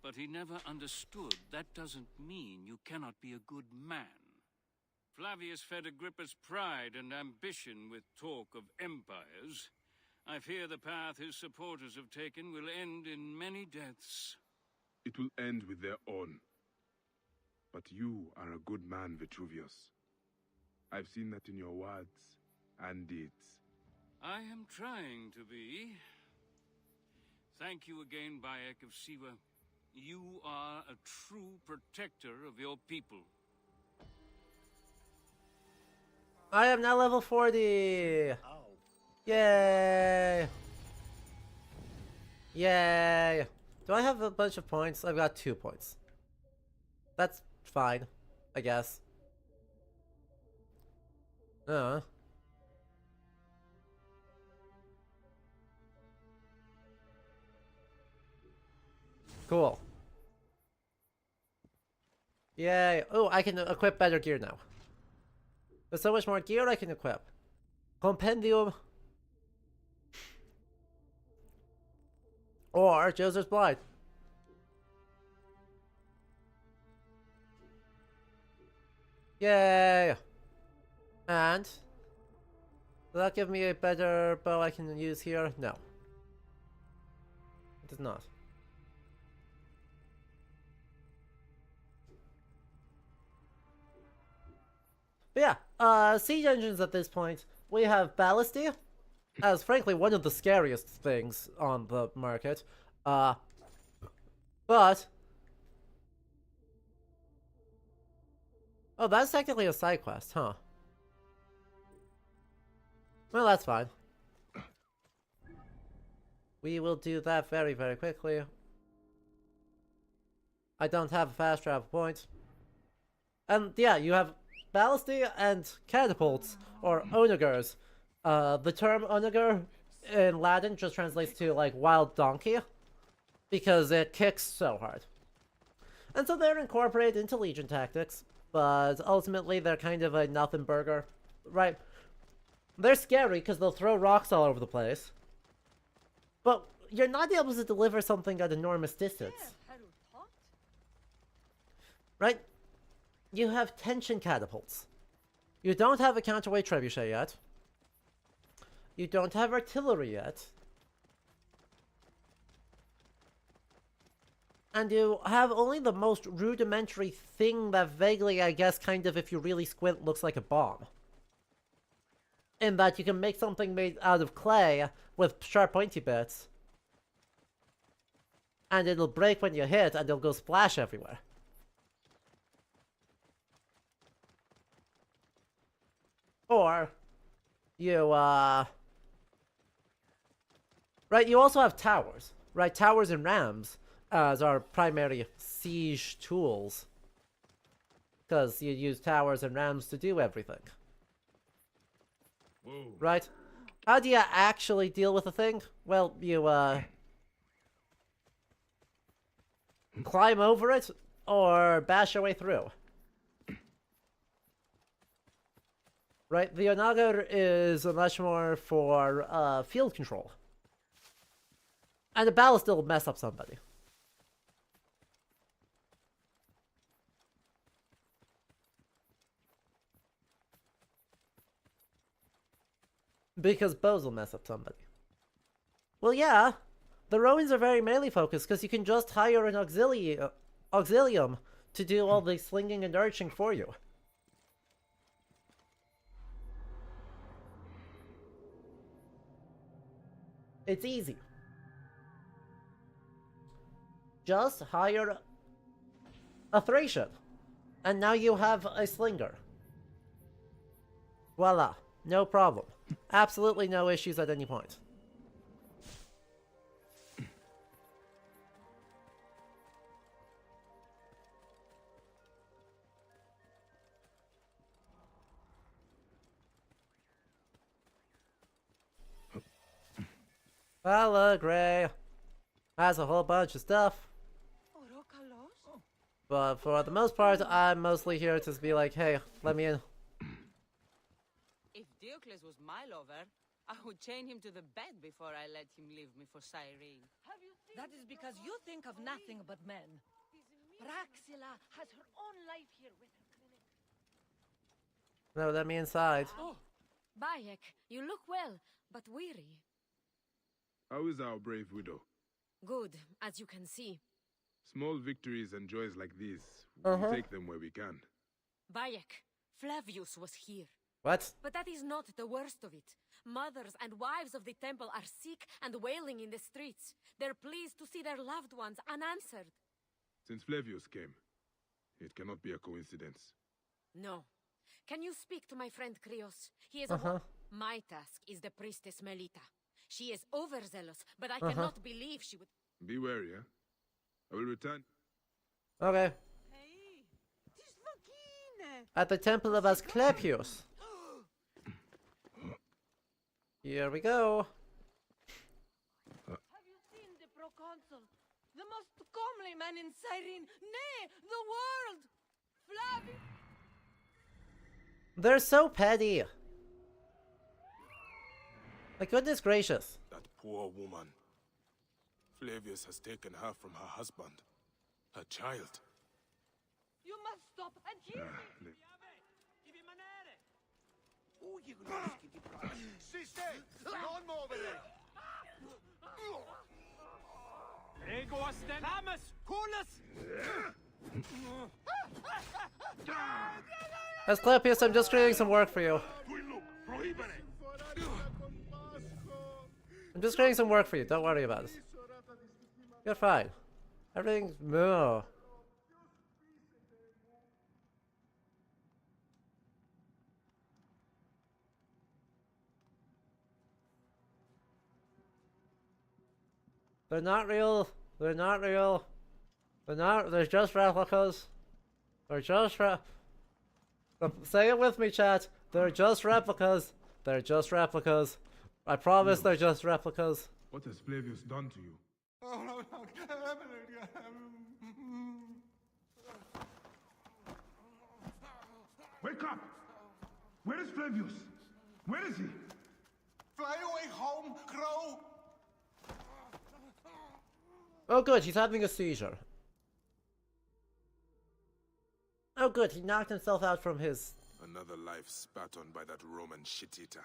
[SPEAKER 13] But he never understood that doesn't mean you cannot be a good man. Flavius fed Agrippa's pride and ambition with talk of empires. I fear the path his supporters have taken will end in many deaths.
[SPEAKER 4] It will end with their own. But you are a good man, Vitruvius. I've seen that in your words and deeds.
[SPEAKER 13] I am trying to be. Thank you again, Bayek of Siwa. You are a true protector of your people.
[SPEAKER 1] I am now level 40! Yay! Yay! Do I have a bunch of points? I've got 2 points. That's fine, I guess. Cool. Yay. Oh, I can equip better gear now. There's so much more gear I can equip. Compendium. Or Joseph's Blind. Yay! And will that give me a better bow I can use here? No. It does not. But yeah, siege engines at this point. We have ballisty, as frankly one of the scariest things on the market. But oh, that's technically a side quest, huh? Well, that's fine. We will do that very, very quickly. I don't have a fast travel point. And yeah, you have ballisty and catapults, or onagers. The term onager in Latin just translates to, like, wild donkey, because it kicks so hard. And so they're incorporated into Legion tactics, but ultimately they're kind of a nothing burger, right? They're scary because they'll throw rocks all over the place, but you're not able to deliver something at enormous distance. Right? You have tension catapults. You don't have a counterweight trebuchet yet. You don't have artillery yet. And you have only the most rudimentary thing that vaguely, I guess, kind of, if you really squint, looks like a bomb. In that you can make something made out of clay with sharp pointy bits. And it'll break when you hit, and it'll go splash everywhere. Or, you, right, you also have towers, right? Towers and rams as our primary siege tools. Because you use towers and rams to do everything.
[SPEAKER 4] Whoa.
[SPEAKER 1] Right? How do you actually deal with a thing? Well, you, climb over it, or bash your way through. Right, the onager is much more for, field control. And the ballast will mess up somebody. Because bows will mess up somebody. Well, yeah, the Romans are very melee focused because you can just hire an auxilium to do all the slinging and arching for you. It's easy. Just hire a Thracian, and now you have a slinger. Voila, no problem. Absolutely no issues at any point. Hello, Gray. Has a whole bunch of stuff. But for the most part, I'm mostly here to be like, hey, let me in.
[SPEAKER 16] If Diocles was my lover, I would chain him to the bed before I let him leave me for Cyrene.
[SPEAKER 22] That is because you think of nothing but men. Praxilla has her own life here with her clinic.
[SPEAKER 1] No, let me inside.
[SPEAKER 7] Oh, Bayek, you look well, but weary.
[SPEAKER 4] How is our brave widow?
[SPEAKER 7] Good, as you can see.
[SPEAKER 4] Small victories and joys like these, we take them where we can.
[SPEAKER 7] Bayek, Flavius was here.
[SPEAKER 1] What?
[SPEAKER 7] But that is not the worst of it. Mothers and wives of the temple are sick and wailing in the streets. They're pleased to see their loved ones unanswered.
[SPEAKER 4] Since Flavius came, it cannot be a coincidence.
[SPEAKER 7] No. Can you speak to my friend Krios? He is My task is the priestess Melita. She is overzealous, but I cannot believe she would...
[SPEAKER 4] Be wary, eh? I will return.
[SPEAKER 1] Okay. At the temple of Asclepius. Here we go.
[SPEAKER 22] Have you seen the proconsul? The most comely man in Cyrene, nay, the world! Flavius!
[SPEAKER 1] They're so petty. Like, goodness gracious.
[SPEAKER 2] That poor woman. Flavius has taken her from her husband. Her child.
[SPEAKER 22] You must stop and hear me!
[SPEAKER 17] Sister, non muovere!
[SPEAKER 10] Ego Astenamus! Coolus!
[SPEAKER 1] Asclepius, I'm just creating some work for you. I'm just creating some work for you, don't worry about it. You're fine. Everything's... No. They're not real. They're not real. They're just replicas. They're just say it with me, chat. They're just replicas. They're just replicas. I promise they're just replicas.
[SPEAKER 4] What has Flavius done to you? Wake up! Where is Flavius? Where is he?
[SPEAKER 9] Fly away home, Crow!
[SPEAKER 1] Oh good, he's having a seizure. Oh good, he knocked himself out from his...
[SPEAKER 2] Another life spat on by that Roman shit-eater.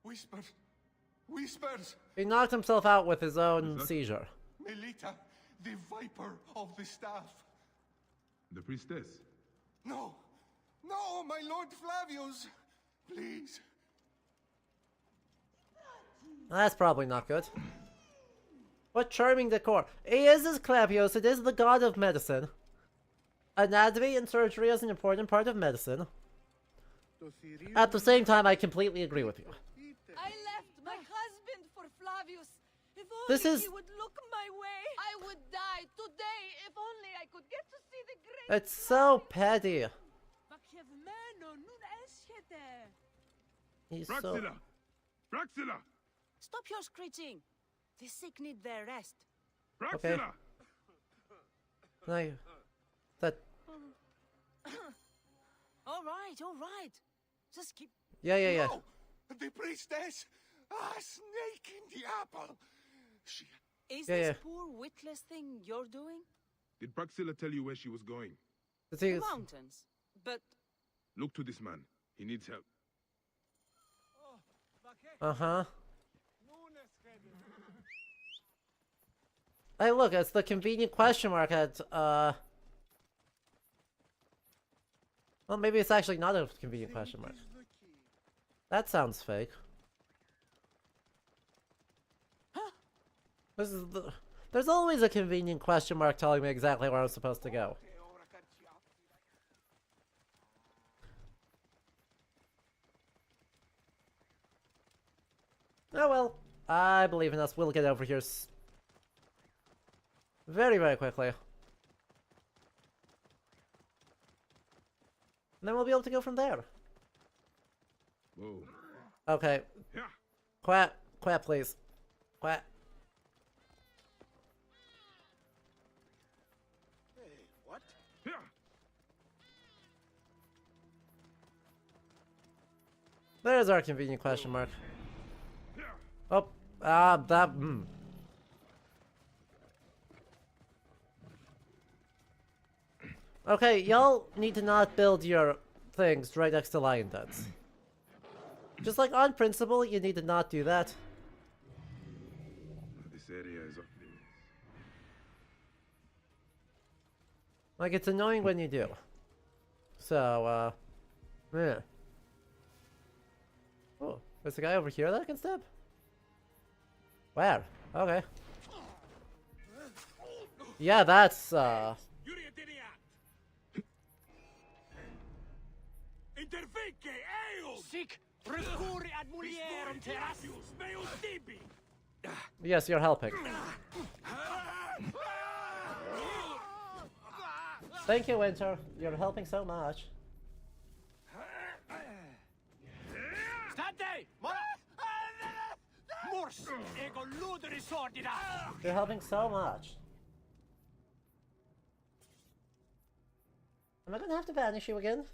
[SPEAKER 9] Whispers! Whispers!
[SPEAKER 1] He knocked himself out with his own seizure.
[SPEAKER 9] Melita, the Viper of the Staff.
[SPEAKER 4] The priestess?
[SPEAKER 9] No! No, my Lord Flavius! Please.
[SPEAKER 1] That's probably not good. What charming decor. He is Asclepius, it is the god of medicine. Anatomy and surgery is an important part of medicine. At the same time, I completely agree with you.
[SPEAKER 22] I left my husband for Flavius. If
[SPEAKER 1] This
[SPEAKER 22] only
[SPEAKER 1] is...
[SPEAKER 22] he would look my way, I would die today. If only I could get to see the great...
[SPEAKER 1] It's so petty. He's so...
[SPEAKER 4] Praxilla!
[SPEAKER 16] Stop your screeching. The sick need their rest.
[SPEAKER 1] Okay. No, that...
[SPEAKER 16] All right. Just keep...
[SPEAKER 1] Yeah.
[SPEAKER 9] No! The priestess! A snake in the apple! She...
[SPEAKER 16] Is this poor witless thing you're doing?
[SPEAKER 4] Did Praxilla tell you where she was going?
[SPEAKER 16] The mountains. But...
[SPEAKER 4] Look to this man. He needs help.
[SPEAKER 1] Uh-huh. Hey, look, it's the convenient question mark at, Well, maybe it's actually not a convenient question mark. That sounds fake. This is the... There's always a convenient question mark telling me exactly where I'm supposed to go. Oh well, I believe in us. We'll get over here very, very quickly. And then we'll be able to go from there.
[SPEAKER 4] Whoa.
[SPEAKER 1] Okay. Quiet, please. Quiet.
[SPEAKER 9] Hey, what?
[SPEAKER 1] There's our convenient question mark. Oh, Okay, y'all need to not build your things right next to lion dens. Just like on principle, you need to not do that.
[SPEAKER 4] This area is off limits.
[SPEAKER 1] Like, it's annoying when you do. So, yeah. Oh, there's a guy over here that I can stab? Where? Okay. Yeah, that's,
[SPEAKER 21] Sic recurri ad mulierum terrassius meus tibi.
[SPEAKER 1] Yes, you're helping. Thank you, Winter. You're helping so much.
[SPEAKER 21] State! Mors ego luderi sordida.
[SPEAKER 1] You're helping so much. Am I gonna have to banish you again?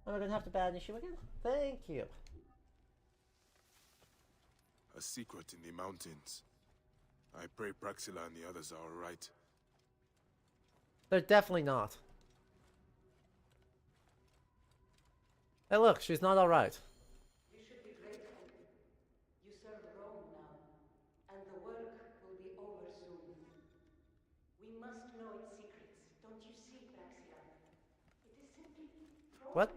[SPEAKER 1] Am I gonna have to banish you again? Thank you.
[SPEAKER 2] A secret in the mountains. I pray Praxilla and the others are alright.
[SPEAKER 1] They're definitely not. Hey look, she's not alright.
[SPEAKER 5] You should be grateful. You serve Rome now, and the work will be over soon. We must know its secrets, don't you see, Praxilla? It is simply
[SPEAKER 1] What?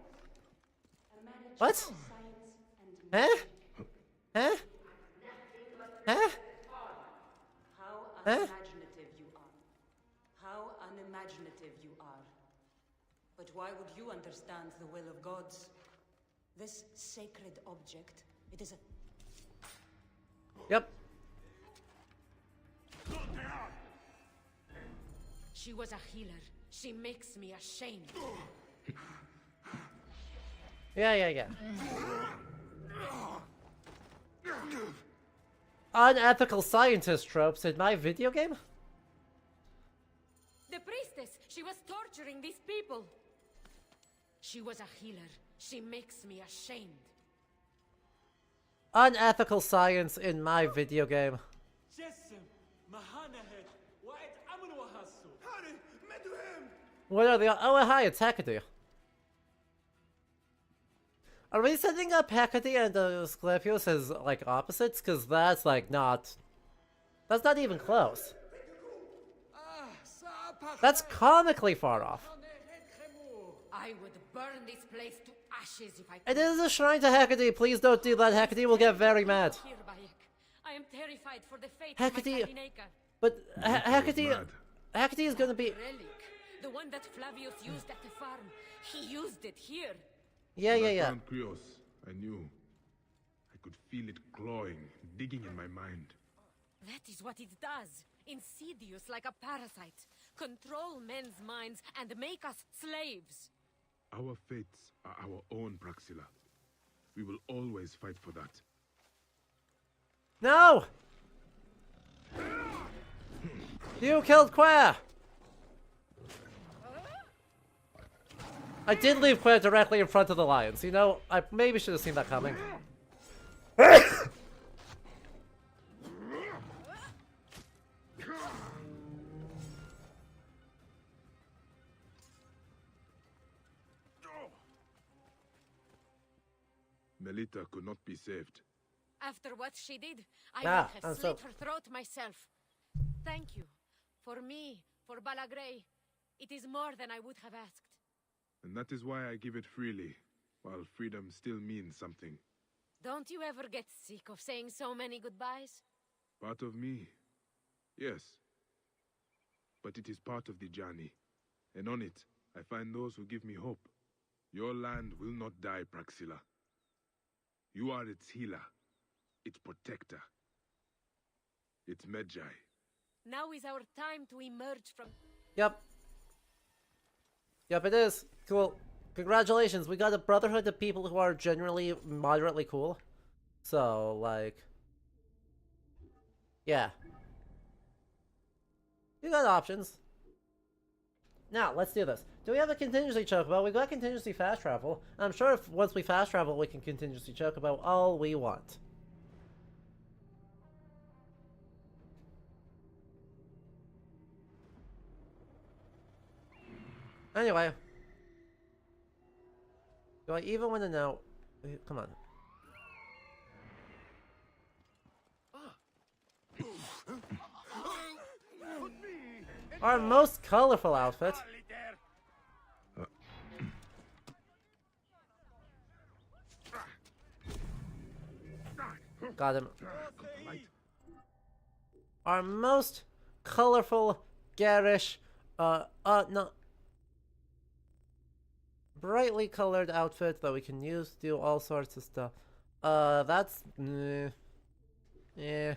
[SPEAKER 1] What? Huh? Huh? Huh?
[SPEAKER 5] How
[SPEAKER 1] Huh?
[SPEAKER 5] unimaginative you are. How unimaginative you are. But why would you understand the will of gods? This sacred object, it is a...
[SPEAKER 1] Yep.
[SPEAKER 7] She was a healer. She makes me ashamed.
[SPEAKER 1] Yeah. Unethical scientist tropes in my video game?
[SPEAKER 7] The priestess! She was torturing these people! She was a healer. She makes me ashamed.
[SPEAKER 1] Unethical science in my video game. What are the... Oh, hi, it's Hecate. Are we setting up Hecate and Asclepius as, like, opposites? Because that's, like, not... That's not even close. That's comically far off.
[SPEAKER 7] I would burn this place to ashes if I
[SPEAKER 1] It is a shrine to Hecate. Please don't do that. Hecate will get very mad.
[SPEAKER 7] Here, Bayek. I am terrified for the fate
[SPEAKER 1] Hecate...
[SPEAKER 7] of my Cyrenaica.
[SPEAKER 1] But Hecate is gonna be...
[SPEAKER 7] Relic. The one that Flavius used at the farm. He used it here.
[SPEAKER 1] Yeah.
[SPEAKER 4] When I found Krios, I knew. I could feel it clawing, digging in my mind.
[SPEAKER 7] That is what it does. Insidious like a parasite. Control men's minds and make us slaves.
[SPEAKER 4] Our fates are our own, Praxilla. We will always fight for that.
[SPEAKER 1] No! You killed Quare! I did leave Quare directly in front of the lions. You know, I maybe should have seen that coming.
[SPEAKER 4] Melita could not be saved.
[SPEAKER 7] After what she did, I
[SPEAKER 1] Ah,
[SPEAKER 7] would have slit her throat myself. Thank you. For me, for Balagrey, it is more than I would have asked.
[SPEAKER 4] And that is why I give it freely, while freedom still means something.
[SPEAKER 7] Don't you ever get sick of saying so many goodbyes?
[SPEAKER 4] Part of me, yes. But it is part of the journey. And on it, I find those who give me hope. Your land will not die, Praxilla. You are its healer, its protector, its Magi.
[SPEAKER 7] Now is our time to emerge from...
[SPEAKER 1] Yep, it is. Cool. Congratulations, we got a brotherhood of people who are generally moderately cool. So, like... Yeah. You got options. Now, let's do this. Do we have a contingency chocobo? We got contingency fast travel. I'm sure if once we fast travel, we can contingency chocobo all we want. Anyway. Do I even want to know... Come on. Our most colorful outfit. Got him. Our most colorful, garish, no. Brightly colored outfit that we can use to do all sorts of stuff. That's... Yeah.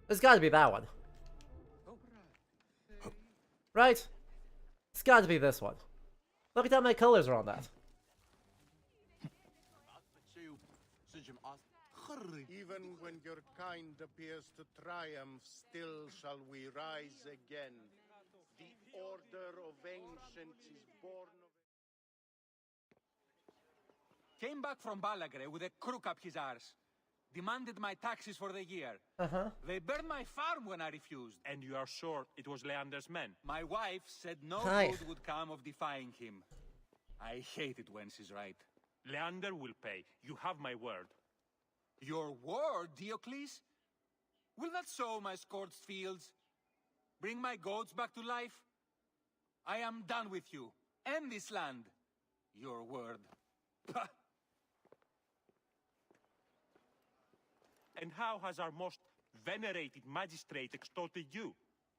[SPEAKER 1] It's gotta be that one. Right? It's gotta be this one. Look at how many colors are on that.
[SPEAKER 12] Even when your kind appears to triumph, still shall we rise again. The order of ancients is born of...
[SPEAKER 19] Came back from Balagre with a crook up his arse. Demanded my taxes for the year. They burned my farm when I refused.
[SPEAKER 23] And you are sure it was Leander's men?
[SPEAKER 19] My wife said no
[SPEAKER 1] Hi.
[SPEAKER 19] good would come of defying him. I hate it when she's right.
[SPEAKER 23] Leander will pay. You have my word.
[SPEAKER 19] Your word, Diocles? Will that sow my scorched fields? Bring my goats back to life? I am done with you. End this land. Your word. Pah!
[SPEAKER 23] And how has our most venerated magistrate extorted you,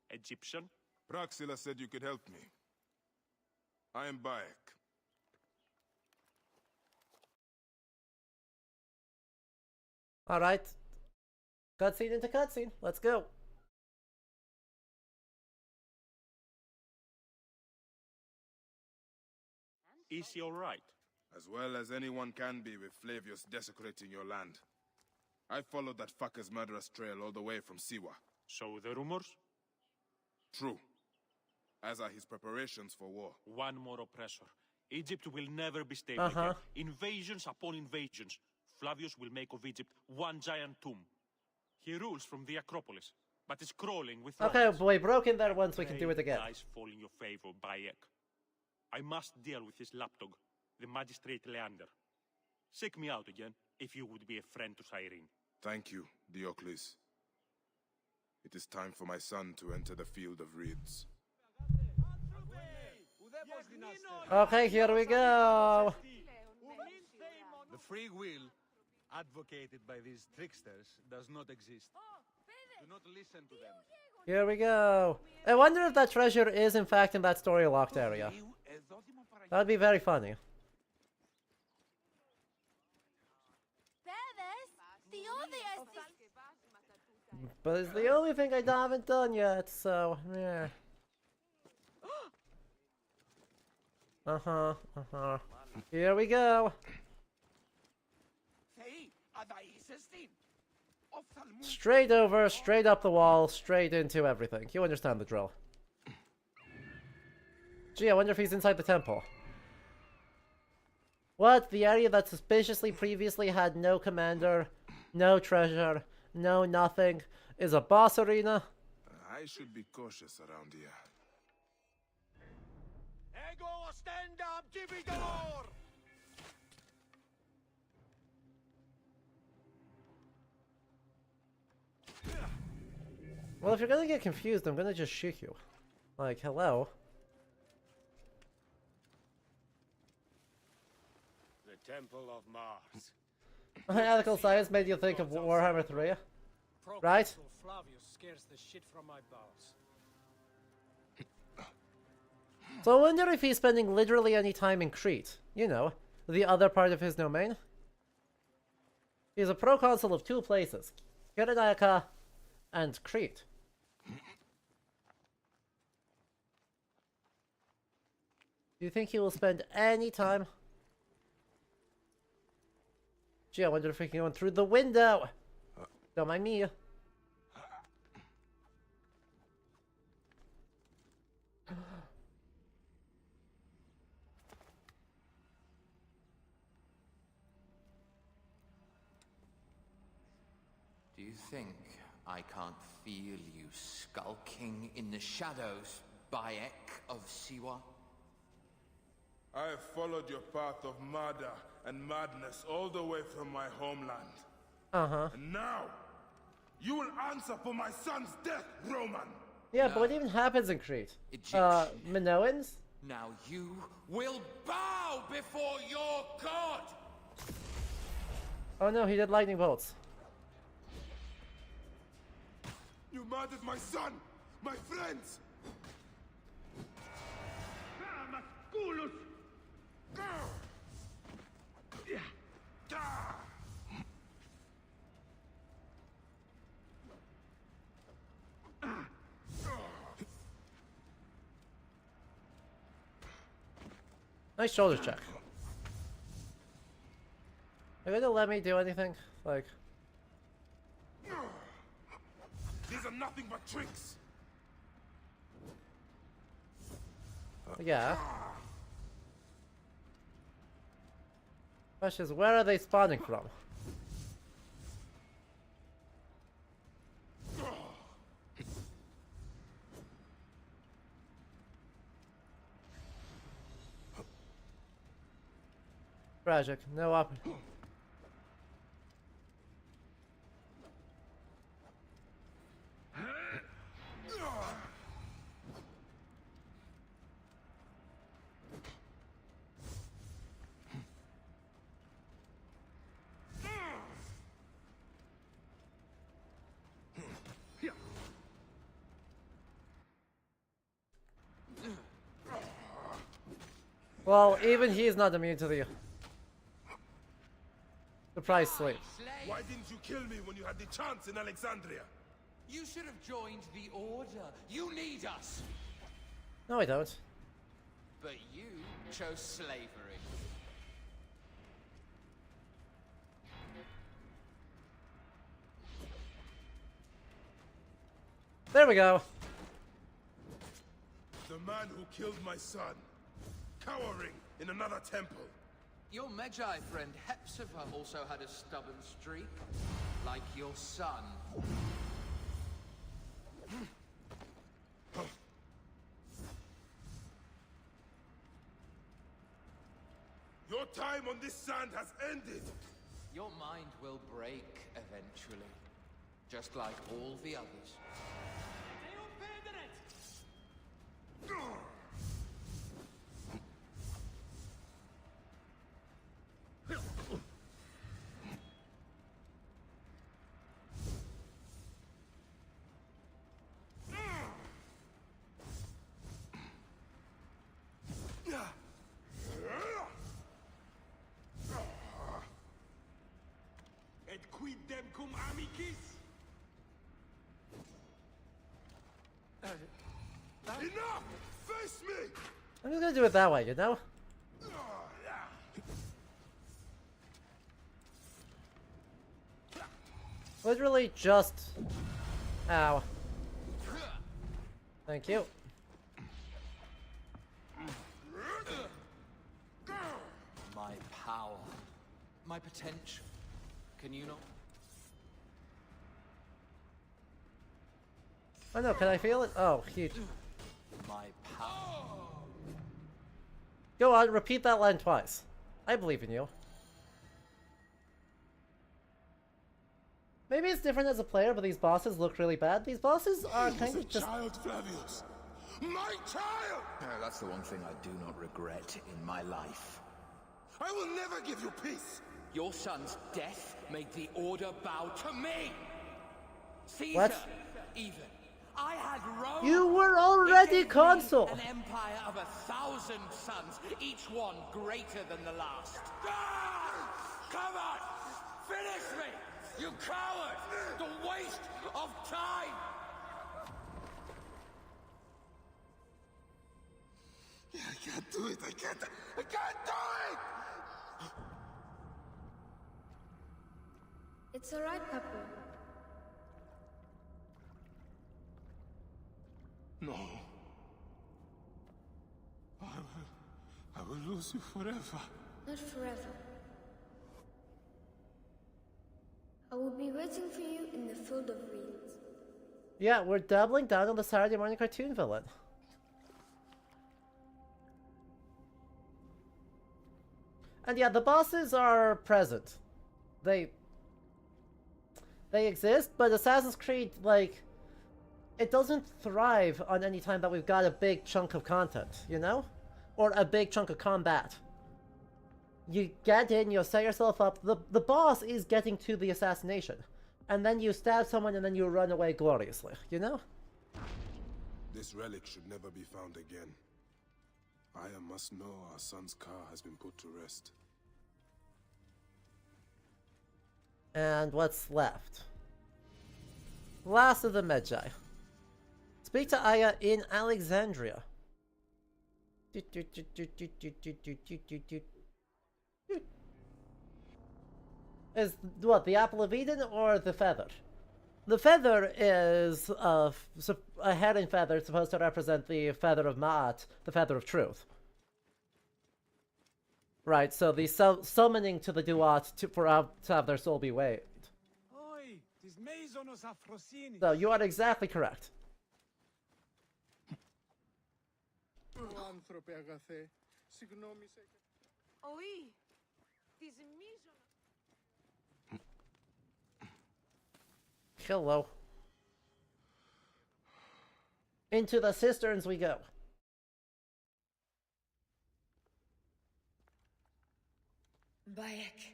[SPEAKER 23] Egyptian?
[SPEAKER 4] Praxila said you could help me. I am Bayek.
[SPEAKER 1] Alright. Cutscene into cutscene. Let's go.
[SPEAKER 23] Is he alright?
[SPEAKER 4] As well as anyone can be with Flavius desecrating your land. I followed that fucker's murderous trail all the way from Siwa.
[SPEAKER 23] So the rumors?
[SPEAKER 4] True. As are his preparations for war.
[SPEAKER 23] One more oppressor. Egypt will never be stable again. Invasions upon invasions. Flavius will make of Egypt one giant tomb. He rules from the Acropolis, but is crawling with
[SPEAKER 1] Okay,
[SPEAKER 23] robbers.
[SPEAKER 1] we broke in there once, we can do it again.
[SPEAKER 23] Dice fall in your favor, Bayek. I must deal with his lapdog, the magistrate Leander. Seek me out again, if you would be a friend to Cyrene.
[SPEAKER 4] Thank you, Diocles. It is time for my son to enter the field of reeds.
[SPEAKER 1] Okay, here we go.
[SPEAKER 19] The free will advocated by these tricksters does not exist. Do not listen to them.
[SPEAKER 1] Here we go. I wonder if that treasure is in fact in that story locked area. That'd be very funny. But it's the only thing I haven't done yet, so yeah. Here we go. Straight over, straight up the wall, straight into everything. You understand the drill. Gee, I wonder if he's inside the temple. What? The area that suspiciously previously had no commander, no treasure, no nothing, is a boss arena?
[SPEAKER 4] I should be cautious around here.
[SPEAKER 9] Ego, stand up, Gibidor!
[SPEAKER 1] Well, if you're gonna get confused, I'm gonna just shoot you. Like, hello?
[SPEAKER 9] The Temple of Mars.
[SPEAKER 1] Mathematical science made you think of Warhammer 3, right?
[SPEAKER 10] Flavius scares the shit from my bowels.
[SPEAKER 1] So I wonder if he's spending literally any time in Crete. You know, the other part of his domain. He's a proconsul of two places, Kyrenaica and Crete. Do you think he will spend any time? Gee, I wonder if we can go in through the window. Don't mind me.
[SPEAKER 14] Do you think I can't feel you skulking in the shadows, Bayek of Siwa?
[SPEAKER 4] I have followed your path of murder and madness all the way from my homeland. And now, you will answer for my son's death, Roman!
[SPEAKER 1] Yeah, but what even happens in Crete? Minoans?
[SPEAKER 14] Now you will bow before your god!
[SPEAKER 1] Oh no, he did lightning bolts.
[SPEAKER 4] You murdered my son! My friends!
[SPEAKER 1] Nice shoulder check. Are you gonna let me do anything? Like...
[SPEAKER 4] These are nothing but tricks!
[SPEAKER 1] Yeah. Question is, where are they spawning from? Tragic. No option. Well, even he's not immune to the price sleep.
[SPEAKER 2] Why didn't you kill me when you had the chance in Alexandria?
[SPEAKER 14] You should have joined the Order. You need us.
[SPEAKER 1] No, I don't.
[SPEAKER 14] But you chose slavery.
[SPEAKER 1] There we go.
[SPEAKER 2] The man who killed my son, cowering in another temple.
[SPEAKER 14] Your Magi friend Hepzibah also had a stubborn streak, like your son.
[SPEAKER 2] Your time on this sand has ended.
[SPEAKER 14] Your mind will break eventually, just like all the others.
[SPEAKER 2] Et quid dem cum amicis? Enough! Face me!
[SPEAKER 1] I'm just gonna do it that way, you know? Literally just... Ow. Thank you.
[SPEAKER 14] My power. My potential. Can you not?
[SPEAKER 1] Oh no, can I feel it? Oh, huge.
[SPEAKER 14] My power.
[SPEAKER 1] Go on, repeat that line twice. I believe in you. Maybe it's different as a player, but these bosses look really bad. These bosses are kind of just...
[SPEAKER 2] Child Flavius! My child!
[SPEAKER 14] That's the one thing I do not regret in my life.
[SPEAKER 2] I will never give you peace!
[SPEAKER 14] Your son's death made the Order bow to me! Caesar,
[SPEAKER 1] What?
[SPEAKER 14] even. I had Rome!
[SPEAKER 1] You were already consul!
[SPEAKER 14] An empire of 1,000 sons, each one greater than the last. Come on! Finish me! You coward! The waste of time!
[SPEAKER 2] I can't do it, I can't do it!
[SPEAKER 11] It's alright, Papa.
[SPEAKER 2] No. I will lose you forever.
[SPEAKER 11] Not forever. I will be waiting for you in the field of reeds.
[SPEAKER 1] Yeah, we're doubling down on the Saturday morning cartoon villain. And yeah, the bosses are present. They exist, but Assassin's Creed, like, it doesn't thrive on any time that we've got a big chunk of content, you know? Or a big chunk of combat. You get in, you set yourself up, the boss is getting to the assassination. And then you stab someone and then you run away gloriously, you know?
[SPEAKER 2] This relic should never be found again. Aya must know our son's car has been put to rest.
[SPEAKER 1] And what's left? Last of the Magi. Speak to Aya in Alexandria. Is what, the Apple of Eden or the feather? The feather is a herring feather supposed to represent the feather of Ma'at, the feather of truth. Right, so the summoning to the Duat to have their soul be waived.
[SPEAKER 10] Oi, tis Maisonos Afrosinis.
[SPEAKER 1] So you are exactly correct.
[SPEAKER 22] Oi, tis Maisonos.
[SPEAKER 1] Hello. Into the cisterns we go.
[SPEAKER 8] Bayek.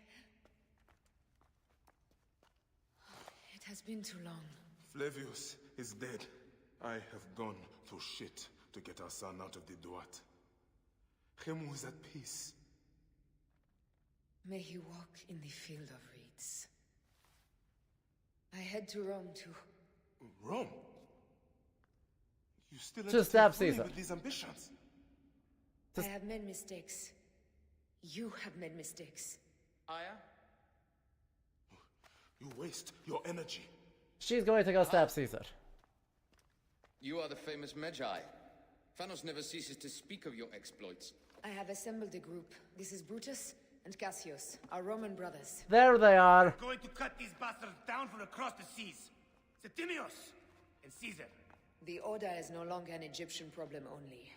[SPEAKER 8] It has been too long.
[SPEAKER 2] Flavius is dead. I have gone through shit to get our son out of the Duat. Khemu is at peace.
[SPEAKER 8] May he walk in the field of reeds. I head to Rome to...
[SPEAKER 2] Rome? You still
[SPEAKER 1] To stab
[SPEAKER 2] fully
[SPEAKER 1] Caesar.
[SPEAKER 2] with these ambitions?
[SPEAKER 8] I have made mistakes. You have made mistakes.
[SPEAKER 17] Aya?
[SPEAKER 2] You waste your energy.
[SPEAKER 1] She's going to go stab Caesar.
[SPEAKER 6] You are the famous Magi. Phanos never ceases to speak of your exploits.
[SPEAKER 8] I have assembled a group. This is Brutus and Cassius, our Roman brothers.
[SPEAKER 1] There they are.
[SPEAKER 9] We're going to cut these bastards down from across the seas. Septimius and Caesar.
[SPEAKER 8] The Order is no longer an Egyptian problem only.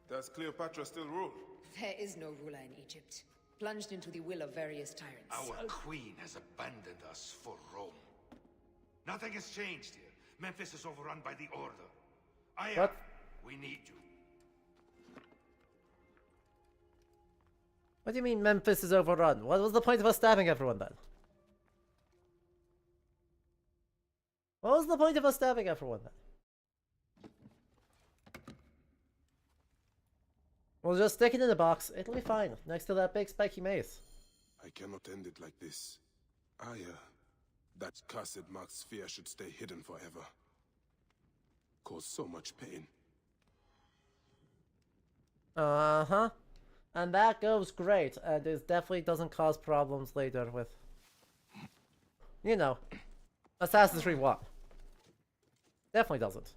[SPEAKER 2] Does Cleopatra still rule?
[SPEAKER 8] There is no ruler in Egypt. Plunged into the will of various tyrants.
[SPEAKER 15] Our queen has abandoned us for Rome. Nothing has changed here. Memphis is overrun by the Order. Aya, we need you.
[SPEAKER 1] What do you mean Memphis is overrun? What was the point of us stabbing everyone then? What was the point of us stabbing everyone then? We'll just stick it in a box. It'll be fine, next to that big spiky mace.
[SPEAKER 2] I cannot end it like this. Aya, that cursed marked sphere should stay hidden forever. Cause so much pain.
[SPEAKER 1] Uh-huh. And that goes great, and it definitely doesn't cause problems later with, you know, Assassin's Creed 1. Definitely doesn't.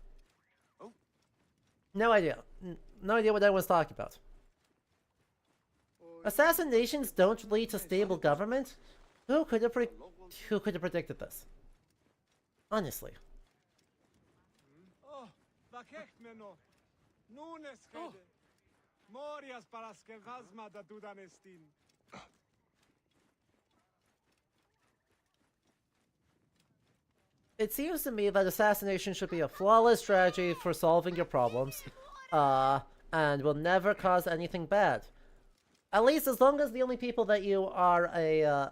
[SPEAKER 1] No idea. No idea what anyone's talking about. Assassinations don't lead to stable government? Who could have predicted this? Honestly.
[SPEAKER 10] Oh, Morias para skevazma da dudanestin.
[SPEAKER 1] It seems to me that assassination should be a flawless strategy for solving your problems, and will never cause anything bad. At least as long as the only people that you are a,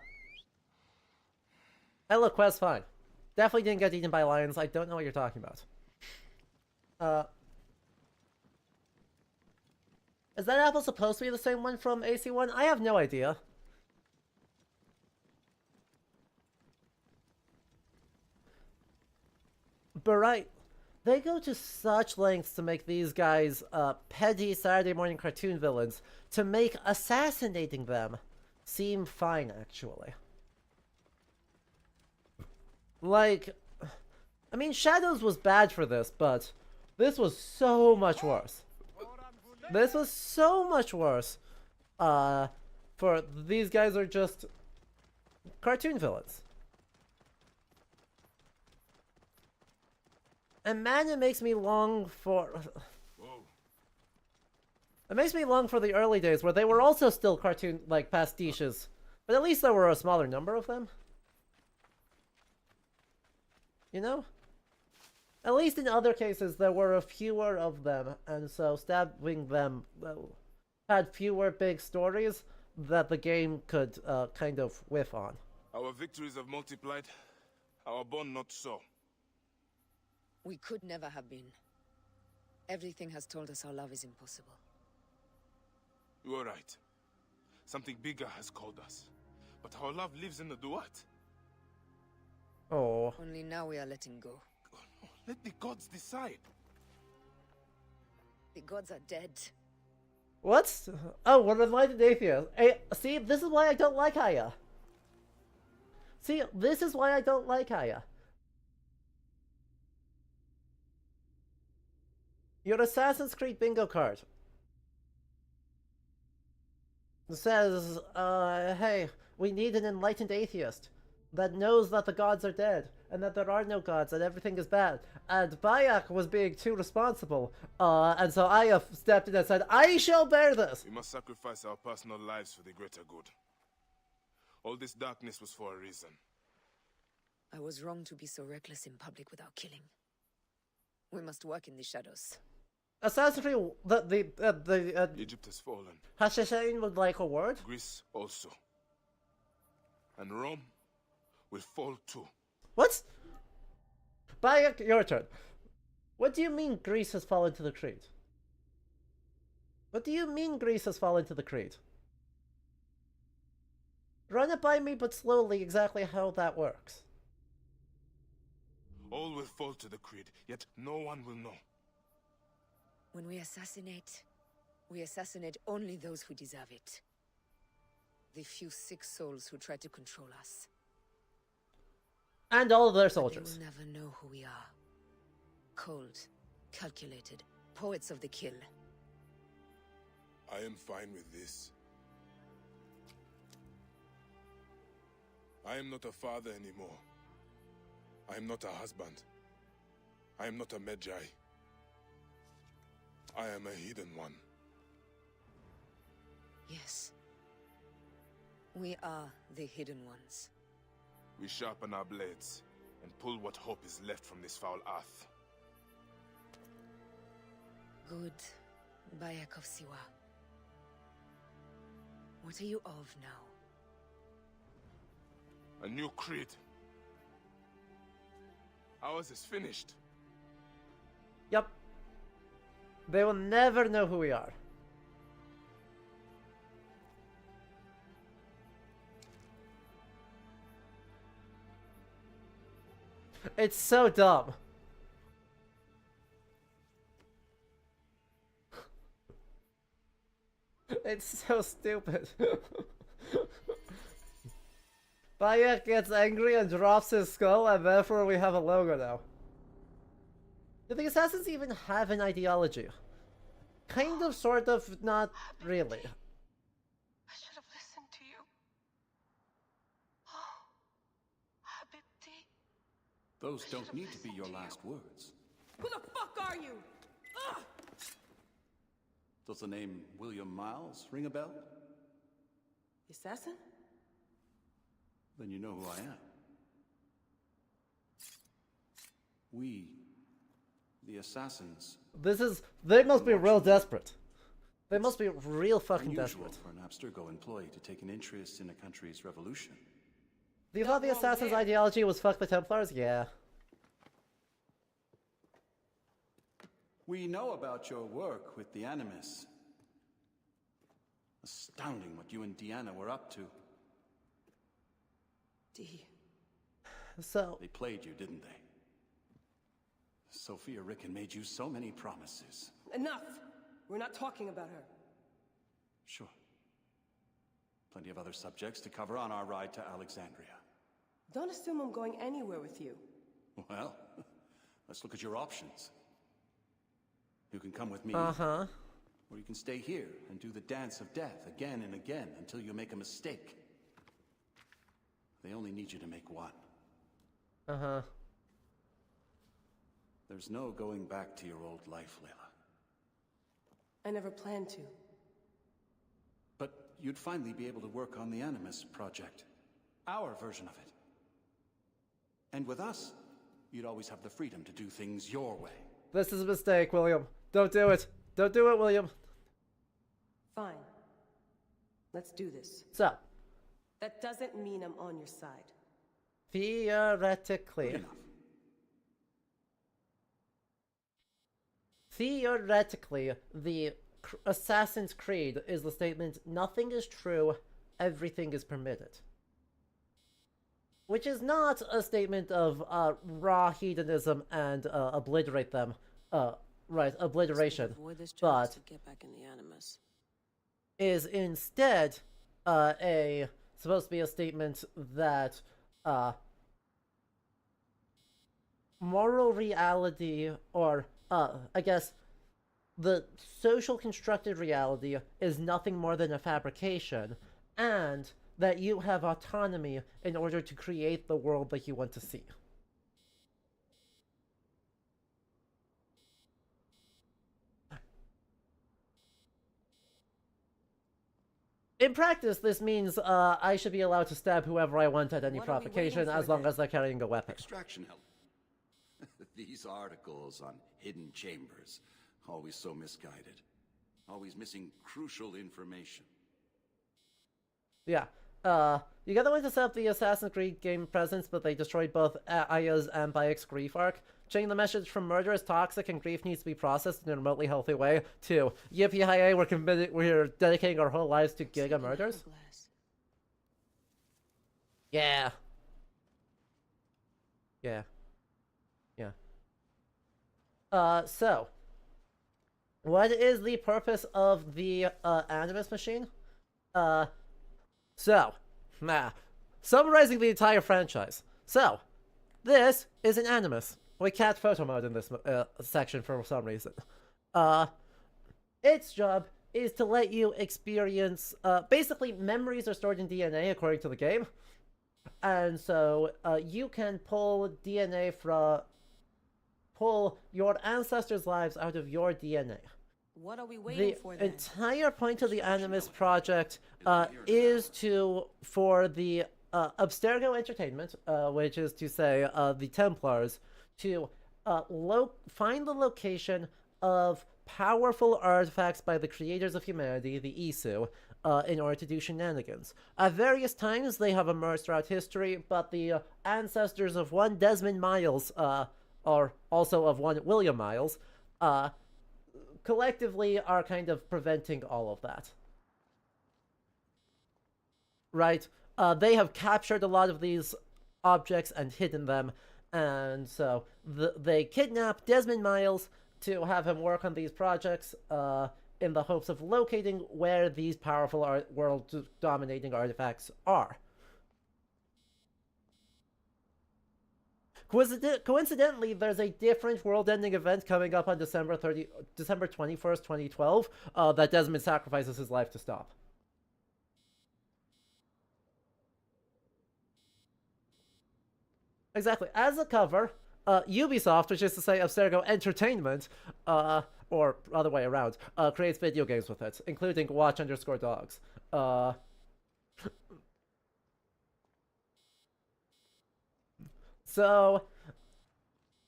[SPEAKER 1] Hey look, Quest, fine. Definitely didn't get eaten by lions, I don't know what you're talking about. Is that apple supposed to be the same one from AC1? I have no idea. But right, they go to such lengths to make these guys petty Saturday morning cartoon villains to make assassinating them seem fine, actually. Like, I mean, Shadows was bad for this, but this was so much worse. This was so much worse. For these guys are just cartoon villains. And man, it makes me long for... It makes me long for the early days where they were also still cartoon, like, pastiches. But at least there were a smaller number of them. You know? At least in other cases, there were fewer of them, and so stabbing them had fewer big stories that the game could kind of whiff on.
[SPEAKER 2] Our victories have multiplied, our bond not so.
[SPEAKER 8] We could never have been. Everything has told us our love is impossible.
[SPEAKER 2] You are right. Something bigger has called us. But our love lives in the duat.
[SPEAKER 1] Oh.
[SPEAKER 8] Only now we are letting go.
[SPEAKER 2] Let the gods decide.
[SPEAKER 8] The gods are dead.
[SPEAKER 1] What? Oh, what an enlightened atheist. Hey, see, this is why I don't like Aya. See, this is why I don't like Aya. Your Assassin's Creed bingo card. It says, hey, we need an enlightened atheist that knows that the gods are dead, and that there are no gods, and everything is bad. And Bayek was being too responsible, and so Aya stepped in and said, I shall bear this!
[SPEAKER 2] We must sacrifice our personal lives for the greater good. All this darkness was for a reason.
[SPEAKER 8] I was wrong to be so reckless in public without killing. We must work in the shadows.
[SPEAKER 1] Assassin's Creed,
[SPEAKER 2] Egypt has fallen.
[SPEAKER 1] Hashashain would like a word?
[SPEAKER 2] Greece also. And Rome will fall too.
[SPEAKER 1] What? Bayek, your turn. What do you mean Greece has fallen to the creed? What do you mean Greece has fallen to the creed? Run it by me, but slowly, exactly how that works.
[SPEAKER 2] All will fall to the creed, yet no one will know.
[SPEAKER 8] When we assassinate only those who deserve it. The few sick souls who try to control us.
[SPEAKER 1] And all of their soldiers.
[SPEAKER 8] They will never know who we are. Cold, calculated, poets of the kill.
[SPEAKER 2] I am fine with this. I am not a father anymore. I am not a husband. I am not a Medjay. I am a hidden one.
[SPEAKER 8] Yes. We are the hidden ones.
[SPEAKER 2] We sharpen our blades and pull what hope is left from this foul earth.
[SPEAKER 8] Good, Bayek of Siwa. What are you of now?
[SPEAKER 2] A new creed. Ours is finished.
[SPEAKER 1] Yep. They will never know who we are. It's so dumb. It's so stupid. Bayek gets angry and drops his skull, and therefore we have a logo now. Do the assassins even have an ideology? Kind of, sort of, not really.
[SPEAKER 22] I should have listened to you. Oh, Habibti.
[SPEAKER 3] Those don't need to be your last words.
[SPEAKER 22] Who the fuck are you? Ugh!
[SPEAKER 3] Does the name William Miles ring a bell?
[SPEAKER 22] The assassin?
[SPEAKER 3] Then you know who I am. We, the assassins.
[SPEAKER 1] They must be real desperate. They must be real fucking
[SPEAKER 3] Unusual
[SPEAKER 1] desperate.
[SPEAKER 3] for an Abstergo employee to take an interest in a country's revolution.
[SPEAKER 1] Do you thought the assassin's ideology was fuck the Templars? Yeah.
[SPEAKER 3] We know about your work with the Animus. Astounding what you and Deanna were up to.
[SPEAKER 1] So...
[SPEAKER 3] They played you, didn't they? Sophia Ricken made you so many promises.
[SPEAKER 22] Enough! We're not talking about her.
[SPEAKER 3] Sure. Plenty of other subjects to cover on our ride to Alexandria.
[SPEAKER 22] Don't assume I'm going anywhere with you.
[SPEAKER 3] Well, let's look at your options. You can come with me.
[SPEAKER 1] Uh-huh.
[SPEAKER 3] Or you can stay here and do the dance of death again and again until you make a mistake. They only need you to make one.
[SPEAKER 1] Uh-huh.
[SPEAKER 3] There's no going back to your old life, Layla.
[SPEAKER 22] I never planned to.
[SPEAKER 3] But you'd finally be able to work on the Animus project. Our version of it. And with us, you'd always have the freedom to do things your way.
[SPEAKER 1] This is a mistake, William. Don't do it. Don't do it, William.
[SPEAKER 22] Fine. Let's do this.
[SPEAKER 1] So.
[SPEAKER 22] That doesn't mean I'm on your side.
[SPEAKER 1] Theoretically. Theoretically, the Assassin's Creed is the statement, nothing is true, everything is permitted. Which is not a statement of raw hedonism and obliterate them. Right, obliteration. But
[SPEAKER 22] to get back in the Animus.
[SPEAKER 1] Is instead supposed to be a statement that moral reality, or I guess the social constructed reality, is nothing more than a fabrication, and that you have autonomy in order to create the world that you want to see. In practice, this means I should be allowed to stab whoever I want at any provocation, as long as they're carrying a weapon.
[SPEAKER 3] Extraction help. These articles on hidden chambers, always so misguided. Always missing crucial information.
[SPEAKER 1] Yeah. You got the way to set up the Assassin's Creed game presence, but they destroyed both Aya's and Bayek's grief arc. Checking the message from murder is toxic and grief needs to be processed in a remotely healthy way. 2. Yippee-hi-yay, we're dedicating our whole lives to Giga murders. Yeah. Yeah. Yeah. So. What is the purpose of the, Animus machine? Summarizing the entire franchise. So, this is an Animus. We can't photo mode in this section for some reason. Its job is to let you experience, basically memories are stored in DNA according to the game. And so, you can pull DNA pull your ancestors' lives out of your DNA.
[SPEAKER 5] What are we waiting for then?
[SPEAKER 1] The entire point of the Animus project is for the Abstergo Entertainment, which is to say the Templars, to find the location of powerful artifacts by the creators of humanity, the Isu, in order to do shenanigans. At various times, they have emerged throughout history, but the ancestors of one Desmond Miles, or also of one William Miles, collectively are kind of preventing all of that. Right? They have captured a lot of these objects and hidden them, and so they kidnap Desmond Miles to have him work on these projects in the hopes of locating where these powerful world-dominating artifacts are. Coincidentally, there's a different world-ending event coming up on December 21st, 2012, that Desmond sacrifices his life to stop. Exactly. As a cover, Ubisoft, which is to say Abstergo Entertainment, or other way around, creates video games with it, including Watch_Dogs. So,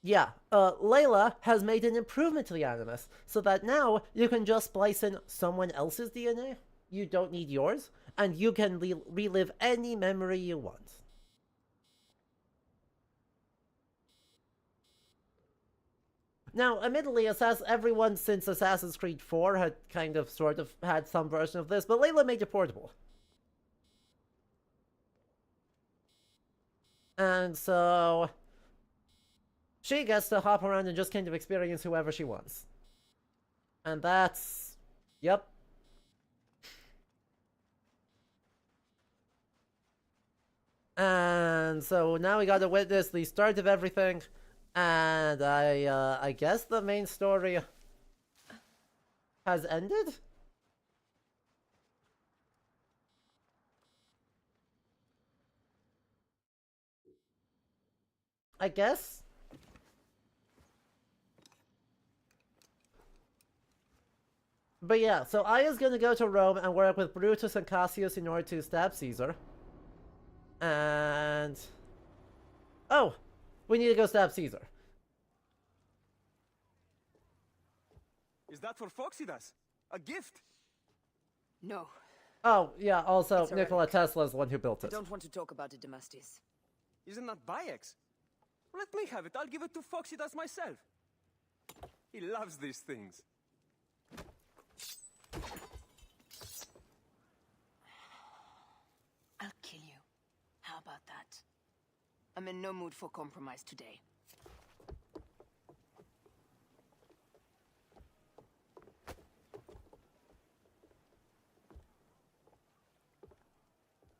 [SPEAKER 1] yeah, Layla has made an improvement to the Animus, so that now you can just splice in someone else's DNA. You don't need yours, and you can relive any memory you want. Now, admittedly, everyone since Assassin's Creed 4 had kind of sort of had some version of this, but Layla made it portable. And so she gets to hop around and just kind of experience whoever she wants. And that's... Yep. And so now we got to witness the start of everything. And I guess the main story has ended? I guess? But yeah, so Aya's gonna go to Rome and work with Brutus and Cassius in order to stab Caesar. And... oh! We need to go stab Caesar.
[SPEAKER 13] Is that for Phoxidas? A gift?
[SPEAKER 8] No.
[SPEAKER 1] Oh, yeah, also Nikola Tesla is the one who built it.
[SPEAKER 8] I don't want to talk about it, Damastis.
[SPEAKER 13] Isn't that Bayek's? Let me have it. I'll give it to Phoxidas myself. He loves these things.
[SPEAKER 8] I'll kill you. How about that? I'm in no mood for compromise today.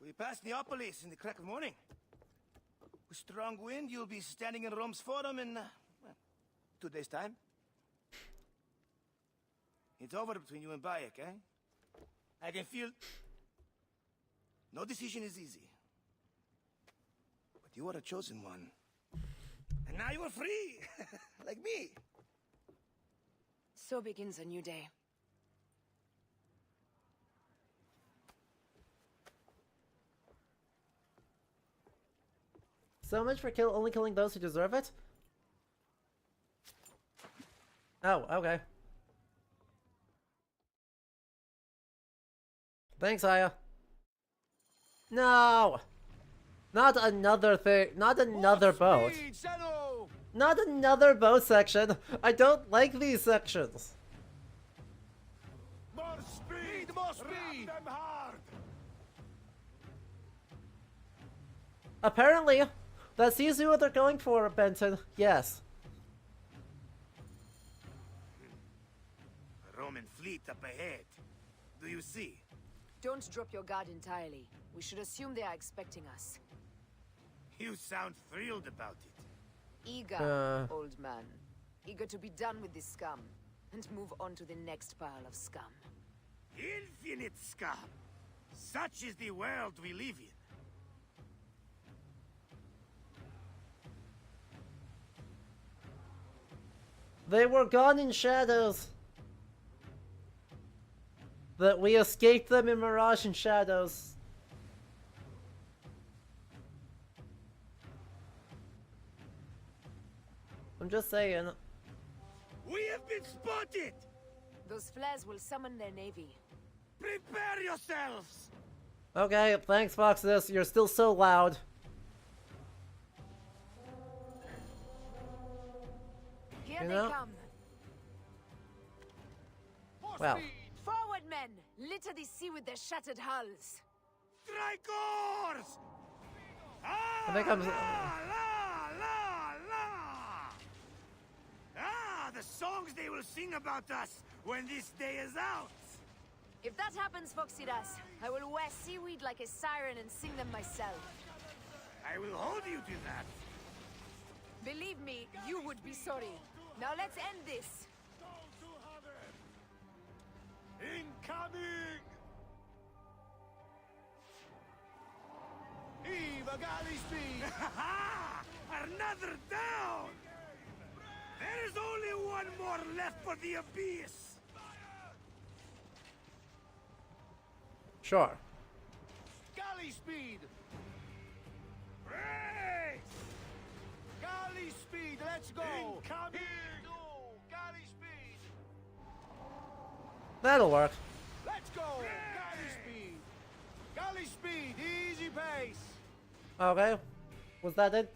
[SPEAKER 9] We passed Neapolis in the crack of morning. With strong wind, you'll be standing in Rome's Forum in, 2 days' time. It's over between you and Bayek, eh? I can feel... no decision is easy. But you are a chosen one. And now you are free! Like me!
[SPEAKER 8] So begins a new day.
[SPEAKER 1] So much for only killing those who deserve it? Oh, okay. Thanks, Aya. No! Not another thing. Not another boat. Not another boat section. I don't like these sections.
[SPEAKER 9] More speed! More speed! Them hard!
[SPEAKER 1] Apparently, that's easily what they're going for, Benton. Yes.
[SPEAKER 9] A Roman fleet up ahead. Do you see?
[SPEAKER 8] Don't drop your guard entirely. We should assume they are expecting us.
[SPEAKER 9] You sound thrilled about it.
[SPEAKER 8] Eager, old man. Eager to be done with this scum, and move on to the next pile of scum.
[SPEAKER 9] Infinite scum! Such is the world we live in.
[SPEAKER 1] They were gone in shadows. That we escaped them in mirage and shadows. I'm just saying.
[SPEAKER 9] We have been spotted!
[SPEAKER 8] Those flares will summon their navy.
[SPEAKER 9] Prepare yourselves!
[SPEAKER 1] Okay, thanks, Foxus. You're still so loud.
[SPEAKER 8] Here
[SPEAKER 1] You
[SPEAKER 8] they
[SPEAKER 1] know?
[SPEAKER 8] come.
[SPEAKER 1] Well.
[SPEAKER 8] Forward, men! Litter the sea with their shattered hulls.
[SPEAKER 9] Strike oars!
[SPEAKER 1] I think I'm.
[SPEAKER 9] The songs they will sing about us when this day is out!
[SPEAKER 8] If that happens, Foxidas, I will wear seaweed like a siren and sing them myself.
[SPEAKER 9] I will hold you to that.
[SPEAKER 8] Believe me, you would be sorry. Now let's end this.
[SPEAKER 9] Incoming! Heave a galley speed! Another down! There is only one more left for the abyss!
[SPEAKER 1] Sure.
[SPEAKER 9] Galley speed! Race! Galley speed, let's go! Incoming! Galley speed!
[SPEAKER 1] That'll work.
[SPEAKER 9] Let's go! Galley speed! Galley speed, easy pace!
[SPEAKER 1] Okay. Was that it?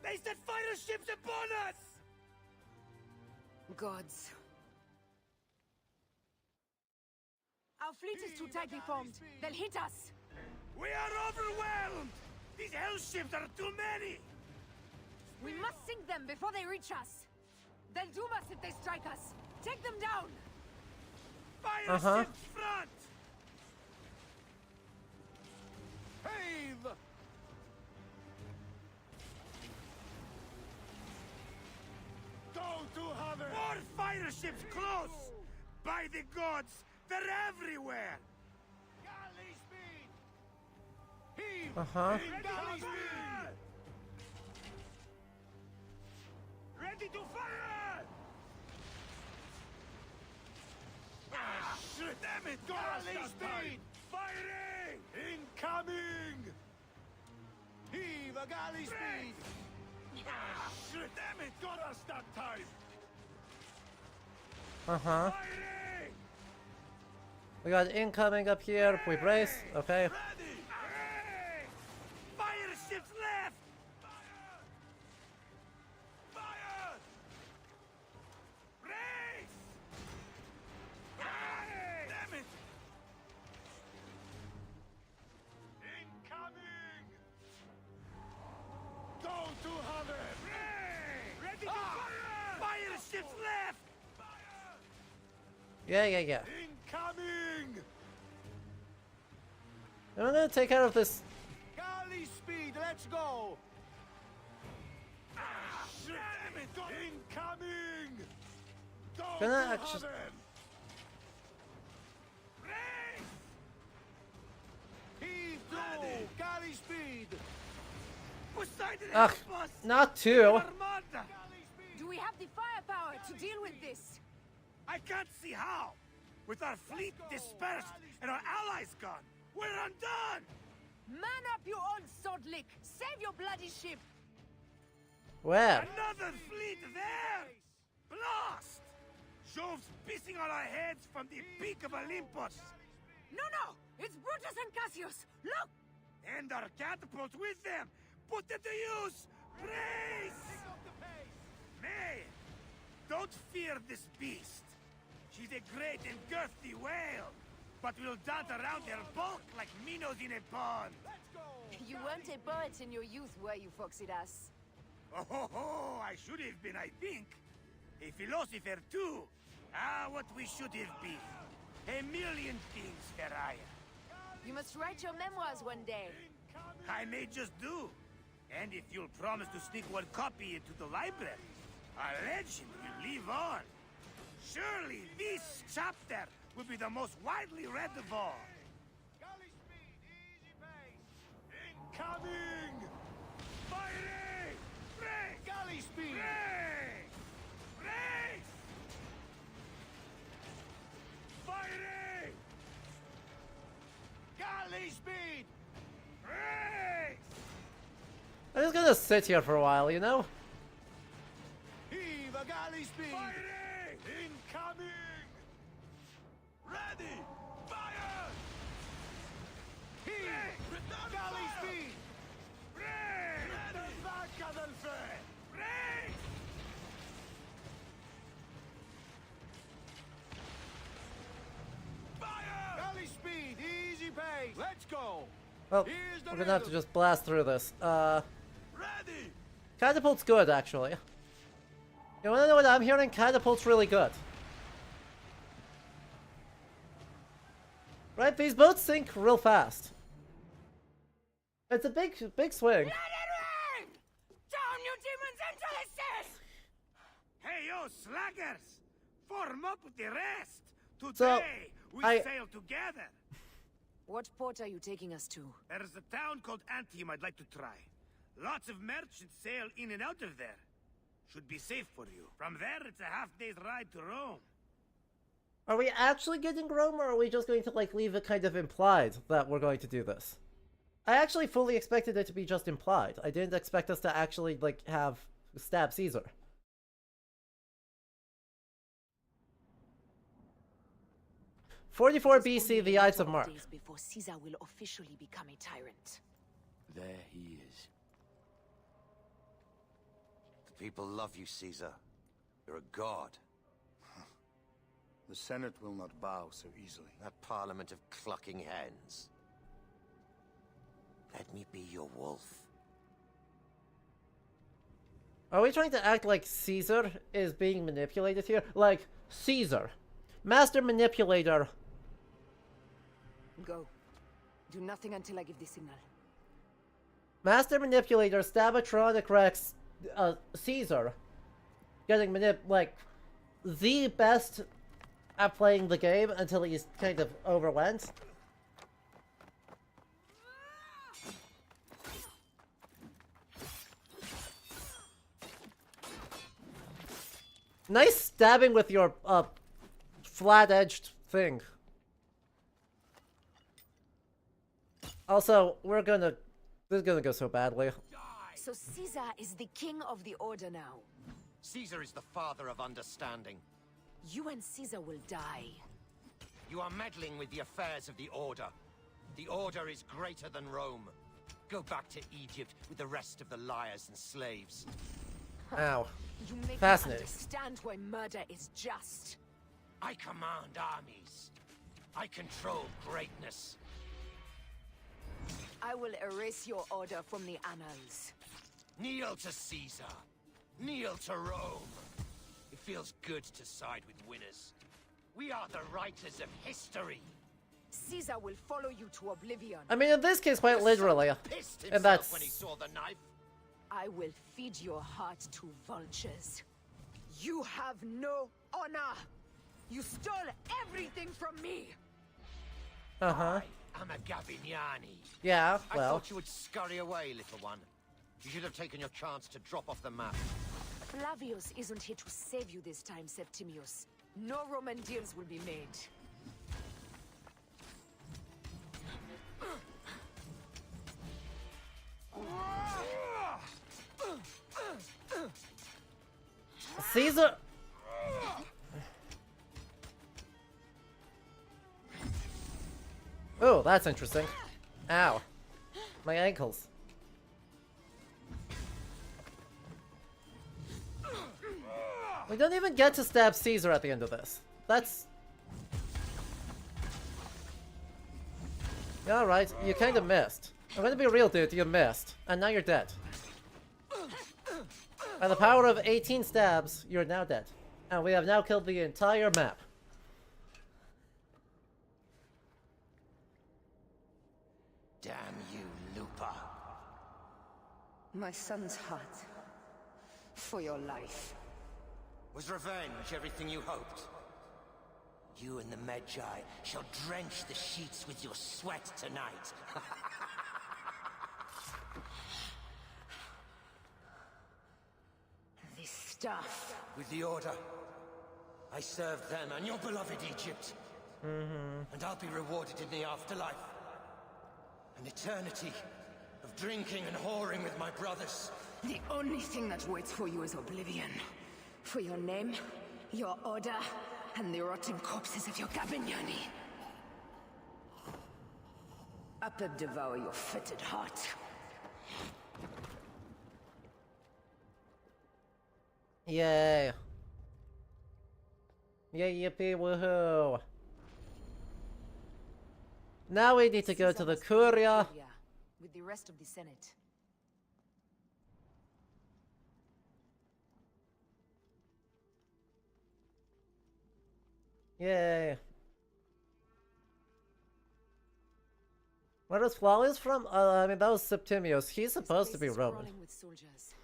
[SPEAKER 9] They set fighter ships upon us!
[SPEAKER 8] Gods. Our fleet is too tightly formed. They'll hit us.
[SPEAKER 9] We are overwhelmed! These hell ships are too many!
[SPEAKER 8] We must sink them before they reach us. They'll doom us if they strike us. Take them down!
[SPEAKER 9] Fire ships front! Heave! Go to hover! More fighter ships close! By the gods, they're everywhere! Galley speed! Heave! Galley speed! Ready to fire! Ah, shit! Damn it! Galley speed! Firing! Incoming! Heave a galley speed! Ah, shit! Damn it! Got us that time! Firing!
[SPEAKER 1] We got incoming up here. We brace. Okay.
[SPEAKER 9] Hey! Fire ships left! Fire! Fire! Race! Hey! Damn it! Incoming! Go to hover! Ready to fire! Fire ships left!
[SPEAKER 1] Yeah.
[SPEAKER 9] Incoming!
[SPEAKER 1] I'm gonna take care of this.
[SPEAKER 9] Galley speed, let's go! Ah, shit! Damn it! Incoming! Go
[SPEAKER 1] Gonna
[SPEAKER 9] to
[SPEAKER 1] actually.
[SPEAKER 9] hover! Race! Heave to! Galley speed! Poseidon
[SPEAKER 1] Ugh,
[SPEAKER 9] help us!
[SPEAKER 1] not two.
[SPEAKER 9] Armada!
[SPEAKER 8] Do we have the firepower to deal with this?
[SPEAKER 9] I can't see how! With our fleet dispersed and our allies gone, we're undone!
[SPEAKER 8] Man up, you old sword lick! Save your bloody ship!
[SPEAKER 1] Where?
[SPEAKER 9] Another fleet there! Blast! Jove's pissing on our heads from the peak of Olympus!
[SPEAKER 8] No!
[SPEAKER 22] It's Brutus and Cassius! Look!
[SPEAKER 9] And our catapults with them! Put them to use! Race! May! Don't fear this beast. She's a great and girthy whale, but will dart around her bulk like minnows in a pond.
[SPEAKER 8] You weren't a poet in your youth, were you, Foxidas?
[SPEAKER 9] Oh, I should have been, I think. A philosopher, too. Ah, what we should have been. A million things, Feraya.
[SPEAKER 8] You must write your memoirs one day.
[SPEAKER 9] I may just do. And if you'll promise to sneak one copy into the library, a legend will live on. Surely this chapter will be the most widely read of all.
[SPEAKER 12] Incoming! Firing! Race! Galley speed!
[SPEAKER 9] Race! Race!
[SPEAKER 12] Firing! Galley speed!
[SPEAKER 9] Race!
[SPEAKER 1] I'm just gonna sit here for a while, you know?
[SPEAKER 12] Heave a galley speed!
[SPEAKER 9] Firing!
[SPEAKER 12] Incoming! Ready! Fire! Heave! Return galley fire! Speed!
[SPEAKER 9] Race!
[SPEAKER 12] Ready! Vacca del fe!
[SPEAKER 9] Race!
[SPEAKER 12] Fire! Galley speed! Easy pace! Let's go!
[SPEAKER 1] Well,
[SPEAKER 12] Here's the
[SPEAKER 1] we're gonna have to just blast through this.
[SPEAKER 12] Ready!
[SPEAKER 1] Catapult's good, actually. You wanna know what I'm hearing? Catapult's really good. Right? These boats sink real fast. It's a big swing.
[SPEAKER 22] Let it rain! Down, you demons, into the sea!
[SPEAKER 9] Hey, yo, slackers! Form up with the rest! Today,
[SPEAKER 1] So,
[SPEAKER 9] we sail together!
[SPEAKER 8] What port are you taking us to?
[SPEAKER 9] There's a town called Antium I'd like to try. Lots of merchants sail in and out of there. Should be safe for you. From there, it's a half-day's ride to Rome.
[SPEAKER 1] Are we actually getting Rome, or are we just going to, like, leave it kind of implied that we're going to do this? I actually fully expected it to be just implied. I didn't expect us to actually, like, have stab Caesar. '44 BC, the Ides of March.
[SPEAKER 8] Days before Caesar will officially become a tyrant.
[SPEAKER 16] There he is. The people love you, Caesar. You're a god.
[SPEAKER 12] The Senate will not bow so easily.
[SPEAKER 16] That parliament of clucking hens. Let me be your wolf.
[SPEAKER 1] Are we trying to act like Caesar is being manipulated here? Like, Caesar, master manipulator.
[SPEAKER 8] Go. Do nothing until I give the signal.
[SPEAKER 1] Master manipulator, Stabatronic Rex, Caesar. Getting like, the best at playing the game until he's kind of overwent. Nice stabbing with your, flat-edged thing. Also, this is gonna go so badly.
[SPEAKER 8] So Caesar is the king of the Order now.
[SPEAKER 16] Caesar is the father of understanding.
[SPEAKER 8] You and Caesar will die.
[SPEAKER 16] You are meddling with the affairs of the Order. The Order is greater than Rome. Go back to Egypt with the rest of the liars and slaves.
[SPEAKER 1] Ow.
[SPEAKER 8] You make
[SPEAKER 1] Fascinating.
[SPEAKER 8] me understand why murder is just.
[SPEAKER 16] I command armies. I control greatness.
[SPEAKER 8] I will erase your order from the annals.
[SPEAKER 16] Kneel to Caesar. Kneel to Rome. It feels good to side with winners. We are the writers of history.
[SPEAKER 8] Caesar will follow you to oblivion.
[SPEAKER 1] I mean, in this case, quite literally.
[SPEAKER 16] Pissed
[SPEAKER 1] And
[SPEAKER 16] himself
[SPEAKER 1] that's...
[SPEAKER 16] when he saw the knife.
[SPEAKER 8] I will feed your heart to vultures. You have no honor. You stole everything from me.
[SPEAKER 1] Uh-huh.
[SPEAKER 16] I'm a Gavignani.
[SPEAKER 1] Yeah,
[SPEAKER 16] I
[SPEAKER 1] well.
[SPEAKER 16] thought you would scurry away, little one. You should have taken your chance to drop off the map.
[SPEAKER 8] Flavius isn't here to save you this time, Septimius. No Roman deals will be made.
[SPEAKER 1] Caesar... Oh. Oh, that's interesting. Ow. My ankles. We don't even get to stab Caesar at the end of this. That's... Alright, you kind of missed. I'm gonna be real, dude, you missed. And now you're dead. By the power of 18 stabs, you're now dead. And we have now killed the entire map.
[SPEAKER 16] Damn you, Lupa.
[SPEAKER 8] My son's heart. For your life.
[SPEAKER 16] Was revenge everything you hoped? You and the Medjai shall drench the sheets with your sweat tonight.
[SPEAKER 8] This stuff.
[SPEAKER 16] With the Order, I served them and your beloved Egypt. And I'll be rewarded in the afterlife. An eternity of drinking and whoring with my brothers.
[SPEAKER 8] The only thing that waits for you is oblivion. For your name, your order, and the rotting corpses of your Gabignani. Apep devour your fetid heart.
[SPEAKER 1] Yay. Yay, yippee, woohoo. Now we need to go to the Curia.
[SPEAKER 8] With the rest of the Senate.
[SPEAKER 1] Yay. Where is Flavius from? I mean, that was Septimius. He's supposed to be Roman.
[SPEAKER 8] With soldiers.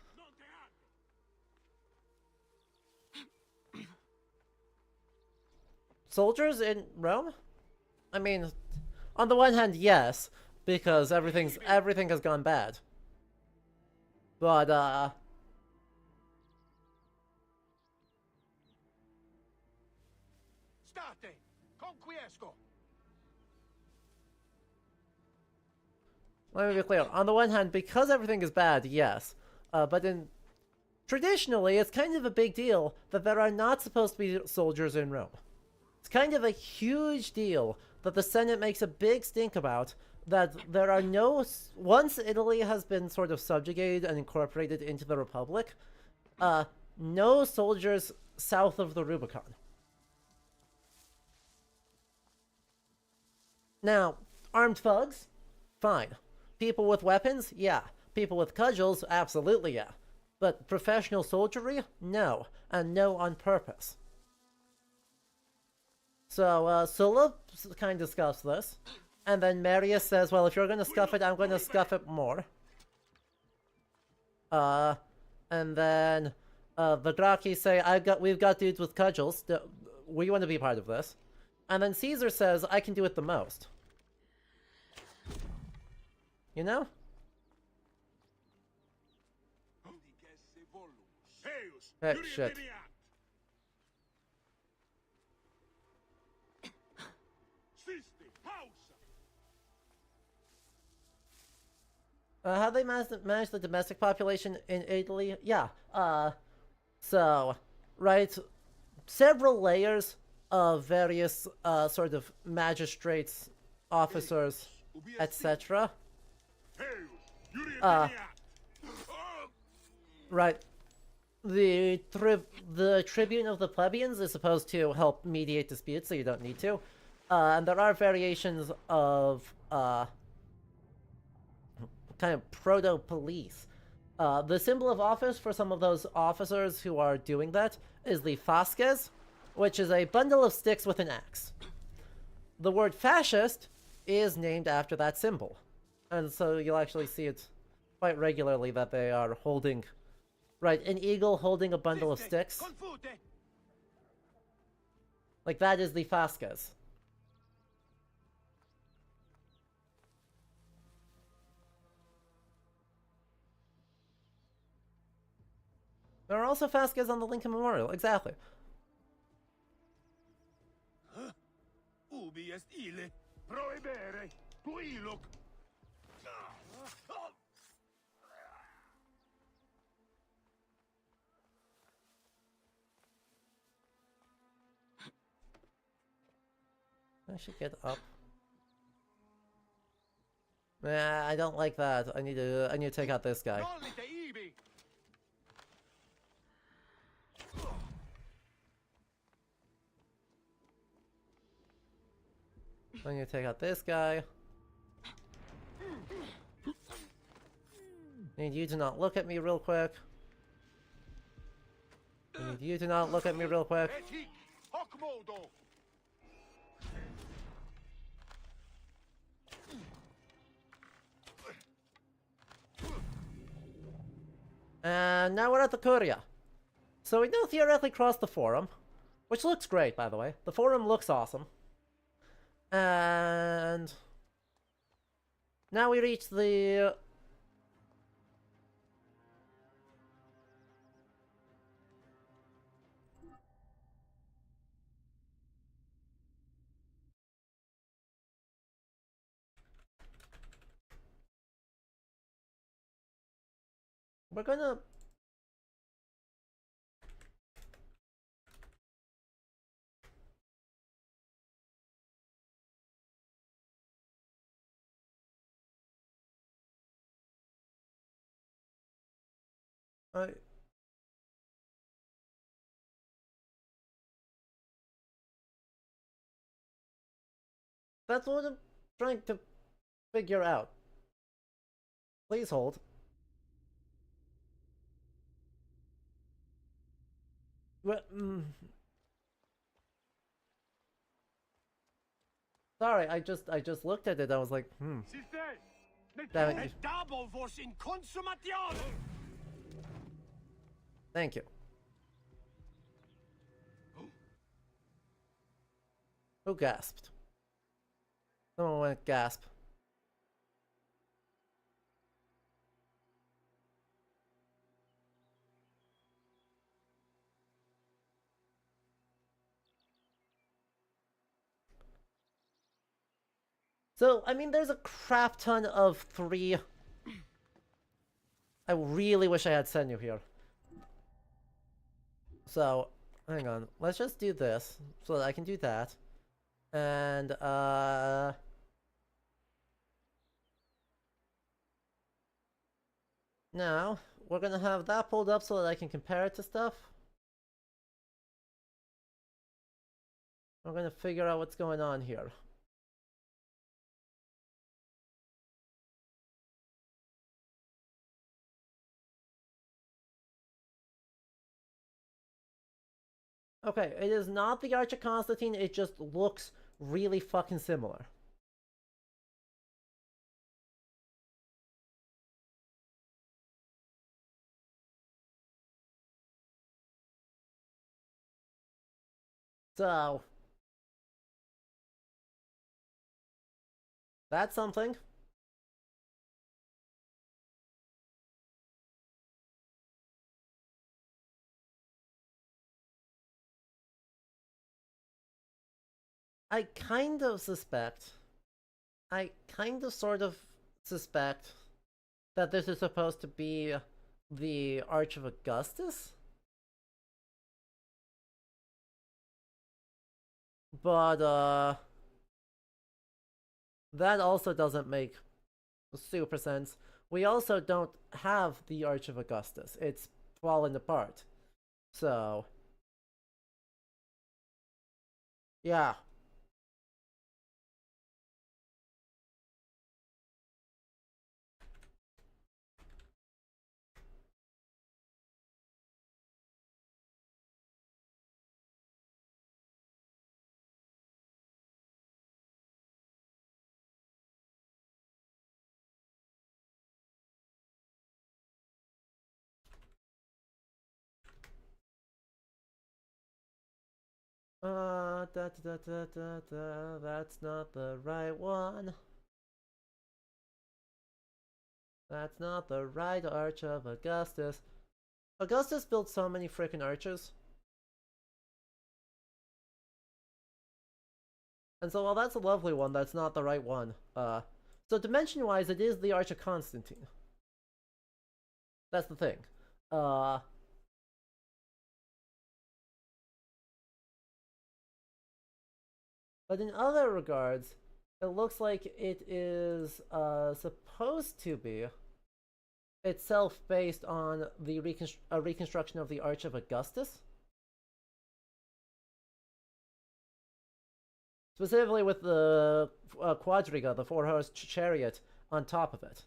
[SPEAKER 1] Soldiers in Rome? I mean, on the one hand, yes, because everything has gone bad. But,
[SPEAKER 9] State! Conquiesco!
[SPEAKER 1] Let me be clear. On the one hand, because everything is bad, yes. But traditionally, it's kind of a big deal that there are not supposed to be soldiers in Rome. It's kind of a huge deal that the Senate makes a big stink about, that there are no... Once Italy has been sort of subjugated and incorporated into the Republic, no soldiers south of the Rubicon. Now, armed thugs? Fine. People with weapons? Yeah. People with cudgels? Absolutely yeah. But professional soldiery? No. And no on purpose. So, Sulla kind of scuffs this. And then Marius says, well, if you're going to scuff it, I'm going to scuff it more. And then the Gracchi say, we've got dudes with cudgels. We want to be part of this. And then Caesar says, I can do it the most. You know? Hey, shit. How they manage the domestic population in Italy? Yeah. So, right, several layers of various sort of magistrates, officers, etc. Right. The tribune of the plebeians is supposed to help mediate disputes, so you don't need to. And there are variations of kind of proto-police. The symbol of office for some of those officers who are doing that is the fasces, which is a bundle of sticks with an axe. The word fascist is named after that symbol. And so you'll actually see it quite regularly that they are holding... Right, an eagle holding a bundle of sticks. Like, that is the fasces. There are also fasces on the Lincoln Memorial, exactly.
[SPEAKER 9] Ubi est ille, prohibere, tuiluc.
[SPEAKER 1] I should get up. Nah, I don't like that. I need to take out this guy. I need to take out this guy. Need you to not look at me real quick. I need you to not look at me real quick. And now we're at the Curia. So we do theoretically cross the Forum, which looks great, by the way. The Forum looks awesome. And now we reach the... We're gonna... That's what I'm trying to figure out. Please hold. What? Sorry, I just looked at it. I was like, Damn it. Thank you. Who gasped? Someone went gasp. So, I mean, there's a crap ton of 3. I really wish I had Senyu here. So, hang on. Let's just do this so that I can do that. And, now, we're gonna have that pulled up so that I can compare it to stuff. We're gonna figure out what's going on here. Okay, it is not the Arch of Constantine, it just looks really fucking similar. So, that's something. I kind of suspect, sort of suspect that this is supposed to be the Arch of Augustus? But, that also doesn't make super sense. We also don't have the Arch of Augustus. It's fallen apart. So, yeah. That's not the right one. That's not the right Arch of Augustus. Augustus built so many freaking arches. And so while that's a lovely one, that's not the right one. So dimension-wise, it is the Arch of Constantine. That's the thing. But in other regards, It looks like it is supposed to be itself based on the reconstruction of the Arch of Augustus. Specifically with the quadriga, the four-horse chariot, on top of it.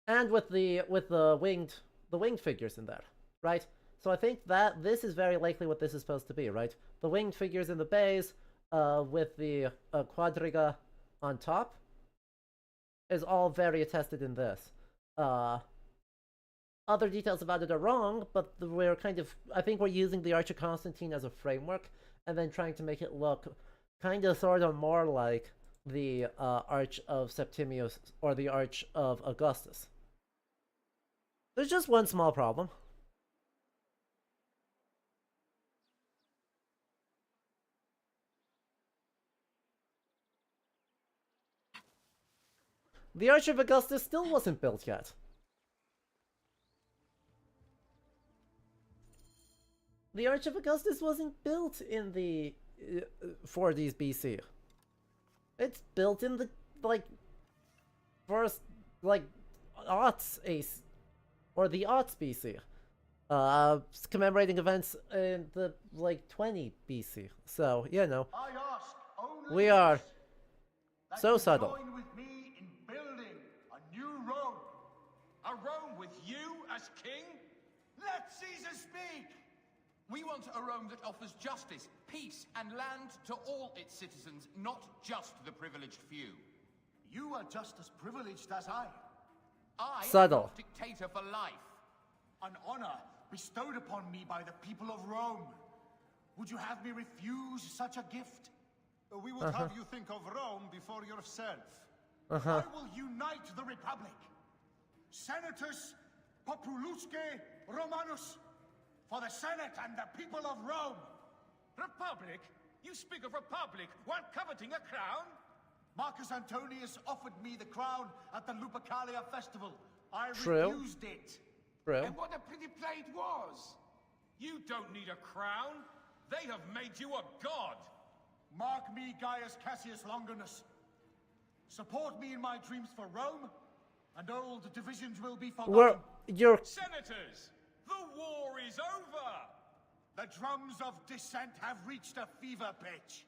[SPEAKER 1] And with the winged figures in there, right? So I think that this is very likely what this is supposed to be, right? The winged figures in the bays, with the quadriga on top, is all very attested in this. Other details about it are wrong, but we're I think we're using the Arch of Constantine as a framework, and then trying to make it look sort of more like the Arch of Septimius, or the Arch of Augustus. There's just one small problem. The Arch of Augustus still wasn't built yet. The Arch of Augustus wasn't built in the 40s BC. It's built in the, first, aughts ACE, or the aughts BC. Commemorating events in the, 20 BC. So, you know, we are so subtle.
[SPEAKER 14] Join with me in building a new Rome. A Rome with you as king? Let Caesar speak! We want a Rome that offers justice, peace, and land to all its citizens, not just the privileged few.
[SPEAKER 3] You are just as privileged as I.
[SPEAKER 1] Subtle.
[SPEAKER 14] Am dictator for life.
[SPEAKER 3] An honor bestowed upon me by the people of Rome. Would you have me refuse such a gift?
[SPEAKER 12] We would have you think of Rome before yourself.
[SPEAKER 3] I will unite the Republic. Senatus Populusque Romanus. For the Senate and the people of Rome.
[SPEAKER 14] Republic? You speak of Republic while coveting a crown?
[SPEAKER 3] Marcus Antonius offered me the crown at the Lupercalia festival. I refused it.
[SPEAKER 1] True.
[SPEAKER 14] And what a pretty play it was. You don't need a crown. They have made you a god.
[SPEAKER 3] Mark me, Gaius Cassius Longinus. Support me in my dreams for Rome, and old divisions will be forgotten.
[SPEAKER 14] Senators! The war is over!
[SPEAKER 3] The drums of dissent have reached a fever pitch.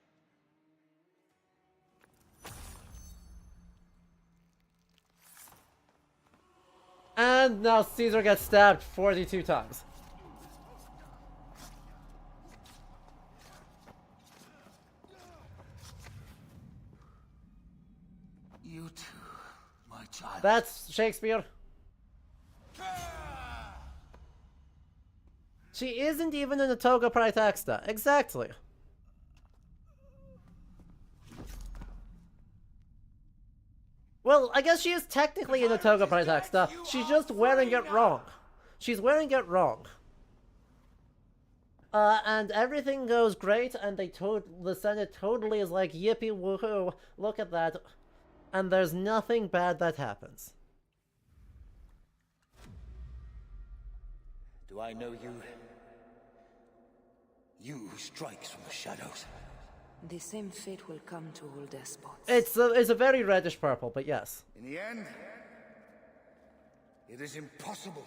[SPEAKER 1] And now Caesar gets stabbed 42 times.
[SPEAKER 16] You too, my child.
[SPEAKER 1] That's Shakespeare. She isn't even in a toga praetexta. Exactly. Well, I guess she is technically in a toga praetexta. She's just wearing it wrong. She's wearing it wrong. And everything goes great, and the Senate totally is like, yippee woohoo, look at that. And there's nothing bad that happens.
[SPEAKER 16] Do I know you? You who strikes from the shadows.
[SPEAKER 8] The same fate will come to all despots.
[SPEAKER 1] It's a very reddish purple, but yes.
[SPEAKER 15] In the end, it is impossible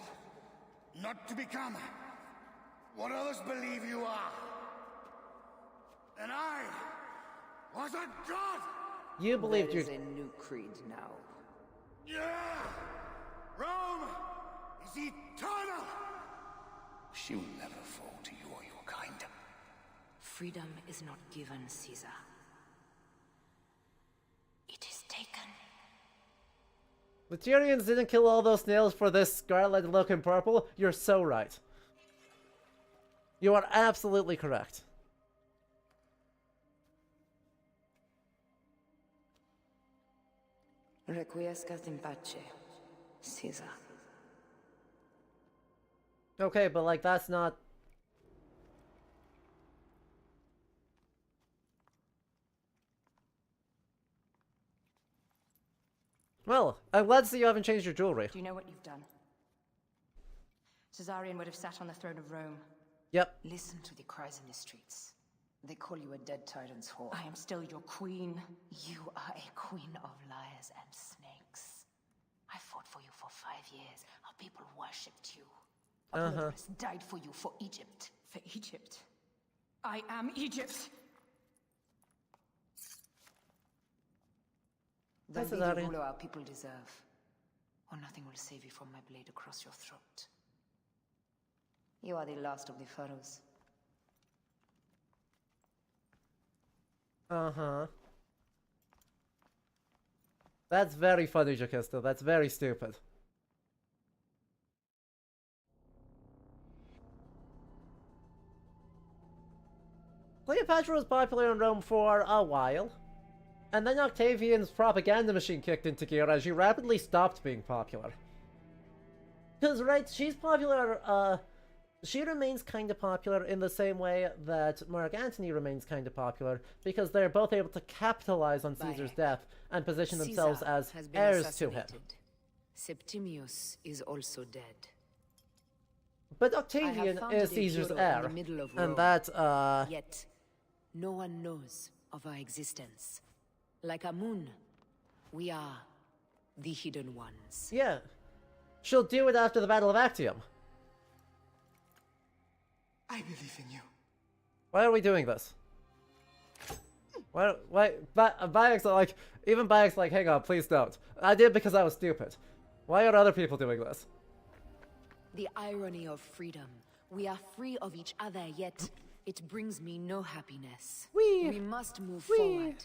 [SPEAKER 15] not to become what others believe you are. And I was a god!
[SPEAKER 1] You believed
[SPEAKER 8] There is a new creed now.
[SPEAKER 15] Yeah! Rome is eternal! She will never fall to you or your kind.
[SPEAKER 8] Freedom is not given, Caesar. It is taken.
[SPEAKER 1] The Tyrians didn't kill all those snails for this scarlet look in purple. You're so right. You are absolutely correct.
[SPEAKER 8] Requiescat in pace, Caesar.
[SPEAKER 1] Okay, but like that's not... Well, I'm glad to see you haven't changed your jewelry.
[SPEAKER 22] Do you know what you've done? Caesarion would have sat on the throne of Rome.
[SPEAKER 1] Yep.
[SPEAKER 8] Listen to the cries in the streets. They call you a dead tyrant's whore.
[SPEAKER 5] I am still your queen.
[SPEAKER 8] You are a queen of liars and snakes. I fought for you for 5 years. Our people worshipped you. Apollodorus died for you for Egypt.
[SPEAKER 5] For Egypt? I am Egypt!
[SPEAKER 8] They'll be the ruler our people deserve. Or nothing will save you from my blade across your throat. You are the last of the pharaohs.
[SPEAKER 1] That's very funny, Jaquisto. That's very stupid. Cleopatra was popular in Rome for a while, and then Octavian's propaganda machine kicked into gear as she rapidly stopped being popular. Because, right, she's popular, she remains kind of popular in the same way that Mark Antony remains kind of popular, because they're both able to capitalize on Caesar's death and position themselves as heirs to him.
[SPEAKER 8] Septimius is also dead.
[SPEAKER 1] But Octavian is Caesar's heir, and that,
[SPEAKER 8] Yet, no one knows of our existence. Like Amun, we are the Hidden Ones.
[SPEAKER 1] Yeah. She'll do it after the Battle of Actium.
[SPEAKER 18] I believe in you.
[SPEAKER 1] Why are we doing this? Why, Bayek's like, even Bayek's like, hang on, please don't. I did because I was stupid. Why are other people doing this?
[SPEAKER 8] The irony of freedom. We are free of each other, yet it brings me no happiness. We must move forward.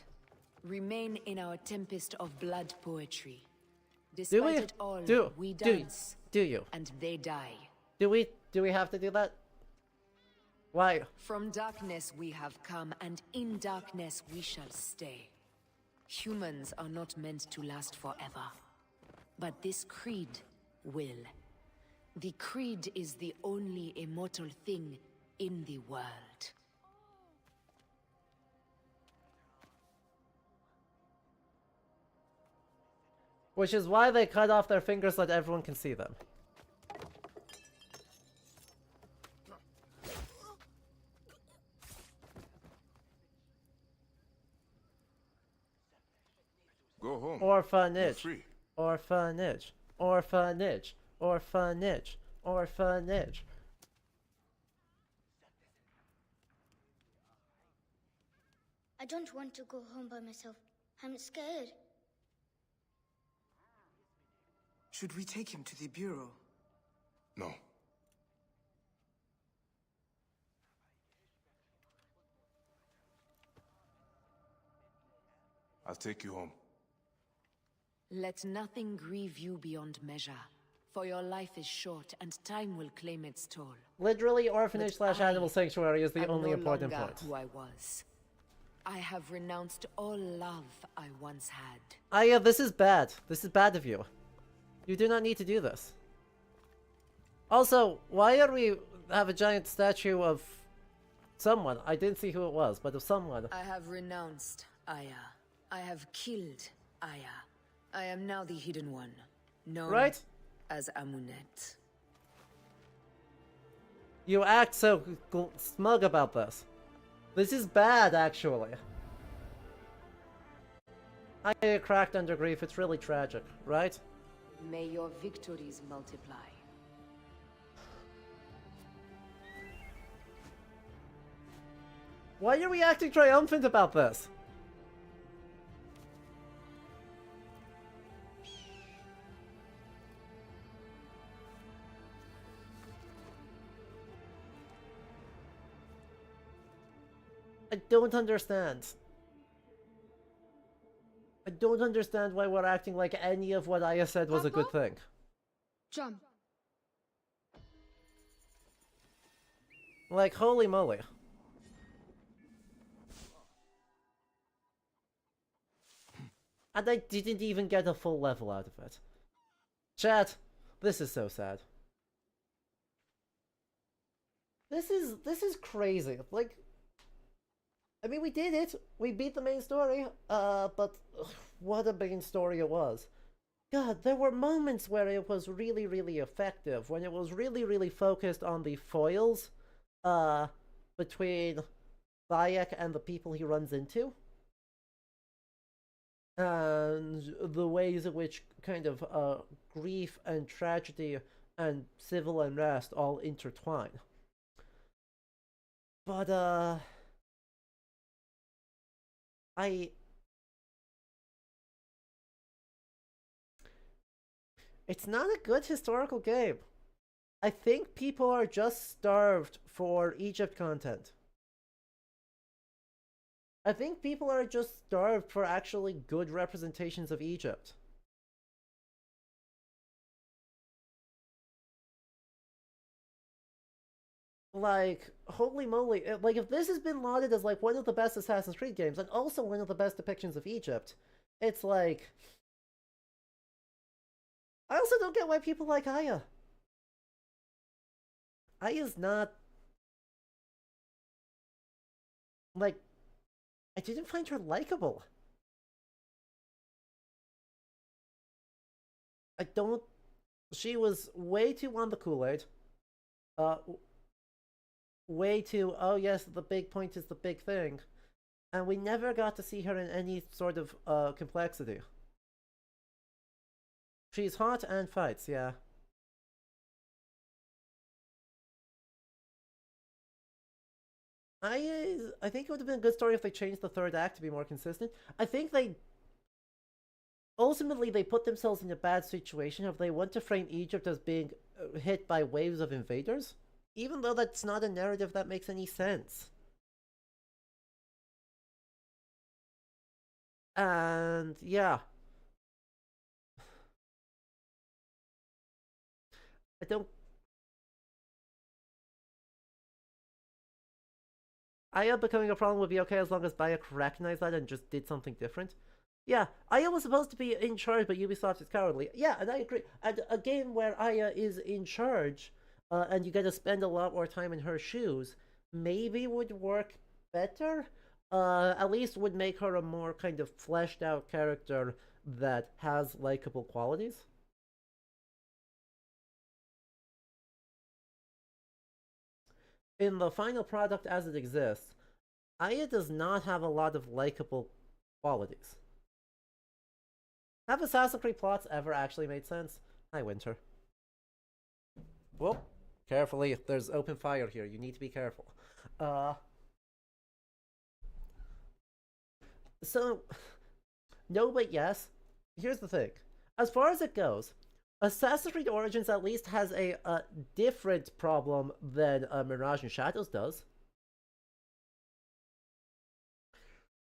[SPEAKER 8] Remain in our tempest of blood poetry. Despite it all, we dance.
[SPEAKER 1] Do you?
[SPEAKER 8] And they die.
[SPEAKER 1] Do we have to do that? Why?
[SPEAKER 8] From darkness we have come, and in darkness we shall stay. Humans are not meant to last forever. But this creed will. The creed is the only immortal thing in the world.
[SPEAKER 1] Which is why they cut off their fingers so that everyone can see them.
[SPEAKER 2] Go home.
[SPEAKER 1] Orphanage. Orphanage. Orphanage. Orphanage. Orphanage.
[SPEAKER 11] I don't want to go home by myself. I'm scared.
[SPEAKER 18] Should we take him to the bureau?
[SPEAKER 2] No. I'll take you home.
[SPEAKER 8] Let nothing grieve you beyond measure, for your life is short and time will claim its toll.
[SPEAKER 1] Literally, orphanage / animal sanctuary is the only important point.
[SPEAKER 8] Who I was. I have renounced all love I once had.
[SPEAKER 1] Aya, this is bad. This is bad of you. You do not need to do this. Also, why are we have a giant statue of someone? I didn't see who it was, but of someone.
[SPEAKER 8] I have renounced Aya. I have killed Aya. I am now the Hidden One, known as Amunet.
[SPEAKER 1] You act so smug about this. This is bad, actually. I get cracked under grief. It's really tragic, right?
[SPEAKER 8] May your victories multiply.
[SPEAKER 1] Why are we acting triumphant about this? I don't understand. I don't understand why we're acting like any of what Aya said was a good thing.
[SPEAKER 11] Jump.
[SPEAKER 1] Like, holy moly. And I didn't even get a full level out of it. Chat, this is so sad. This is crazy. Like, I mean, we did it. We beat the main story. But what a main story it was. God, there were moments where it was really, really effective. When it was really, really focused on the foils, between Bayek and the people he runs into, and the ways in which kind of grief and tragedy and civil unrest all intertwine. But it's not a good historical game. I think people are just starved for Egypt content. I think people are just starved for actually good representations of Egypt. Like, holy moly, like, if this has been lauded as, like, one of the best Assassin's Creed games, and also one of the best depictions of Egypt, it's like... I also don't get why people like Aya. Aya's not... Like, I didn't find her likable. I don't... She was way too on the Kool-Aid. Way too, oh yes, the big point is the big thing. And we never got to see her in any sort of complexity. She's hot and fights, yeah. I think it would have been a good story if they changed the third act to be more consistent. I think they... Ultimately, they put themselves in a bad situation if they want to frame Egypt as being hit by waves of invaders. Even though that's not a narrative that makes any sense. And, yeah. I don't... Aya becoming a problem would be okay as long as Bayek recognized that and just did something different. Yeah, Aya was supposed to be in charge, but Ubisoft is cowardly. Yeah, and I agree. And a game where Aya is in charge, and you get to spend a lot more time in her shoes, maybe would work better. At least would make her a more kind of fleshed out character that has likable qualities. In the final product as it exists, Aya does not have a lot of likable qualities. Have Assassin's Creed plots ever actually made sense? Hi, Winter. Whoop. Carefully, there's open fire here. You need to be careful. So, no, but yes. Here's the thing. As far as it goes, Assassin's Creed Origins at least has a different problem than Mirage and Shadows does.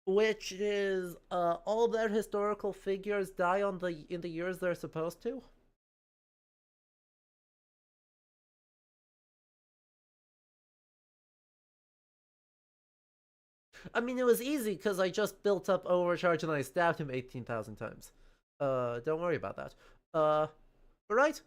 [SPEAKER 1] Which is, all their historical figures die in the years they're supposed to. I mean, it was easy because I just built up overcharge and I stabbed him 18,000 times. Don't worry about that. Right?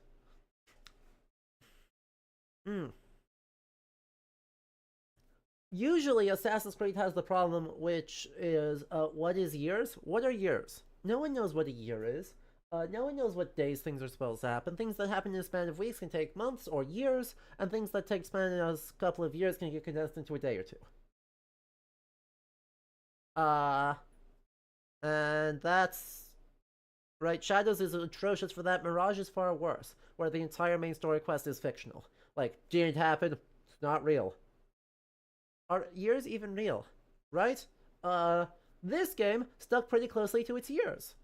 [SPEAKER 1] Usually, Assassin's Creed has the problem, which is, what is years? What are years? No one knows what a year is. No one knows what days things are supposed to happen. Things that happen in a span of weeks can take months or years, and things that take span in a couple of years can get condensed into a day or two. And that's... Right, Shadows is atrocious for that. Mirage is far worse, where the entire main story quest is fictional. Like, didn't happen, it's not real. Are years even real? Right? This game stuck pretty closely to its years.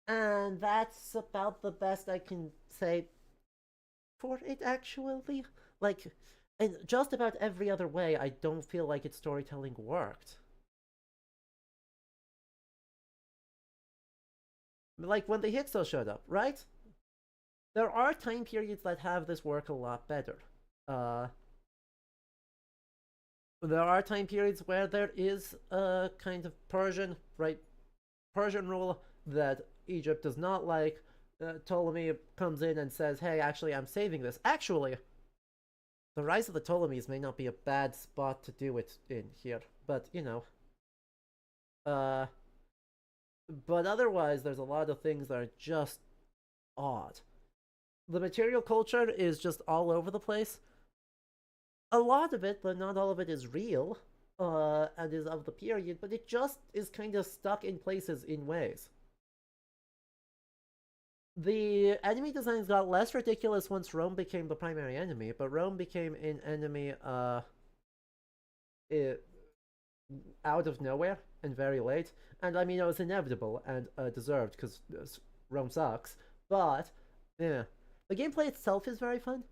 [SPEAKER 1] And that's about the best I can say for it, actually. Like, in just about every other way, I don't feel like its storytelling worked. Like, when the Hyksos showed up, right? There are time periods that have this work a lot better. There are time periods where there is a kind of Persian rule that Egypt does not like. Ptolemy comes in and says, hey, actually, I'm saving this. Actually, the rise of the Ptolemies may not be a bad spot to do it in here, but, you know. But otherwise, there's a lot of things that are just odd. The material culture is just all over the place. A lot of it, but not all of it, is real, and is of the period, but it just is kind of stuck in places in ways. The enemy designs got less ridiculous once Rome became the primary enemy, but Rome became an enemy, out of nowhere and very late. And I mean, it was inevitable and deserved because Rome sucks. But yeah, the gameplay itself is very fun.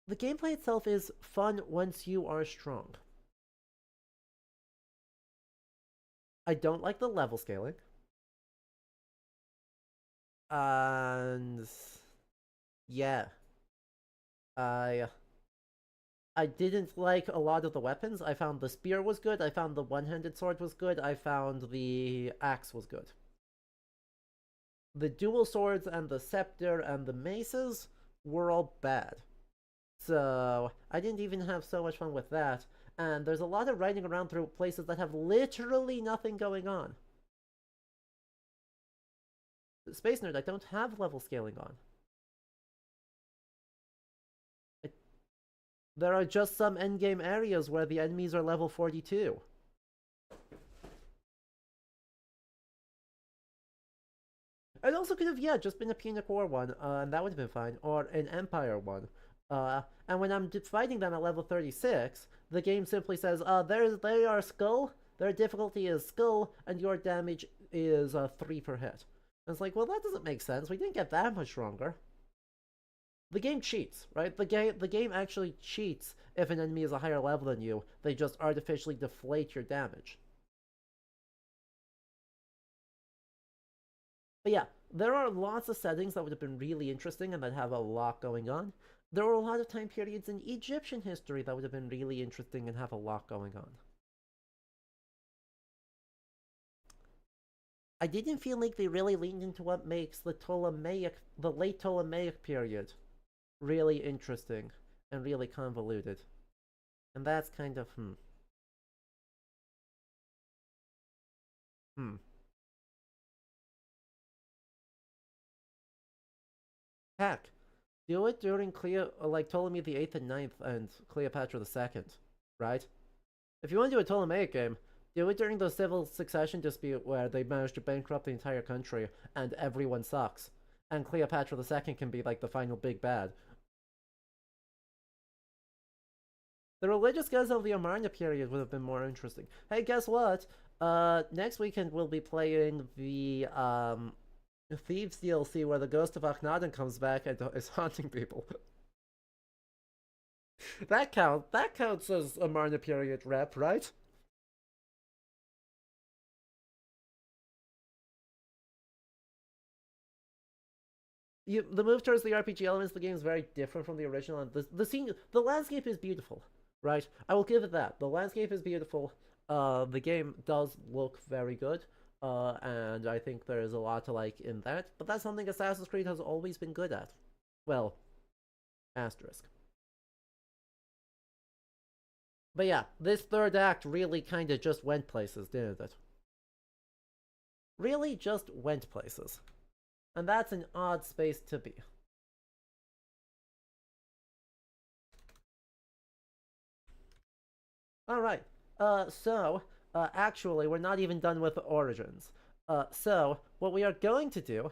[SPEAKER 1] The gameplay itself is fun once you are strong. I don't like the level scaling. And yeah, I didn't like a lot of the weapons. I found the spear was good. I found the one-handed sword was good. I found the axe was good. The dual swords and the scepter and the maces were all bad. So I didn't even have so much fun with that. And there's a lot of riding around through places that have literally nothing going on. Space Nerd, I don't have level scaling on. There are just some endgame areas where the enemies are level 42. It also could have, yeah, just been a Punic War one, and that would have been fine, or an Empire one. And when I'm fighting them at level 36, the game simply says, they are skull, their difficulty is skull, and your damage is 3 per hit. And it's like, well, that doesn't make sense. We didn't get that much stronger. The game cheats, right? The game actually cheats if an enemy is a higher level than you. They just artificially deflate your damage. But yeah, there are lots of settings that would have been really interesting and that have a lot going on. There were a lot of time periods in Egyptian history that would have been really interesting and have a lot going on. I didn't feel like they really leaned into what makes the late Ptolemaic period really interesting and really convoluted. And that's kind of, Heck, do it during Ptolemy the 8th and 9th and Cleopatra the 2nd, right? If you want to do a Ptolemaic game, do it during the civil succession dispute where they managed to bankrupt the entire country and everyone sucks. And Cleopatra the 2nd can be like the final big bad. The religious gods of the Amarna period would have been more interesting. Hey, guess what? Next weekend we'll be playing the Thieves DLC where the ghost of Akhenaten comes back and is haunting people. That counts as Amarna period rep, right? The move towards the RPG elements of the game is very different from the original, and the landscape is beautiful, right? I will give it that. The landscape is beautiful. The game does look very good, and I think there is a lot to like in that. But that's something Assassin's Creed has always been good at. Well, asterisk. But yeah, this third act really kind of just went places, didn't it? Really just went places. And that's an odd space to be. Alright, actually, we're not even done with Origins. So, what we are going to do,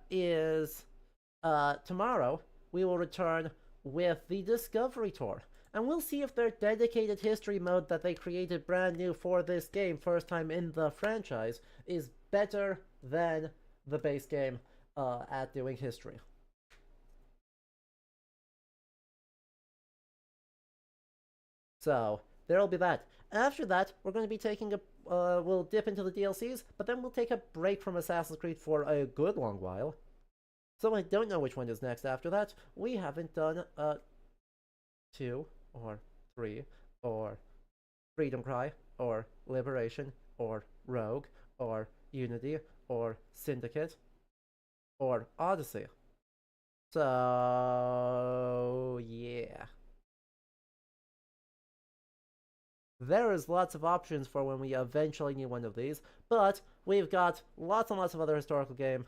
[SPEAKER 1] is, tomorrow, we will return with the Discovery Tour. And we'll see if their dedicated history mode that they created brand new for this game, first time in the franchise, is better than the base game at doing history. So, there'll be that. After that, we're going to be taking we'll dip into the DLCs, but then we'll take a break from Assassin's Creed for a good long while. So I don't know which one is next after that. We haven't done 2 or 3 or Freedom Cry or Liberation or Rogue or Unity or Syndicate or Odyssey. So yeah. There is lots of options for when we eventually need one of these, but we've got lots and lots of other historical game.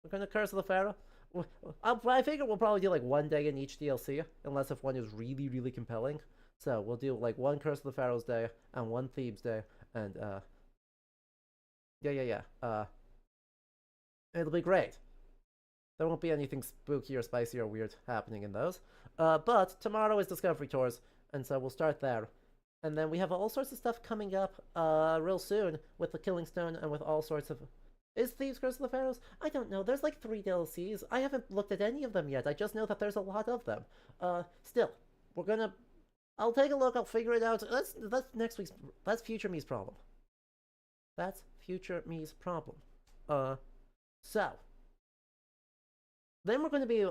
[SPEAKER 1] We're gonna Curse of the Pharaoh. I figure we'll probably do like one day in each DLC, unless if one is really, really compelling. So we'll do like one Curse of the Pharaoh's day and one Thebes day, and it'll be great. There won't be anything spooky or spicy or weird happening in those. But tomorrow is Discovery Tours, and so we'll start there. And then we have all sorts of stuff coming up real soon with the Killing Stone and with all sorts of... Is Thieves' Curse of the Pharaohs? I don't know. There's like 3 DLCs. I haven't looked at any of them yet. I just know that there's a lot of them. Still, we're gonna... I'll take a look. I'll figure it out. That's next week's... That's Future Me's problem. That's Future Me's problem. So... Then we're going to be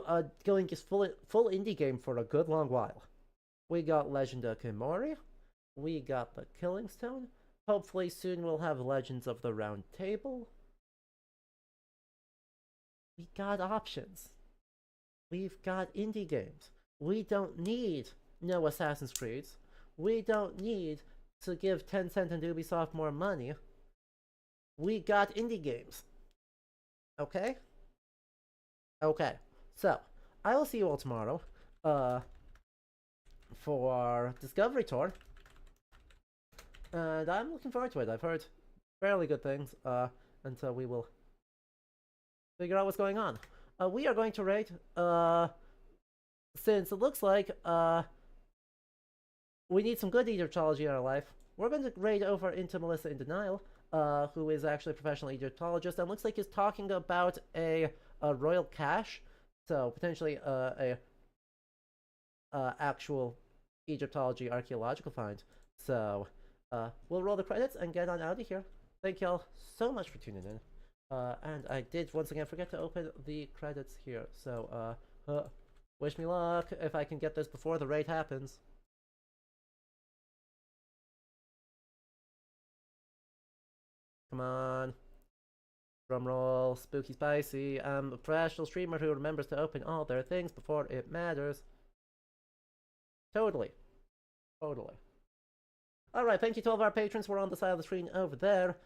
[SPEAKER 1] going just full indie game for a good long while. We got Legend of Kimori. We got the Killing Stone. Hopefully soon we'll have Legends of the Round Table. We got options. We've got indie games. We don't need no Assassin's Creeds. We don't need to give Tencent and Ubisoft more money. We got indie games. Okay? Okay, so, I will see you all tomorrow, for Discovery Tour, and I'm looking forward to it. I've heard fairly good things, and so we will figure out what's going on. We are going to rate, since it looks like, we need some good Egyptology in our life, we're going to raid over into Melissa in Denial, who is actually a professional Egyptologist, and looks like he's talking about a royal cache, so potentially a actual Egyptology archaeological find. So we'll roll the credits and get on out of here. Thank y'all so much for tuning in. And I did once again forget to open the credits here. So wish me luck if I can get this before the raid happens. Come on. Drumroll, spooky spicy. I'm a professional streamer who remembers to open all their things before it matters. Totally. Totally. Alright, thank you to all of our patrons who are on the side of the screen over there.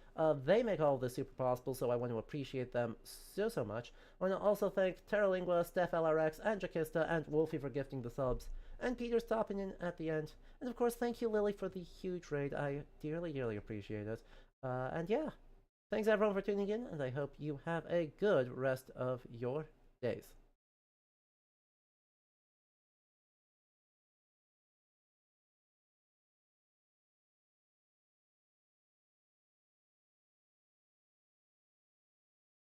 [SPEAKER 1] They make all of this super possible, so I want to appreciate them so much. I want to also thank Terralingua, Steph LRX, and Jakista, and Wolfie for gifting the subs, and Peter stopping in at the end. And of course, thank you, Lily, for the huge raid. I dearly appreciate it. And yeah. Thanks everyone for tuning in, and I hope you have a good rest of your days.